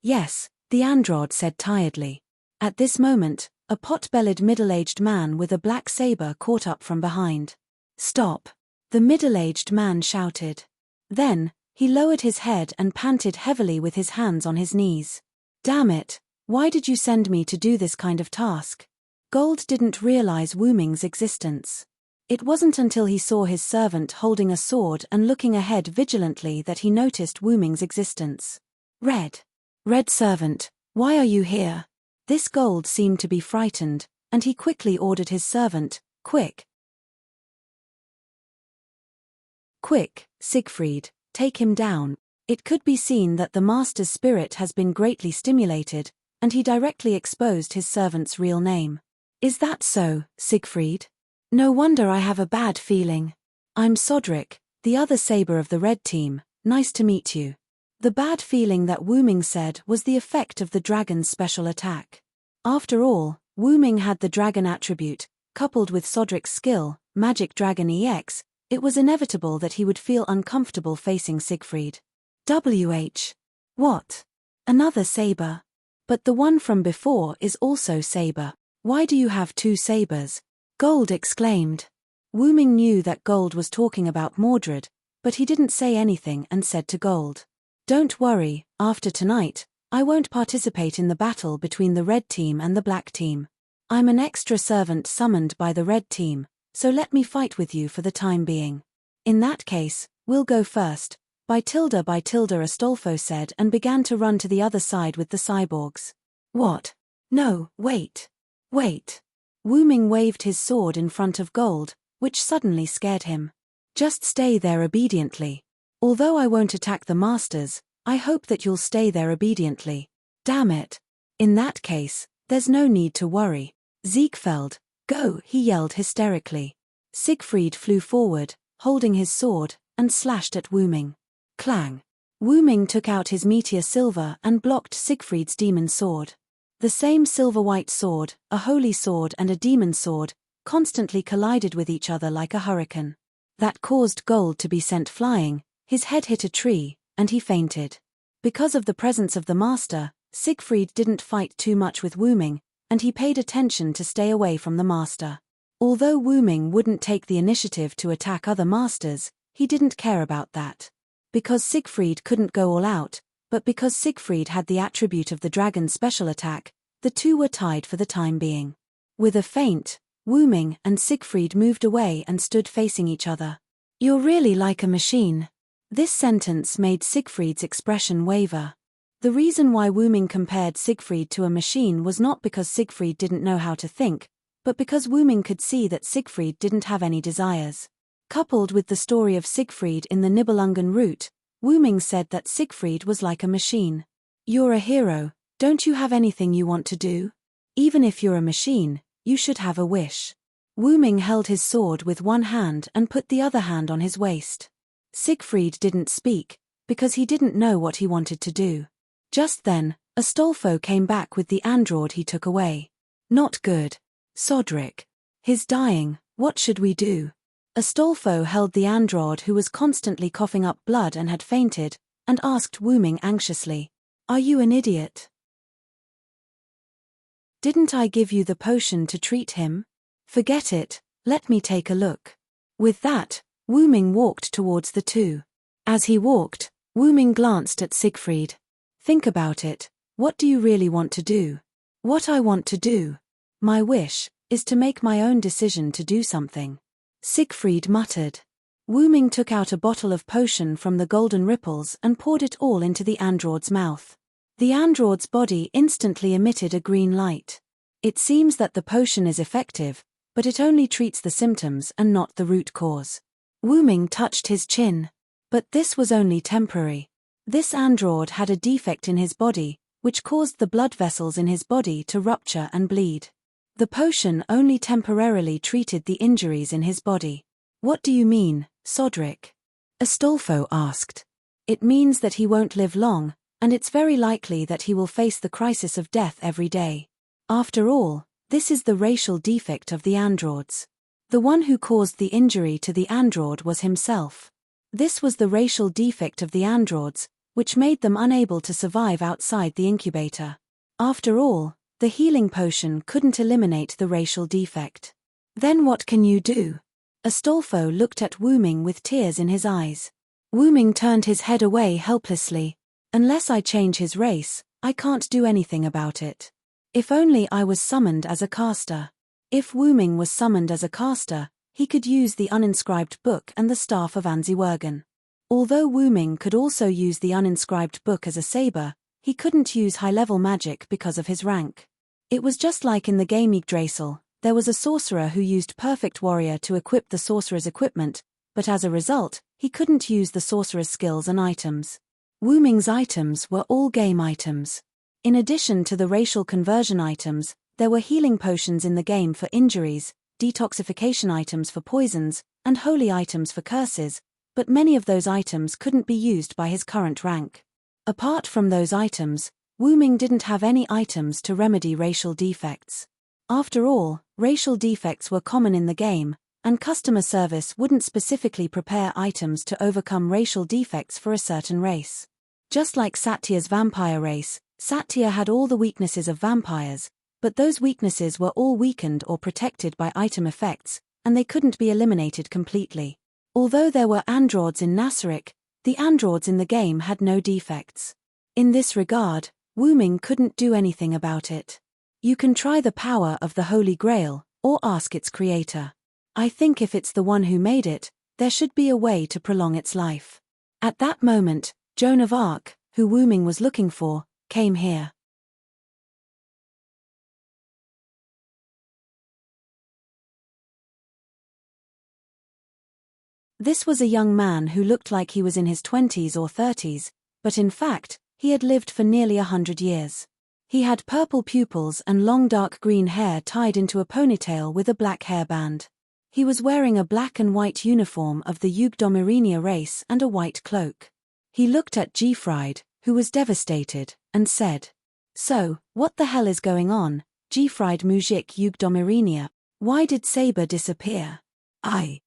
Yes, the android said tiredly. At this moment, a pot-bellied middle-aged man with a black saber caught up from behind. "Stop!" the middle-aged man shouted. Then, he lowered his head and panted heavily with his hands on his knees. "Damn it, why did you send me to do this kind of task?" Gold didn't realize Wu Ming's existence. It wasn't until he saw his servant holding a sword and looking ahead vigilantly that he noticed Wu Ming's existence. Red servant, why are you here?" This Gold seemed to be frightened, and he quickly ordered his servant, Quick, Siegfried, take him down." It could be seen that the master's spirit has been greatly stimulated, and he directly exposed his servant's real name. "Is that so, Siegfried? No wonder I have a bad feeling. I'm Sodric, the other saber of the red team, nice to meet you." The bad feeling that Wu Ming said was the effect of the dragon's special attack. After all, Wu Ming had the dragon attribute, coupled with Sodric's skill, Magic Dragon EX, it was inevitable that he would feel uncomfortable facing Siegfried. What? Another saber? But the one from before is also saber. Why do you have 2 sabers? Gold exclaimed. Wu Ming knew that Gold was talking about Mordred, but he didn't say anything and said to Gold, "Don't worry, after tonight, I won't participate in the battle between the red team and the black team. I'm an extra servant summoned by the red team, so let me fight with you for the time being." "In that case, we'll go first, by tilde Astolfo said and began to run to the other side with the cyborgs. "What? No, wait. Wu Ming waved his sword in front of Gold, which suddenly scared him. "Just stay there obediently. Although I won't attack the masters, I hope that you'll stay there obediently." "Damn it. In that case, there's no need to worry. Ziegfeld, go," he yelled hysterically. Siegfried flew forward, holding his sword, and slashed at Wu Ming. Clang. Wu Ming took out his meteor silver and blocked Siegfried's demon sword. The same silver-white sword, a holy sword and a demon sword, constantly collided with each other like a hurricane. That caused gold to be sent flying, his head hit a tree, and he fainted. Because of the presence of the master, Siegfried didn't fight too much with Wu Ming, and he paid attention to stay away from the master. Although Wu Ming wouldn't take the initiative to attack other masters, he didn't care about that. Because Siegfried couldn't go all out, but because Siegfried had the attribute of the dragon's special attack, the two were tied for the time being. With a feint, Wu Ming and Siegfried moved away and stood facing each other. "You're really like a machine." This sentence made Siegfried's expression waver. The reason why Wu Ming compared Siegfried to a machine was not because Siegfried didn't know how to think, but because Wu Ming could see that Siegfried didn't have any desires. Coupled with the story of Siegfried in the Nibelungen route, Wu Ming said that Siegfried was like a machine. "You're a hero, don't you have anything you want to do? Even if you're a machine, you should have a wish." Wu Ming held his sword with one hand and put the other hand on his waist. Siegfried didn't speak, because he didn't know what he wanted to do. Just then, Astolfo came back with the android he took away. "Not good. Sodric. He's dying, what should we do?" Astolfo held the android who was constantly coughing up blood and had fainted, and asked Wu Ming anxiously, "Are you an idiot? Didn't I give you the potion to treat him? Forget it, let me take a look." With that, Wu Ming walked towards the two. As he walked, Wu Ming glanced at Siegfried. "Think about it, what do you really want to do?" "What I want to do? My wish is to make my own decision to do something," Siegfried muttered. Wu Ming took out a bottle of potion from the golden ripples and poured it all into the android's mouth. The android's body instantly emitted a green light. It seems that the potion is effective, but it only treats the symptoms and not the root cause. Wu Ming touched his chin. But this was only temporary. This android had a defect in his body, which caused the blood vessels in his body to rupture and bleed. The potion only temporarily treated the injuries in his body. "What do you mean, Sodric?" Astolfo asked. "It means that he won't live long, and it's very likely that he will face the crisis of death every day. After all, this is the racial defect of the androids. The one who caused the injury to the android was himself. This was the racial defect of the androids, which made them unable to survive outside the incubator. After all, the healing potion couldn't eliminate the racial defect. Then what can you do?" Astolfo looked at Wu Ming with tears in his eyes. Wu Ming turned his head away helplessly. "Unless I change his race, I can't do anything about it. If only I was summoned as a caster." If Wu Ming was summoned as a caster, he could use the uninscribed book and the staff of Anziwergen. Although Wu Ming could also use the uninscribed book as a saber, he couldn't use high-level magic because of his rank. It was just like in the game Yggdrasil, there was a sorcerer who used Perfect Warrior to equip the sorcerer's equipment, but as a result, he couldn't use the sorcerer's skills and items. Wu Ming's items were all game items. In addition to the racial conversion items, there were healing potions in the game for injuries, detoxification items for poisons, and holy items for curses, but many of those items couldn't be used by his current rank. Apart from those items, Wu Ming didn't have any items to remedy racial defects. After all, racial defects were common in the game, and customer service wouldn't specifically prepare items to overcome racial defects for a certain race. Just like Satya's vampire race, Satya had all the weaknesses of vampires, but those weaknesses were all weakened or protected by item effects, and they couldn't be eliminated completely. Although there were androids in Nasaric, the androids in the game had no defects. In this regard, Wu Ming couldn't do anything about it. You can try the power of the Holy Grail, or ask its creator. I think if it's the one who made it, there should be a way to prolong its life. At that moment, Joan of Arc, who Wu Ming was looking for, came here. This was a young man who looked like he was in his 20s or 30s, but in fact, he had lived for nearly 100 years. He had purple pupils and long dark green hair tied into a ponytail with a black hairband. He was wearing a black and white uniform of the Yugdomirenia race and a white cloak. He looked at Gefried, who was devastated, and said, So, what the hell is going on? Gefried Mujik Yugdomirinia. Why did Saber disappear? I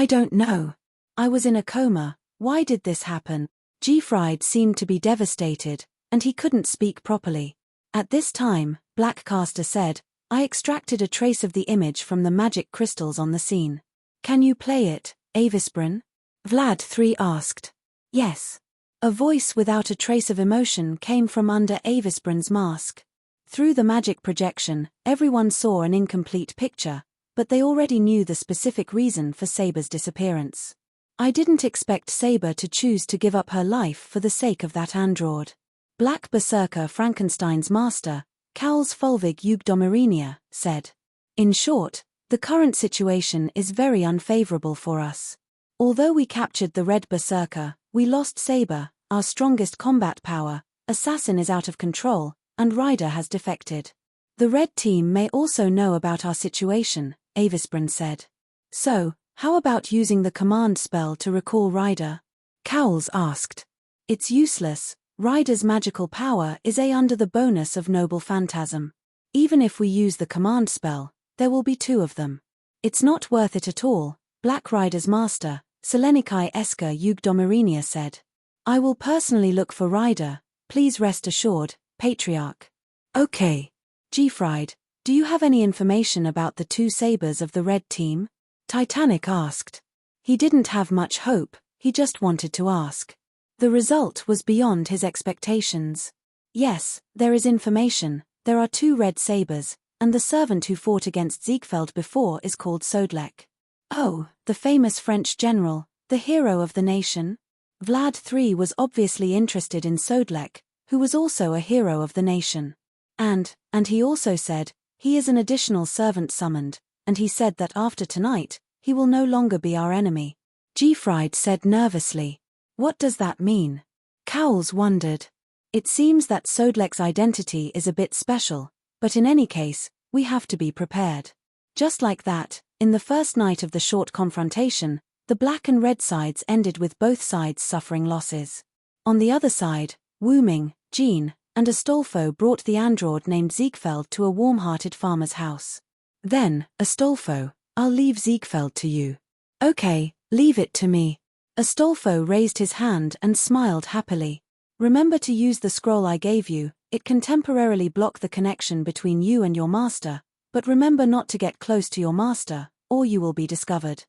don't know. I was in a coma. Why did this happen? Gefried seemed to be devastated, and he couldn't speak properly. At this time, Blackcaster said, I extracted a trace of the image from the magic crystals on the scene. Can you play it, Avisbrin? Vlad 3 asked. Yes. A voice without a trace of emotion came from under Avisbrin's mask. Through the magic projection, everyone saw an incomplete picture, but they already knew the specific reason for Saber's disappearance. I didn't expect Saber to choose to give up her life for the sake of that android. Black Berserker Frankenstein's master, Cowles Fulvig Yugdomirinia, said. In short, the current situation is very unfavorable for us. Although we captured the Red Berserker, we lost Saber, our strongest combat power, Assassin is out of control, and Ryder has defected. The Red Team may also know about our situation, Avisbrin said. So, how about using the command spell to recall Ryder? Cowles asked. It's useless. Ryder's magical power is under the bonus of Noble Phantasm. Even if we use the command spell, there will be 2 of them. It's not worth it at all, Black Ryder's master, Selenikai Eska Yugdomirinia said. I will personally look for Ryder, please rest assured, Patriarch. Okay. Gefried, do you have any information about the 2 sabers of the Red Team? Titanic asked. He didn't have much hope, he just wanted to ask. The result was beyond his expectations. Yes, there is information, there are 2 red sabers, and the servant who fought against Ziegfeld before is called Sodlek. Oh, the famous French general, the hero of the nation? Vlad 3 was obviously interested in Sodlek, who was also a hero of the nation. And he also said, he is an additional servant summoned, and he said that after tonight, he will no longer be our enemy. Gefried said nervously. What does that mean? Cowles wondered. It seems that Sodlek's identity is a bit special, but in any case, we have to be prepared. Just like that, in the first night of the short confrontation, the black and red sides ended with both sides suffering losses. On the other side, Wuming, Jean, and Astolfo brought the android named Ziegfeld to a warm-hearted farmer's house. Then, Astolfo, I'll leave Ziegfeld to you. Okay, leave it to me. Astolfo raised his hand and smiled happily. Remember to use the scroll I gave you, it can temporarily block the connection between you and your master, but remember not to get close to your master, or you will be discovered.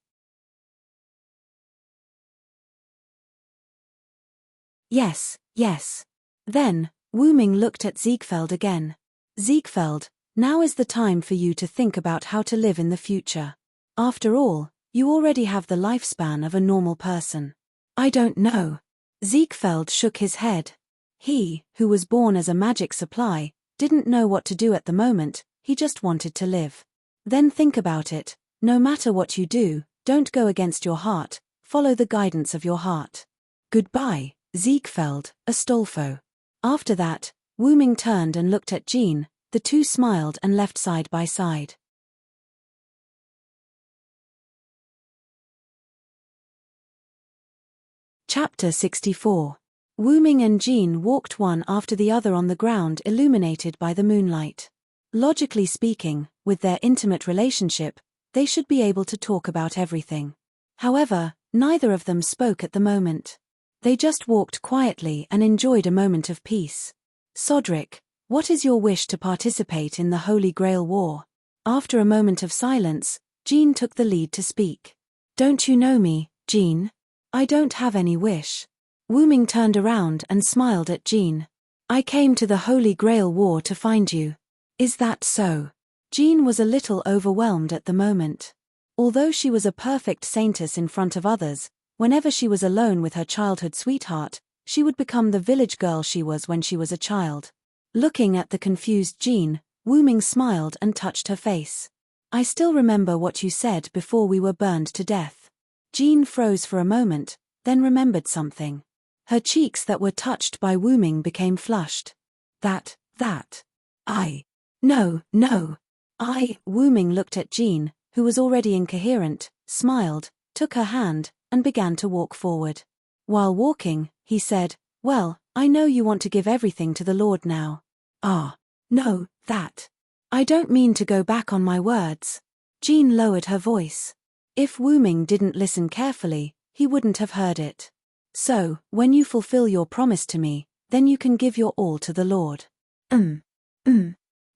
Yes. Then, Wuming looked at Ziegfeld again. Ziegfeld, now is the time for you to think about how to live in the future. After all, you already have the lifespan of a normal person. I don't know. Ziegfeld shook his head. He, who was born as a magic supply, didn't know what to do at the moment, he just wanted to live. Then think about it, no matter what you do, don't go against your heart, follow the guidance of your heart. Goodbye, Ziegfeld, Astolfo. After that, Wuming turned and looked at Jean, the 2 smiled and left side by side. Chapter 64. Wuming and Jean walked one after the other on the ground illuminated by the moonlight. Logically speaking, with their intimate relationship, they should be able to talk about everything. However, neither of them spoke at the moment. They just walked quietly and enjoyed a moment of peace. Sodric, what is your wish to participate in the Holy Grail War? After a moment of silence, Jean took the lead to speak. Don't you know me, Jean? I don't have any wish. Wuming turned around and smiled at Jean. I came to the Holy Grail War to find you. Is that so? Jean was a little overwhelmed at the moment. Although she was a perfect saintess in front of others, whenever she was alone with her childhood sweetheart, she would become the village girl she was when she was a child. Looking at the confused Jean, Wuming smiled and touched her face. I still remember what you said before we were burned to death. Jean froze for a moment, then remembered something. Her cheeks that were touched by Wuming became flushed. No. Wuming looked at Jean, who was already incoherent, smiled, took her hand, and began to walk forward. While walking, he said, well, I know you want to give everything to the Lord now. Ah. No, that. I don't mean to go back on my words. Jean lowered her voice. If Wu Ming didn't listen carefully, he wouldn't have heard it. So, when you fulfill your promise to me, then you can give your all to the Lord.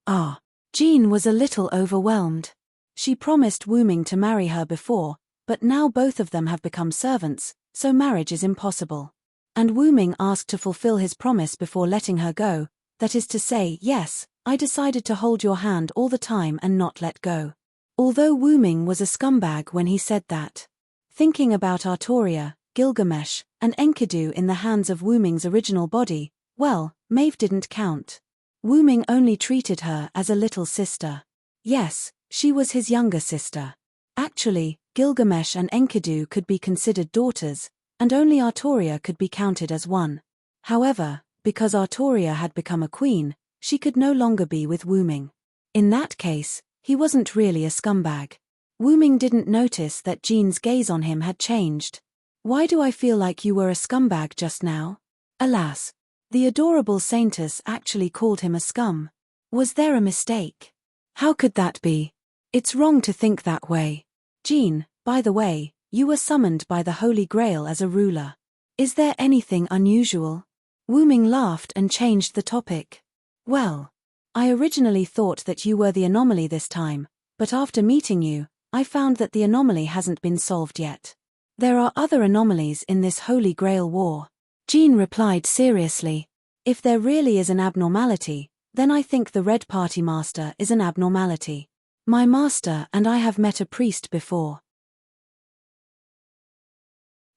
Ah. Jean was a little overwhelmed. She promised Wu Ming to marry her before, but now both of them have become servants, so marriage is impossible. And Wu Ming asked to fulfill his promise before letting her go, that is to say, yes, I decided to hold your hand all the time and not let go. Although Wu Ming was a scumbag when he said that. Thinking about Artoria, Gilgamesh, and Enkidu in the hands of Wu Ming's original body, well, Maeve didn't count. Wu Ming only treated her as a little sister. Yes, she was his younger sister. Actually, Gilgamesh and Enkidu could be considered daughters, and only Artoria could be counted as one. However, because Artoria had become a queen, she could no longer be with Wu Ming. In that case, he wasn't really a scumbag. Wu Ming didn't notice that Jean's gaze on him had changed. Why do I feel like you were a scumbag just now? Alas. The adorable saintess actually called him a scum. Was there a mistake? How could that be? It's wrong to think that way. Jean, by the way, you were summoned by the Holy Grail as a ruler. Is there anything unusual? Wu Ming laughed and changed the topic. Well, I originally thought that you were the anomaly this time, but after meeting you, I found that the anomaly hasn't been solved yet. There are other anomalies in this Holy Grail war. Jean replied seriously. If there really is an abnormality, then I think the Red Party Master is an abnormality. My master and I have met a priest before.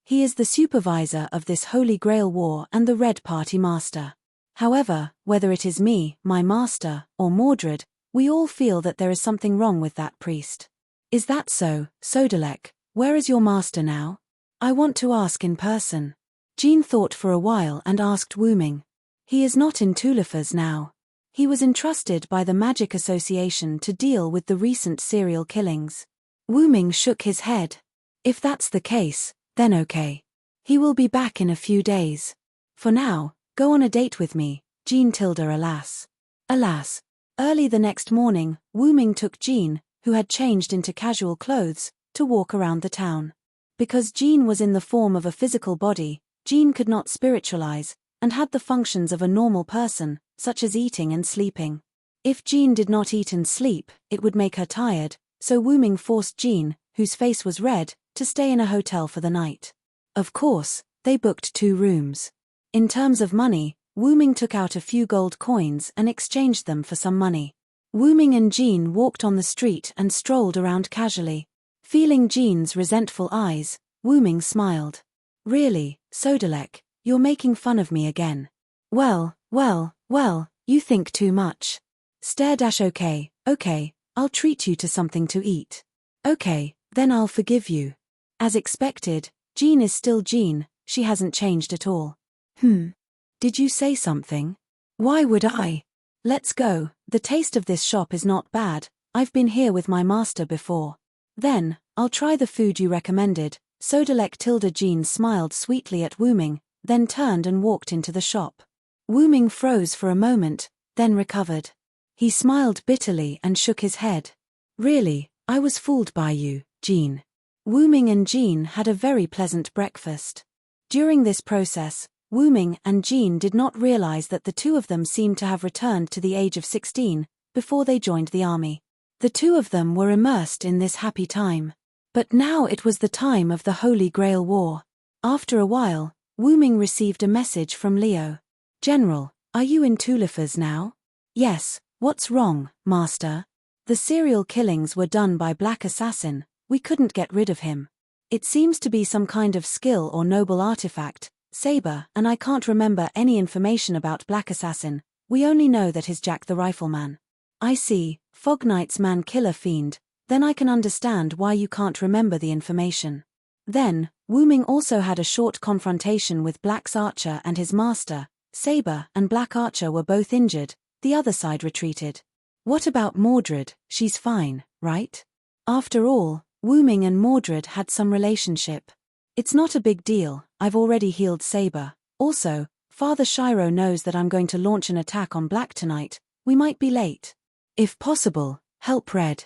He is the supervisor of this Holy Grail war and the Red Party Master. However, whether it is me, my master, or Mordred, we all feel that there is something wrong with that priest. Is that so, Sodalek? Where is your master now? I want to ask in person. Jean thought for a while and asked Wu Ming. He is not in Tulifas now. He was entrusted by the Magic Association to deal with the recent serial killings. Wu Ming shook his head. If that's the case, then okay. He will be back in a few days. For now, go on a date with me, Jean Tilda alas. Alas. Early the next morning, Wu Ming took Jean, who had changed into casual clothes, to walk around the town. Because Jean was in the form of a physical body, Jean could not spiritualize, and had the functions of a normal person, such as eating and sleeping. If Jean did not eat and sleep, it would make her tired, so Wu Ming forced Jean, whose face was red, to stay in a hotel for the night. Of course, they booked 2 rooms. In terms of money, Wu Ming took out a few gold coins and exchanged them for some money. Wu Ming and Jean walked on the street and strolled around casually. Feeling Jean's resentful eyes, Wu Ming smiled. Really, Sodalek, you're making fun of me again. Well, you think too much. Okay, I'll treat you to something to eat. Okay, then I'll forgive you. As expected, Jean is still Jean, she hasn't changed at all. Did you say something? Why would I? Let's go, the taste of this shop is not bad, I've been here with my master before. Then, I'll try the food you recommended. Sodalek Tilda Jean smiled sweetly at Wu Ming, then turned and walked into the shop. Wu Ming froze for a moment, then recovered. He smiled bitterly and shook his head. Really, I was fooled by you, Jean. Wu Ming and Jean had a very pleasant breakfast. During this process, Wu Ming and Jean did not realize that the two of them seemed to have returned to the age of 16, before they joined the army. The two of them were immersed in this happy time. But now it was the time of the Holy Grail War. After a while, Wu Ming received a message from Leo. General, are you in Tulifas now? Yes, what's wrong, Master? The serial killings were done by Black Assassin, we couldn't get rid of him. It seems to be some kind of skill or noble artifact, saber, and I can't remember any information about Black Assassin, we only know that he's Jack the Rifleman. I see, Fog Knight's man killer fiend, then I can understand why you can't remember the information. Then, Wu Ming also had a short confrontation with Black's archer and his master, Saber and Black Archer were both injured, the other side retreated. What about Mordred, she's fine, right? After all, Wu Ming and Mordred had some relationship. It's not a big deal, I've already healed Saber. Also, Father Shiro knows that I'm going to launch an attack on Black tonight. We might be late. If possible, help Red.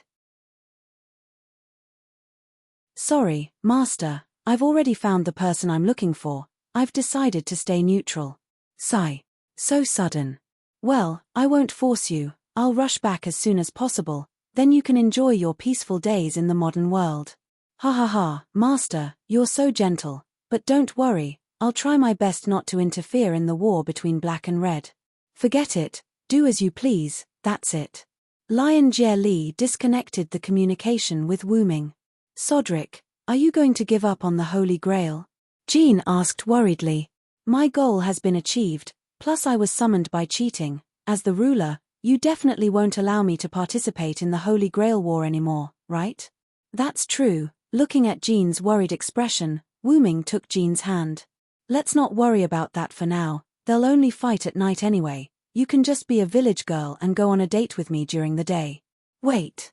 Sorry, Master, I've already found the person I'm looking for. I've decided to stay neutral. Sigh. So sudden. Well, I won't force you. I'll rush back as soon as possible, then you can enjoy your peaceful days in the modern world. Ha ha ha, Master, you're so gentle, but don't worry, I'll try my best not to interfere in the war between Black and Red. Forget it, do as you please, that's it. Lion Jie Li disconnected the communication with Wu Ming. Sodric, are you going to give up on the Holy Grail? Jean asked worriedly. My goal has been achieved, plus I was summoned by cheating. As the ruler, you definitely won't allow me to participate in the Holy Grail war anymore, right? That's true. Looking at Jean's worried expression, Wu Ming took Jean's hand. Let's not worry about that for now, they'll only fight at night anyway. You can just be a village girl and go on a date with me during the day. Wait,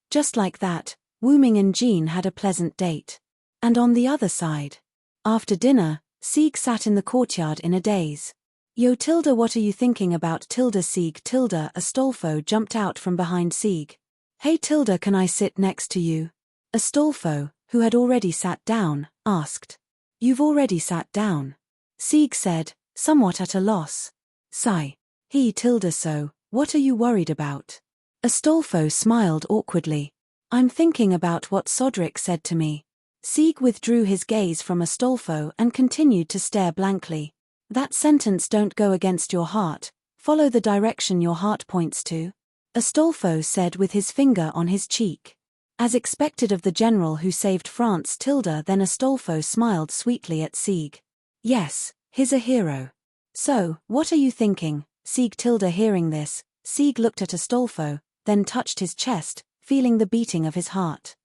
just like that, Wu Ming and Jean had a pleasant date. And on the other side. After dinner, Sieg sat in the courtyard in a daze. Yo Tilda, what are you thinking about? Tilda Sieg Tilda Astolfo jumped out from behind Sieg. Hey Tilda, can I sit next to you? Astolfo, who had already sat down, asked. You've already sat down? Sieg said, somewhat at a loss. Sigh. Tilda, so, what are you worried about? Astolfo smiled awkwardly. I'm thinking about what Sodric said to me. Sieg withdrew his gaze from Astolfo and continued to stare blankly. That sentence, don't go against your heart, follow the direction your heart points to. Astolfo said with his finger on his cheek. As expected of the general who saved France, Tilda, then Astolfo smiled sweetly at Sieg. Yes, he's a hero. So, what are you thinking? Sieg Tilda. Hearing this, Sieg looked at Astolfo, then touched his chest, feeling the beating of his heart.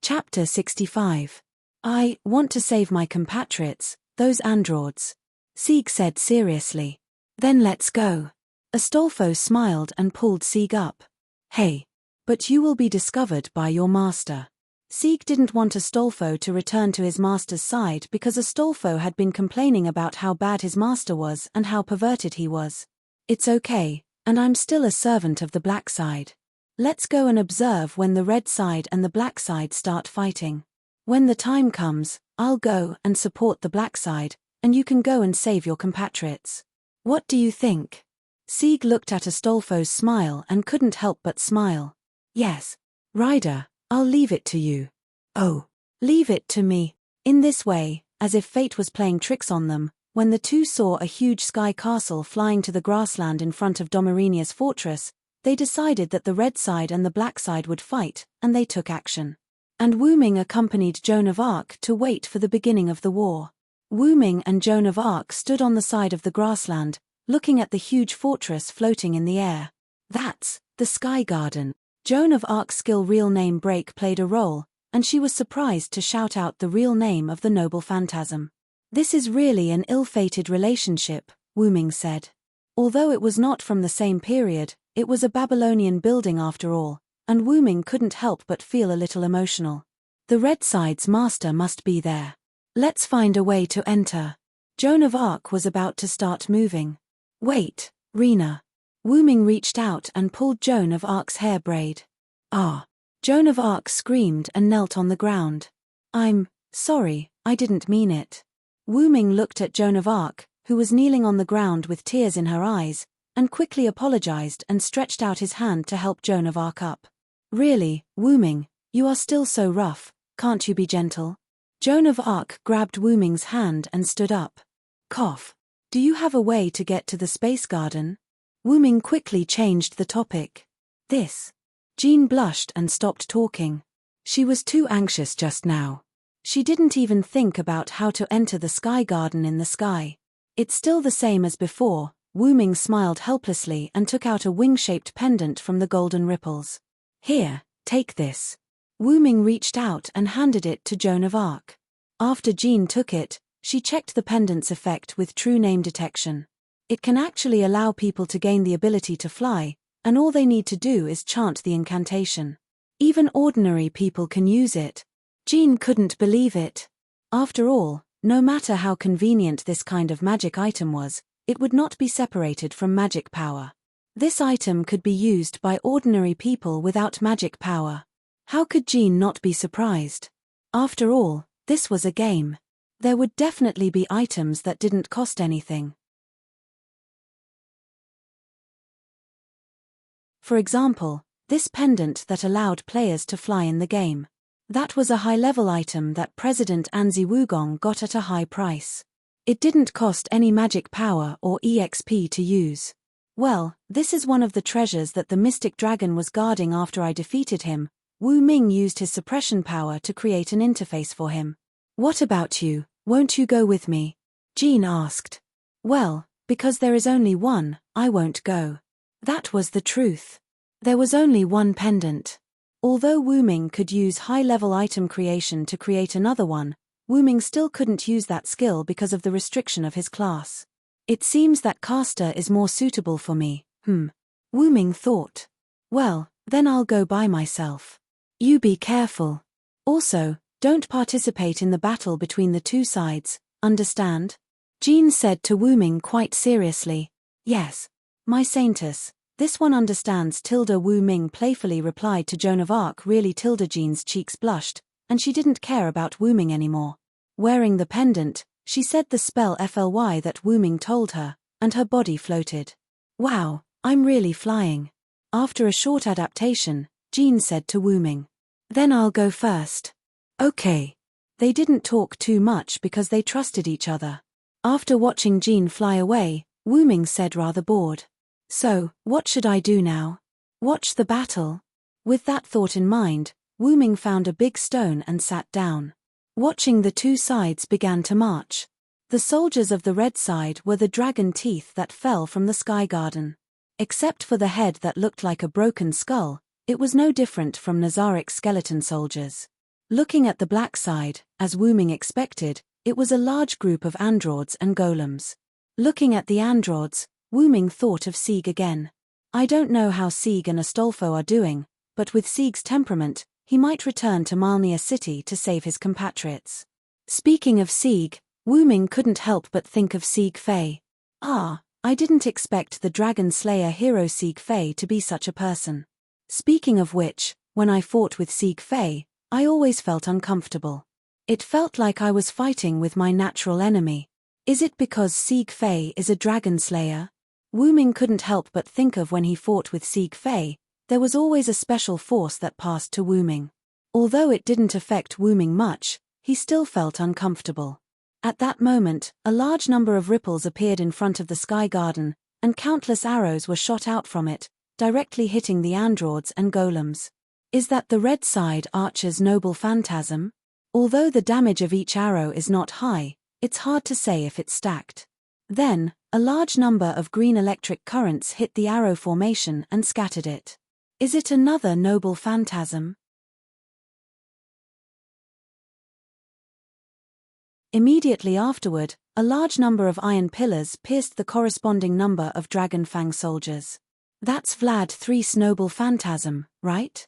Chapter 65. I want to save my compatriots, those androids. Sieg said seriously. Then let's go. Astolfo smiled and pulled Sieg up. Hey. But you will be discovered by your master. Sieg didn't want Astolfo to return to his master's side because Astolfo had been complaining about how bad his master was and how perverted he was. It's okay, and I'm still a servant of the black side. Let's go and observe when the red side and the black side start fighting. When the time comes, I'll go and support the black side, and you can go and save your compatriots. What do you think? Sieg looked at Astolfo's smile and couldn't help but smile. Yes. Ryder, I'll leave it to you. Oh, leave it to me. In this way, as if fate was playing tricks on them, when the two saw a huge sky castle flying to the grassland in front of Domarinia's fortress, they decided that the red side and the black side would fight, and they took action. And Wu Ming accompanied Joan of Arc to wait for the beginning of the war. Wu Ming and Joan of Arc stood on the side of the grassland, looking at the huge fortress floating in the air. That's the Sky Garden. Joan of Arc's skill real name break played a role, and she was surprised to shout out the real name of the noble phantasm. This is really an ill-fated relationship, Wu Ming said. Although it was not from the same period, it was a Babylonian building after all, and Wu Ming couldn't help but feel a little emotional. The red side's master must be there. Let's find a way to enter. Joan of Arc was about to start moving. Wait, Rena. Wu Ming reached out and pulled Joan of Arc's hair braid. Ah! Joan of Arc screamed and knelt on the ground. I'm sorry, I didn't mean it. Wu Ming looked at Joan of Arc, who was kneeling on the ground with tears in her eyes, and quickly apologized and stretched out his hand to help Joan of Arc up. Really, Wu Ming, you are still so rough, can't you be gentle? Joan of Arc grabbed Wu Ming's hand and stood up. Cough. Do you have a way to get to the space garden? Wu Ming quickly changed the topic. This. Jean blushed and stopped talking. She was too anxious just now. She didn't even think about how to enter the sky garden in the sky. It's still the same as before. Wu Ming smiled helplessly and took out a wing-shaped pendant from the golden ripples. Here, take this. Wu Ming reached out and handed it to Joan of Arc. After Jean took it, she checked the pendant's effect with true name detection. It can actually allow people to gain the ability to fly, and all they need to do is chant the incantation. Even ordinary people can use it. Jean couldn't believe it. After all, no matter how convenient this kind of magic item was, it would not be separated from magic power. This item could be used by ordinary people without magic power. How could Jean not be surprised? After all, this was a game. There would definitely be items that didn't cost anything. For example, this pendant that allowed players to fly in the game. That was a high-level item that President Anzi Wugong got at a high price. It didn't cost any magic power or EXP to use. Well, this is one of the treasures that the mystic dragon was guarding after I defeated him. Wu Ming used his suppression power to create an interface for him. What about you, won't you go with me? Jean asked. Well, because there is only one, I won't go. That was the truth. There was only one pendant. Although Wu Ming could use high-level item creation to create another one, Wu Ming still couldn't use that skill because of the restriction of his class. It seems that caster is more suitable for me, Wu Ming thought. Well, then I'll go by myself. You be careful. Also, don't participate in the battle between the two sides, understand? Jean said to Wu Ming quite seriously. Yes. My saintess. This one understands. Wu Ming playfully replied to Joan of Arc. Really? Jean's cheeks blushed, and she didn't care about Wu Ming anymore. Wearing the pendant, she said the spell FLY that Wu Ming told her, and her body floated. Wow, I'm really flying. After a short adaptation, Jean said to Wu Ming. Then I'll go first. Okay. They didn't talk too much because they trusted each other. After watching Jean fly away, Wu Ming said rather bored. So, what should I do now? Watch the battle. With that thought in mind, Wu Ming found a big stone and sat down. Watching the two sides began to march. The soldiers of the red side were the dragon teeth that fell from the sky garden. Except for the head that looked like a broken skull, it was no different from Nazaric's skeleton soldiers. Looking at the black side, as Wu Ming expected, it was a large group of androids and golems. Looking at the androids, Wu Ming thought of Sieg again. I don't know how Sieg and Astolfo are doing, but with Sieg's temperament, he might return to Malnia City to save his compatriots. Speaking of Sieg, Wu Ming couldn't help but think of Sieg Fei. I didn't expect the Dragon Slayer hero Sieg Fei to be such a person. Speaking of which, when I fought with Sieg Fei, I always felt uncomfortable. It felt like I was fighting with my natural enemy. Is it because Sieg Fei is a Dragon Slayer? Wu Ming couldn't help but think of when he fought with Sieg Fei. There was always a special force that passed to Wu Ming. Although it didn't affect Wu Ming much, he still felt uncomfortable. At that moment, a large number of ripples appeared in front of the sky garden, and countless arrows were shot out from it, directly hitting the androids and golems. Is that the red side archer's noble phantasm? Although the damage of each arrow is not high, it's hard to say if it's stacked. Then, a large number of green electric currents hit the arrow formation and scattered it. Is it another noble phantasm? Immediately afterward, a large number of iron pillars pierced the corresponding number of Dragon Fang soldiers. That's Vlad III's noble phantasm, right?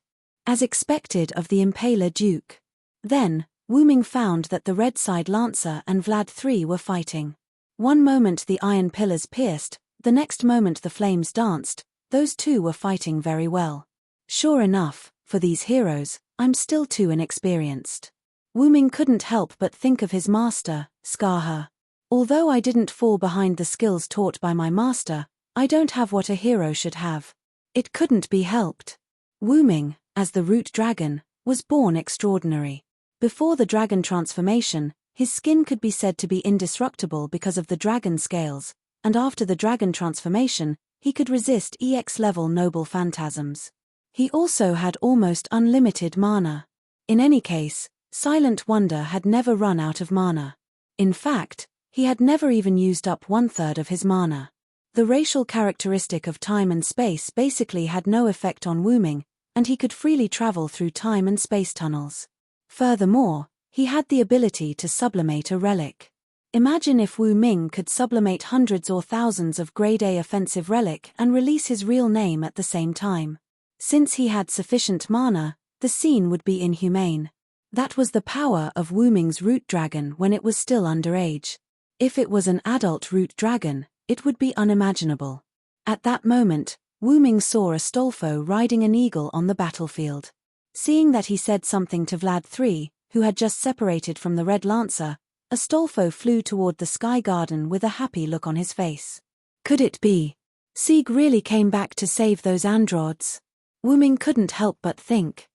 As expected of the Impaler Duke. Then, Wu Ming found that the red side Lancer and Vlad III were fighting. One moment the iron pillars pierced, the next moment the flames danced. Those two were fighting very well. Sure enough, for these heroes, I'm still too inexperienced. Wu Ming couldn't help but think of his master, Scarha. Although I didn't fall behind the skills taught by my master, I don't have what a hero should have. It couldn't be helped. Wu Ming, as the root dragon, was born extraordinary. Before the dragon transformation, his skin could be said to be indestructible because of the dragon scales, and after the dragon transformation, he could resist EX-level noble phantasms. He also had almost unlimited mana. In any case, Silent Wonder had never run out of mana. In fact, he had never even used up 1/3 of his mana. The racial characteristic of time and space basically had no effect on Wu Ming, and he could freely travel through time and space tunnels. Furthermore, he had the ability to sublimate a relic. Imagine if Wu Ming could sublimate hundreds or thousands of grade A offensive relic and release his real name at the same time. Since he had sufficient mana, The scene would be inhumane. That was the power of Wu Ming's root dragon when it was still underage. If it was an adult root dragon, it would be unimaginable. At that moment, Wu Ming saw Astolfo riding an eagle on the battlefield. Seeing that he said something to Vlad III, who had just separated from the Red Lancer, Astolfo flew toward the Sky Garden with a happy look on his face. Could it be? Sieg really came back to save those androids? Wu Ming couldn't help but think.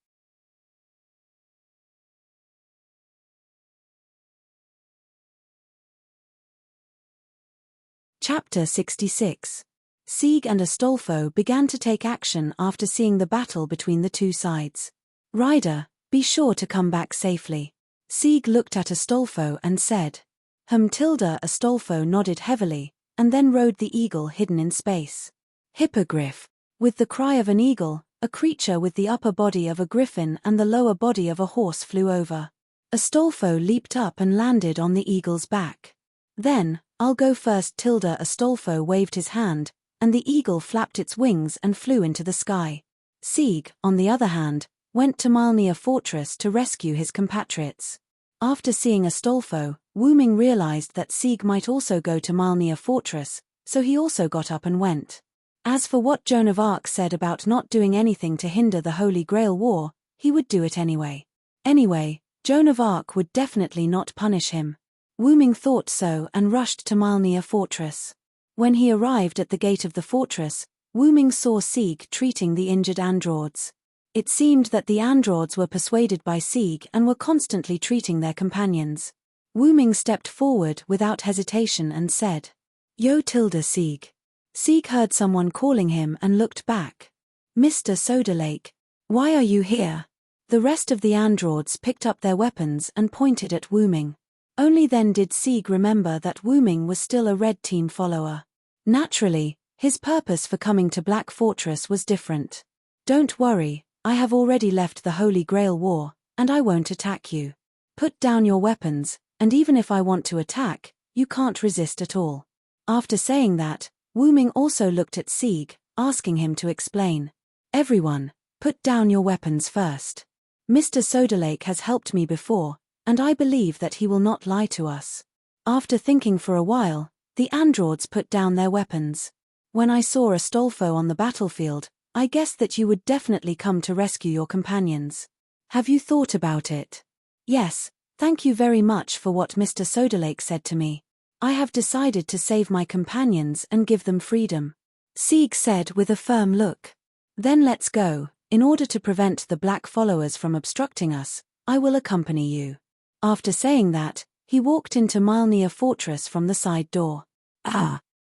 Chapter 66. Sieg and Astolfo began to take action after seeing the battle between the two sides. Rider, be sure to come back safely. Sieg looked at Astolfo and said. Astolfo nodded heavily, and then rode the eagle hidden in space. Hippogriff. With the cry of an eagle, a creature with the upper body of a griffin and the lower body of a horse flew over. Astolfo leaped up and landed on the eagle's back. Then, I'll go first. Astolfo waved his hand, and the eagle flapped its wings and flew into the sky. Sieg, on the other hand, went to Malnia Fortress to rescue his compatriots. After seeing Astolfo, Wu Ming realized that Sieg might also go to Malnia Fortress, so he also got up and went. As for what Joan of Arc said about not doing anything to hinder the Holy Grail War, he would do it anyway. Anyway, Joan of Arc would definitely not punish him. Wu Ming thought so and rushed to Malnia Fortress. When he arrived at the gate of the fortress, Wu Ming saw Sieg treating the injured androids. It seemed that the androids were persuaded by Sieg and were constantly treating their companions. Wu Ming stepped forward without hesitation and said, Yo Sieg. Sieg heard someone calling him and looked back. Mr. Soda Lake, why are you here? The rest of the androids picked up their weapons and pointed at Wu Ming. Only then did Sieg remember that Wu Ming was still a Red Team follower. Naturally, his purpose for coming to Black Fortress was different. Don't worry, I have already left the Holy Grail War, and I won't attack you. Put down your weapons, and even if I want to attack, you can't resist at all. After saying that, Wu Ming also looked at Sieg, asking him to explain. Everyone, put down your weapons first. Mr. Sodalake has helped me before, and I believe that he will not lie to us. After thinking for a while, the androids put down their weapons. When I saw Astolfo on the battlefield, I guessed that you would definitely come to rescue your companions. Have you thought about it? Yes, thank you very much for what Mr. Sodalake said to me. I have decided to save my companions and give them freedom. Sieg said with a firm look. Then let's go. In order to prevent the black followers from obstructing us, I will accompany you. After saying that, he walked into Malnia Fortress from the side door.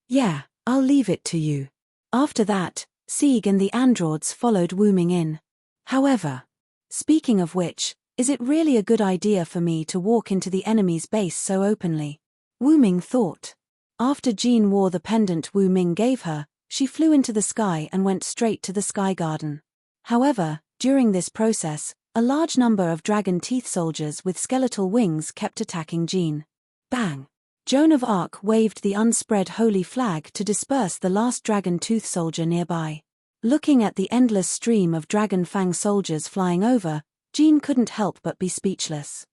Yeah, I'll leave it to you. After that, Sieg and the androids followed Wu Ming in. However, speaking of which, is it really a good idea for me to walk into the enemy's base so openly? Wu Ming thought. After Jean wore the pendant Wu Ming gave her, she flew into the sky and went straight to the Sky Garden. However, during this process, a large number of dragon teeth soldiers with skeletal wings kept attacking Jean. Bang! Joan of Arc waved the unspread holy flag to disperse the last dragon tooth soldier nearby. Looking at the endless stream of dragon fang soldiers flying over, Jean couldn't help but be speechless.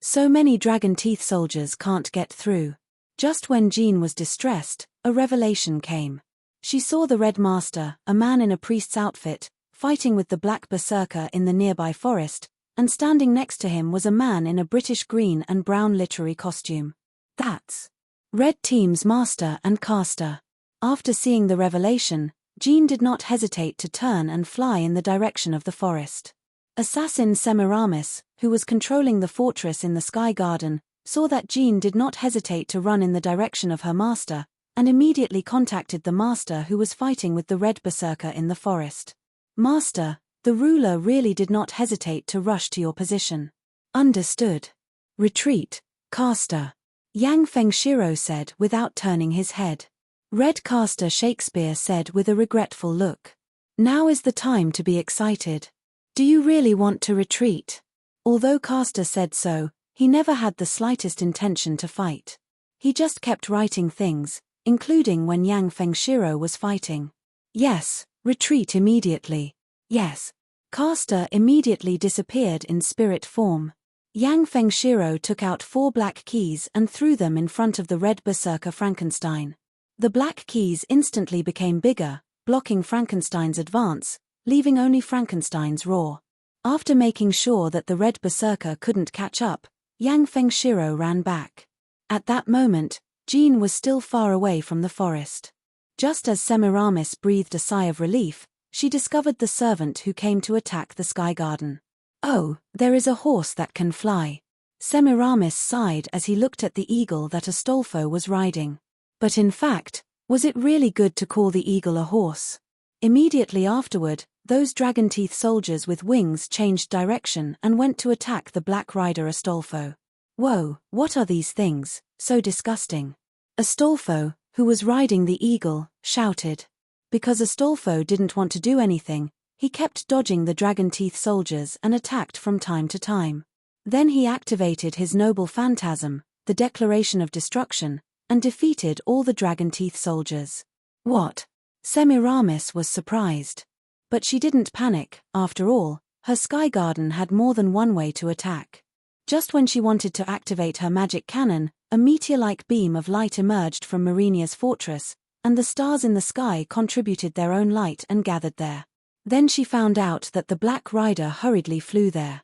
So many dragon teeth soldiers can't get through. Just when Jean was distressed, a revelation came. She saw the Red Master, a man in a priest's outfit, fighting with the Black Berserker in the nearby forest, and standing next to him was a man in a British green and brown literary costume. That's Red Team's master and caster. After seeing the revelation, Jean did not hesitate to turn and fly in the direction of the forest. Assassin Semiramis, who was controlling the fortress in the Sky Garden, saw that Jean did not hesitate to run in the direction of her master, and immediately contacted the master who was fighting with the Red Berserker in the forest. Master, the ruler really did not hesitate to rush to your position. Understood. Retreat, caster. Yang Fengshiro said without turning his head. Red Caster Shakespeare said with a regretful look. Now is the time to be excited. Do you really want to retreat? Although Caster said so, he never had the slightest intention to fight. He just kept writing things, including when Yang Fengshiro was fighting. Yes, Retreat immediately. Yes. Caster immediately disappeared in spirit form. Yang Fengshiro took out 4 black keys and threw them in front of the red berserker Frankenstein. The black keys instantly became bigger, blocking Frankenstein's advance, leaving only Frankenstein's roar. After making sure that the red berserker couldn't catch up, Yang Fengshiro ran back. At that moment, Jean was still far away from the forest. Just as Semiramis breathed a sigh of relief, she discovered the servant who came to attack the Sky Garden. "Oh, there is a horse that can fly." Semiramis sighed as he looked at the eagle that Astolfo was riding. But in fact, was it really good to call the eagle a horse? Immediately afterward, those dragon-teeth soldiers with wings changed direction and went to attack the Black Rider Astolfo. Whoa, what are these things, so disgusting? Astolfo, who was riding the eagle, shouted. Because Astolfo didn't want to do anything, he kept dodging the dragon-teeth soldiers and attacked from time to time. Then he activated his noble phantasm, the declaration of destruction, and defeated all the dragon-teeth soldiers. What? Semiramis was surprised. But she didn't panic. After all, her Sky Garden had more than one way to attack. Just when she wanted to activate her magic cannon, a meteor-like beam of light emerged from Marinia's fortress, and the stars in the sky contributed their own light and gathered there. Then she found out that the Black Rider hurriedly flew there.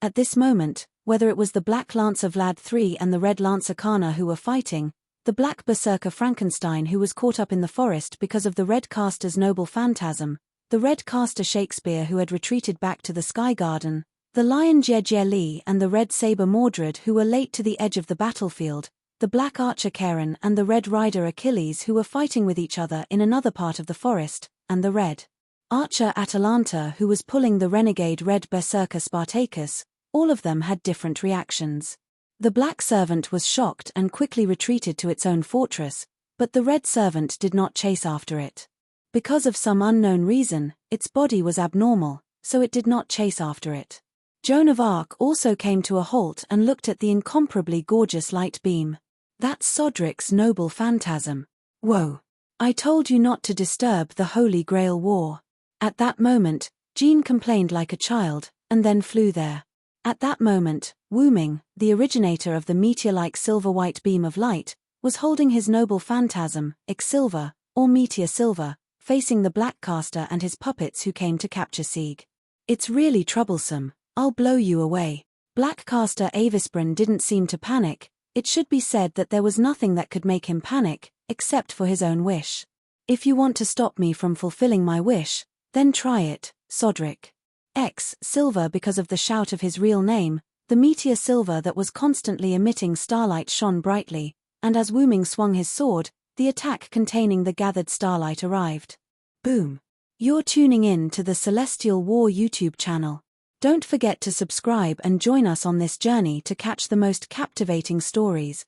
At this moment, whether it was the Black Lancer Vlad III and the Red Lancer Kana who were fighting, the Black Berserker Frankenstein who was caught up in the forest because of the Red Caster's noble phantasm, the Red Caster Shakespeare who had retreated back to the Sky Garden, the Lion Jie Li and the Red Saber Mordred who were late to the edge of the battlefield, the Black Archer Karen and the Red Rider Achilles who were fighting with each other in another part of the forest, and the Red Archer Atalanta who was pulling the renegade Red Berserker Spartacus, all of them had different reactions. The Black Servant was shocked and quickly retreated to its own fortress, but the Red Servant did not chase after it. Because of some unknown reason, its body was abnormal, so it did not chase after it. Joan of Arc also came to a halt and looked at the incomparably gorgeous light beam. That's Sodric's noble phantasm. Whoa. I told you not to disturb the Holy Grail War. At that moment, Jean complained like a child, and then flew there. At that moment, Wu Ming, the originator of the meteor-like silver-white beam of light, was holding his noble phantasm, Ixilver, or Meteor Silver, facing the Black Caster and his puppets who came to capture Sieg. "It's really troublesome. I'll blow you away." Black Caster Avisbrin didn't seem to panic. It should be said that there was nothing that could make him panic, except for his own wish. "If you want to stop me from fulfilling my wish, then try it, Sodric." X Silver because of the shout of his real name, the Meteor Silver that was constantly emitting starlight shone brightly, and as Wu Ming swung his sword, the attack containing the gathered starlight arrived. Boom. You're tuning in to the Celestial War YouTube channel. Don't forget to subscribe and join us on this journey to catch the most captivating stories,